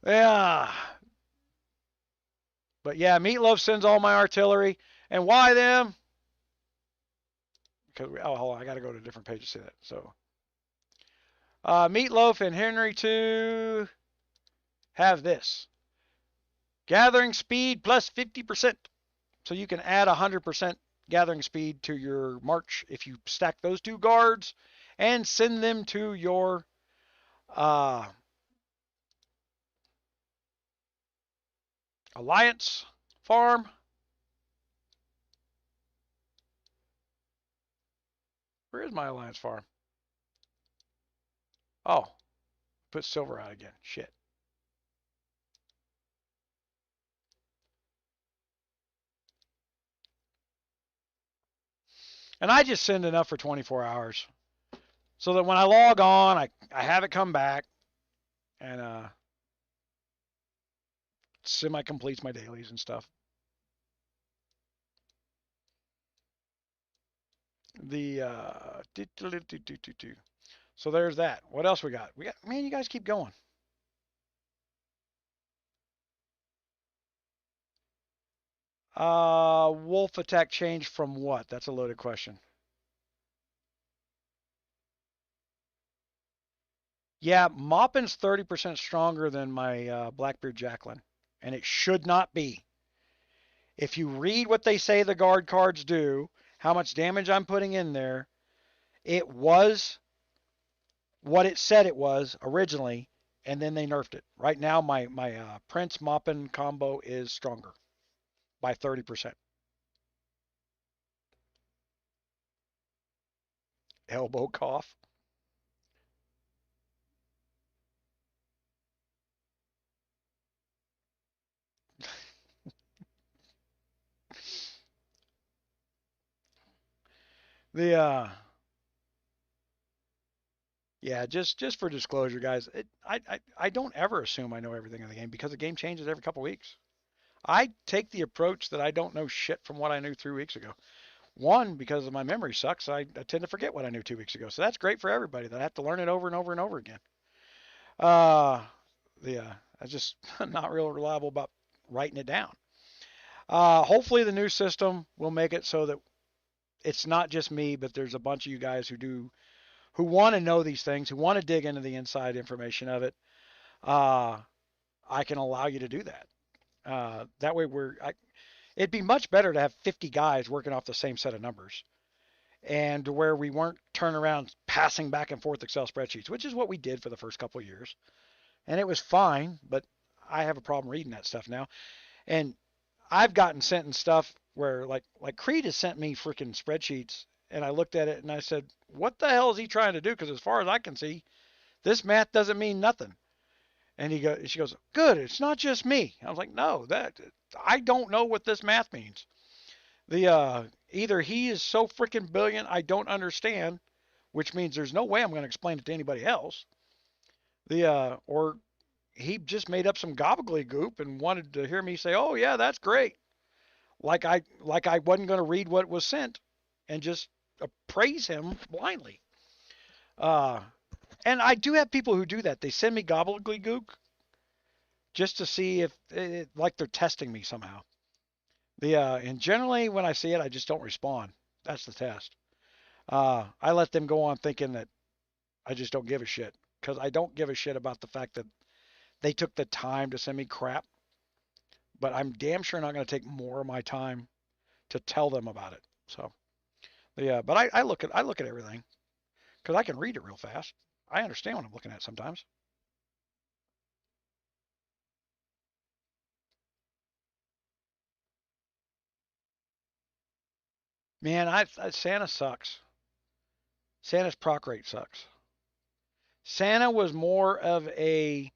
Yeah. But yeah, Meatloaf sends all my artillery. And why them? Because hold on, I got to go to a different page to see that. So, Meatloaf and Henry II have this. Gathering speed plus 50%. So you can add 100% gathering speed to your march if you stack those 2 guards and send them to your alliance farm. Where is my alliance farm? Oh, put silver out again. Shit. And I just send enough for 24 hours so that when I log on, I have it come back and semi completes my dailies and stuff. The so there's that. What else we got? Man, you guys keep going. Wolf attack changed from what? That's a loaded question. Yeah, Moppin's 30% stronger than my Blackbeard Jacqueline, and it should not be. If you read what they say the guard cards do, how much damage I'm putting in there, it was what it said it was originally, and then they nerfed it. Right now, my Prince Moppin combo is stronger by 30%. Elbow cough. The yeah, just for disclosure, guys, I don't ever assume I know everything in the game because the game changes every couple weeks. I take the approach that I don't know shit from what I knew 3 weeks ago. One, because my memory sucks, I tend to forget what I knew 2 weeks ago. So that's great for everybody that have to learn it over and over and over again. Uh, yeah, I just not real reliable about writing it down. Hopefully the new system will make it so that it's not just me, but there's a bunch of you guys who want to know these things, who want to dig into the inside information of it. Uh, I can allow you to do that. That way it'd be much better to have 50 guys working off the same set of numbers and where we weren't turning around passing back and forth Excel spreadsheets, which is what we did for the first couple of years. And it was fine, but I have a problem reading that stuff now. And I've gotten sent in stuff where like Creed has sent me freaking spreadsheets and I looked at it and I said, what the hell is he trying to do? Because as far as I can see, this math doesn't mean nothing. And she goes, good, it's not just me. I was like, no, I don't know what this math means. Either he is so freaking brilliant I don't understand, which means there's no way I'm going to explain it to anybody else. Or he just made up some gobbledygook and wanted to hear me say, "Oh yeah, that's great," like I wasn't going to read what was sent and just praise him blindly. Uh, and I do have people who do that. They send me gobbledygook just to see if like they're testing me somehow. And generally when I see it, I just don't respond. That's the test. I let them go on thinking that I just don't give a shit because I don't give a shit about the fact that they took the time to send me crap. But I'm damn sure not going to take more of my time to tell them about it. So, yeah, but I look at everything because I can read it real fast. I understand what I'm looking at sometimes. Man, Santa sucks. Santa's proc rate sucks. Santa was more of a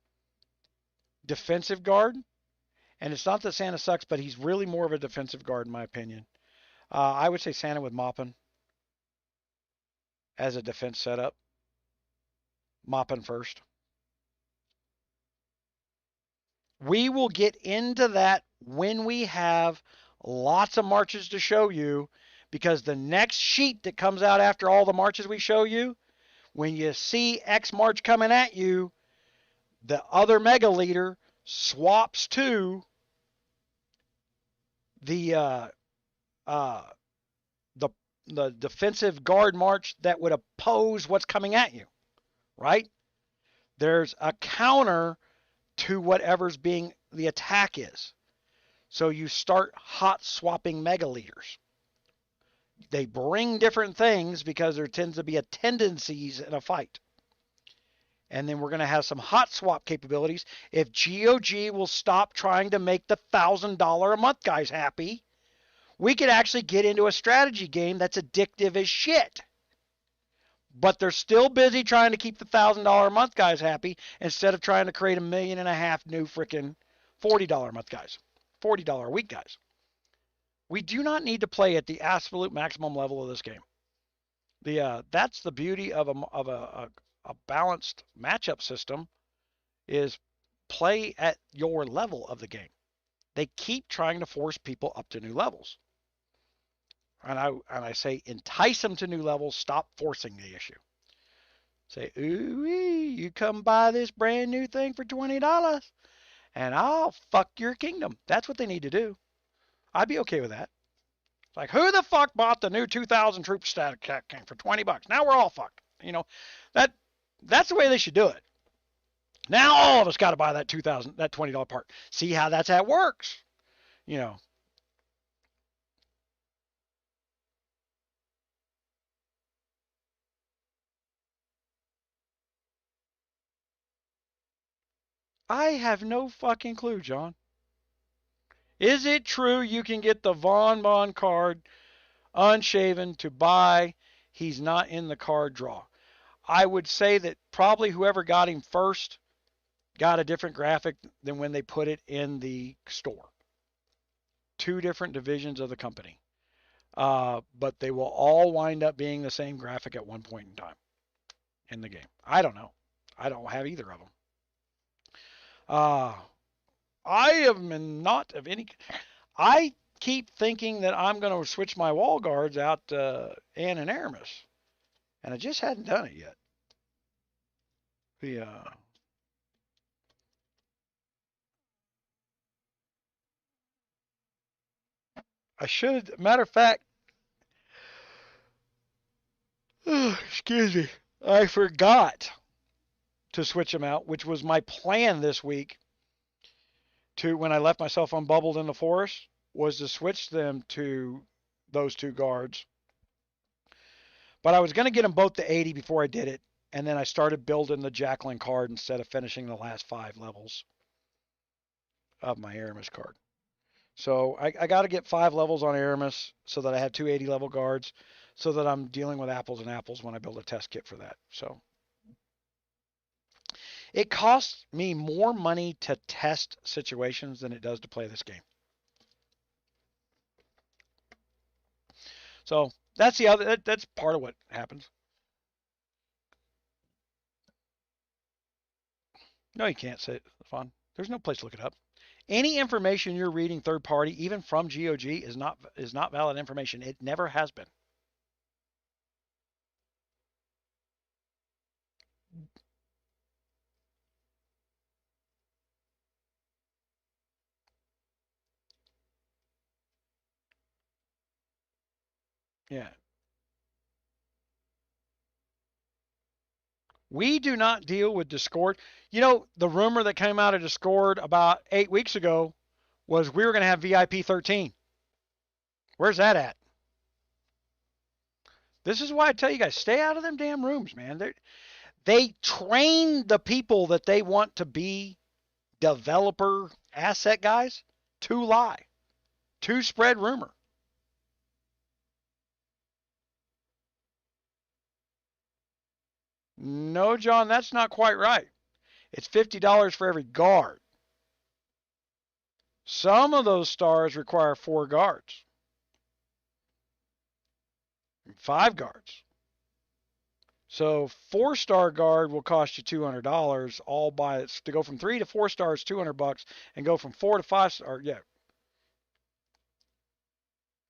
defensive guard, and it's not that Santa sucks, but he's really more of a defensive guard in my opinion. I would say Santa with mopping as a defense setup. Mopping first. We will get into that when we have lots of marches to show you because the next sheet that comes out after all the marches we show you, when you see X march coming at you, the other mega leader swaps to the uh, the the defensive guard march that would oppose what's coming at you, right? There's a counter to whatever's being the attack is. So you start hot swapping mega leaders. They bring different things because there tends to be a tendencies in a fight. And then we're going to have some hot swap capabilities. If GOG will stop trying to make the $1,000 a month guys happy, we could actually get into a strategy game that's addictive as shit. But they're still busy trying to keep the $1,000 a month guys happy instead of trying to create 1.5 million new freaking $40 a month guys, $40 a week guys. We do not need to play at the absolute maximum level of this game. That's the beauty of a balanced matchup system is play at your level of the game. They keep trying to force people up to new levels. And I say entice them to new levels, stop forcing the issue. Say, ooh, you come buy this brand new thing for $20 and I'll fuck your kingdom. That's what they need to do. I'd be okay with that. It's like, who the fuck bought the new 2,000 troop static king for $20? Now we're all fucked. You know, that's the way they should do it. Now all of us got to buy that $20 part. See how that works? You know. I have no fucking clue, John. Is it true you can get the Von card unshaven to buy? He's not in the card draw. I would say that probably whoever got him first got a different graphic than when they put it in the store. Two different divisions of the company. but they will all wind up being the same graphic at one point in time in the game. I don't know. I don't have either of them. I am not of any. I keep thinking that I'm going to switch my wall guards out to Ann and Aramis, and I just hadn't done it yet. I should. Matter of fact, excuse me, I forgot to switch them out, which was my plan this week. To when I left myself unbubbled in the forest, was to switch them to those two guards. But I was going to get them both to 80 before I did it, and then I started building the Jacqueline card instead of finishing the last 5 levels of my Aramis card. So I got to get 5 levels on Aramis so that I have 2 80 level guards, so that I'm dealing with apples and apples when I build a test kit for that. So it costs me more money to test situations than it does to play this game. So that's the other. That's part of what happens. No, you can't say it's fun. There's no place to look it up. Any information you're reading third party, even from GOG, is not valid information. It never has been. Yeah. We do not deal with Discord. You know, the rumor that came out of Discord about 8 weeks ago was we were going to have VIP 13. Where's that at? This is why I tell you guys, stay out of them damn rooms, man. They train the people that they want to be developer asset guys to lie, to spread rumor. No, John, that's not quite right. It's $50 for every guard. Some of those stars require 4 guards, 5 guards. So 4-star guard will cost you $200 all by it. To go from 3 to 4 stars, $200, and go from 4 to 5 star,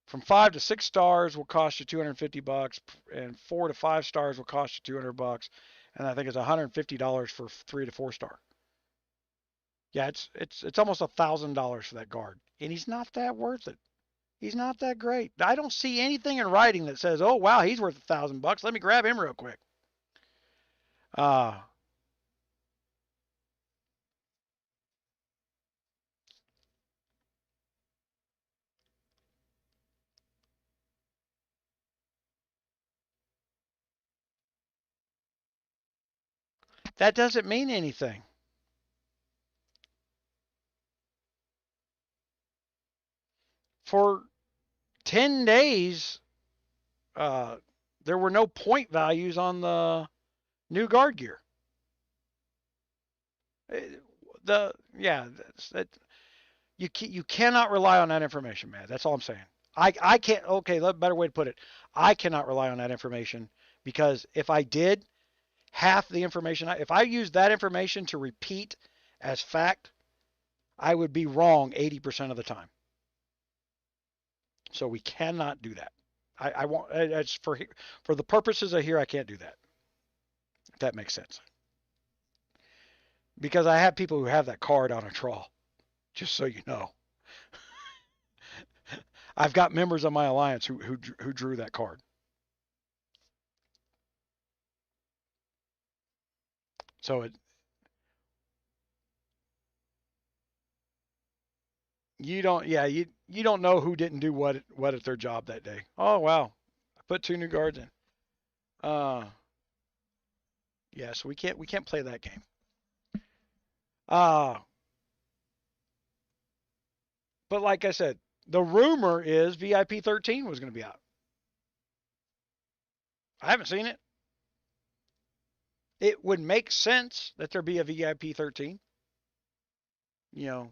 from 5 to 6 stars will cost you $250, and 4 to 5 stars will cost you $200, and I think it's $150 for 3 to 4 star. Yeah, it's almost $1,000 for that guard, and he's not that worth it. He's not that great. I don't see anything in writing that says, "Oh wow, he's worth $1,000. Let me grab him real quick." That doesn't mean anything. For 10 days, there were no point values on the new guard gear. You cannot rely on that information, man. That's all I'm saying. I can't. Okay, better way to put it. I cannot rely on that information, because if I did, half the information, if I used that information to repeat as fact, I would be wrong 80% of the time. So we cannot do that. I want, it's for the purposes of here, I can't do that. If that makes sense. Because I have people who have that card on a trawl, just so you know. I've got members of my alliance who drew that card. So you don't know who didn't do what at their job that day. Oh wow, I put 2 new guards in. Yeah, so we can't play that game. But like I said, the rumor is VIP 13 was going to be out. I haven't seen it. It would make sense that there be a VIP 13. You know,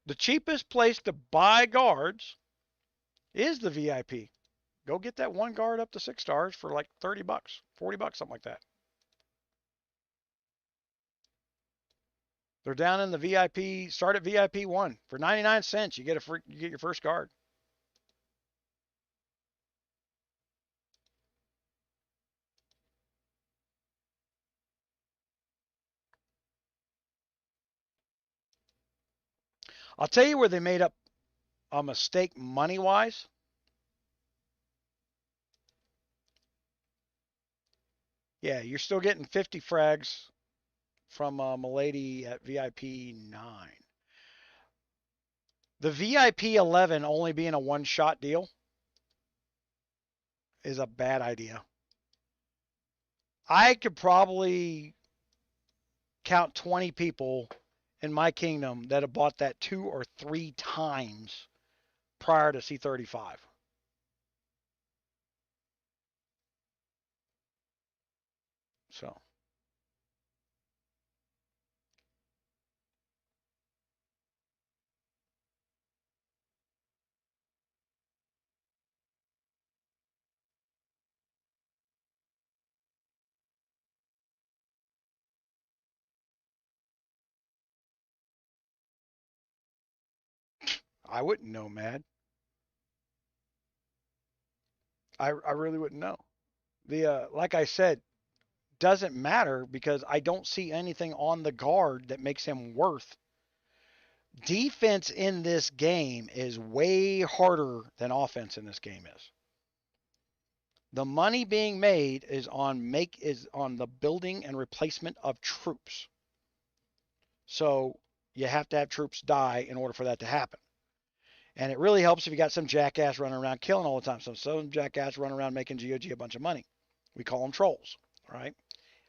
The cheapest place to buy guards is the VIP. Go get that one guard up to 6 stars for like 30 bucks, 40 bucks, something like that. They're down in the VIP, start at VIP 1 for 99 cents. You get your first guard. I'll tell you where they made up a mistake money-wise. Yeah, you're still getting 50 frags from Milady at VIP 9. The VIP 11 only being a one-shot deal is a bad idea. I could probably count 20 people in my kingdom that have bought that 2 or 3 times prior to C35. So I wouldn't know, Mad. I really wouldn't know. The like I said, doesn't matter because I don't see anything on the guard that makes him worth. Defense in this game is way harder than offense in this game is. The money being made is on the building and replacement of troops. So you have to have troops die in order for that to happen. And it really helps if you got some jackass running around killing all the time. So some jackass running around making GOG a bunch of money. We call them trolls, all right?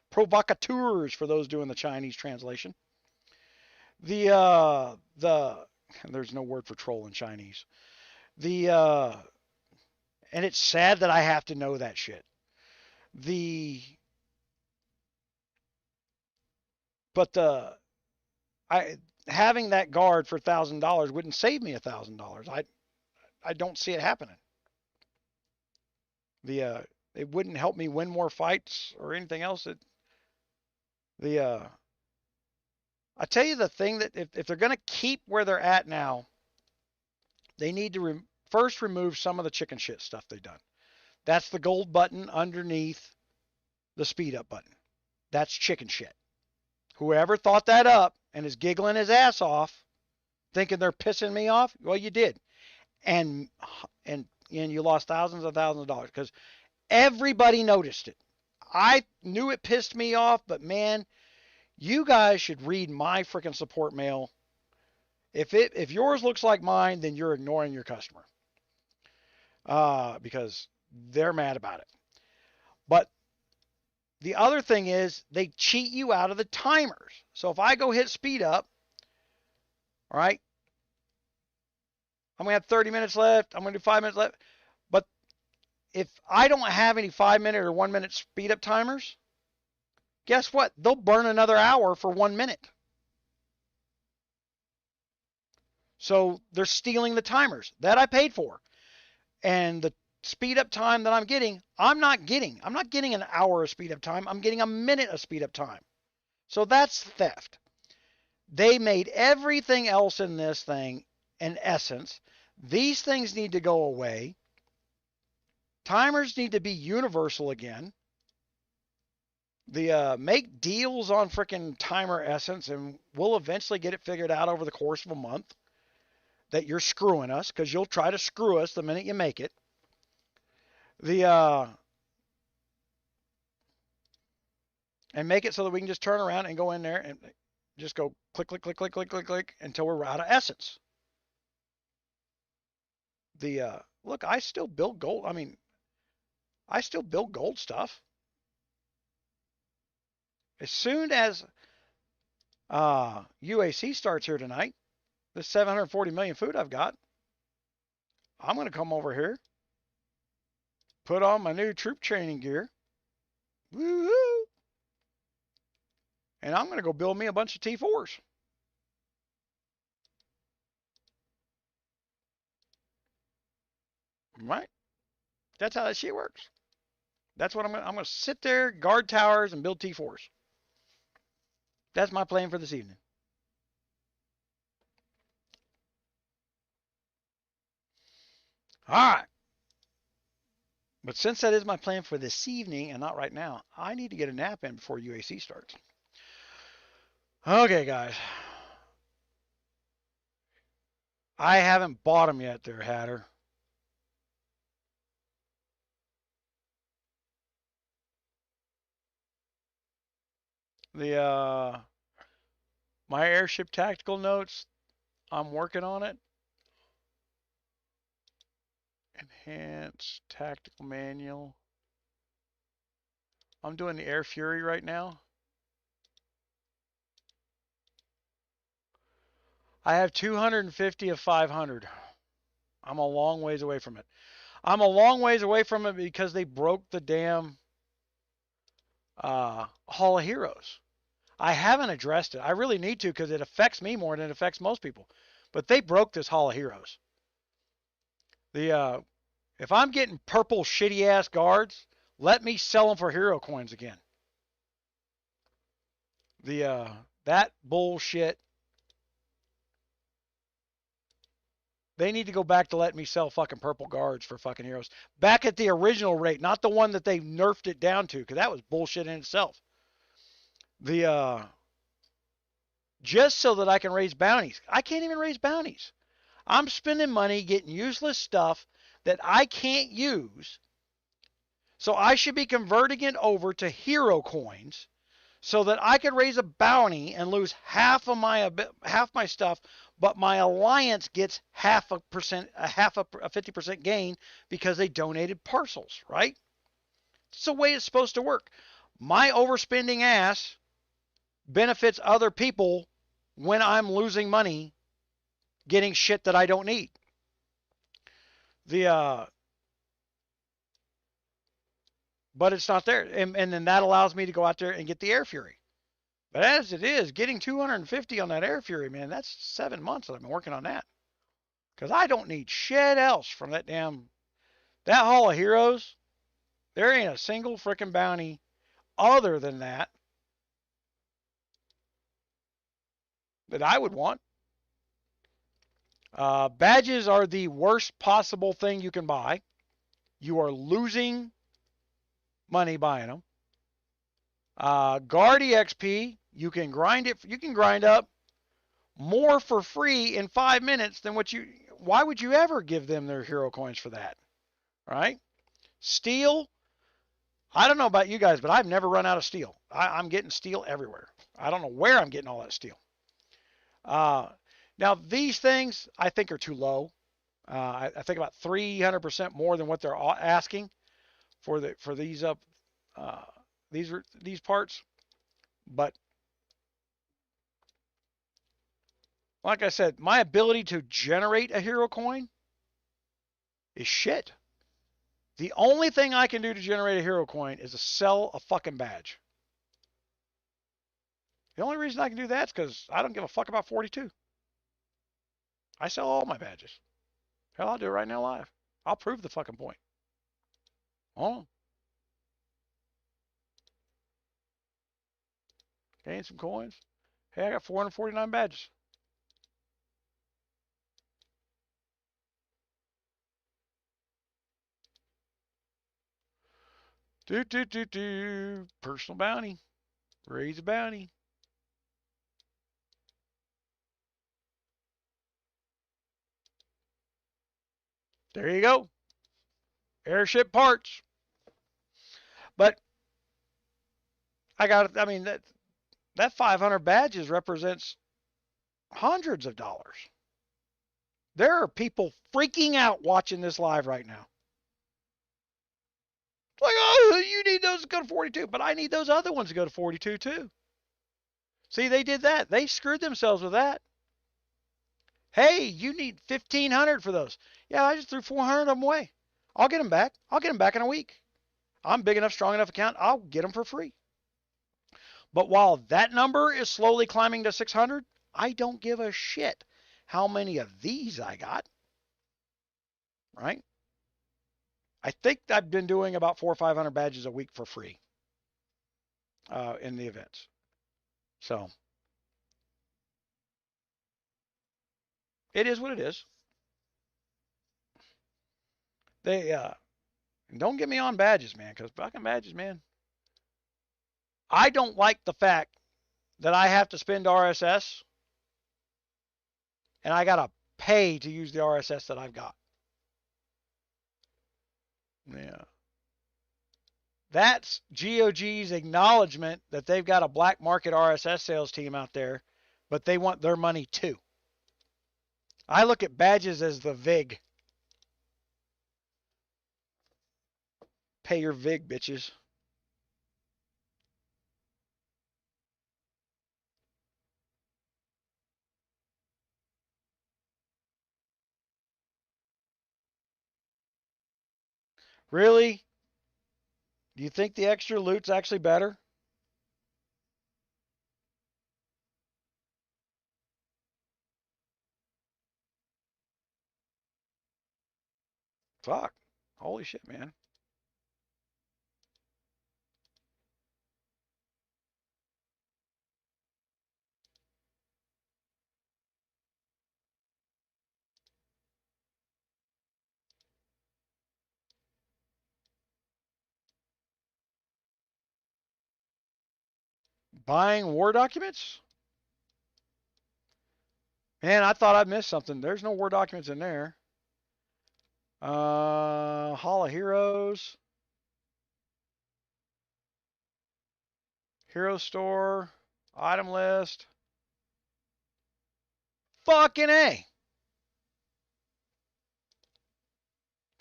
Provocateurs for those doing the Chinese translation. The there's no word for troll in Chinese. And it's sad that I have to know that shit. Having that guard for $1,000 wouldn't save me $1,000. I don't see it happening. It wouldn't help me win more fights or anything else. I tell you the thing that if they're going to keep where they're at now, they need to first remove some of the chicken shit stuff they've done. That's the gold button underneath the speed up button. That's chicken shit. Whoever thought that up and is giggling his ass off, thinking they're pissing me off, well, you did. And you lost thousands of dollars because everybody noticed it. I knew it pissed me off, but man, you guys should read my freaking support mail. If yours looks like mine, then you're ignoring your customer. Because they're mad about it. But the other thing is they cheat you out of the timers. So if I go hit speed up, all right, I'm going to have 30 minutes left. I'm going to do 5 minutes left. But if I don't have any 5-minute or 1-minute speed up timers, guess what? They'll burn another hour for 1 minute. So they're stealing the timers that I paid for. And the speed up time that I'm getting, I'm not getting an hour of speed up time. I'm getting a minute of speed up time. So that's theft. They made everything else in this thing in essence. These things need to go away. Timers need to be universal again. Make deals on freaking timer essence, and we'll eventually get it figured out over the course of a month that you're screwing us, because you'll try to screw us the minute you make it. And make it so that we can just turn around and go in there and just go click, click, click, click, click, click, click until we're out of essence. Look, I still build gold. I mean, I still build gold stuff. As soon as UAC starts here tonight, the 740 million food I've got, I'm going to come over here, put on my new troop training gear, woo-hoo, and I'm going to go build me a bunch of T4s. Right? That's how that shit works. That's what I'm gonna sit there, guard towers, and build T4s. That's my plan for this evening. All right. But since that is my plan for this evening and not right now, I need to get a nap in before UAC starts. Okay, guys. I haven't bought them yet there, Hatter. The my airship tactical notes, I'm working on it. Enhanced tactical manual. I'm doing the Air Fury right now. I have 250 of 500. I'm a long ways away from it. I'm a long ways away from it because they broke the damn Hall of Heroes. I haven't addressed it. I really need to because it affects me more than it affects most people. But they broke this Hall of Heroes. If I'm getting purple shitty ass guards, let me sell them for hero coins again. That bullshit. They need to go back to letting me sell fucking purple guards for fucking heroes. Back at the original rate, not the one that they nerfed it down to, because that was bullshit in itself. Just so that I can raise bounties. I can't even raise bounties. I'm spending money getting useless stuff that I can't use. So I should be converting it over to hero coins so that I could raise a bounty and lose half my stuff, but my alliance gets half a 50% gain because they donated parcels, right? It's the way it's supposed to work. My overspending ass benefits other people when I'm losing money getting shit that I don't need. But it's not there. And then that allows me to go out there and get the Air Fury. But as it is, getting 250 on that Air Fury, man, that's 7 months that I've been working on that. Because I don't need shit else from that Hall of Heroes. There ain't a single freaking bounty other than that I would want. Badges are the worst possible thing you can buy. You are losing money buying them. Guard EXP, you can grind up more for free in 5 minutes than why would you ever give them their hero coins for that? Right? Steel, I don't know about you guys, but I've never run out of steel. I'm getting steel everywhere. I don't know where I'm getting all that steel. Now these things I think are too low. I think about 300% more than what they're asking for these parts. But like I said, my ability to generate a hero coin is shit. The only thing I can do to generate a hero coin is to sell a fucking badge. The only reason I can do that is because I don't give a fuck about 42. I sell all my badges. Hell, I'll do it right now live. I'll prove the fucking point. Hold on. Gain some coins. Hey, I got 449 badges. Personal bounty. Raise a bounty. There you go. Airship parts. But I mean, that 500 badges represents hundreds of dollars. There are people freaking out watching this live right now. It's like, oh, you need those to go to 42, but I need those other ones to go to 42 too. See, they did that. They screwed themselves with that. Hey, you need 1,500 for those. Yeah, I just threw 400 of them away. I'll get them back. I'll get them back in a week. I'm big enough, strong enough account. I'll get them for free. But while that number is slowly climbing to 600, I don't give a shit how many of these I got. Right? I think I've been doing about 400 or 500 badges a week for free in the events. So it is what it is. They don't get me on badges, man, because fucking badges, man. I don't like the fact that I have to spend RSS and I gotta pay to use the RSS that I've got. Yeah. That's GOG's acknowledgement that they've got a black market RSS sales team out there, but they want their money too. I look at badges as the VIG. Pay your VIG, bitches. Really? Do you think the extra loot's actually better? Fuck. Holy shit, man. Buying war documents? Man, I thought I'd missed something. There's no war documents in there. Hall of Heroes. Hero Store. Item list. Fucking A.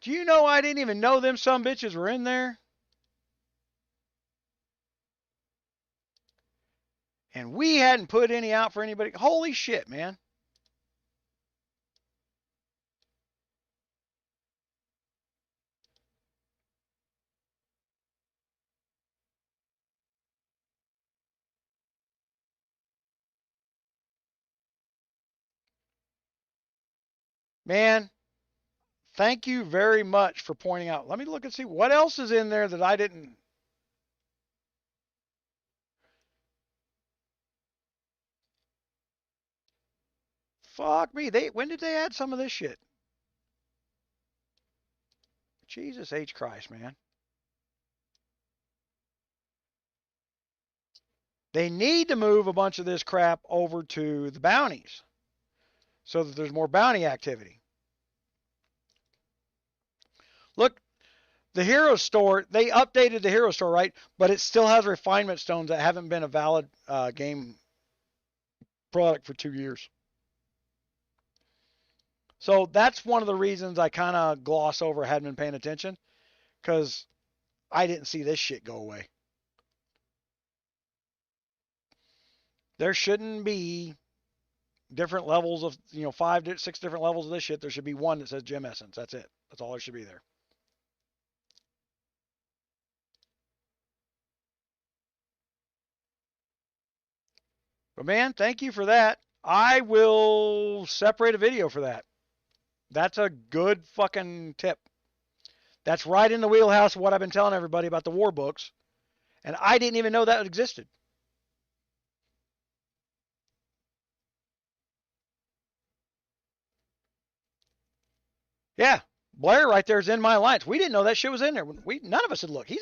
Do you know I didn't even know them some bitches were in there? And we hadn't put any out for anybody. Holy shit, man. Man, thank you very much for pointing out. Let me look and see what else is in there that I didn't. Fuck me. When did they add some of this shit? Jesus H. Christ, man. They need to move a bunch of this crap over to the bounties so that there's more bounty activity. Look, the Hero Store, they updated the Hero Store, right? But it still has refinement stones that haven't been a valid game product for 2 years. So that's one of the reasons I kind of gloss over, hadn't been paying attention, because I didn't see this shit go away. There shouldn't be different levels of, 5 to 6 different levels of this shit. There should be one that says Gem Essence. That's it. That's all there should be there. But man, thank you for that. I will separate a video for that. That's a good fucking tip. That's right in the wheelhouse of what I've been telling everybody about the war books. And I didn't even know that existed. Yeah, Blair right there is in my alliance. We didn't know that shit was in there. None of us had looked.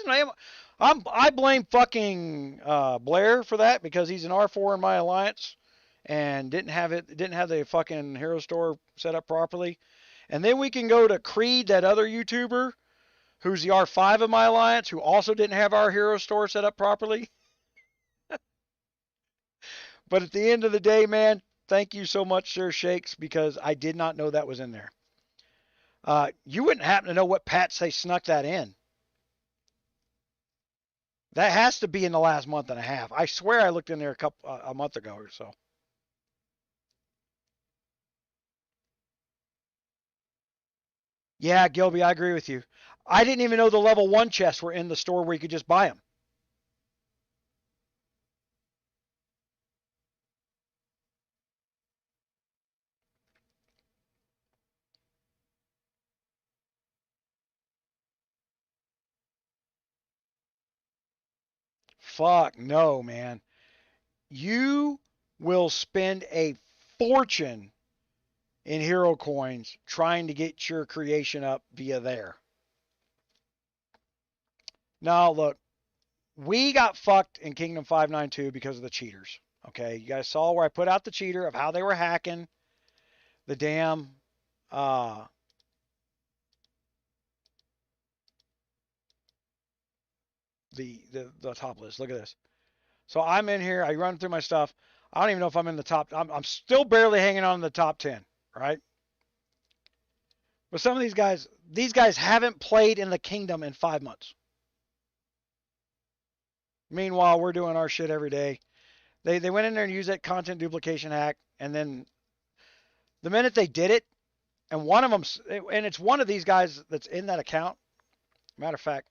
I blame fucking Blair for that because he's an R4 in my alliance and didn't have the fucking Hero Store set up properly. And then we can go to Creed, that other YouTuber who's the R5 of my alliance, who also didn't have our Hero Store set up properly. But at the end of the day, man, thank you so much, Sir Shakes, because I did not know that was in there. You wouldn't happen to know what patch they snuck that in. That has to be in the last month and a half. I swear I looked in there a month ago or so. Yeah, Gilby, I agree with you. I didn't even know the level 1 chests were in the store where you could just buy them. fuck no, man. You will spend a fortune in hero coins trying to get your creation up via there. Now, look, we got fucked in Kingdom 592 because of the cheaters. Okay, you guys saw where I put out the cheater of how they were hacking the damn the top list. Look at this. So I'm in here. I run through my stuff. I don't even know if I'm in the top. I'm still barely hanging on in the top 10, right? But some of these guys haven't played in the kingdom in 5 months. Meanwhile, we're doing our shit every day. They went in there and used that content duplication hack, and then the minute they did it, and one of them, and it's one of these guys that's in that account. Matter of fact,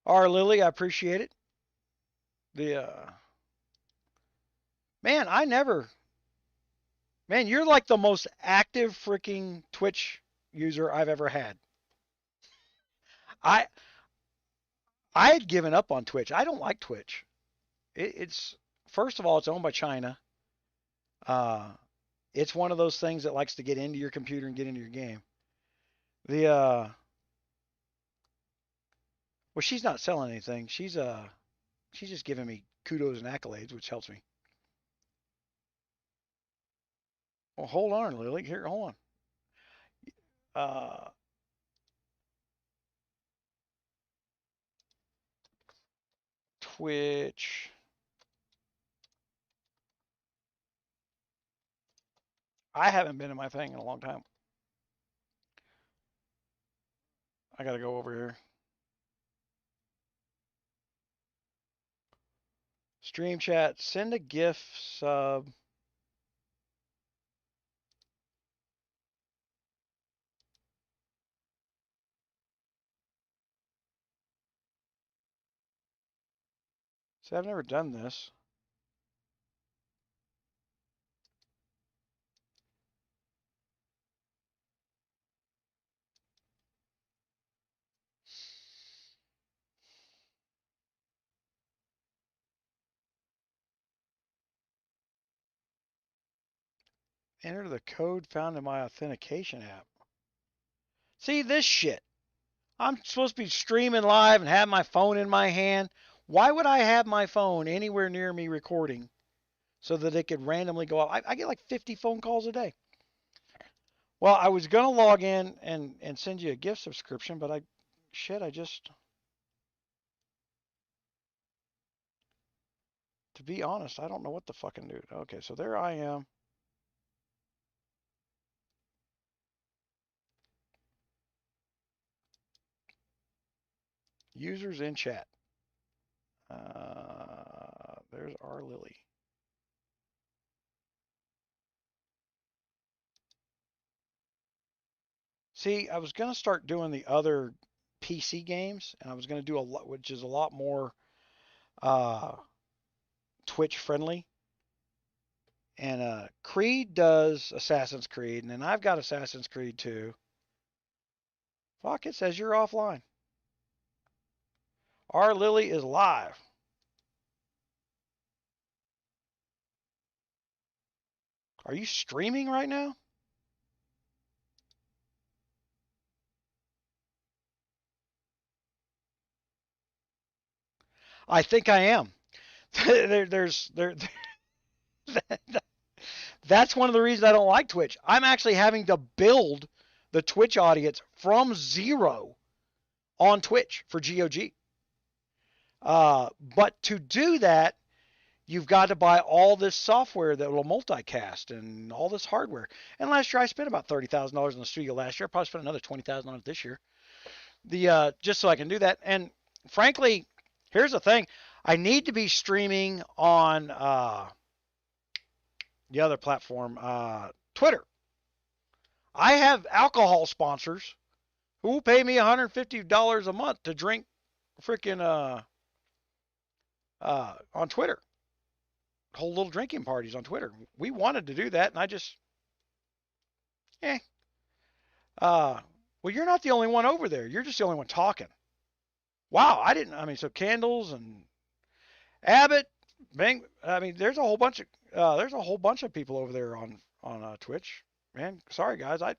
Lily, I appreciate it. Man, man, you're like the most active freaking Twitch user I've ever had. I I had given up on Twitch. I don't like Twitch. It's first of all, it's owned by China. Uh, it's one of those things that likes to get into your computer and get into your game. The well, she's not selling anything. She's just giving me kudos and accolades, which helps me. Well, hold on, Lily. Here, hold on. Twitch. I haven't been in my thing in a long time. I gotta go over here. Stream chat. Send a GIF sub. See, I've never done this. Enter the code found in my authentication app. See this shit. I'm supposed to be streaming live and have my phone in my hand. Why would I have my phone anywhere near me recording so that it could randomly go off? I get like 50 phone calls a day. Well, I was going to log in and send you a gift subscription, but I just, to be honest, I don't know what the fucking do. Okay, so there I am. Users in chat. There's our Lily. See, I was going to start doing the other PC games, and I was going to do a lot, which is a lot more Twitch friendly. And Creed does Assassin's Creed, and then I've got Assassin's Creed 2. Fuck, it says you're offline. Our Lily is live. Are you streaming right now? I think I am. That's one of the reasons I don't like Twitch. I'm actually having to build the Twitch audience from zero on Twitch for GOG. But to do that, you've got to buy all this software that will multicast and all this hardware. And last year I spent about $30,000 in the studio last year. I probably spent another $20,000 on it this year. Just so I can do that. And frankly, here's the thing. I need to be streaming on the other platform, Twitter. I have alcohol sponsors who will pay me $150 a month to drink freaking on Twitter. Whole little drinking parties on Twitter. We wanted to do that, and I just, Well, you're not the only one over there. You're just the only one talking. Wow, so Candles and Abbott, Bang. I mean, there's a whole bunch of people over there on Twitch. Man, sorry guys, I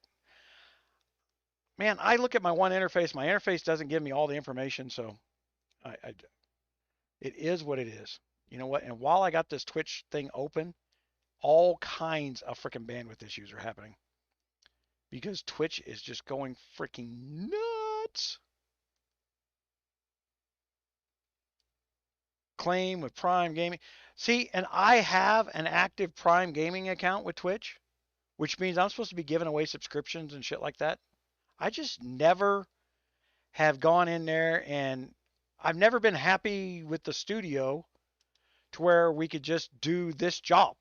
look at my one interface. My interface doesn't give me all the information, so it is what it is. You know what? And while I got this Twitch thing open, all kinds of freaking bandwidth issues are happening because Twitch is just going freaking nuts. Claim with Prime Gaming. See, and I have an active Prime Gaming account with Twitch, which means I'm supposed to be giving away subscriptions and shit like that. I just never have gone in there, and I've never been happy with the studio to where we could just do this job.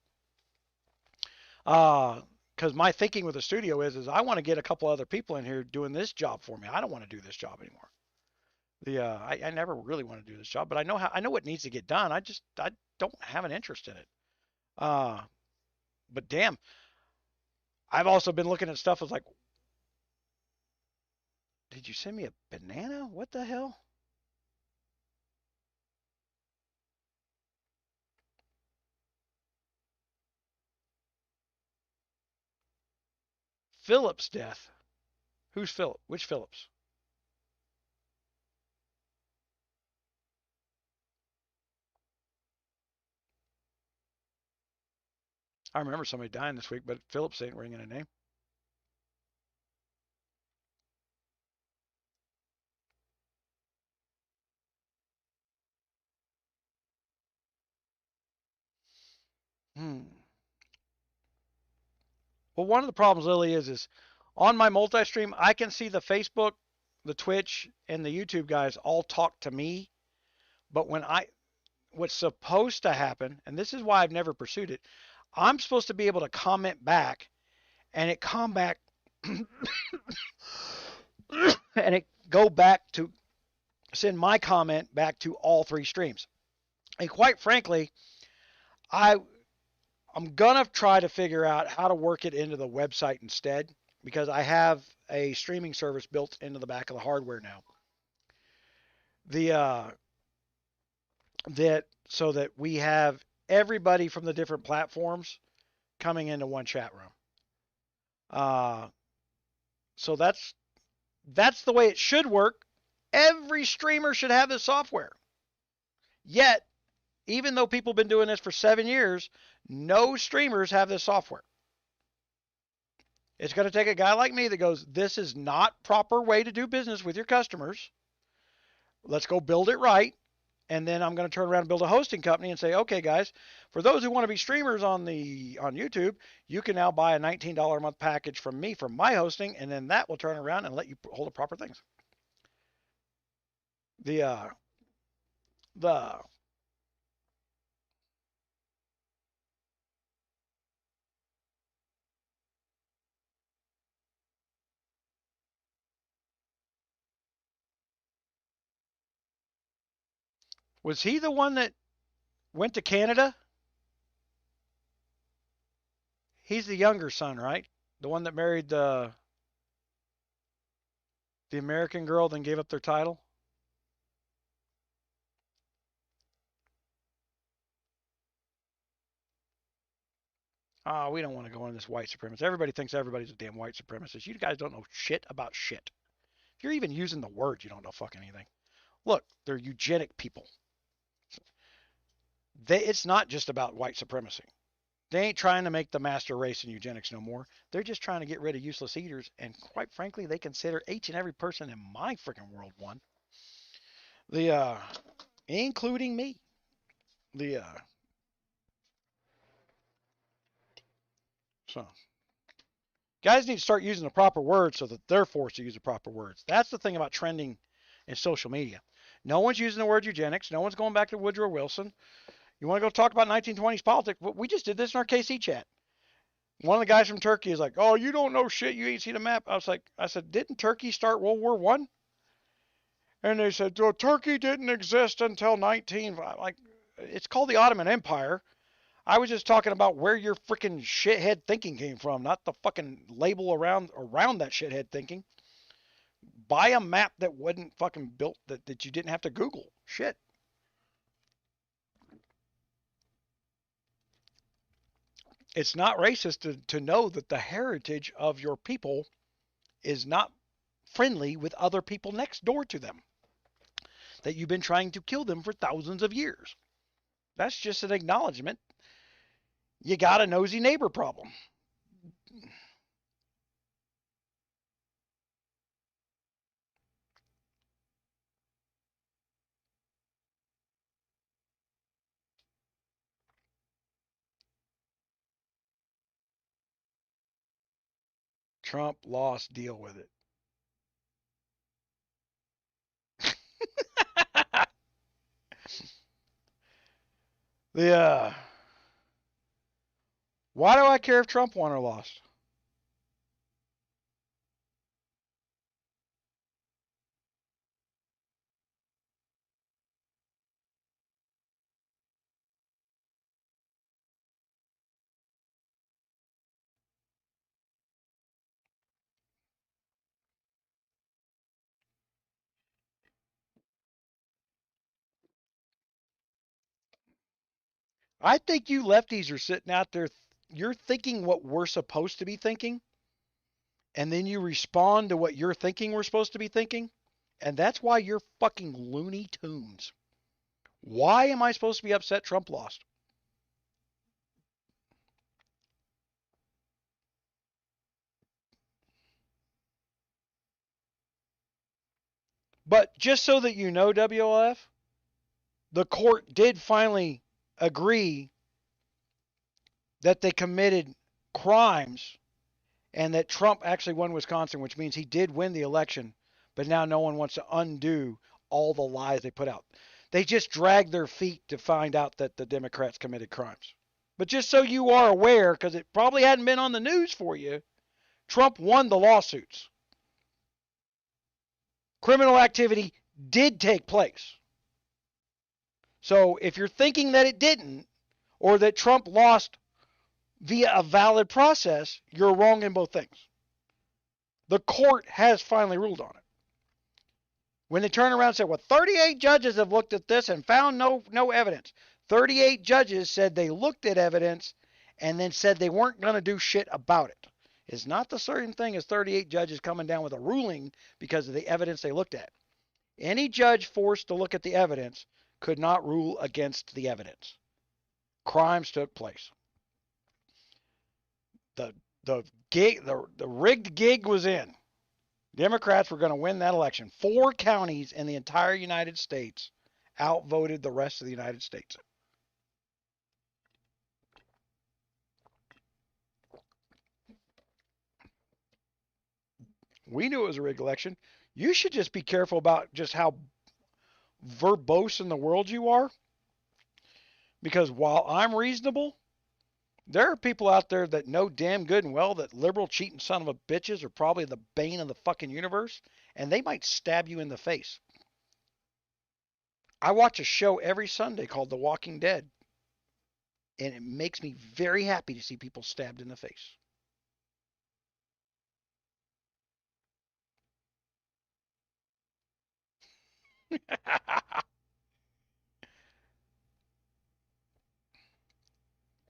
Because my thinking with the studio is I want to get a couple other people in here doing this job for me. I don't want to do this job anymore. I never really want to do this job, but I know what needs to get done. I don't have an interest in it. But damn, I've also been looking at stuff. I was like, did you send me a banana? What the hell? Phillips' death. Who's Philip? Which Phillips? I remember somebody dying this week, but Phillips ain't ringing a name. Well, one of the problems, Lily, is on my multi-stream, I can see the Facebook, the Twitch, and the YouTube guys all talk to me. But what's supposed to happen, and this is why I've never pursued it, I'm supposed to be able to comment back, and it come back, and it go back to send my comment back to all three streams. And quite frankly, I'm gonna try to figure out how to work it into the website instead, because I have a streaming service built into the back of the hardware now. So that we have everybody from the different platforms coming into one chat room. So that's the way it should work. Every streamer should have this software. Yet, even though people have been doing this for 7 years, no streamers have this software. It's going to take a guy like me that goes, this is not proper way to do business with your customers. Let's go build it right. And then I'm going to turn around and build a hosting company and say, okay, guys, for those who want to be streamers on YouTube, you can now buy a $19 a month package from me for my hosting, and then that will turn around and let you hold the proper things. Was he the one that went to Canada? He's the younger son, right? The one that married the American girl, then gave up their title? Oh, we don't want to go into this white supremacist. Everybody thinks everybody's a damn white supremacist. You guys don't know shit about shit. If you're even using the word, you don't know fucking anything. Look, they're eugenic people. It's not just about white supremacy. They ain't trying to make the master race in eugenics no more. They're just trying to get rid of useless eaters. And quite frankly, they consider each and every person in my freaking world one. Including me. So guys need to start using the proper words so that they're forced to use the proper words. That's the thing about trending in social media. No one's using the word eugenics. No one's going back to Woodrow Wilson. You want to go talk about 1920s politics? We just did this in our KC chat. One of the guys from Turkey is like, "Oh, you don't know shit. You ain't seen a map." I said, "Didn't Turkey start World War I?" And they said, "Oh, Turkey didn't exist until 19." Like, it's called the Ottoman Empire. I was just talking about where your freaking shithead thinking came from, not the fucking label around that shithead thinking. Buy a map that wasn't fucking built, that you didn't have to Google. Shit. It's not racist to know that the heritage of your people is not friendly with other people next door to them, that you've been trying to kill them for thousands of years. That's just an acknowledgement. You got a nosy neighbor problem. Trump lost, deal with it. Yeah. Why do I care if Trump won or lost? I think you lefties are sitting out there, you're thinking what we're supposed to be thinking, and then you respond to what you're thinking we're supposed to be thinking, and that's why you're fucking Looney Tunes. Why am I supposed to be upset Trump lost? But just so that you know, WLF, the court did finally agree that they committed crimes and that Trump actually won Wisconsin, which means he did win the election, but now no one wants to undo all the lies they put out. They just dragged their feet to find out that the Democrats committed crimes. But just so you are aware, because it probably hadn't been on the news for you, Trump won the lawsuits. Criminal activity did take place. So if you're thinking that it didn't, or that Trump lost via a valid process, you're wrong in both things. The court has finally ruled on it. When they turn around and say, well, 38 judges have looked at this and found no evidence. 38 judges said they looked at evidence and then said they weren't going to do shit about it. It's not the certain thing as 38 judges coming down with a ruling because of the evidence they looked at. Any judge forced to look at the evidence could not rule against the evidence. Crimes took place. The rigged gig was in. Democrats were going to win that election. 4 counties in the entire United States outvoted the rest of the United States. We knew it was a rigged election. You should just be careful about just how verbose in the world you are. Because while I'm reasonable, there are people out there that know damn good and well that liberal cheating son of a bitches are probably the bane of the fucking universe, and they might stab you in the face. I watch a show every Sunday called The Walking Dead, and it makes me very happy to see people stabbed in the face.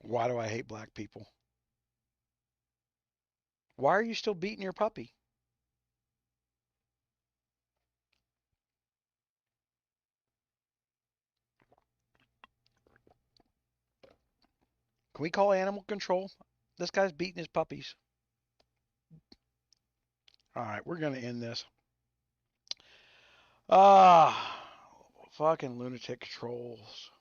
Why do I hate black people? Why are you still beating your puppy? Can we call animal control? This guy's beating his puppies. All right, we're going to end this. Ah, fucking lunatic trolls.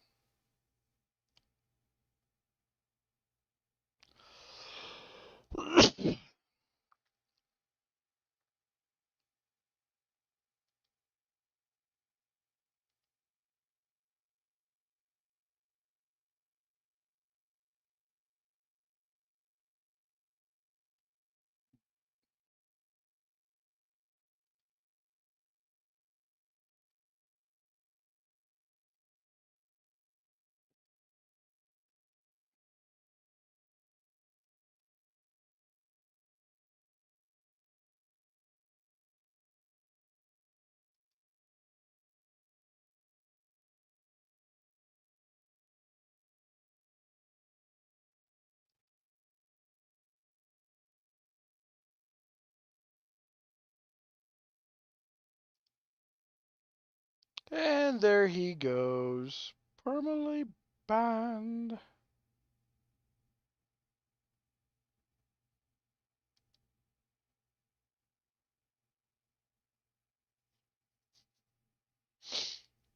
And there he goes, permanently banned.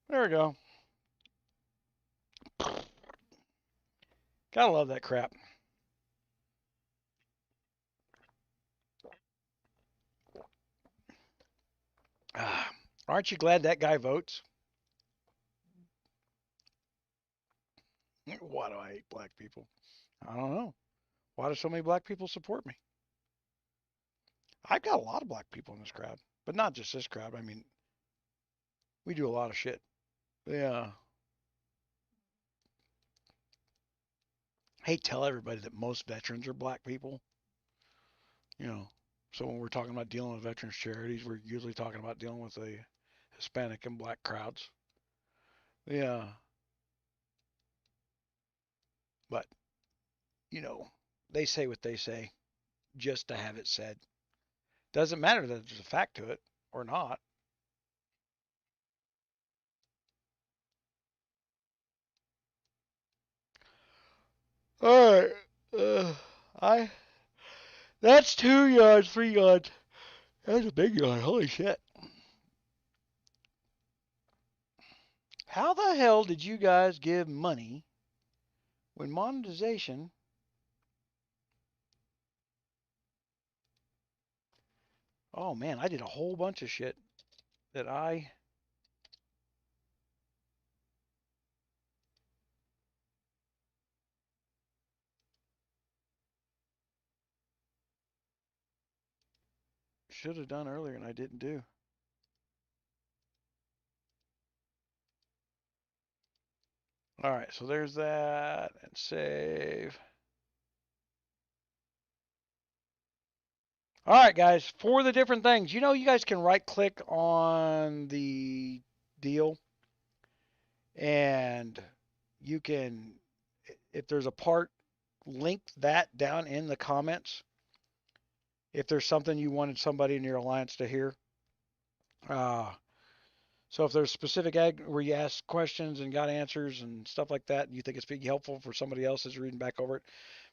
There we go. Gotta love that crap. Aren't you glad that guy votes? Why do I hate black people? I don't know. Why do so many black people support me? I've got a lot of black people in this crowd, but not just this crowd. I mean, we do a lot of shit. Yeah. Hey, tell everybody that most veterans are black people. You know, so when we're talking about dealing with veterans charities, we're usually talking about dealing with the Hispanic and black crowds. Yeah. But, you know, they say what they say just to have it said. Doesn't matter that there's a fact to it or not. All right. I That's 2 yards, 3 yards. That's a big yard. Holy shit. How the hell did you guys give money when monetization? Oh man, I did a whole bunch of shit that I should have done earlier and I didn't do. All right, so there's that and save. All right, guys, for the different things, you know, you guys can right click on the deal and you can, if there's a part, link that down in the comments. If there's something you wanted somebody in your alliance to hear. So if there's specific where you ask questions and got answers and stuff like that, and you think it's being helpful for somebody else that's reading back over it,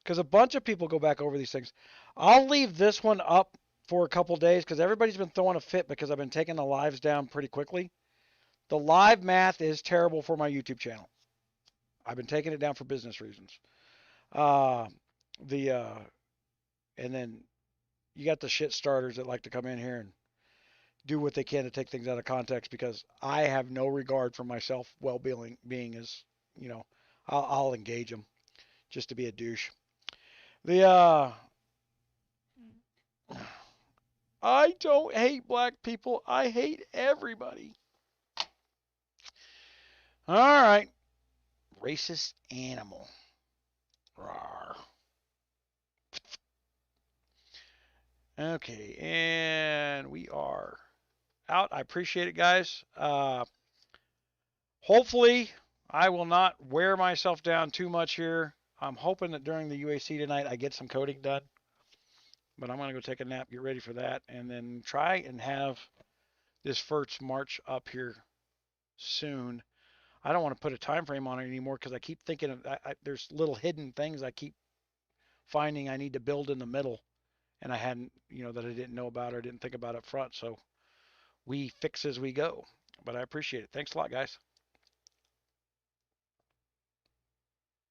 because a bunch of people go back over these things. I'll leave this one up for a couple days because everybody's been throwing a fit because I've been taking the lives down pretty quickly. The live math is terrible for my YouTube channel. I've been taking it down for business reasons. Uh, the and then you got the shit starters that like to come in here and do what they can to take things out of context because I have no regard for myself well-being as, you know, I'll engage them just to be a douche. The I don't hate black people. I hate everybody. All right. Racist animal. Rawr. Okay, and we are out. I appreciate it, guys. Hopefully, I will not wear myself down too much here. I'm hoping that during the UAC tonight I get some coding done. But I'm going to go take a nap, get ready for that, and then try and have this first march up here soon. I don't want to put a time frame on it anymore because I keep thinking of there's little hidden things I keep finding I need to build in the middle, and I hadn't, you know, that I didn't know about or didn't think about up front. So we fix as we go. But I appreciate it. Thanks a lot, guys.